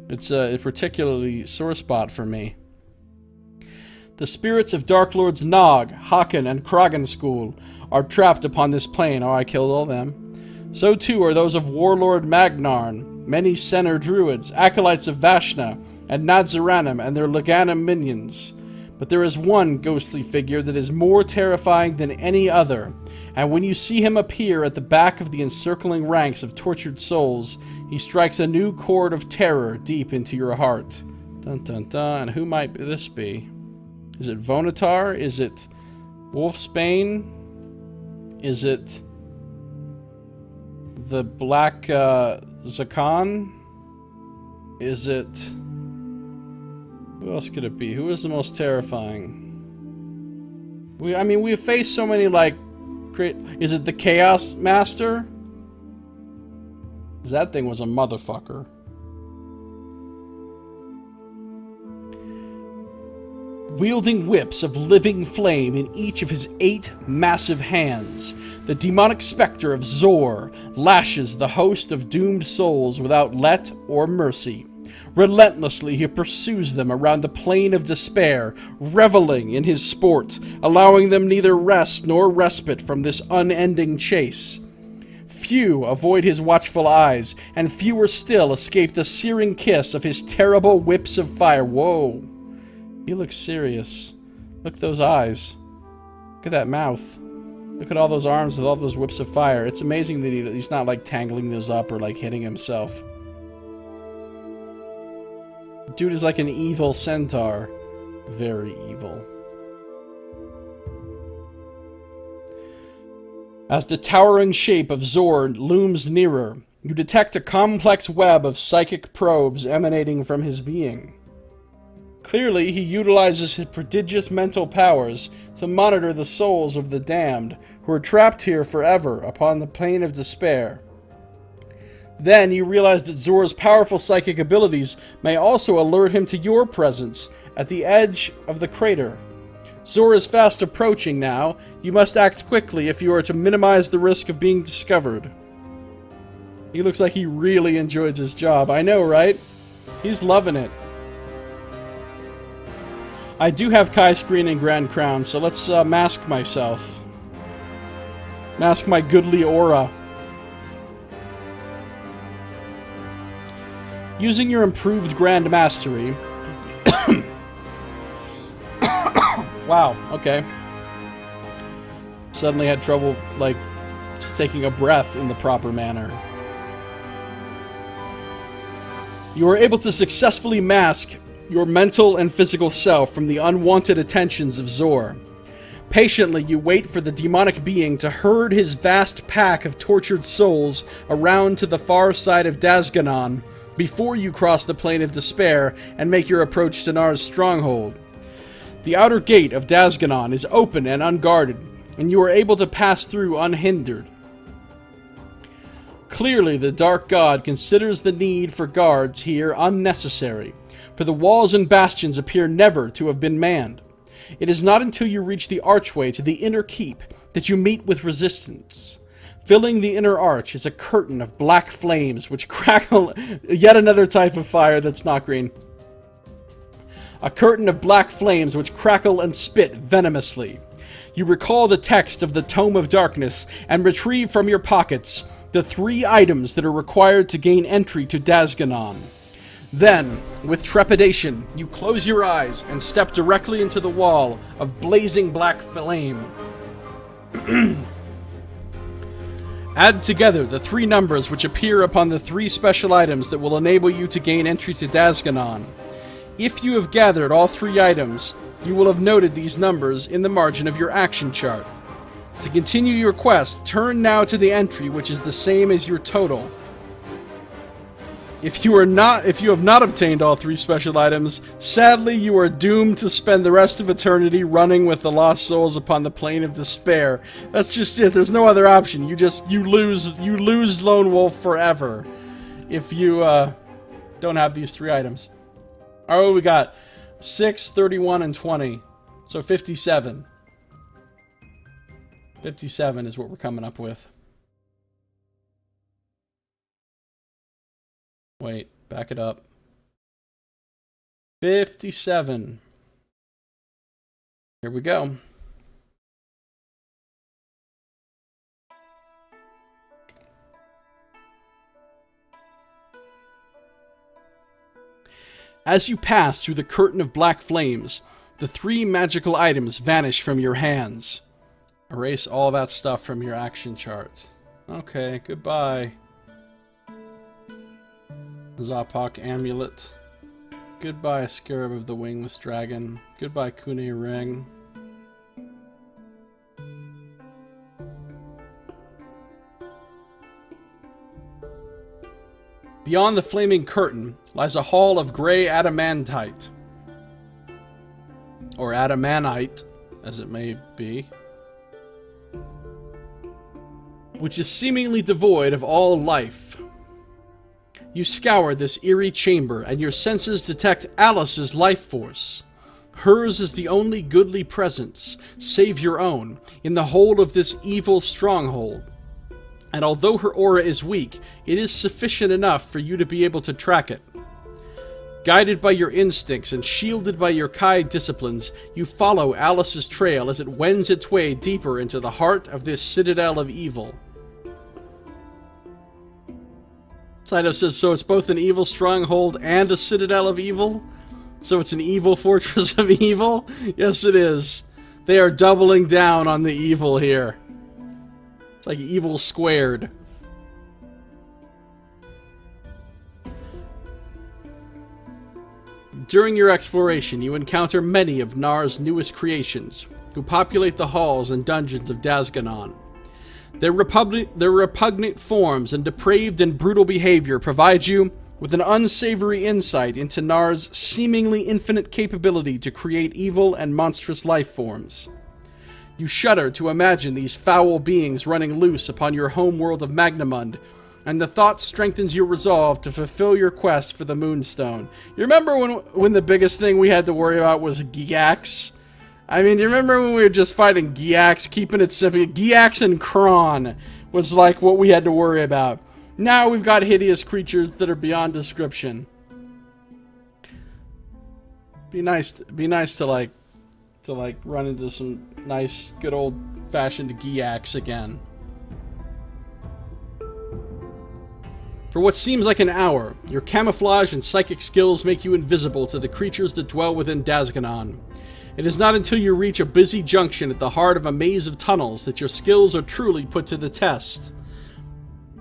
it's a particularly sore spot for me. The spirits of Dark Lords Nog, Haken, and Kragenskool are trapped upon this plane. Oh, I killed all them. So too are those of Warlord Magnarn, many Senner druids, acolytes of Vashna, and Nadziranim and their Leganim minions. But there is one ghostly figure that is more terrifying than any other, and when you see him appear at the back of the encircling ranks of tortured souls, he strikes a new chord of terror deep into your heart. Dun dun dun, and who might this be? Is it Vonatar? Is it Wolfsbane? Is it the Black Zakan? Is it... Who else could it be? Who is the most terrifying? We have faced so many, like... Is it the Chaos Master? That thing was a motherfucker. Wielding whips of living flame in each of his 8 massive hands, the demonic specter of Zor lashes the host of doomed souls without let or mercy. Relentlessly he pursues them around the plain of despair, reveling in his sport, allowing them neither rest nor respite from this unending chase. Few avoid his watchful eyes, and fewer still escape the searing kiss of his terrible whips of fire. Whoa. He looks serious. Look at those eyes. Look at that mouth. Look at all those arms with all those whips of fire. It's amazing that he's not like tangling those up or like hitting himself. Dude is like an evil centaur. Very evil. As the towering shape of Zor looms nearer, you detect a complex web of psychic probes emanating from his being. Clearly, he utilizes his prodigious mental powers to monitor the souls of the damned, who are trapped here forever upon the plane of despair. Then you realize that Zor's powerful psychic abilities may also alert him to your presence at the edge of the crater. Zor is fast approaching now. You must act quickly if you are to minimize the risk of being discovered. He looks like he really enjoys his job. I know, right? He's loving it. I do have Kai Screen and Grand Crown, so let's mask myself. Mask my goodly aura. Using your improved Grand Mastery... Wow, okay. Suddenly had trouble, like, just taking a breath in the proper manner. You are able to successfully mask your mental and physical self from the unwanted attentions of Zor. Patiently, you wait for the demonic being to herd his vast pack of tortured souls around to the far side of Dazganon before you cross the plane of despair and make your approach to Naar's stronghold. The outer gate of Dazganon is open and unguarded, and you are able to pass through unhindered. Clearly, the Dark God considers the need for guards here unnecessary, for the walls and bastions appear never to have been manned. It is not until you reach the archway to the inner keep that you meet with resistance. Filling the inner arch is a curtain of black flames which crackle yet another type of fire that's not green. a curtain of black flames which crackle and spit venomously. You recall the text of the Tome of Darkness and retrieve from your pockets the 3 items that are required to gain entry to Dazganon. Then, with trepidation, you close your eyes and step directly into the wall of blazing black flame. Add together the 3 numbers which appear upon the 3 special items that will enable you to gain entry to Dazganon. If you have gathered all 3 items, you will have noted these numbers in the margin of your action chart. To continue your quest, turn now to the entry which is the same as your total. If you have not obtained all 3 special items, sadly you are doomed to spend the rest of eternity running with the lost souls upon the plane of despair. That's just it. There's no other option. You lose Lone Wolf forever if you don't have these 3 items. All right, we got 6, 31, and 20. So 57. 57 is what we're coming up with. Wait, back it up. 57. Here we go. As you pass through the curtain of black flames, the 3 magical items vanish from your hands. Erase all that stuff from your action chart. Okay, goodbye. Zapok Amulet. Goodbye, Scarab of the Wingless Dragon. Goodbye, Kune Ring. Beyond the flaming curtain lies a hall of gray adamantite. Or adamanite, as it may be. Which is seemingly devoid of all life. You scour this eerie chamber, and your senses detect Alice's life force. Hers is the only goodly presence, save your own, in the whole of this evil stronghold. And although her aura is weak, it is sufficient enough for you to be able to track it. Guided by your instincts and shielded by your Kai disciplines, you follow Alice's trail as it wends its way deeper into the heart of this citadel of evil. Saito says, so it's both an evil stronghold and a citadel of evil? So it's an evil fortress of evil? Yes, it is. They are doubling down on the evil here. It's like evil squared. During your exploration, you encounter many of Naar's newest creations, who populate the halls and dungeons of Dazganon. Their repugnant forms and depraved and brutal behavior provide you with an unsavory insight into Naar's seemingly infinite capability to create evil and monstrous life forms. You shudder to imagine these foul beings running loose upon your homeworld of Magnamund, and the thought strengthens your resolve to fulfill your quest for the Moonstone. You remember when the biggest thing we had to worry about was Giax? I mean, you remember when we were just fighting Giax, keeping it simple? Giax and Kron was like what we had to worry about. Now we've got hideous creatures that are beyond description. Be nice to run into some nice, good old-fashioned Giax again. For what seems like an hour, your camouflage and psychic skills make you invisible to the creatures that dwell within Dazganon. It is not until you reach a busy junction at the heart of a maze of tunnels that your skills are truly put to the test.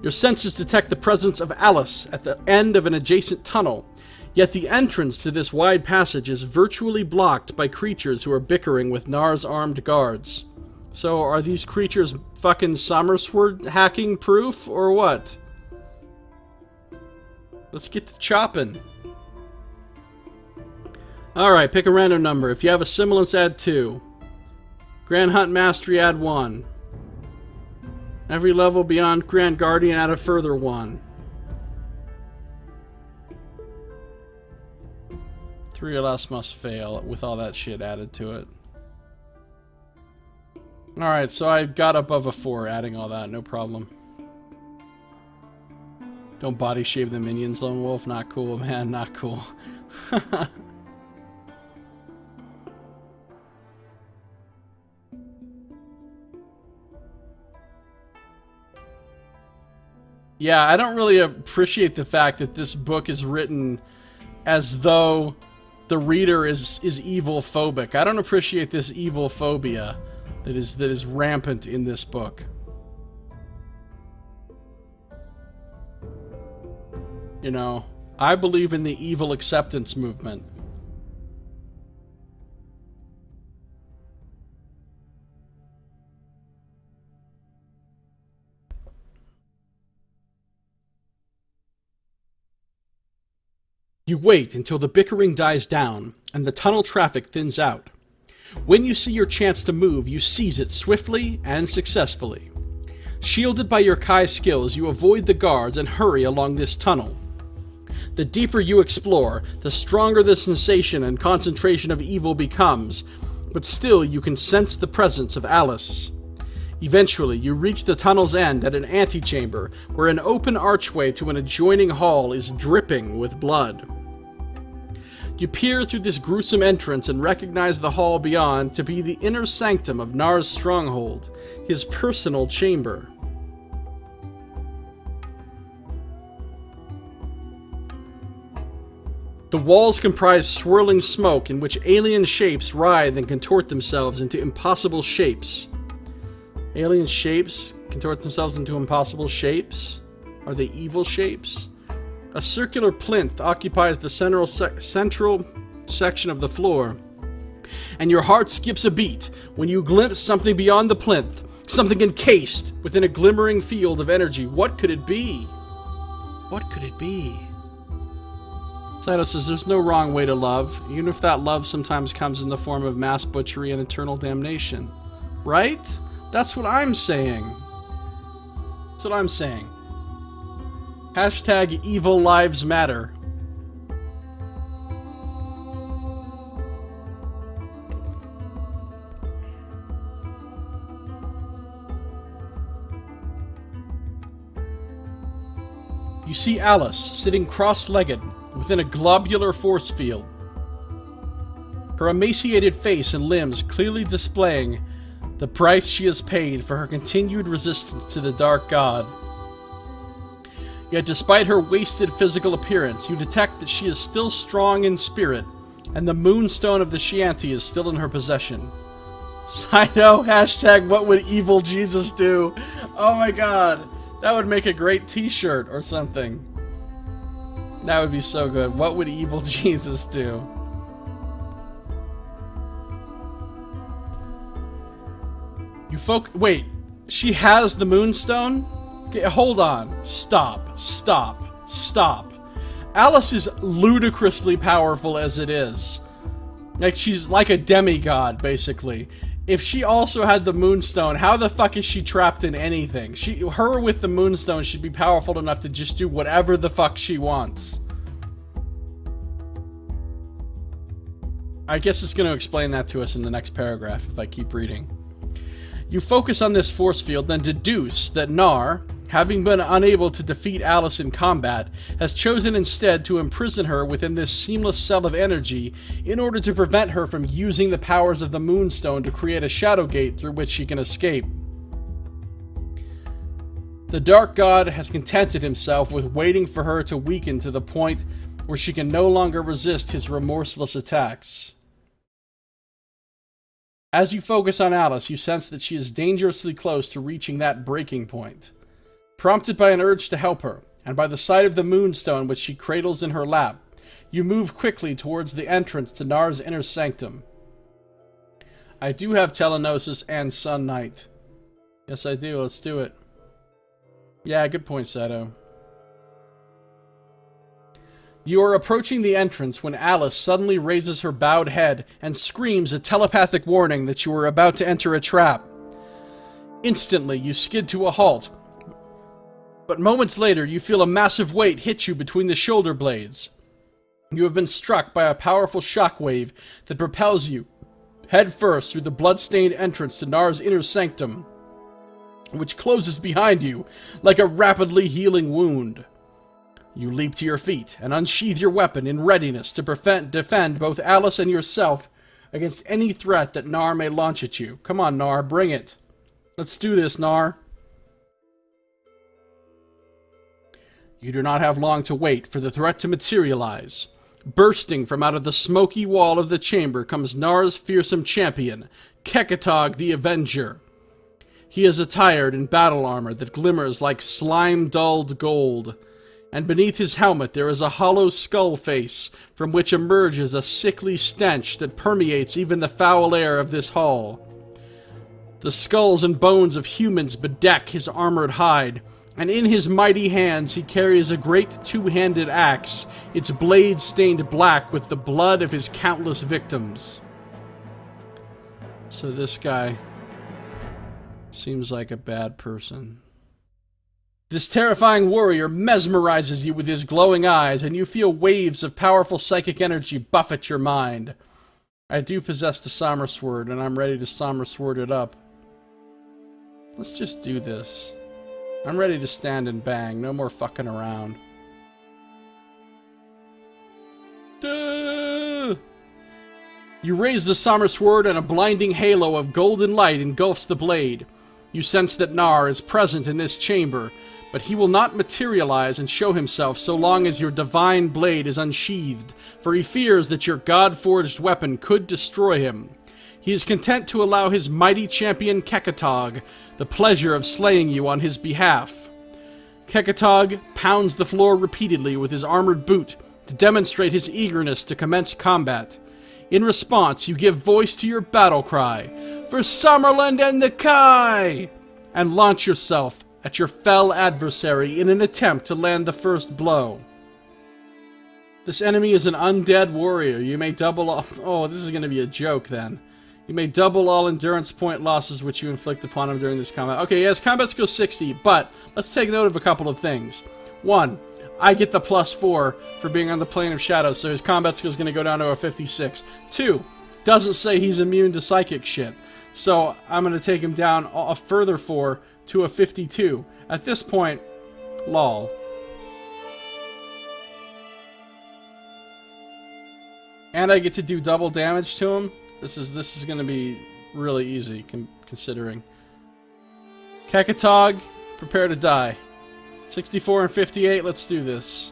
Your senses detect the presence of Alice at the end of an adjacent tunnel, yet the entrance to this wide passage is virtually blocked by creatures who are bickering with Naar's armed guards. So, are these creatures fucking Somersword hacking proof, or what? Let's get to chopping. Alright, pick a random number. If you have a semblance, add 2. Grand Hunt Mastery, add 1. Every level beyond Grand Guardian, add a further 1. 3 or less must fail, with all that shit added to it. Alright, so I got above a 4, adding all that, no problem. Don't body shave the minions, Lone Wolf. Not cool, man. Not cool. Yeah, I don't really appreciate the fact that this book is written as though the reader is evil phobic. I don't appreciate this evil phobia that is rampant in this book. You know, I believe in the evil acceptance movement. You wait until the bickering dies down and the tunnel traffic thins out. When you see your chance to move, you seize it swiftly and successfully. Shielded by your Kai skills, you avoid the guards and hurry along this tunnel. The deeper you explore, the stronger the sensation and concentration of evil becomes, but still you can sense the presence of Alice. Eventually, you reach the tunnel's end at an antechamber, where an open archway to an adjoining hall is dripping with blood. You peer through this gruesome entrance and recognize the hall beyond to be the inner sanctum of Naar's stronghold, his personal chamber. The walls comprise swirling smoke in which alien shapes writhe and contort themselves into impossible shapes. Alien shapes contort themselves into impossible shapes? Are they evil shapes? A circular plinth occupies the central section of the floor, and your heart skips a beat when you glimpse something beyond the plinth, something encased within a glimmering field of energy. What could it be? What could it be? Saito says there's no wrong way to love, even if that love sometimes comes in the form of mass butchery and eternal damnation. Right? That's what I'm saying. That's what I'm saying. Hashtag evil lives matter. You see Alice sitting cross-legged within a globular force field. Her emaciated face and limbs clearly displaying the price she has paid for her continued resistance to the Dark God. Yet despite her wasted physical appearance, you detect that she is still strong in spirit, and the moonstone of the Shanty is still in her possession. Saito, hashtag what would evil Jesus do? Oh my god, that would make a great t-shirt or something. That would be so good. What would evil Jesus do? Wait, she has the moonstone? Okay, hold on. Stop. Alice is ludicrously powerful as it is. Like, she's like a demigod, basically. If she also had the moonstone, how the fuck is she trapped in anything? Her with the moonstone should be powerful enough to just do whatever the fuck she wants. I guess it's going to explain that to us in the next paragraph if I keep reading. You focus on this force field and deduce that Naar, having been unable to defeat Alice in combat, has chosen instead to imprison her within this seamless cell of energy in order to prevent her from using the powers of the Moonstone to create a shadow gate through which she can escape. The Dark God has contented himself with waiting for her to weaken to the point where she can no longer resist his remorseless attacks. As you focus on Alice, you sense that she is dangerously close to reaching that breaking point. Prompted by an urge to help her, and by the sight of the moonstone which she cradles in her lap, you move quickly towards the entrance to Naar's inner sanctum. I do have Telenosis and Sun Knight. Yes, I do. Let's do it. Yeah, good point, Sato. You are approaching the entrance when Alice suddenly raises her bowed head and screams a telepathic warning that you are about to enter a trap. Instantly, you skid to a halt, but moments later you feel a massive weight hit you between the shoulder blades. You have been struck by a powerful shockwave that propels you headfirst through the blood-stained entrance to Naar's inner sanctum, which closes behind you like a rapidly healing wound. You leap to your feet and unsheath your weapon in readiness to defend both Alice and yourself against any threat that Naar may launch at you. Come on, Naar, bring it. Let's do this, Naar. You do not have long to wait for the threat to materialize. Bursting from out of the smoky wall of the chamber comes Naar's fearsome champion, Kekatog the Avenger. He is attired in battle armor that glimmers like slime-dulled gold, and beneath his helmet there is a hollow skull face from which emerges a sickly stench that permeates even the foul air of this hall. The skulls and bones of humans bedeck his armored hide, and in his mighty hands he carries a great two-handed axe, its blade stained black with the blood of his countless victims. So this guy seems like a bad person. This terrifying warrior mesmerizes you with his glowing eyes, and you feel waves of powerful psychic energy buffet your mind. I do possess the Somber Sword, and I'm ready to Somber Sword it up. Let's just do this. I'm ready to stand and bang. No more fucking around. Duh! You raise the Somber Sword, and a blinding halo of golden light engulfs the blade. You sense that Naar is present in this chamber, but he will not materialize and show himself so long as your divine blade is unsheathed, for he fears that your god-forged weapon could destroy him. He is content to allow his mighty champion Kekatog the pleasure of slaying you on his behalf. Kekatog pounds the floor repeatedly with his armored boot to demonstrate his eagerness to commence combat. In response, you give voice to your battle cry, "For Summerland and the Kai!" and launch yourself at your fell adversary in an attempt to land the first blow. This enemy is an undead warrior. You may double off... Oh, this is going to be a joke then. You may double all endurance point losses which you inflict upon him during this combat. Okay, yes, combat skill 60, but let's take note of a couple of things. One, I get the +4 for being on the plane of shadows, so his combat skill is going to go down to a 56. Two, doesn't say he's immune to psychic shit, so I'm going to take him down a further 4 to a 52. At this point, lol. And I get to do double damage to him. This is going to be really easy, considering. Kekatog, prepare to die. 64 and 58, let's do this.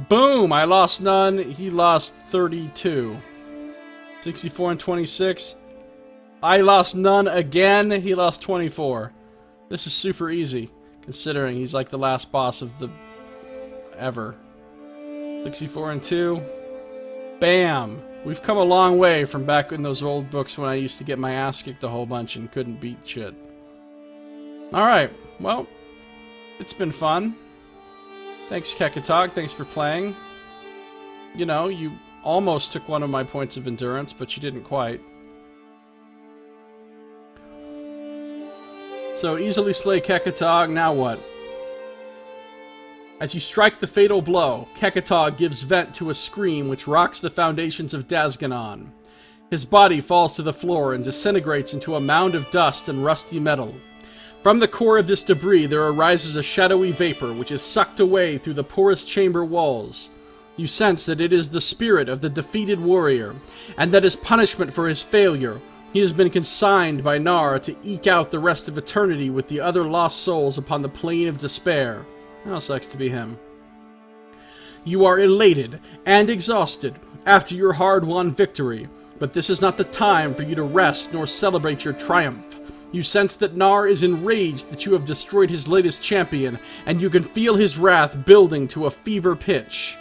Boom! I lost none, he lost 32. 64 and 26. I lost none again, he lost 24. This is super easy, considering he's like the last boss of the... ever. 64 and 2. Bam! We've come a long way from back in those old books when I used to get my ass kicked a whole bunch and couldn't beat shit. Alright, well, it's been fun. Thanks, Kekatog, thanks for playing. You know, you almost took one of my points of endurance, but you didn't quite. So, easily slay Kekatog, now what? As you strike the fatal blow, Kekatog gives vent to a scream which rocks the foundations of Dazganon. His body falls to the floor and disintegrates into a mound of dust and rusty metal. From the core of this debris there arises a shadowy vapor which is sucked away through the porous chamber walls. You sense that it is the spirit of the defeated warrior, and that as punishment for his failure, he has been consigned by Naar to eke out the rest of eternity with the other lost souls upon the plane of despair. How sucks to be him. You are elated and exhausted after your hard-won victory, but this is not the time for you to rest nor celebrate your triumph. You sense that Naar is enraged that you have destroyed his latest champion, and you can feel his wrath building to a fever pitch.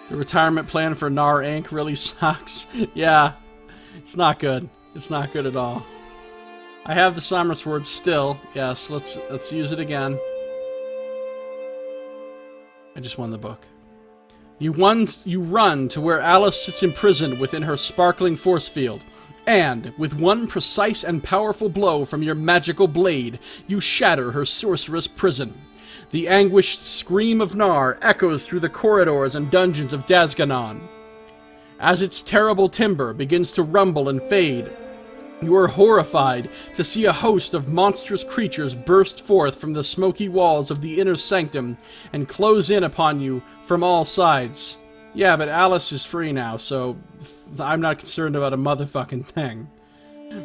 The retirement plan for Naar Inc. really sucks. Yeah, it's not good. It's not good at all. I have the Somber Sword still. Yes, let's use it again. I just won the book. You run to where Alice sits imprisoned within her sparkling force field, and, with one precise and powerful blow from your magical blade, you shatter her sorceress prison. The anguished scream of Naar echoes through the corridors and dungeons of Dazganon. As its terrible timber begins to rumble and fade, you are horrified to see a host of monstrous creatures burst forth from the smoky walls of the inner sanctum and close in upon you from all sides. Yeah, but Alice is free now, so I'm not concerned about a motherfucking thing.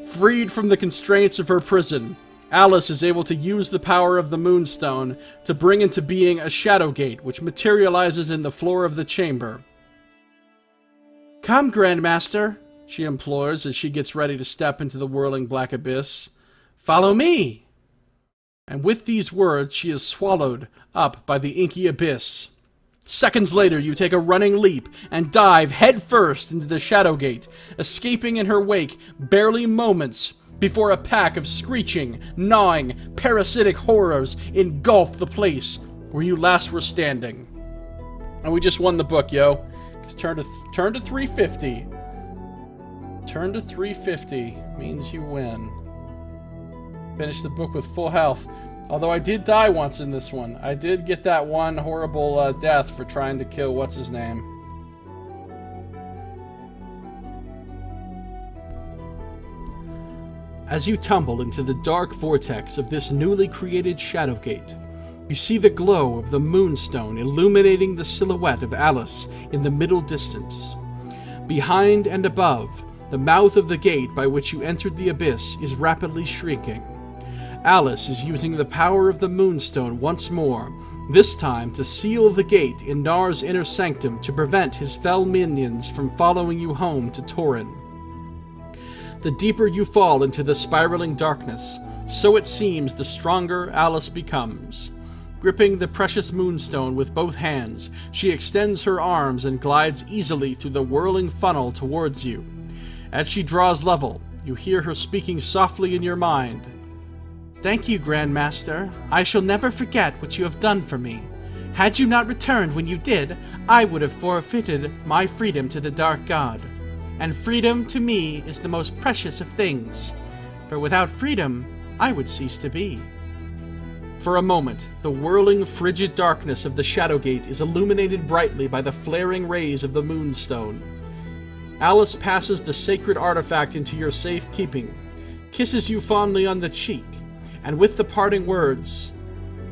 Freed from the constraints of her prison, Alice is able to use the power of the Moonstone to bring into being a shadow gate, which materializes in the floor of the chamber. Come, Grandmaster, she implores as she gets ready to step into the whirling black abyss. Follow me! And with these words, she is swallowed up by the inky abyss. Seconds later, you take a running leap and dive headfirst into the shadow gate, escaping in her wake barely moments before a pack of screeching, gnawing, parasitic horrors engulf the place where you last were standing. And we just won the book, yo. Turn to 350. Turn to 350 means you win. Finish the book with full health. Although I did die once in this one. I did get that one horrible death for trying to kill what's-his-name. As you tumble into the dark vortex of this newly created Shadowgate, you see the glow of the Moonstone illuminating the silhouette of Alice in the middle distance. Behind and above, the mouth of the gate by which you entered the abyss is rapidly shrinking. Alice is using the power of the Moonstone once more, this time to seal the gate in Naar's inner sanctum to prevent his fell minions from following you home to Torin. The deeper you fall into the spiraling darkness, so it seems the stronger Alice becomes. Gripping the precious Moonstone with both hands, she extends her arms and glides easily through the whirling funnel towards you. As she draws level, you hear her speaking softly in your mind. Thank you, Grandmaster. I shall never forget what you have done for me. Had you not returned when you did, I would have forfeited my freedom to the Dark God. And freedom to me is the most precious of things. For without freedom, I would cease to be. For a moment, the whirling, frigid darkness of the Shadowgate is illuminated brightly by the flaring rays of the Moonstone. Alice passes the sacred artifact into your safekeeping, kisses you fondly on the cheek, and with the parting words,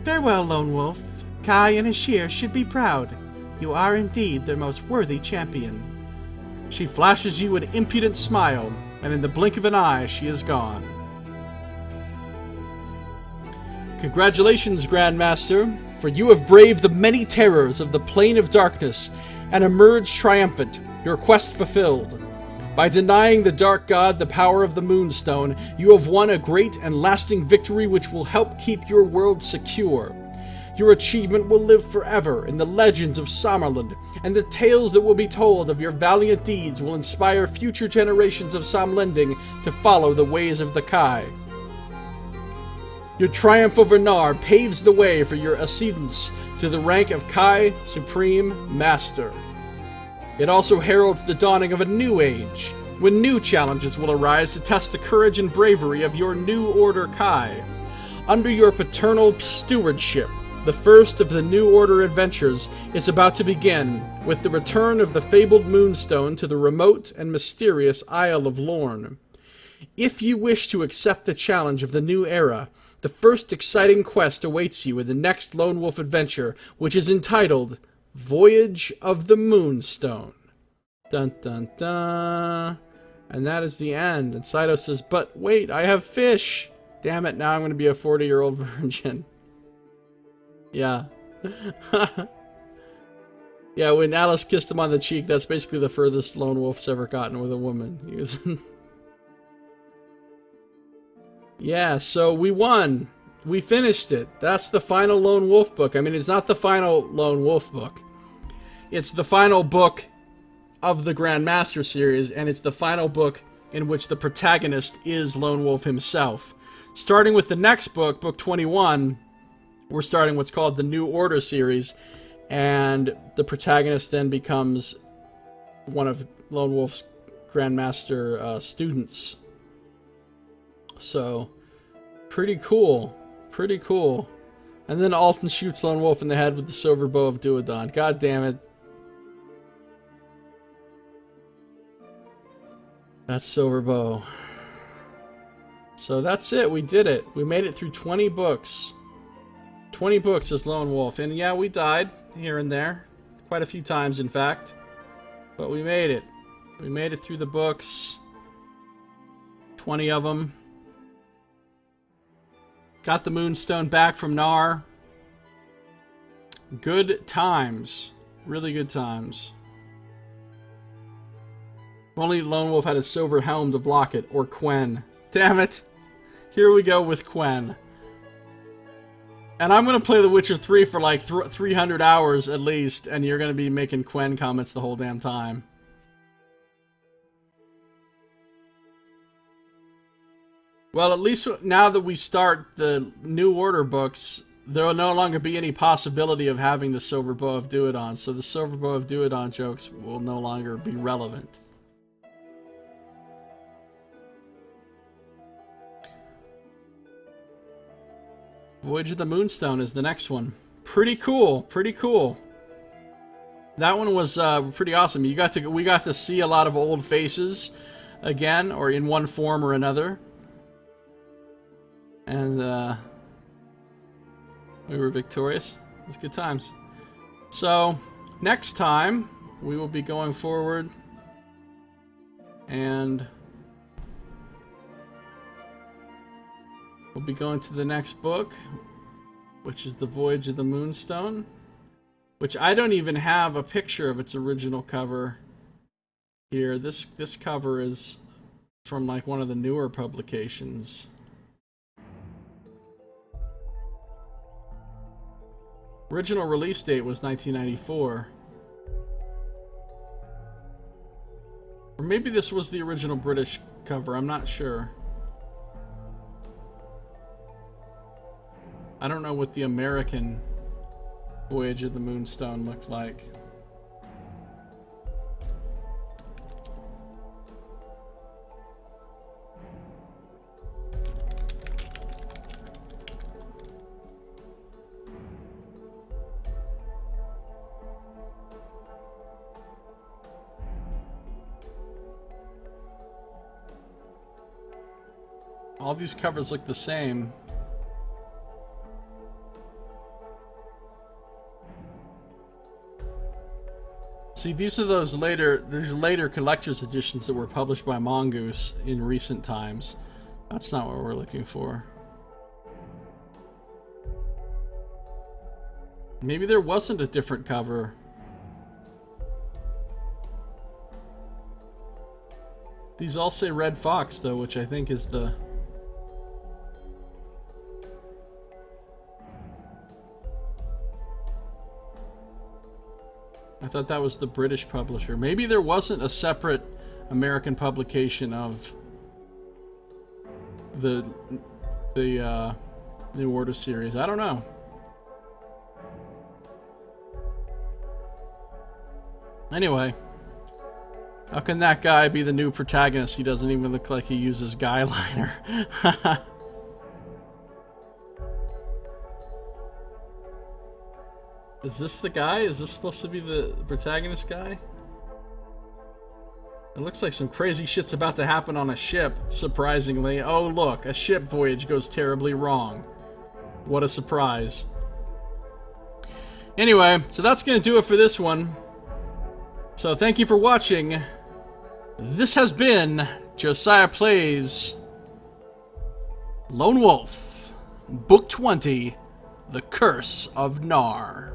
Farewell, Lone Wolf. Kai and Ashir should be proud. You are indeed their most worthy champion. She flashes you an impudent smile, and in the blink of an eye, she is gone. Congratulations, Grandmaster, for you have braved the many terrors of the Plane of Darkness and emerged triumphant, your quest fulfilled. By denying the Dark God the power of the Moonstone, you have won a great and lasting victory which will help keep your world secure. Your achievement will live forever in the legends of Sommerland, and the tales that will be told of your valiant deeds will inspire future generations of Somlending to follow the ways of the Kai. Your triumph over Naar paves the way for your ascendance to the rank of Kai Supreme Master. It also heralds the dawning of a new age, when new challenges will arise to test the courage and bravery of your new Order Kai. Under your paternal stewardship, the first of the New Order adventures is about to begin with the return of the fabled Moonstone to the remote and mysterious Isle of Lorne. If you wish to accept the challenge of the new era, the first exciting quest awaits you in the next Lone Wolf adventure, which is entitled Voyage of the Moonstone. Dun dun dun. And that is the end. And Saito says, but wait, I have fish. Damn it, now I'm going to be a 40-year-old virgin. Yeah. Yeah, when Alice kissed him on the cheek, that's basically the furthest Lone Wolf's ever gotten with a woman. He was... Yeah, so we won. We finished it. That's the final Lone Wolf book. I mean, it's not the final Lone Wolf book. It's the final book of the Grandmaster series, and it's the final book in which the protagonist is Lone Wolf himself. Starting with the next book, book 21, we're starting what's called the New Order series, and the protagonist then becomes one of Lone Wolf's Grandmaster students. So, pretty cool. Pretty cool. And then Alton shoots Lone Wolf in the head with the silver bow of Duodon. God damn it. That's silver bow. So that's it. We did it. We made it through 20 books. 20 books as Lone Wolf. And yeah, we died here and there. Quite a few times, in fact. But we made it. We made it through the books. 20 of them. Got the Moonstone back from Naar. Good times. Really good times. If only Lone Wolf had a silver helm to block it. Or Quen. Damn it. Here we go with Quen. And I'm going to play The Witcher 3 for like 300 hours at least. And you're going to be making Quen comments the whole damn time. Well, at least now that we start the New Order books, there will no longer be any possibility of having the Silver Bow of Duodon, so the Silver Bow of Duodon jokes will no longer be relevant. Voyage of the Moonstone is the next one. Pretty cool, pretty cool. That one was pretty awesome. We got to see a lot of old faces again, or in one form or another. And we were victorious. It was good times. So, next time, we will be going forward and we'll be going to the next book, which is The Voyage of the Moonstone, which I don't even have a picture of its original cover here. This cover is from like one of the newer publications. Original release date was 1994. Or maybe this was the original British cover, I'm not sure. I don't know what the American Voyage of the Moonstone looked like. All these covers look the same. See, these are these later collector's editions that were published by Mongoose in recent times. That's not what we're looking for. Maybe there wasn't a different cover. These all say Red Fox, though, which I think is the... I thought that was the British publisher. Maybe there wasn't a separate American publication of the New Order series. I don't know. Anyway, how can that guy be the new protagonist? He doesn't even look like he uses guy liner. Is this the guy? Is this supposed to be the protagonist guy? It looks like some crazy shit's about to happen on a ship, surprisingly. Oh look, a ship voyage goes terribly wrong. What a surprise. Anyway, so that's going to do it for this one. So thank you for watching. This has been Josiah Plays Lone Wolf, Book 20, The Curse of Naar.